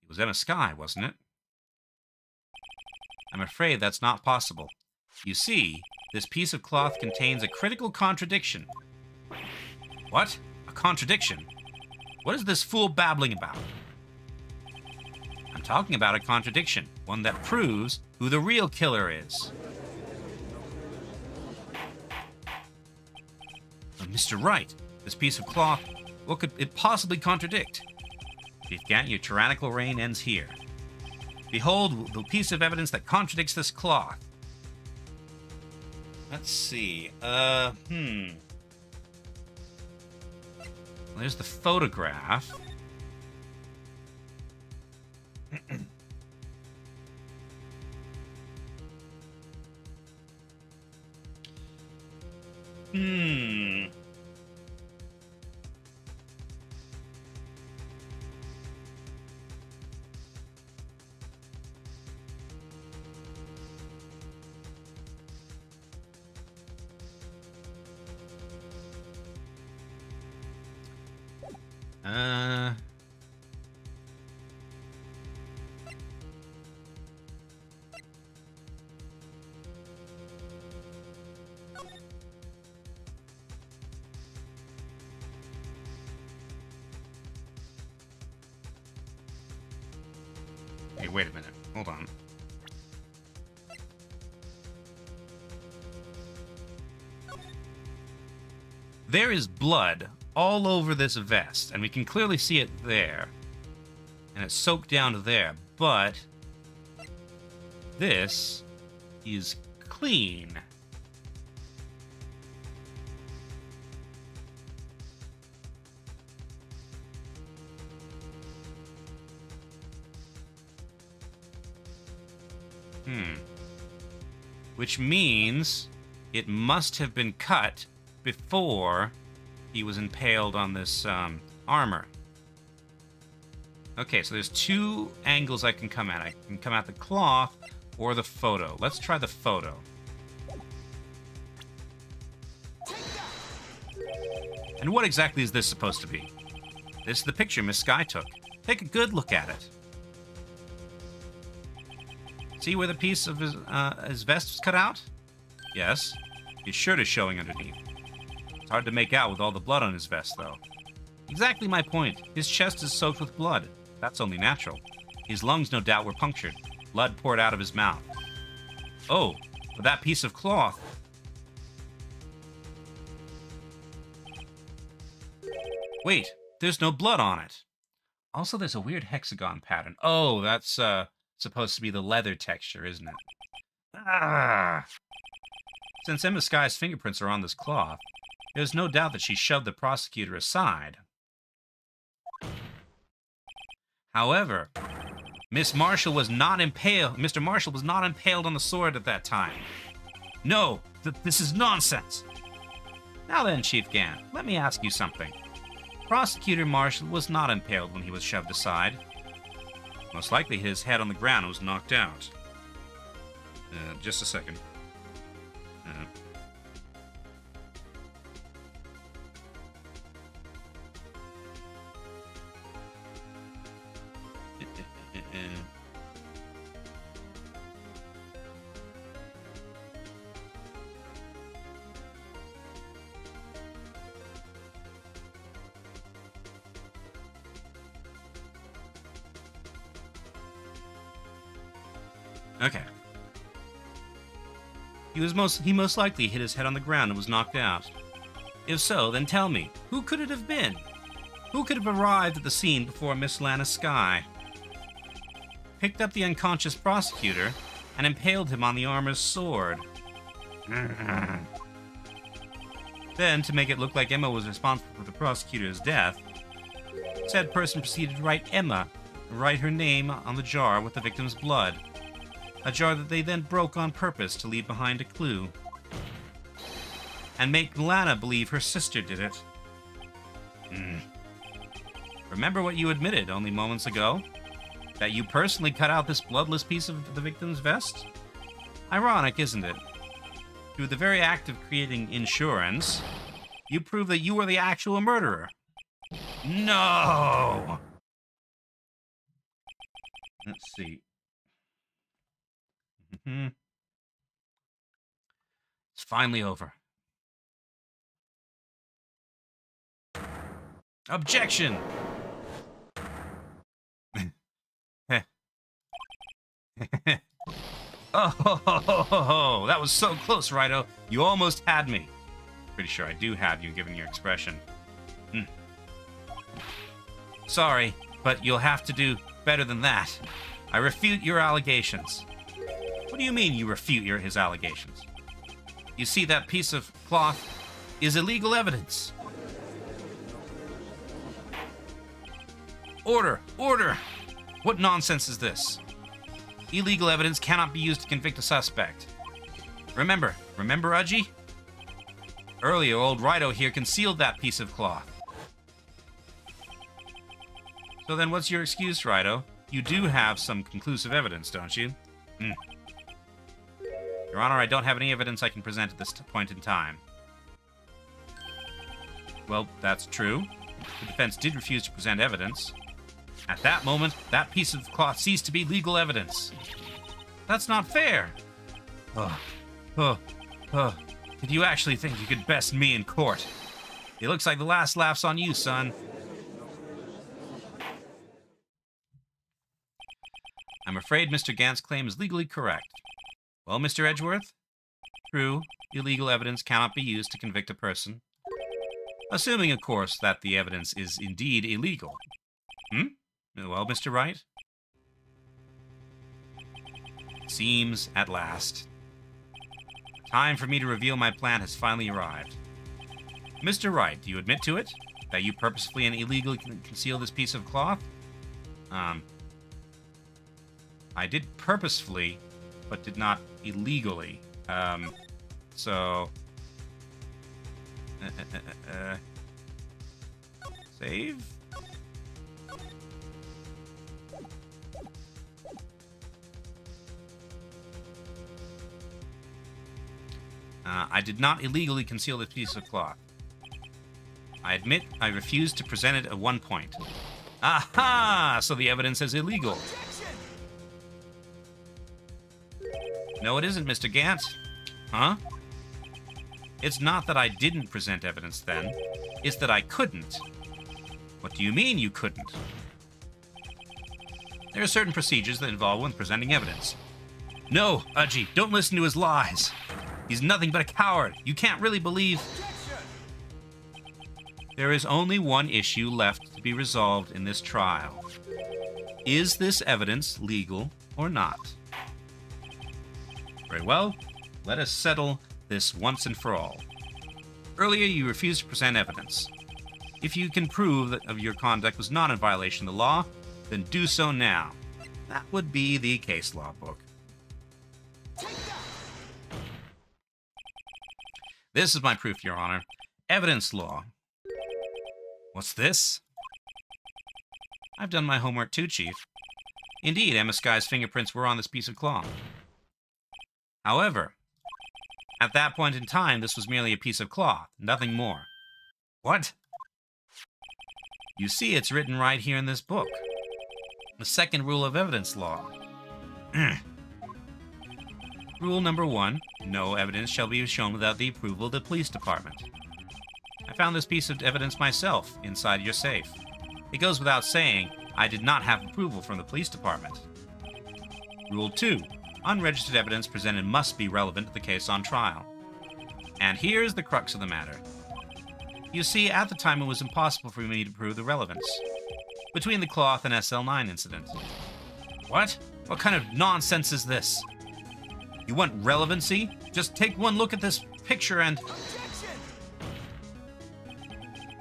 It was Emma Sky, wasn't it? I'm afraid that's not possible. You see, this piece of cloth contains a critical contradiction. What? A contradiction? What is this fool babbling about? I'm talking about a contradiction, one that proves who the real killer is. Mr. Wright, this piece of cloth, what could it possibly contradict? Chief Gant, your tyrannical reign ends here. Behold the piece of evidence that contradicts this cloth. Let's see. There's the photograph. Hey, wait a minute. Hold on. There is blood all over this vest, and we can clearly see it there. And it's soaked down to there, but this is clean. Which means it must have been cut before he was impaled on this armor. Okay, so there's two angles I can come at. I can come at the cloth or the photo. Let's try the photo. And what exactly is this supposed to be? This is the picture Miss Sky took. Take a good look at it. See where the piece of his vest was cut out? Yes. His shirt is showing underneath. It's hard to make out with all the blood on his vest, though. Exactly my point. His chest is soaked with blood. That's only natural. His lungs, no doubt, were punctured. Blood poured out of his mouth. Oh, but that piece of cloth. Wait, there's no blood on it. Also, there's a weird hexagon pattern. Oh, that's supposed to be the leather texture, isn't it? Ah! Since Emma Sky's fingerprints are on this cloth, there's no doubt that she shoved the prosecutor aside. However, Mr. Marshall was not impaled on the sword at that time. No, this is nonsense. Now then, Chief Gant, let me ask you something. Prosecutor Marshall was not impaled when he was shoved aside. Most likely his head on the ground was knocked out. Just a second. Okay. He most likely hit his head on the ground and was knocked out. If so, then tell me, who could it have been? Who could have arrived at the scene before Miss Lana Skye? Picked up the unconscious prosecutor and impaled him on the armor's sword. Then, to make it look like Emma was responsible for the prosecutor's death, said person proceeded to write Emma, write her name on the jar with the victim's blood. A jar that they then broke on purpose to leave behind a clue. And make Lana believe her sister did it. Remember what you admitted only moments ago? That you personally cut out this bloodless piece of the victim's vest? Ironic, isn't it? Through the very act of creating insurance, you prove that you are the actual murderer. No! Let's see. It's finally over. Objection! Oh, that was so close, Righto. You almost had me. Pretty sure I do have you, given your expression. Sorry, but you'll have to do better than that. I refute your allegations. What do you mean you refute his allegations? You see, that piece of cloth is illegal evidence. Order! Order! What nonsense is this? Illegal evidence cannot be used to convict a suspect. Remember, Udgy? Earlier, old Righto here concealed that piece of cloth. So then what's your excuse, Righto? You do have some conclusive evidence, don't you? Your Honor, I don't have any evidence I can present at this point in time. Well, that's true. The defense did refuse to present evidence. At that moment, that piece of cloth ceased to be legal evidence. That's not fair. Did you actually think you could best me in court? It looks like the last laugh's on you, son. I'm afraid Mr. Gant's claim is legally correct. Well, Mr. Edgeworth? True, illegal evidence cannot be used to convict a person. Assuming, of course, that the evidence is indeed illegal. Well, Mr. Wright? Seems at last. Time for me to reveal my plan has finally arrived. Mr. Wright, do you admit to it? That you purposefully and illegally concealed this piece of cloth? I did purposefully, but did not illegally. Save? I did not illegally conceal this piece of cloth. I admit I refused to present it at one point. Aha! So the evidence is illegal. No, it isn't, Mr. Gant. Huh? It's not that I didn't present evidence then. It's that I couldn't. What do you mean you couldn't? There are certain procedures that involve when presenting evidence. No, Udgy, don't listen to his lies. He's nothing but a coward. You can't really believe... There is only one issue left to be resolved in this trial. Is this evidence legal or not? Very well. Let us settle this once and for all. Earlier, you refused to present evidence. If you can prove that your conduct was not in violation of the law, then do so now. That would be the case law book. This is my proof, Your Honor. Evidence law. What's this? I've done my homework too, Chief. Indeed, Emma Skye's fingerprints were on this piece of cloth. However, at that point in time, this was merely a piece of cloth, nothing more. What? You see, it's written right here in this book. The second rule of evidence law. Rule number 1, no evidence shall be shown without the approval of the police department. I found this piece of evidence myself inside your safe. It goes without saying, I did not have approval from the police department. Rule 2, Unregistered evidence presented must be relevant to the case on trial. And here's the crux of the matter. You see, at the time it was impossible for me to prove the relevance between the cloth and SL9 incident. What? What kind of nonsense is this? You want relevancy? Just take one look at this picture and...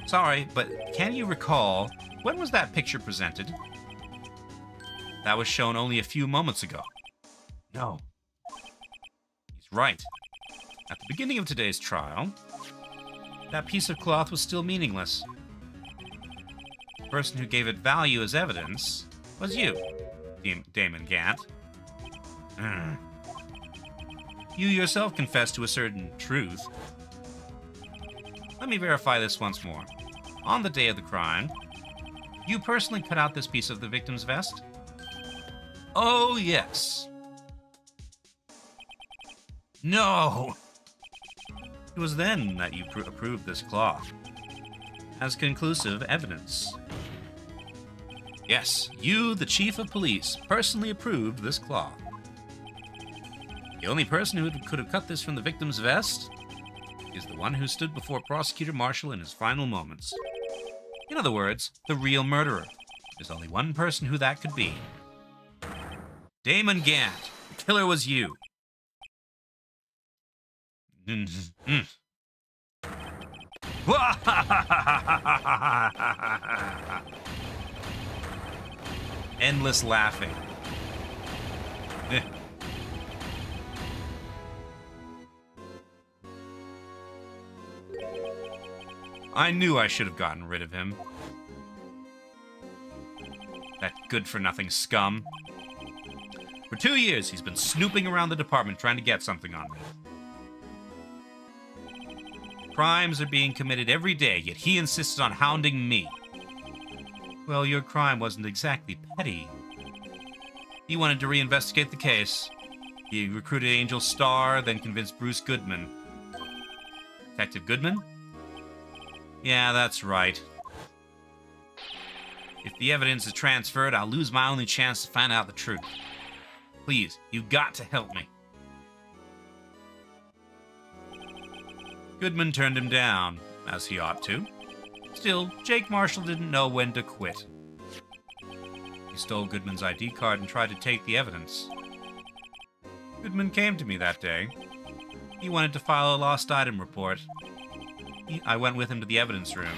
Sorry, but can you recall, when was that picture presented? That was shown only a few moments ago. No. He's right. At the beginning of today's trial, that piece of cloth was still meaningless. The person who gave it value as evidence was you, Damon Gant. You yourself confessed to a certain truth. Let me verify this once more. On the day of the crime, you personally cut out this piece of the victim's vest? Oh, yes. No! It was then that you approved this cloth as conclusive evidence. Yes, you, the chief of police, personally approved this cloth. The only person who could have cut this from the victim's vest is the one who stood before Prosecutor Marshall in his final moments. In other words, the real murderer. There's only one person who that could be. Damon Gant. The killer was you. Endless laughing. I knew I should have gotten rid of him. That good-for-nothing scum. For 2 years, he's been snooping around the department trying to get something on me. Crimes are being committed every day, yet he insisted on hounding me. Well, your crime wasn't exactly petty. He wanted to reinvestigate the case. He recruited Angel Starr, then convinced Bruce Goodman. Detective Goodman? Yeah, that's right. If the evidence is transferred, I'll lose my only chance to find out the truth. Please, you've got to help me. Goodman turned him down, as he ought to. Still, Jake Marshall didn't know when to quit. He stole Goodman's ID card and tried to take the evidence. Goodman came to me that day. He wanted to file a lost item report. I went with him to the evidence room.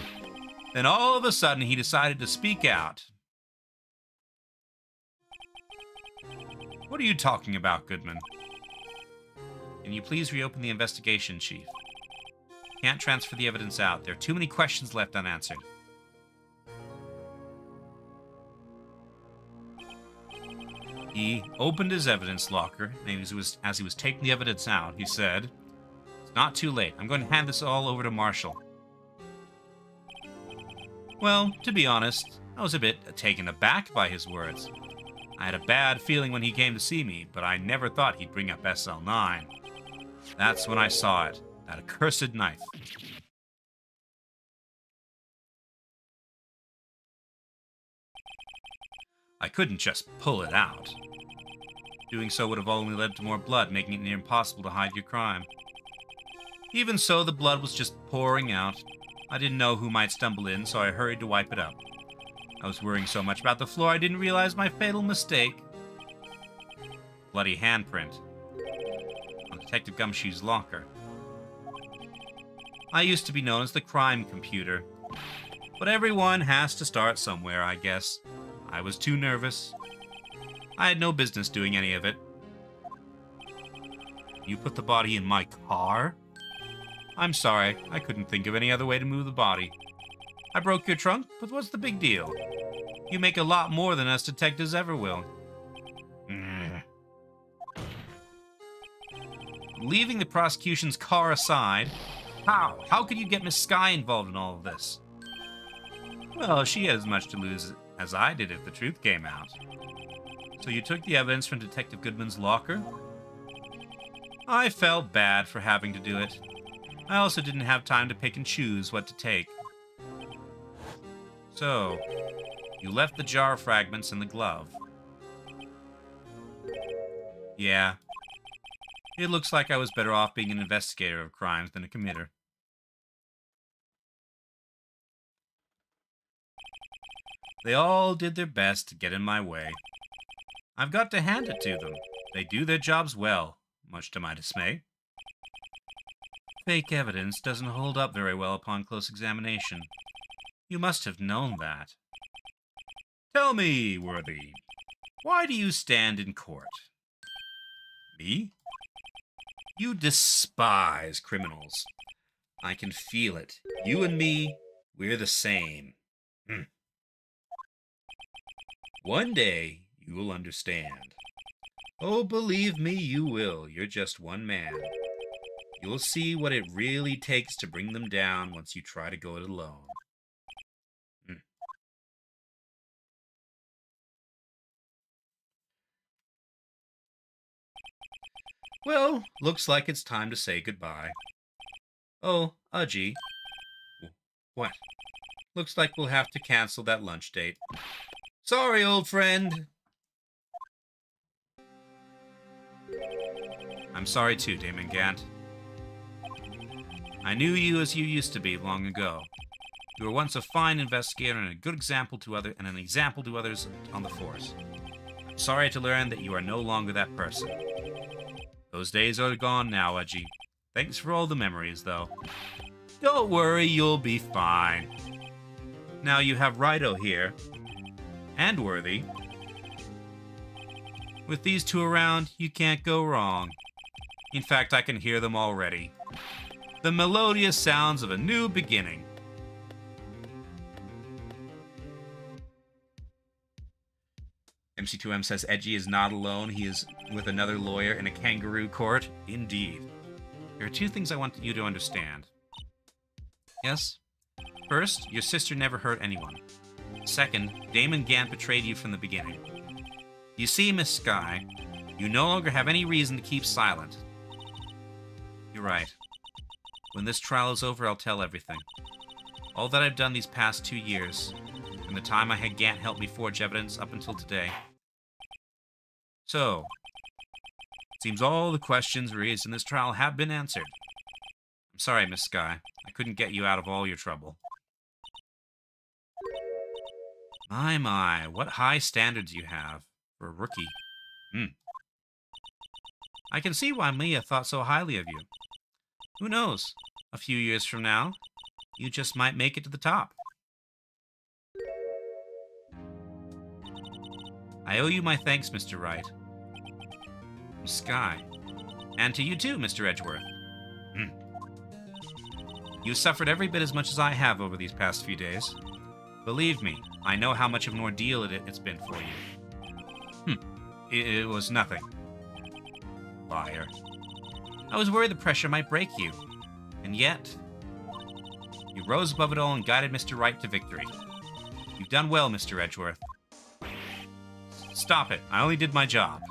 Then all of a sudden, he decided to speak out. What are you talking about, Goodman? Can you please reopen the investigation, Chief? Can't transfer the evidence out. There are too many questions left unanswered. He opened his evidence locker, and as he was taking the evidence out, he said, "It's not too late. I'm going to hand this all over to Marshall." Well, to be honest, I was a bit taken aback by his words. I had a bad feeling when he came to see me, but I never thought he'd bring up SL9. That's when I saw it. That accursed knife. I couldn't just pull it out. Doing so would have only led to more blood, making it near impossible to hide your crime. Even so, the blood was just pouring out. I didn't know who might stumble in, so I hurried to wipe it up. I was worrying so much about the floor, I didn't realize my fatal mistake. Bloody handprint on Detective Gumshoe's locker. I used to be known as the crime computer. But everyone has to start somewhere, I guess. I was too nervous. I had no business doing any of it. You put the body in my car? I'm sorry, I couldn't think of any other way to move the body. I broke your trunk, but what's the big deal? You make a lot more than us detectives ever will. Leaving the prosecution's car aside, how could you get Miss Skye involved in all of this? Well, she had as much to lose as I did if the truth came out. So you took the evidence from Detective Goodman's locker? I felt bad for having to do it. I also didn't have time to pick and choose what to take. So, you left the jar fragments in the glove. Yeah, it looks like I was better off being an investigator of crimes than a committer. They all did their best to get in my way. I've got to hand it to them. They do their jobs well, much to my dismay. Fake evidence doesn't hold up very well upon close examination. You must have known that. Tell me, Worthy, why do you stand in court? Me? You despise criminals. I can feel it. You and me, we're the same. One day, you'll understand. Oh, believe me, you will. You're just one man. You'll see what it really takes to bring them down once you try to go it alone. Well, looks like it's time to say goodbye. Oh, Udgy. What? Looks like we'll have to cancel that lunch date. Sorry, old friend. I'm sorry too, Damon Gant. I knew you as you used to be long ago. You were once a fine investigator and a good example to an example to others on the force. I'm sorry to learn that you are no longer that person. Those days are gone now, Udgy. Thanks for all the memories, though. Don't worry, you'll be fine. Now you have Wright here, and Worthy. With these two around, you can't go wrong. In fact, I can hear them already. The melodious sounds of a new beginning. MC2M says Edgy is not alone. He is with another lawyer in a kangaroo court. Indeed. There are two things I want you to understand. Yes? First, your sister never hurt anyone. Second, Damon Gant betrayed you from the beginning. You see, Miss Sky, you no longer have any reason to keep silent. You're right. When this trial is over, I'll tell everything. All that I've done these past 2 years, from the time I had Gant help me forge evidence up until today. So, it seems all the questions raised in this trial have been answered. I'm sorry, Miss Sky. I couldn't get you out of all your trouble. My, what high standards you have for a rookie. I can see why Mia thought so highly of you. Who knows? A few years from now, you just might make it to the top. I owe you my thanks, Mr. Wright. From Sky. And to you too, Mr. Edgeworth. You suffered every bit as much as I have over these past few days. Believe me, I know how much of an ordeal it's been for you. It was nothing. Liar. I was worried the pressure might break you. And yet, you rose above it all and guided Mr. Wright to victory. You've done well, Mr. Edgeworth. Stop it. I only did my job.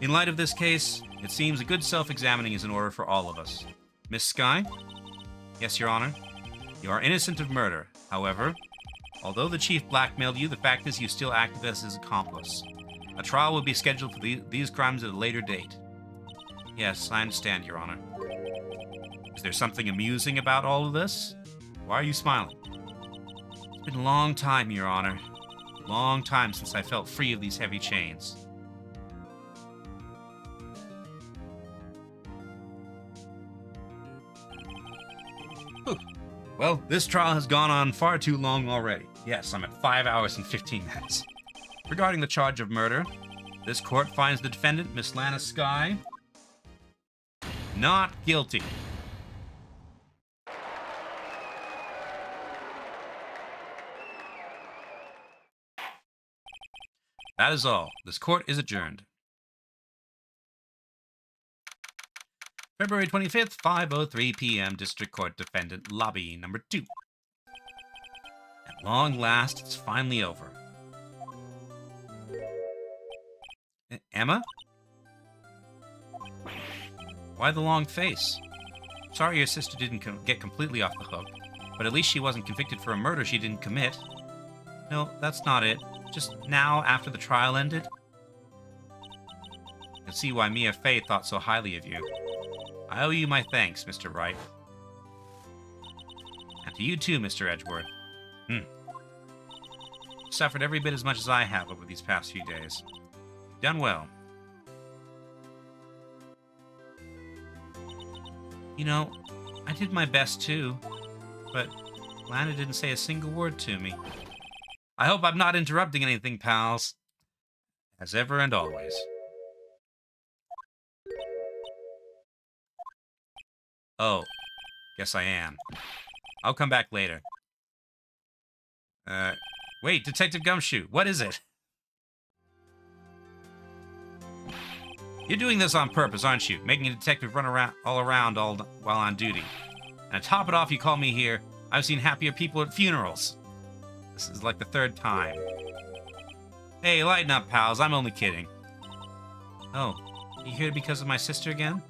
In light of this case, it seems a good self-examining is in order for all of us. Miss Sky? Yes, Your Honor. You are innocent of murder. However, although the Chief blackmailed you, the fact is you still acted as his accomplice. A trial will be scheduled for these crimes at a later date. Yes, I understand, Your Honor. Is there something amusing about all of this? Why are you smiling? It's been a long time, Your Honor. A long time since I felt free of these heavy chains. Whew. Well, this trial has gone on far too long already. Yes, I'm at 5 hours and 15 minutes. Regarding the charge of murder, this court finds the defendant, Miss Lana Sky, not guilty. That is all. This court is adjourned. February 25th, 5:03 p.m. District Court Defendant Lobby number 2. At long last, it's finally over. Emma? Why the long face? Sorry your sister didn't get completely off the hook, but at least she wasn't convicted for a murder she didn't commit. No, that's not it. Just now, after the trial ended? see why Mia Fey thought so highly of you. I owe you my thanks, Mr. Wright. And to you too, Mr. Edgeworth. You've suffered every bit as much as I have over these past few days. You've done well. You know, I did my best too, but Lana didn't say a single word to me. I hope I'm not interrupting anything, pals. As ever and always. Oh, guess I am. I'll come back later. Wait, Detective Gumshoe, what is it? You're doing this on purpose, aren't you? Making a detective run all around while on duty. And to top it off, you call me here. I've seen happier people at funerals. This is like the third time. Hey, lighten up, pals. I'm only kidding. Oh, you here because of my sister again?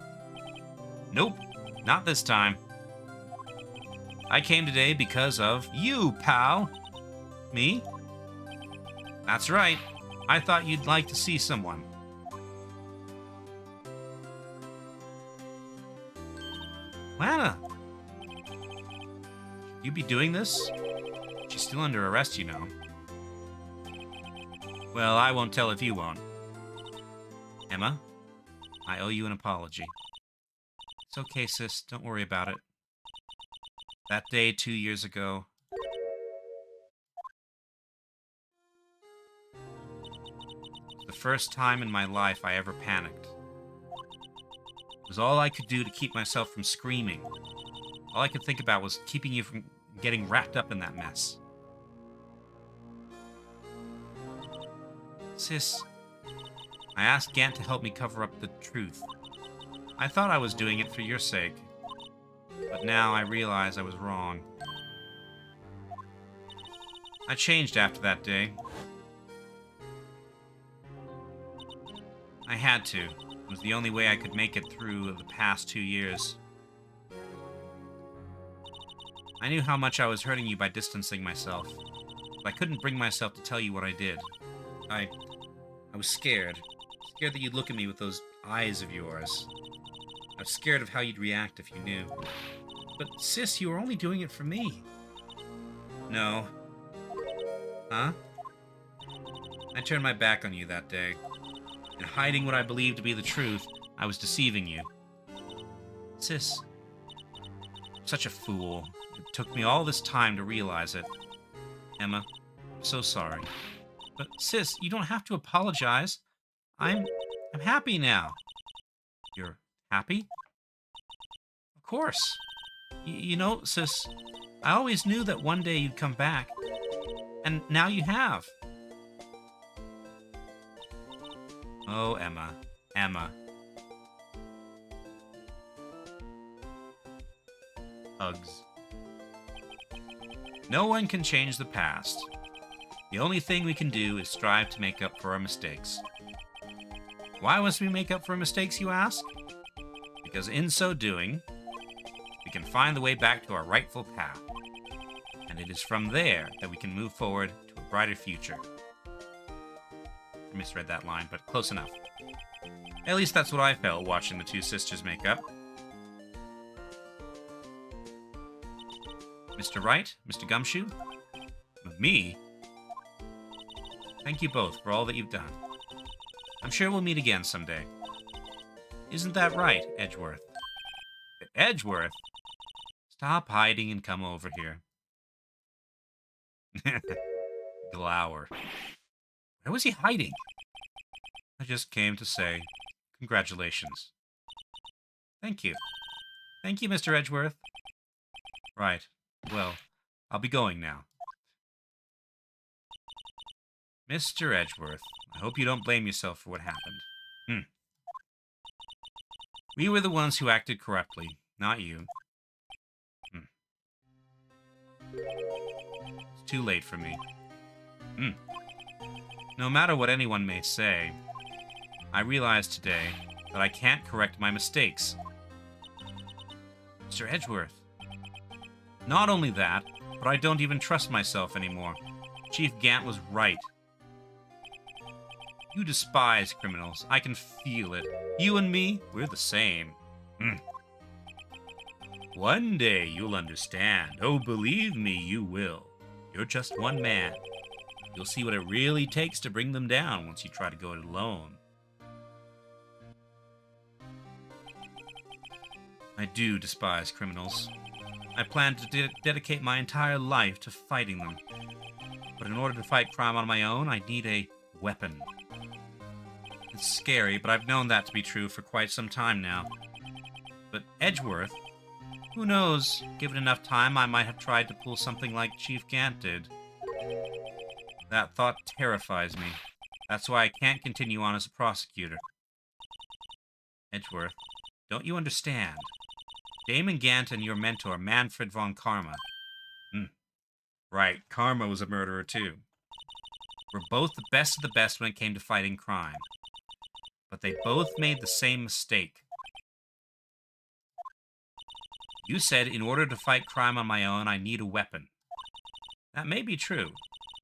Nope, not this time. I came today because of you, pal. Me? That's right. I thought you'd like to see someone. Lana! Should you be doing this? She's still under arrest, you know. Well, I won't tell if you won't. Emma, I owe you an apology. It's okay, sis. Don't worry about it. That day 2 years ago... the first time in my life I ever panicked. It was all I could do to keep myself from screaming. All I could think about was keeping you from getting wrapped up in that mess. Sis, I asked Gant to help me cover up the truth. I thought I was doing it for your sake. But now I realize I was wrong. I changed after that day. I had to. It was the only way I could make it through the past 2 years. I knew how much I was hurting you by distancing myself, but I couldn't bring myself to tell you what I did. I was scared. Scared that you'd look at me with those eyes of yours. I was scared of how you'd react if you knew. But sis, you were only doing it for me. No. Huh? I turned my back on you that day. And hiding what I believed to be the truth, I was deceiving you. Sis, I'm such a fool. It took me all this time to realize it. Emma, I'm so sorry. But sis, you don't have to apologize. I'm happy now. You're happy? Of course. You know, sis, I always knew that one day you'd come back. And now you have. Oh, Emma. Emma. Hugs. No one can change the past. The only thing we can do is strive to make up for our mistakes. Why must we make up for our mistakes, you ask? Because in so doing, we can find the way back to our rightful path. And it is from there that we can move forward to a brighter future. I misread that line, but close enough. At least that's what I felt watching the two sisters make up. Mr. Wright, Mr. Gumshoe, with me, thank you both for all that you've done. I'm sure we'll meet again someday. Isn't that right, Edgeworth? Edgeworth? Stop hiding and come over here. Glower. Where was he hiding? I just came to say congratulations. Thank you. Thank you, Mr. Edgeworth. Right. Well, I'll be going now. Mr. Edgeworth, I hope you don't blame yourself for what happened. We were the ones who acted corruptly, not you. It's too late for me. No matter what anyone may say, I realize today that I can't correct my mistakes. Mr. Edgeworth. Not only that, but I don't even trust myself anymore. Chief Gant was right. You despise criminals. I can feel it. You and me, we're the same. Mm. One day you'll understand. Oh, believe me, you will. You're just one man. You'll see what it really takes to bring them down once you try to go it alone. I do despise criminals. I plan to dedicate my entire life to fighting them. But in order to fight crime on my own, I need a weapon. It's scary, but I've known that to be true for quite some time now. But Edgeworth, who knows, given enough time, I might have tried to pull something like Chief Gant did. That thought terrifies me. That's why I can't continue on as a prosecutor. Edgeworth, don't you understand? Damon Gant and your mentor, Manfred von Karma. Right, Karma was a murderer too. Were both the best of the best when it came to fighting crime. But they both made the same mistake. You said, in order to fight crime on my own, I need a weapon. That may be true,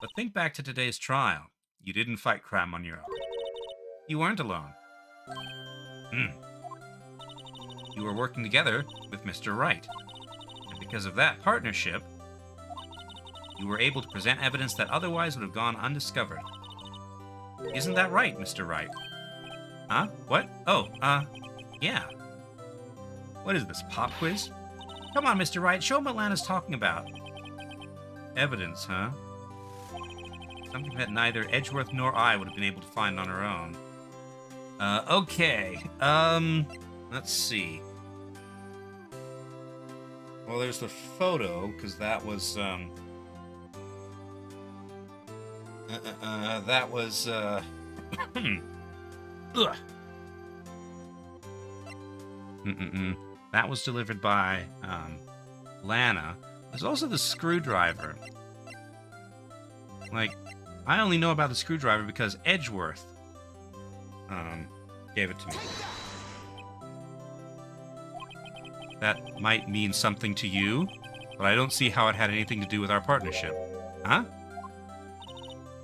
but think back to today's trial. You didn't fight crime on your own. You weren't alone. You were working together with Mr. Wright. And because of that partnership, you were able to present evidence that otherwise would have gone undiscovered. Isn't that right, Mr. Wright? Huh? What? Oh, yeah. What is this, pop quiz? Come on, Mr. Wright, show him what Lana's talking about. Evidence, huh? Something that neither Edgeworth nor I would have been able to find on our own. Okay. Let's see. Well, there's the photo, because that was, that was, Ugh. That was delivered by, Lana. There's also the screwdriver. Like, I only know about the screwdriver because Edgeworth, gave it to me. That might mean something to you, but I don't see how it had anything to do with our partnership. Huh?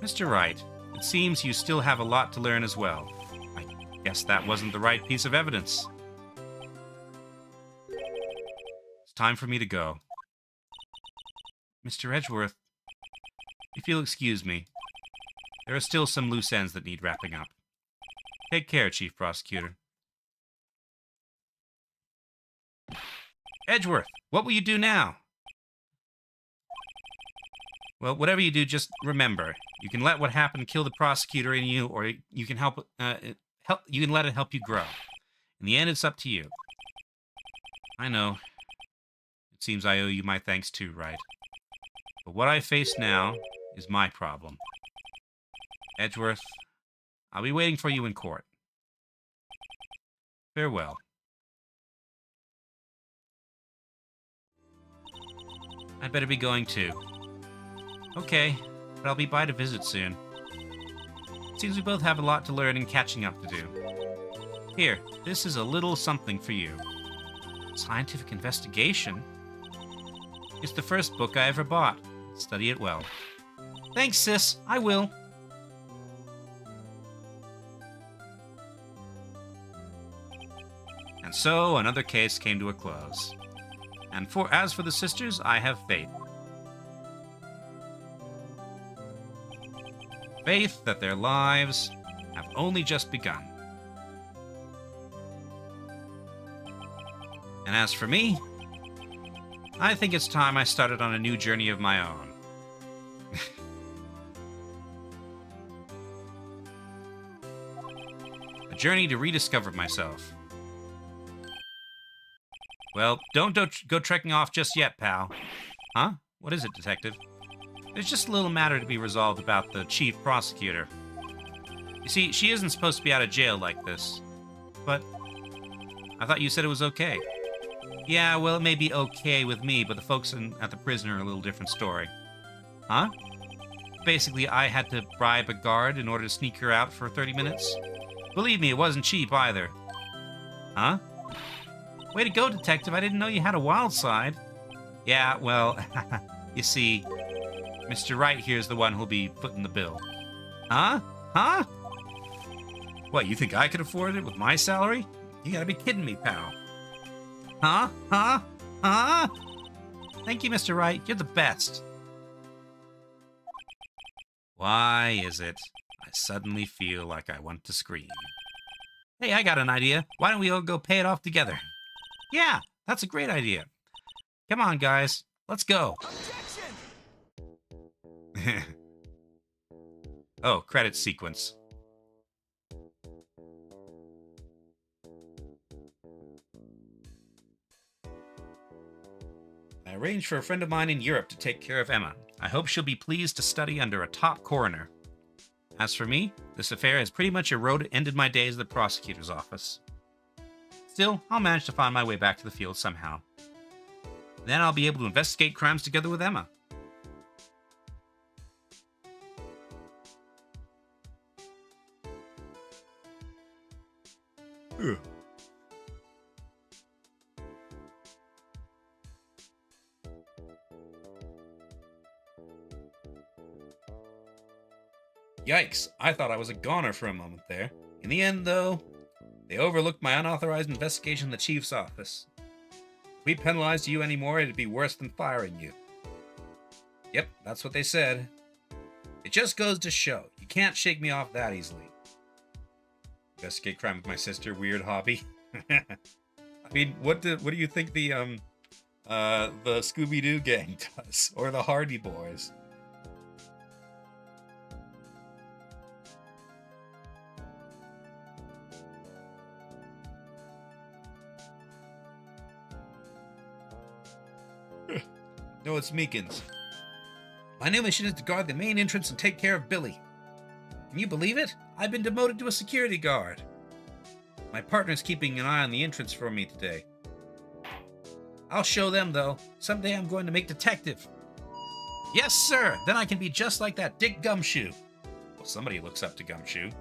Mr. Wright, it seems you still have a lot to learn as well. I guess that wasn't the right piece of evidence. It's time for me to go. Mr. Edgeworth, if you'll excuse me, there are still some loose ends that need wrapping up. Take care, Chief Prosecutor. Edgeworth, what will you do now? Well, whatever you do, just remember, you can let what happened kill the prosecutor in you, or you can you can let it help you grow. In the end, it's up to you. I know. It seems I owe you my thanks too, Wright. But what I face now is my problem. Edgeworth, I'll be waiting for you in court. Farewell. I'd better be going too. Okay, but I'll be by to visit soon. Seems we both have a lot to learn and catching up to do. Here, this is a little something for you. Scientific investigation? It's the first book I ever bought. Study it well. Thanks, sis. I will. And so another case came to a close. And as for the sisters, I have faith. Faith that their lives have only just begun. And as for me, I think it's time I started on a new journey of my own. A journey to rediscover myself. Well, don't go trekking off just yet, pal. Huh? What is it, Detective? There's just a little matter to be resolved about the chief prosecutor. You see, she isn't supposed to be out of jail like this. But I thought you said it was okay. Yeah, well, it may be okay with me, but the folks at the prison are a little different story. Huh? Basically, I had to bribe a guard in order to sneak her out for 30 minutes. Believe me, it wasn't cheap either. Huh? Way to go, Detective. I didn't know you had a wild side. Yeah, well, you see, Mr. Wright here's the one who'll be footing the bill. Huh? Huh? What, you think I could afford it with my salary? You gotta be kidding me, pal. Huh? Huh? Huh? Thank you, Mr. Wright. You're the best. Why is it I suddenly feel like I want to scream? Hey, I got an idea. Why don't we all go pay it off together? Yeah, that's a great idea. Come on, guys. Let's go. Oh, credit sequence. I arranged for a friend of mine in Europe to take care of Emma. I hope she'll be pleased to study under a top coroner. As for me, this affair has pretty much ended my days at the prosecutor's office. Still, I'll manage to find my way back to the field somehow. Then I'll be able to investigate crimes together with Emma. Ugh. Yikes, I thought I was a goner for a moment there. In the end, though, they overlooked my unauthorized investigation in the chief's office. If we penalized you anymore, it'd be worse than firing you. Yep, that's what they said. It just goes to show, you can't shake me off that easily. Investigate crime with my sister, weird hobby. I mean, what do you think the Scooby-Doo gang does? Or the Hardy Boys? No, it's Meekins. My new mission is to guard the main entrance and take care of Billy. Can you believe it? I've been demoted to a security guard. My partner's keeping an eye on the entrance for me today. I'll show them, though. Someday I'm going to make detective. Yes, sir! Then I can be just like that Dick Gumshoe. Well, somebody looks up to Gumshoe.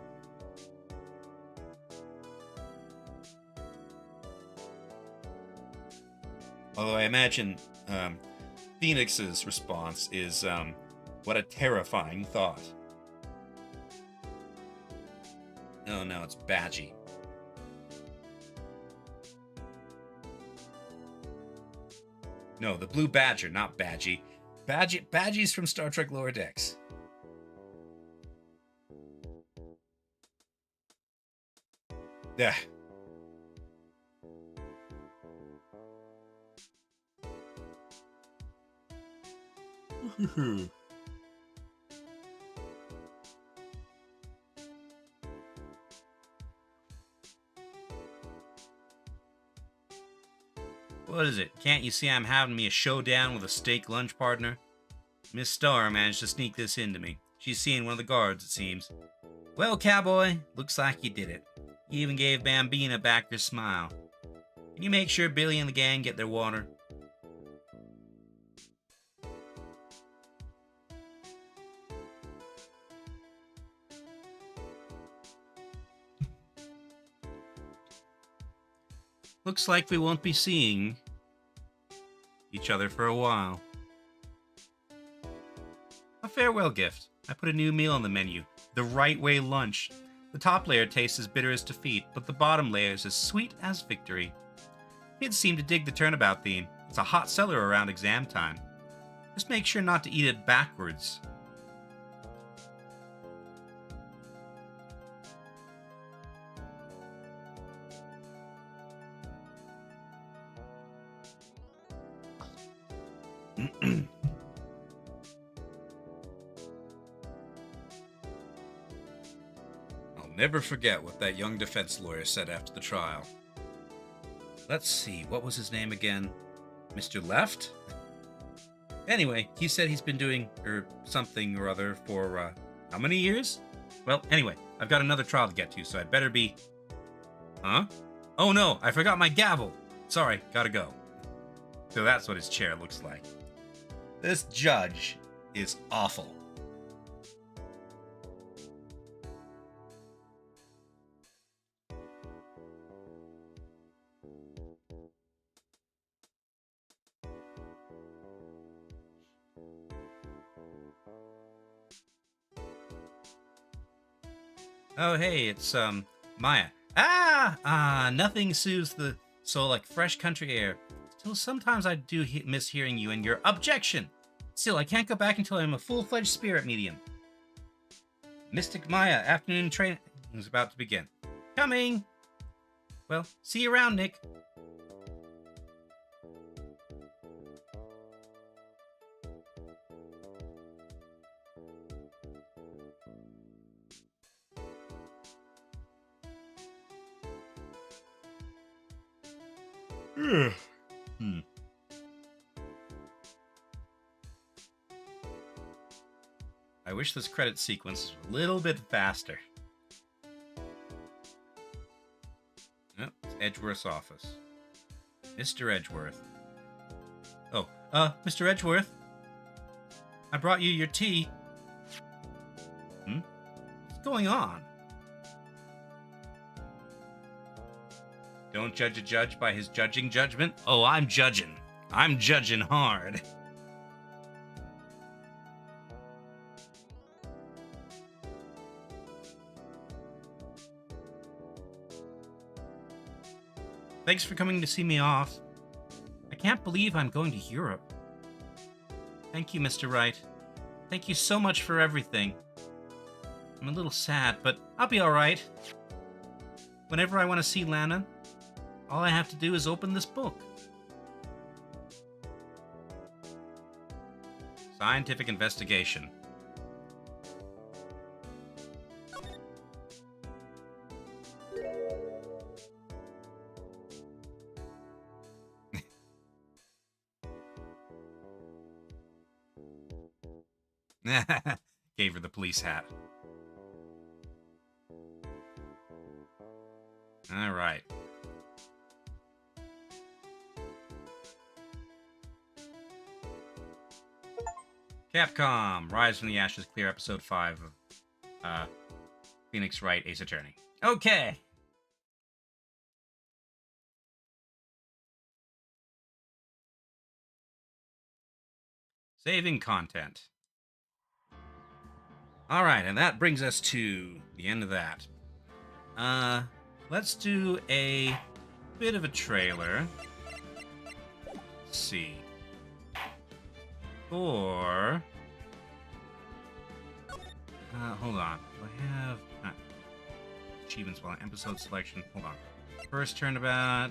Although I imagine Phoenix's response is, what a terrifying thought. Oh no, it's Badgie. No, the Blue Badger, not Badgie. Badgie's from Star Trek Lower Decks. Yeah. What is it? Can't you see I'm having me a showdown with a steak lunch partner? Miss Starr managed to sneak this into me. She's seeing one of the guards, it seems. Well, cowboy, looks like you did it. You even gave Bambina back her smile. Can you make sure Billy and the gang get their water? Looks like we won't be seeing each other for a while. A farewell gift. I put a new meal on the menu. The Right Way lunch. The top layer tastes as bitter as defeat, but the bottom layer is as sweet as victory. Kids seem to dig the turnabout theme. It's a hot seller around exam time. Just make sure not to eat it backwards. I'll never forget what that young defense lawyer said after the trial. Let's see, what was his name again? Mr. Left? Anyway, he said he's been doing something or other for how many years? Well, anyway, I've got another trial to get to, so I'd better be... Huh? Oh no, I forgot my gavel. Sorry, gotta go. So that's what his chair looks like. This judge is awful. Oh, hey, it's Maya. Nothing soothes the soul like fresh country air. Still, sometimes I do miss hearing you and your objection. Still, I can't go back until I'm a full-fledged spirit medium. Mystic Maya, afternoon training is about to begin. Coming! Well, see you around, Nick. I wish this credit sequence was a little bit faster. Oh, it's Edgeworth's office. Mr. Edgeworth. Oh, Mr. Edgeworth. I brought you your tea. What's going on? Don't judge a judge by his judging judgment. Oh, I'm judging. I'm judging hard. Thanks for coming to see me off. I can't believe I'm going to Europe. Thank you, Mr. Wright. Thank you so much for everything. I'm a little sad, but I'll be alright. Whenever I want to see Lana, all I have to do is open this book. Scientific investigation. Gave her the police hat. All right. Capcom, Rise from the Ashes, clear episode 5 of Phoenix Wright, Ace Attorney. Okay. Saving content. All right, and that brings us to the end of that. Let's do a bit of a trailer. Let's see. Or... hold on. Do I have... achievements while episode selection. Hold on. First turnabout.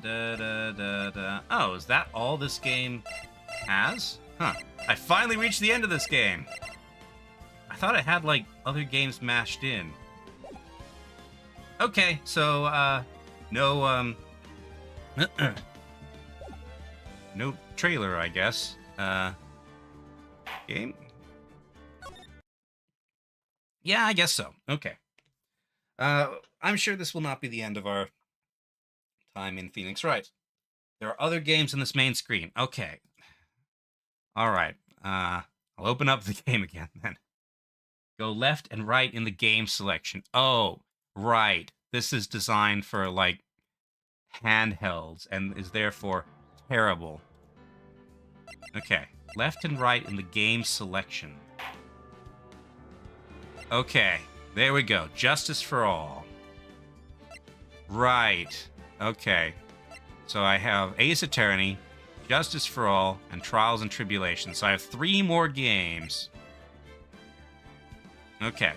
Oh, is that all this game has? Huh. I finally reached the end of this game. I thought it had, like, other games mashed in. Okay, so, no, no trailer, I guess. Game? Yeah, I guess so. Okay. I'm sure this will not be the end of our time in Phoenix Wright. There are other games in this main screen. Okay. Alright. I'll open up the game again, then. Go left and right in the game selection. Oh, right. This is designed for, like, handhelds and is therefore terrible. Okay. Left and right in the game selection. Okay. There we go. Justice for all. Right. Okay. So I have Ace Attorney, Justice for All, and Trials and Tribulations. So I have 3 more games. Okay.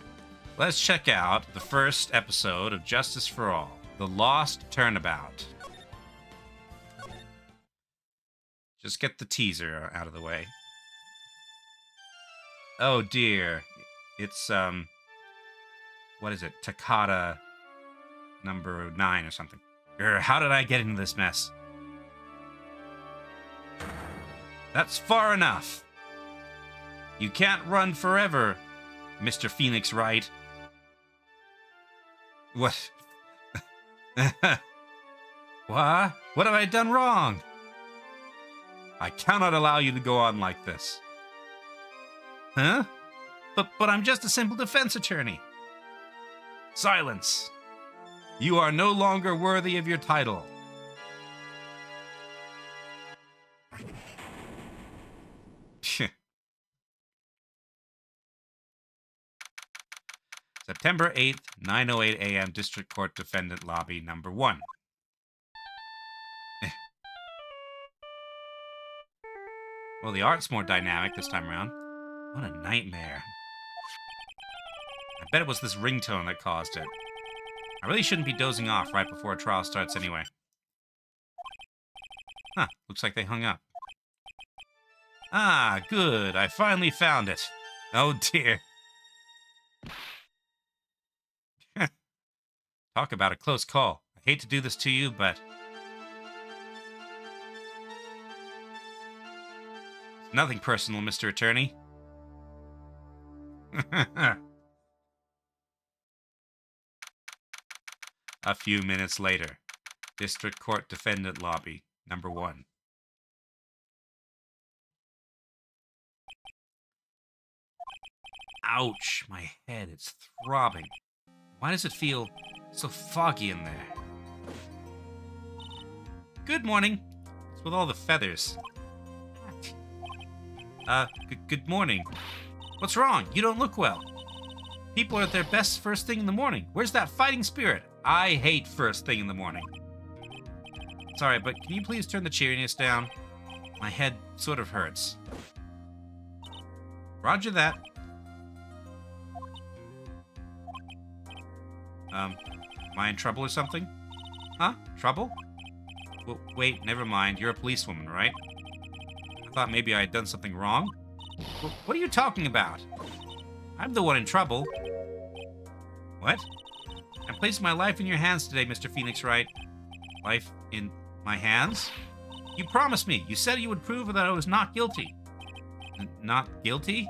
Let's check out the first episode of Justice for All, The Lost Turnabout. Just get the teaser out of the way. Oh dear. It's, what is it? Takata number 9 or something. How did I get into this mess? That's far enough. You can't run forever, Mr. Phoenix Wright. What? What? What have I done wrong? I cannot allow you to go on like this. Huh? But I'm just a simple defense attorney. Silence. You are no longer worthy of your title. Is that September 8th, 9:08 a.m., District Court Defendant Lobby, number 1. Well, the art's more dynamic this time around. What a nightmare. I bet it was this ringtone that caused it. I really shouldn't be dozing off right before a trial starts anyway. Huh, looks like they hung up. Ah, good, I finally found it. Oh dear. Talk about a close call. I hate to do this to you, but... It's nothing personal, Mr. Attorney. A few minutes later, District Court Defendant Lobby, number 1. Ouch, my head, it's throbbing. Why does it feel so foggy in there? Good morning. It's with all the feathers. Good morning. What's wrong? You don't look well. People are at their best first thing in the morning. Where's that fighting spirit? I hate first thing in the morning. Sorry, but can you please turn the cheeriness down? My head sort of hurts. Roger that. Am I in trouble or something? Huh? Trouble? Well, wait, never mind. You're a policewoman, right? I thought maybe I had done something wrong. Well, what are you talking about? I'm the one in trouble. What? I placed my life in your hands today, Mr. Phoenix Wright. Life in my hands? You promised me. You said you would prove that I was not guilty. Not guilty?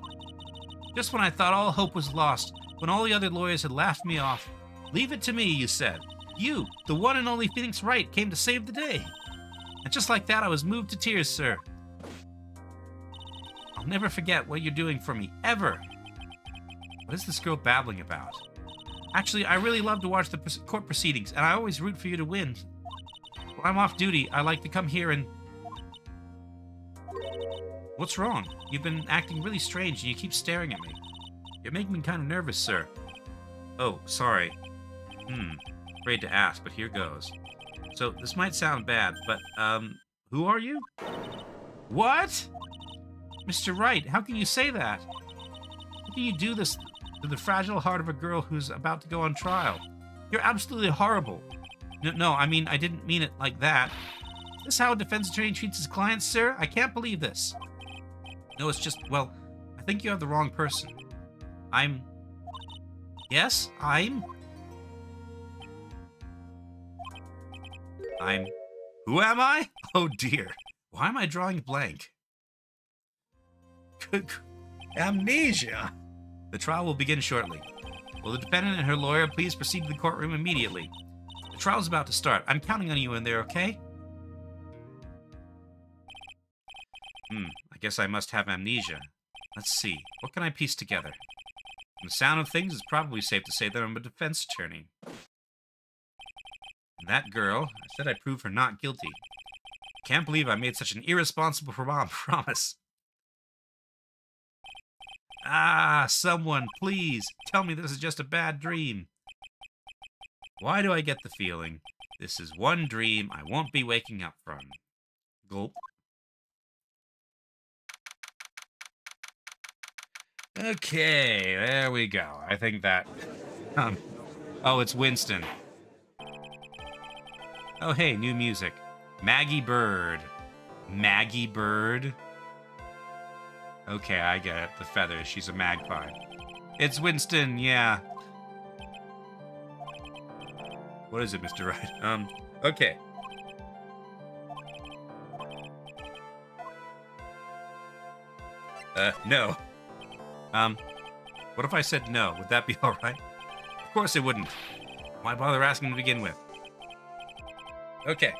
Just when I thought all hope was lost, when all the other lawyers had laughed me off. Leave it to me, you said. You, the one and only Phoenix Wright, came to save the day. And just like that, I was moved to tears, sir. I'll never forget what you're doing for me, ever. What is this girl babbling about? Actually, I really love to watch the court proceedings, and I always root for you to win. When I'm off duty, I like to come here and... What's wrong? You've been acting really strange, and you keep staring at me. You're making me kind of nervous, sir. Oh, sorry. Afraid to ask, but here goes. So, this might sound bad, but, who are you? What? Mr. Wright, how can you say that? How can you do this to the fragile heart of a girl who's about to go on trial? You're absolutely horrible. No, I mean, I didn't mean it like that. Is this how a defense attorney treats his clients, sir? I can't believe this. No, it's just, well, I think you have the wrong person. Yes, I'm... Who am I? Oh dear. Why am I drawing blank? Amnesia. The trial will begin shortly. Will the defendant and her lawyer please proceed to the courtroom immediately? The trial's about to start. I'm counting on you in there, okay? I guess I must have amnesia. Let's see. What can I piece together? From the sound of things, it's probably safe to say that I'm a defense attorney. And that girl, I said I'd prove her not guilty. Can't believe I made such an irresponsible promise. Ah, someone, please, tell me this is just a bad dream. Why do I get the feeling this is one dream I won't be waking up from? Gulp. Okay, there we go. I think that... oh, it's Winston. Oh, hey, new music. Maggie Bird. Maggie Bird? Okay, I get it. The feathers. She's a magpie. It's Winston, yeah. What is it, Mr. Wright? Okay. No. What if I said no? Would that be alright? Of course it wouldn't. Why bother asking to begin with? Okay.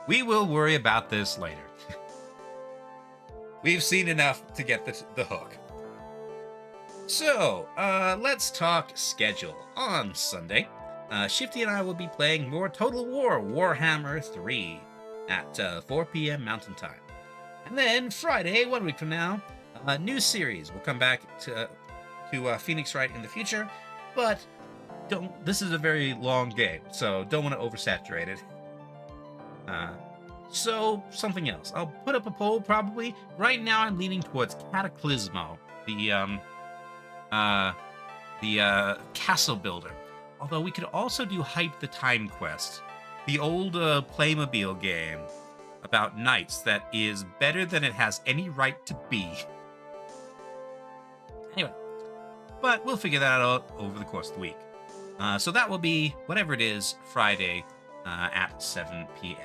We will worry about this later. We've seen enough to get the hook. So, let's talk schedule. On Sunday, Shifty and I will be playing more Total War Warhammer 3 at 4 p.m. Mountain Time. And then Friday, 1 week from now, a new series will come back to Phoenix Wright in the future, but don't. This is a very long game, so don't want to oversaturate it. So something else. I'll put up a poll probably. Right now, I'm leaning towards Cataclysmo, the castle builder. Although we could also do Hype the Time Quest, the old Playmobil game about knights that is better than it has any right to be. Anyway, but we'll figure that out over the course of the week. So that will be, whatever it is, Friday at 7 p.m.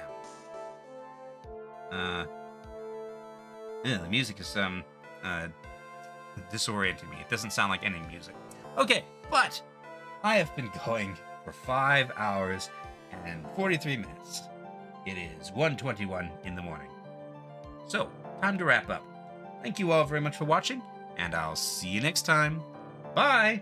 The music is disorienting me. It doesn't sound like any music. Okay, but I have been going for 5 hours and 43 minutes. It is 1:21 in the morning. So, time to wrap up. Thank you all very much for watching, and I'll see you next time. Bye!